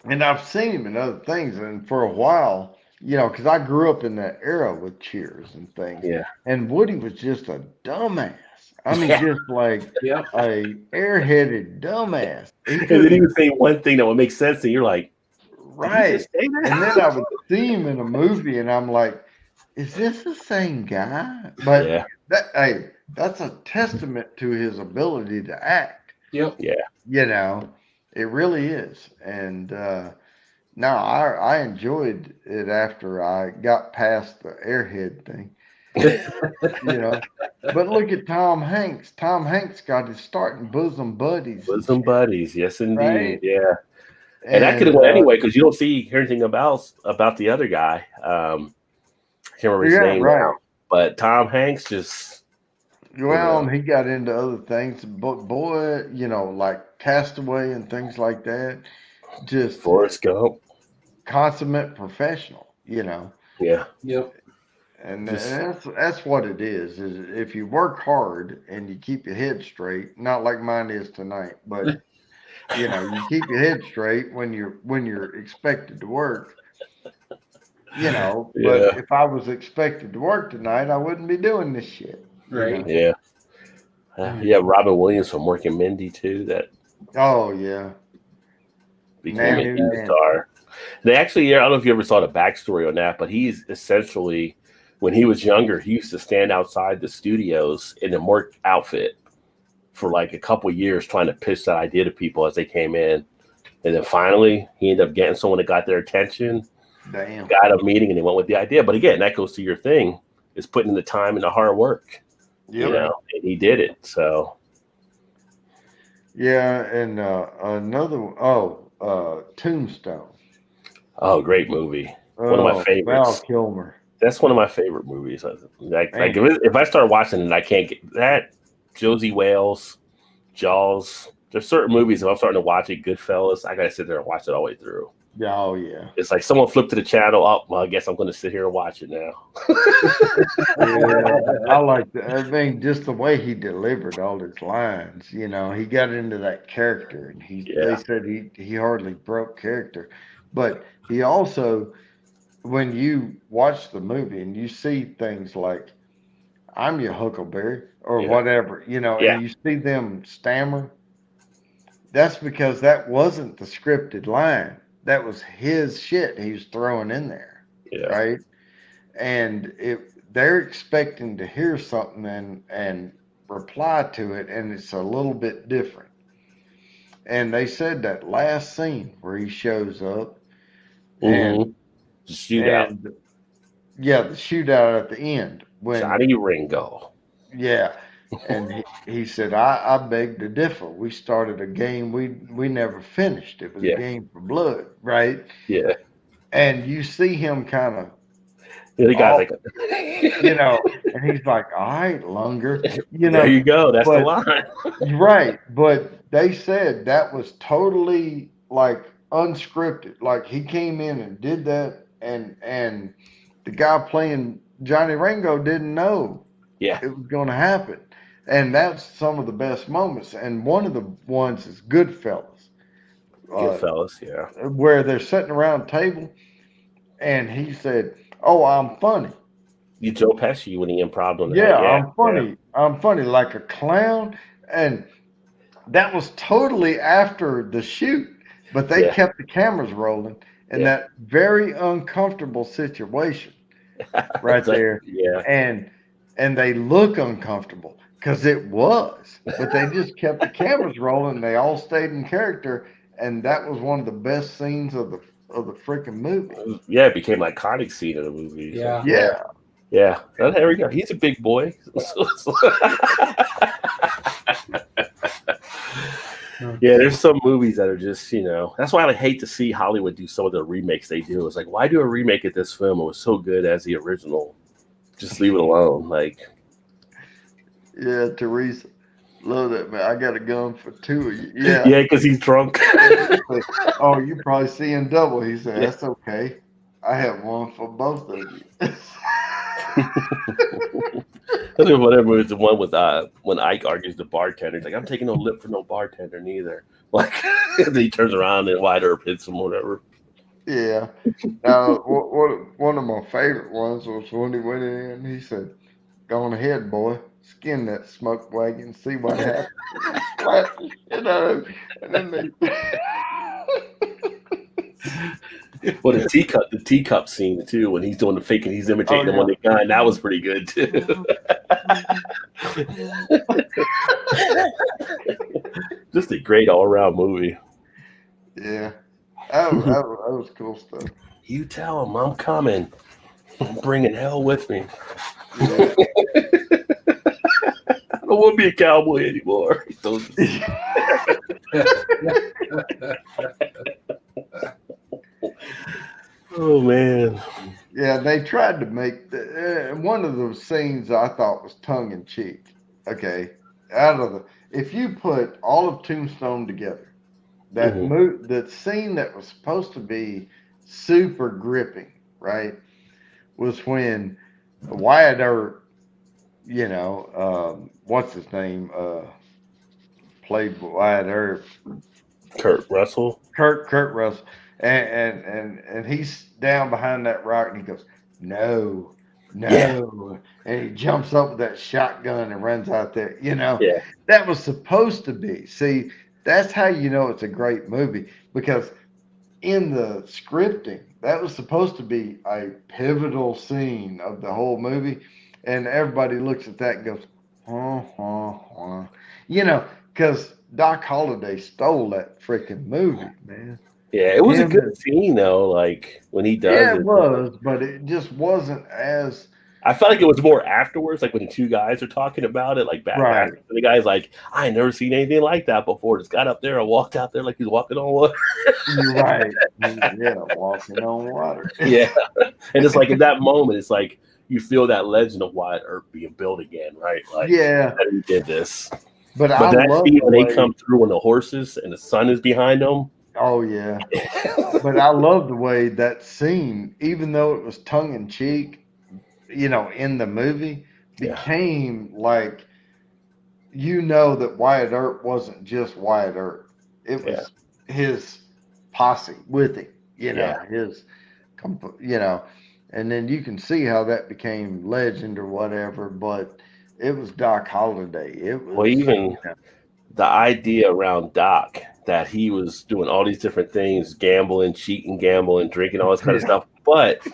And I've seen him in other things. And for a while, because I grew up in that era with Cheers and things. Yeah. And Woody was just a dumbass. I mean, just like a airheaded dumbass. And then he would say one thing that would make sense, and you're like, right. And then I would see him in a movie, and I'm like, is this the same guy? But that's a testament to his ability to act. Yep. Yeah. It really is. And no, I enjoyed it after I got past the airhead thing. But look at Tom Hanks. Tom Hanks got his start in Bosom Buddies. Bosom Buddies, yes, indeed. Right? Yeah. And And that could have went anyway because you don't hear anything about the other guy. I can't remember his name now. But Tom Hanks just. Well, he got into other things. But boy, like Castaway and things like that. Just Forrest Gump. Consummate professional, Yeah. Yep. And that's what it is if you work hard and you keep your head straight, not like mine is tonight, but you keep your head straight when you're expected to work. But if I was expected to work tonight, I wouldn't be doing this shit. Right. Yeah. Robin Williams from Mork and Mindy too. Became a star. They actually, I don't know if you ever saw the backstory on that, but he's essentially, when he was younger, he used to stand outside the studios in the Mork outfit for a couple of years trying to pitch that idea to people as they came in. And then finally, he ended up getting someone that got their attention, got a meeting, and they went with the idea. But again, that goes to your thing, is putting in the time and the hard work. Yep. And he did it. So. Yeah, and Tombstone. Oh, great movie. One of my favorites. Val Kilmer. That's one of my favorite movies. If I start watching it, I can't get that. Josie Wales, Jaws. There's certain movies, if I'm starting to watch it, Goodfellas, I got to sit there and watch it all the way through. Oh, yeah. It's like someone flipped to the channel. Oh, well, I guess I'm going to sit here and watch it now. I like that. I mean, just the way he delivered all his lines. He got into that character, and they said he hardly broke character. But he also, when you watch the movie and you see things like, I'm your Huckleberry or whatever, you know, and you see them stammer. That's because that wasn't the scripted line. That was his shit he was throwing in there, right? And they're expecting to hear something and reply to it, and it's a little bit different. And they said that last scene where he shows up and the shootout. The shootout at the end when Johnny Ringo. Yeah. And he said, I beg to differ. We started a game we never finished. It was a game for blood, right? Yeah. And you see him kind of, the guy's like, you know, and he's like, all right, Lunger. You know, there you go. That's the line. Right. But they said that was totally like unscripted. Like he came in and did that, and the guy playing Johnny Ringo didn't know it was going to happen. And that's some of the best moments. And one of the ones is Goodfellas. Goodfellas, where they're sitting around a table, and he said, "Oh, I'm funny." You Joe Pesci when he improv on that. Yeah, I'm funny. Yeah. I'm funny like a clown. And that was totally after the shoot, but they kept the cameras rolling in that very uncomfortable situation right there. And they look uncomfortable because it was, but they just kept the cameras rolling. And they all stayed in character, and that was one of the best scenes of the freaking movie. Yeah, it became an iconic scene of the movie. Yeah. Yeah. Oh, there we go. He's a big boy. Yeah, there's some movies that are just, that's why I hate to see Hollywood do some of the remakes they do. It's like, why do a remake of this film? It was so good as the original. Just leave it alone. Like, yeah, Teresa. Love that, man. I got a gun for two of you. Yeah. Yeah, because he's drunk. Oh, you probably seeing double. He said, that's okay. I have one for both of you. I think whatever is the one with when Ike argues the bartender. He's like, I'm taking no lip for no bartender neither. Like, then he turns around and Wyatt Earp hits him or whatever. Yeah. Now, one of my favorite ones was when he went in and he said, "Go on ahead, boy. Skin that smoke wagon. See what happens." And then they. Well, the teacup scene too, when he's doing the fake and he's imitating him on the gun, that was pretty good too. Just a great all-around movie. Yeah, that was cool stuff. You tell him I'm coming. I'm bringing hell with me. Yeah. I don't want to be a cowboy anymore. Oh man. Yeah, they tried to make one of those scenes I thought was tongue in cheek. Okay, if you put all of Tombstone together, that scene that was supposed to be super gripping, right, was when Wyatt Earp, what's his name, played Wyatt Earp, Kurt Russell. Kurt Russell. And he's down behind that rock and he goes, no. And he jumps up with that shotgun and runs out there. That was supposed to be. See, that's how you know it's a great movie, because in the scripting, that was supposed to be a pivotal scene of the whole movie. And everybody looks at that and goes, because Doc Holliday stole that freaking movie, man. Yeah, it was a good scene though. Like when he does, yeah, it was, but it just wasn't as. I felt like it was more afterwards, like when the two guys are talking about it, like back. And the guy's like, "I ain't never seen anything like that before." Just got up there and walked out there like he's walking on water. You're right. Yeah, walking on water. Yeah, and it's like in that moment, it's like you feel that legend of Wyatt Earp being built again, right? Like, yeah, he did this. But that scene when they come through when the horses and the sun is behind them. Oh, yeah. But I love the way that scene, even though it was tongue in cheek, in the movie, became like, that Wyatt Earp wasn't just Wyatt Earp. It was his posse with him, his, and then you can see how that became legend or whatever. But it was Doc Holliday. It was even the idea around Doc that he was doing all these different things, gambling, cheating, gambling, drinking, all this kind of stuff, but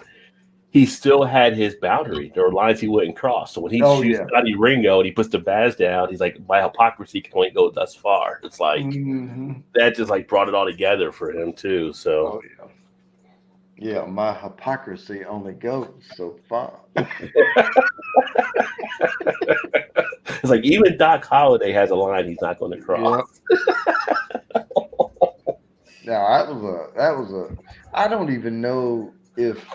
he still had his boundary. There were lines he wouldn't cross. So when he shoots Scotty Ringo and he puts the badge down, he's like, my hypocrisy can only go thus far. It's like that just like brought it all together for him too. So yeah, my hypocrisy only goes so far. It's like even Doc Holliday has a line he's not going to cross. Yep. Now that was a. I don't even know if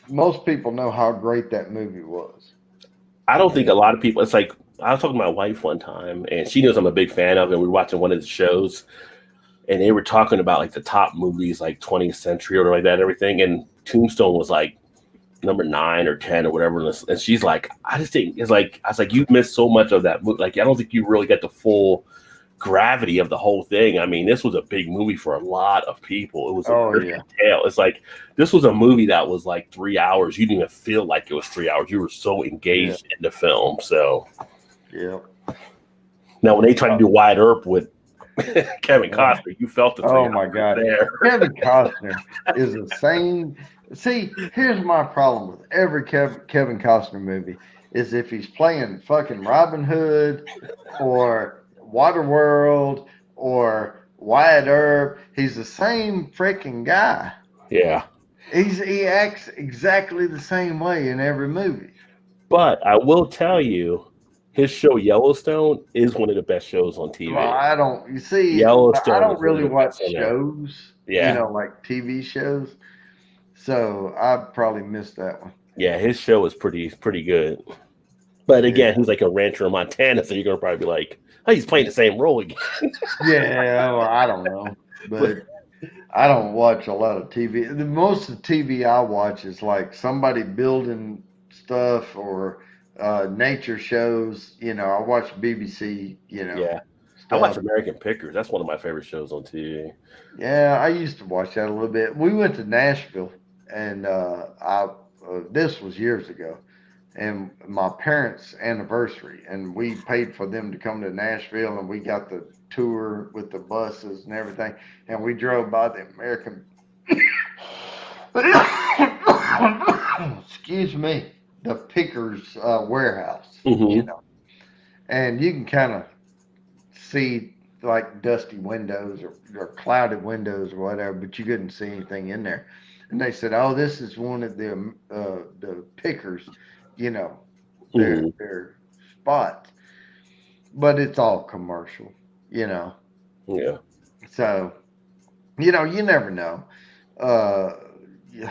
most people know how great that movie was. I don't think a lot of people. It's like I was talking to my wife one time, and she knows I'm a big fan of it. We were watching one of the shows, and they were talking about like the top movies, like 20th century or like that, and everything. And Tombstone was like number 9 or 10 or whatever. And she's like, I just think it's like, I was like, you've missed so much of that movie. Like, I don't think you really get the full gravity of the whole thing. I mean, this was a big movie for a lot of people. It was a tale. It's like, this was a movie that was like 3 hours. You didn't even feel like it was 3 hours. You were so engaged in the film. So, now when they tried to do Wyatt Earp with Kevin Costner, you felt the oh my god there. Kevin Costner is the same. See, here's my problem with every Kevin Costner movie is if he's playing fucking Robin Hood or Waterworld or Wyatt Earp, he's the same freaking guy. Yeah, he acts exactly the same way in every movie. But I will tell you, his show Yellowstone is one of the best shows on TV. Well, I don't really watch shows, like TV shows. So I probably missed that one. Yeah, his show is pretty good. But again, he's like a rancher in Montana, so you're gonna probably be like, oh, he's playing the same role again. Well, I don't know. But I don't watch a lot of TV. Most of the TV I watch is like somebody building stuff or nature shows. I watch BBC, Yeah. I watch American Pickers. That's one of my favorite shows on TV. Yeah, I used to watch that a little bit. We went to Nashville, and this was years ago, and my parents' anniversary, and we paid for them to come to Nashville, and we got the tour with the buses and everything, and we drove by the American excuse me, the Pickers warehouse, and you can kind of see like dusty windows or clouded windows or whatever, but you couldn't see anything in there. And they said, "Oh, this is one of the Pickers, their spots." But it's all commercial, Yeah. So, you never know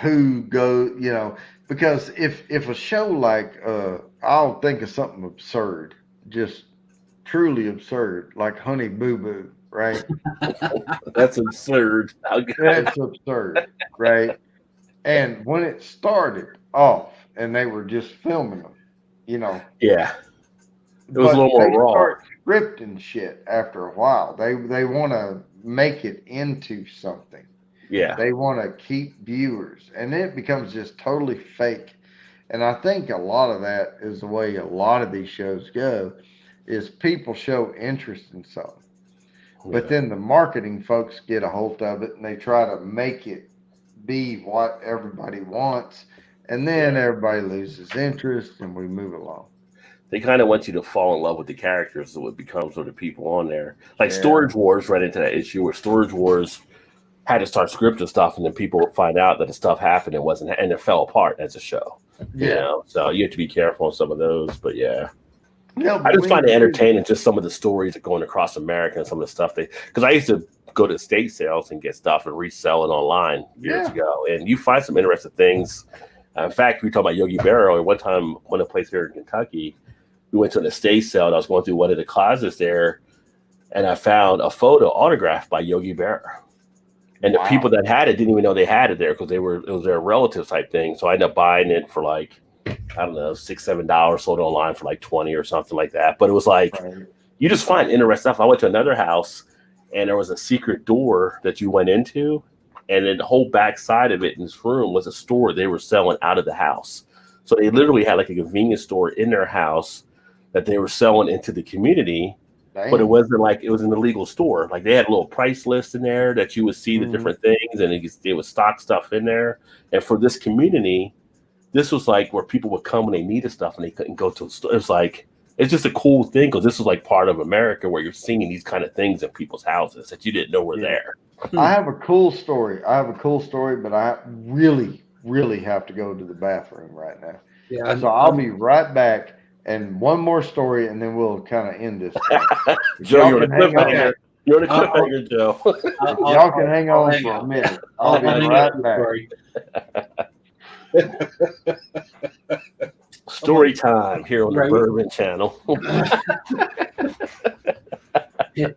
who goes, because if a show like I'll think of something absurd, just truly absurd, like Honey Boo Boo, right? That's absurd. That's absurd, right? And when it started off, and they were just filming them, Yeah. It was a little more raw. Start scripting shit after a while. They want to make it into something. Yeah. They want to keep viewers, and it becomes just totally fake. And I think a lot of that is the way a lot of these shows go. Is people show interest in something, but then the marketing folks get a hold of it and they try to make it be what everybody wants, and then everybody loses interest and we move along. They kind of want you to fall in love with the characters, so it becomes sort of people on there. Like Storage Wars ran into that issue where Storage Wars had to start scripting stuff, and then people would find out that the stuff happened and it fell apart as a show. So you have to be careful on some of those, but I just find it entertaining, just some of the stories that going across America and some of the stuff because I used to go to estate sales and get stuff and resell it online years ago, and you find some interesting things. In fact, we were talking about Yogi Berra earlier. One time, one of the place here in Kentucky, we went to an estate sale, and I was going through one of the closets there, and I found a photo autographed by Yogi Berra. And the people that had it didn't even know they had it there because it was their relative type thing. So I ended up buying it for like, I don't know, $6-7, sold it online for like 20 or something like that. But it was like, you just find interesting stuff. I went to another house and there was a secret door that you went into And then the whole back side of it in this room was a store they were selling out of the house. So they literally had like a convenience store in their house that they were selling into the community. Damn. But it wasn't like it was an illegal store. Like they had a little price list in there that you would see the different things, and they would stock stuff in there. And for this community, this was like where people would come when they needed stuff and they couldn't go to the store. It's like, it's just a cool thing because this was like part of America where you're seeing these kind of things in people's houses that you didn't know were there. I have a cool story. But I really, really have to go to the bathroom right now. Yeah. So I'll be right back. And one more story, and then we'll kind of end this. Joe, you're on a cliffhanger. You're on a cliffhanger, Joe. Y'all can hang on for a minute. I'll be right back. Story time here on the Bourbon channel.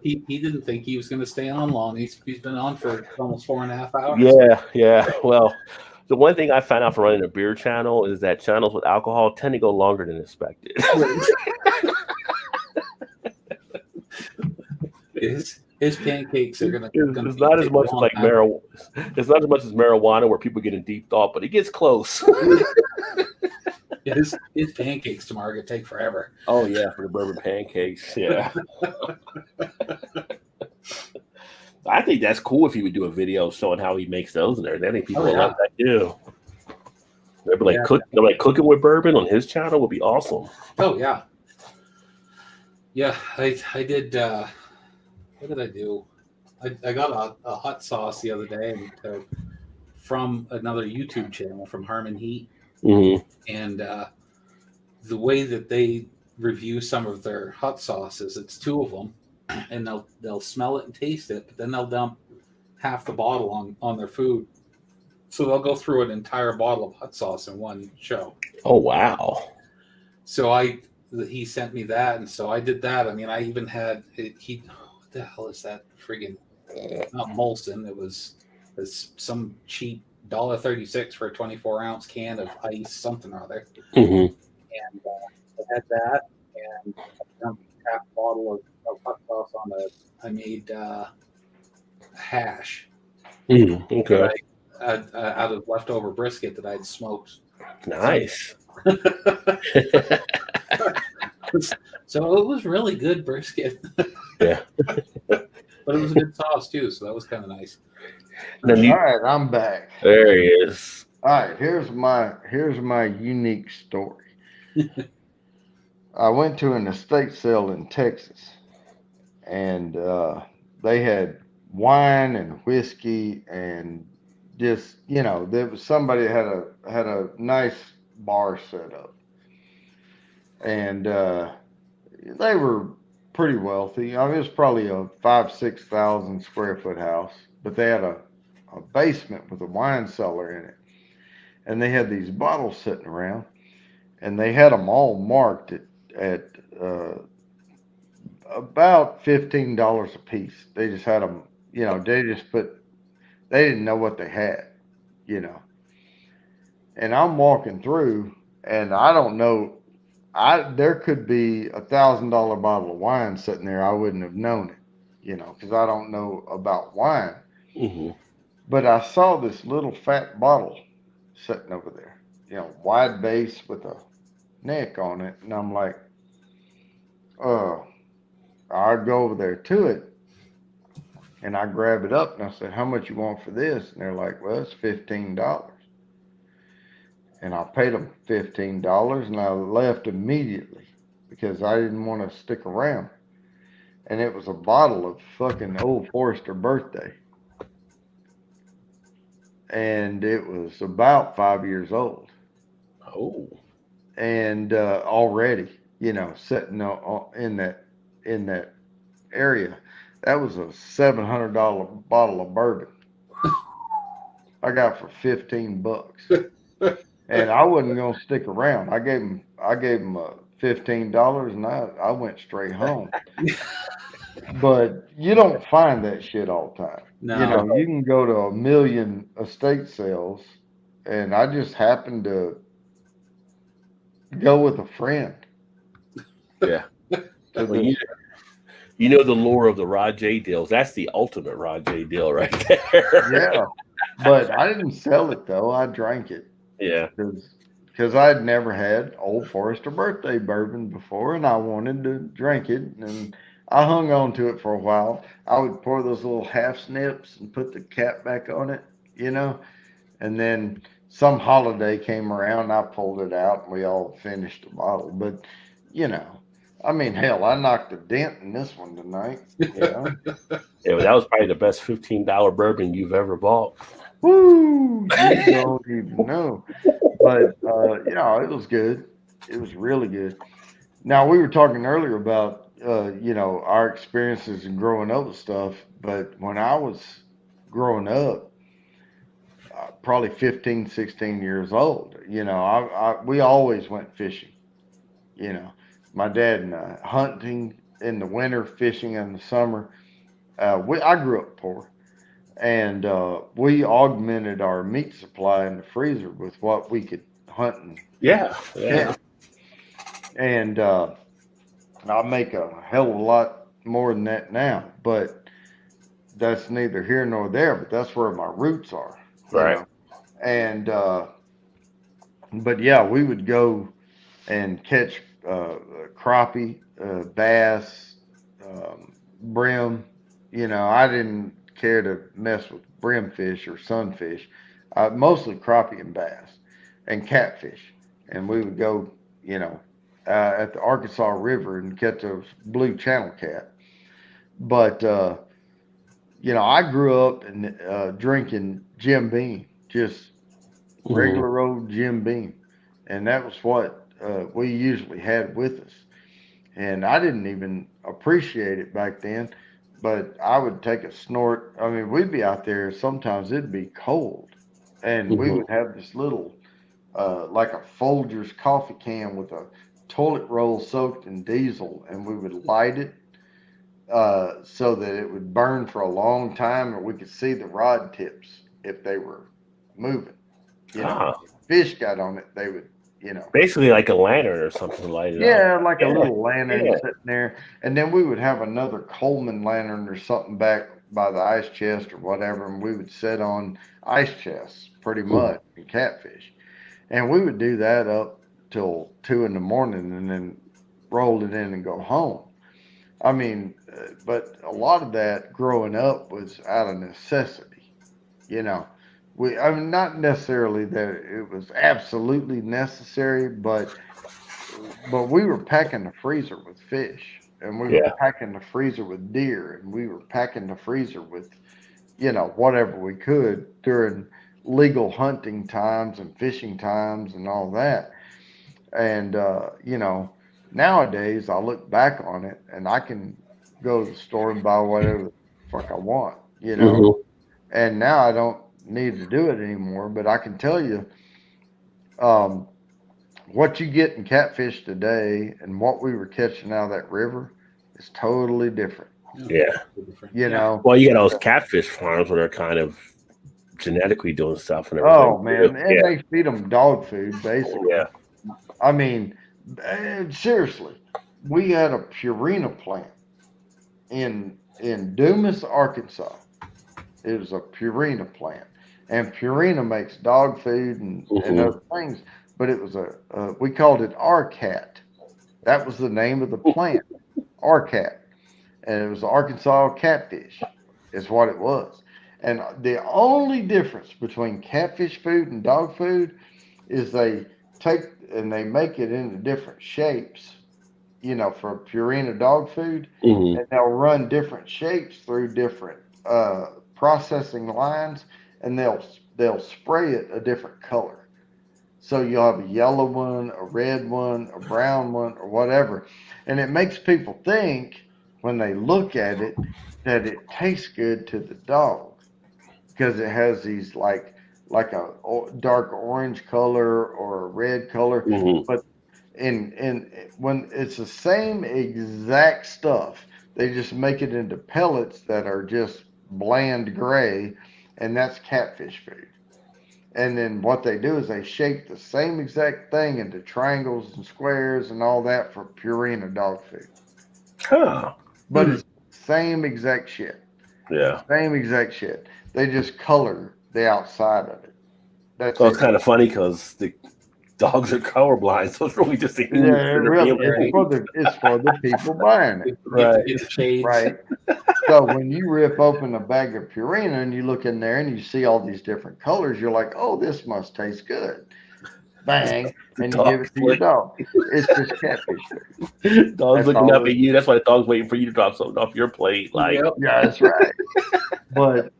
He didn't think he was going to stay on long. He's been on for almost 4.5 hours. Yeah. Well, the one thing I found out from running a beer channel is that channels with alcohol tend to go longer than expected. His pancakes are gonna. It's not as much as like marijuana. It's not as much as marijuana where people get in deep thought, but it gets close. His pancakes tomorrow are gonna take forever. Oh yeah, for the bourbon pancakes. Yeah. I think that's cool if he would do a video showing how he makes those and everything. I think people would love that too. They'd be like, cooking with bourbon on his channel would be awesome. Oh yeah. Yeah, I did. What did I do? I got a hot sauce the other day from another YouTube channel from Harmon Heat, and the way that they review some of their hot sauces, it's 2 of them. And they'll smell it and taste it, but then they'll dump half the bottle on their food. So they'll go through an entire bottle of hot sauce in one show. Oh wow! So he sent me that, and so I did that. I mean, I even had what the hell is that? Friggin' not Molson. It was some cheap $1.36 for a 24-ounce can of ice, something or other. And I had that, and I dumped half a bottle of hot sauce on I made hash. Okay. Out of leftover brisket that I'd smoked. Nice. So it was really good brisket. Yeah. But it was a good sauce too, so that was kind of nice. All right, I'm back. There he is. All right, here's my unique story. I went to an estate sale in Texas, and they had wine and whiskey, and just there was somebody that had a nice bar set up, and they were pretty wealthy. I mean, it was probably a 5,000-6,000 square foot house, but they had a basement with a wine cellar in it, and they had these bottles sitting around, and they had them all marked at about $15 a piece. They just had them, they didn't know what they had, and I'm walking through, and I don't know, there could be $1,000 bottle of wine sitting there. I wouldn't have known it, because I don't know about wine. But I saw this little fat bottle sitting over there, wide base with a neck on it. And I'm like, I'd go over there to it, and I grab it up, and I said, how much you want for this? And they're like, well, it's $15. And I paid them $15, and I left immediately because I didn't want to stick around. And it was a bottle of fucking Old Forester Birthday. And it was about 5 years old. Oh. And already, sitting in that area. That was a $700 bottle of bourbon I got for $15. And I wasn't gonna stick around. I gave him $15, and I went straight home. But you don't find that shit all the time. No. You can go to a million estate sales, and I just happened to go with a friend. Yeah. Well, you know the lore of the Rod J deals. That's the ultimate Rod J deal right there. Yeah. But I didn't sell it though. I drank it. Yeah. Because I'd never had Old Forester birthday bourbon before, and I wanted to drink it, and I hung on to it for a while. I would pour those little half snips and put the cap back on it, you know, and then some holiday came around, I pulled it out, and we all finished the bottle. But, you know, I mean, hell, I knocked a dent in this one tonight, you know. Yeah, that was probably the best $15 bourbon you've ever bought. Woo! You don't even know. But yeah, it was good. It was really good. Now we were talking earlier about our experiences in growing up with stuff, but when I was growing up, probably 15, 16 years old, we always went fishing. You know, my dad and hunting in the winter, fishing in the summer. I grew up poor, and we augmented our meat supply in the freezer with what we could hunt and Yeah. fish. And I make a hell of a lot more than that now, but that's neither here nor there. But that's where my roots are, Right. And but yeah, we would go and catch crappie, bass, brim. I didn't care to mess with brimfish or sunfish. Mostly crappie and bass and catfish. And we would go, at the Arkansas River and catch a blue channel cat. But, I grew up and drinking Jim Beam, just regular old Jim Beam. And that was what we usually had with us. And I didn't even appreciate it back then, but I would take a snort. I mean, we'd be out there, sometimes it'd be cold, and we would have this little, like a Folgers coffee can with a toilet roll soaked in diesel, and we would light it so that it would burn for a long time, and we could see the rod tips if they were moving. If fish got on it, they would, basically like a lantern or something lighted up. Yeah, like a little lantern sitting there. And then we would have another Coleman lantern or something back by the ice chest or whatever, and we would sit on ice chests pretty much and catfish. And we would do that up till 2 in the morning and then roll it in and go home. I mean, but a lot of that growing up was out of necessity, I mean, not necessarily that it was absolutely necessary, but we were packing the freezer with fish, and we were packing the freezer with deer, and we were packing the freezer with, whatever we could during legal hunting times and fishing times and all that. And nowadays I look back on it and I can go to the store and buy whatever the fuck I want, And now I don't need to do it anymore, but I can tell you, what you get in catfish today and what we were catching out of that river is totally different. Yeah. Well, you got those catfish farms where they're kind of genetically doing stuff and everything. Oh man, and they feed them dog food basically. Yeah. I mean, seriously, we had a Purina plant in Dumas, Arkansas. It was a Purina plant, and Purina makes dog food and other things. But it was we called it RCAT. That was the name of the plant, RCAT. And it was Arkansas catfish is what it was. And the only difference between catfish food and dog food is they take and they make it into different shapes, for Purina dog food. And they'll run different shapes through different processing lines, and they'll spray it a different color. So you'll have a yellow one, a red one, a brown one, or whatever. And it makes people think when they look at it that it tastes good to the dog because it has these like a dark orange color or a red color. But when it's the same exact stuff, they just make it into pellets that are just bland gray, and that's catfish food. And then what they do is they shape the same exact thing into triangles and squares and all that for Purina dog food. But it's the same exact shit. Yeah. Same exact shit. They just color the outside of it. That's So it's kind of funny because the dogs are colorblind, so it's really just a human. Yeah, really, it's for the people buying it. Right. Get the shades. Right. So when you rip open a bag of Purina and you look in there and you see all these different colors, you're like, oh, this must taste good. Bang. And you give it to your dog. It's just catfish food. Dog's looking up at you. That's why the dog's waiting for you to drop something off your plate. Like, yeah, that's right. But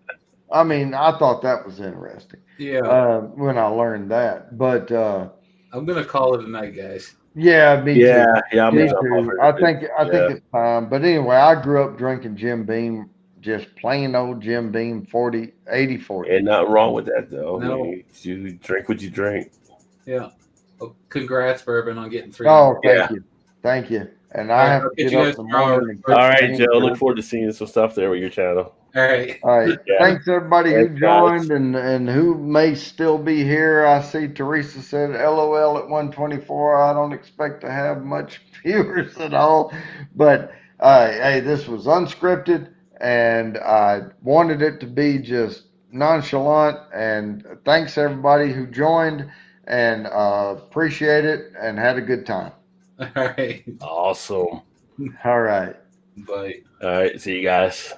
I mean, I thought that was interesting. Yeah. When I learned that. But I'm gonna call it a night, guys. yeah, me too. Yeah, Me too. I think it's time. But anyway, I grew up drinking Jim Beam, just plain old Jim Beam 40, 80-40. Ain't nothing wrong with that though. No. I mean, you drink what you drink. Yeah. Well, congrats, Bourbon, on getting 3. Oh, thank you. And I have to get up in the morning. All right, Joe. Look forward to seeing some stuff there with your channel. All right. Yeah. Thanks everybody who joined and who may still be here. I see Teresa said LOL at 124. I don't expect to have much viewers at all, but hey, this was unscripted and I wanted it to be just nonchalant. And thanks everybody who joined and appreciate it and had a good time. All right. Awesome. All right. Bye. All right. See you guys.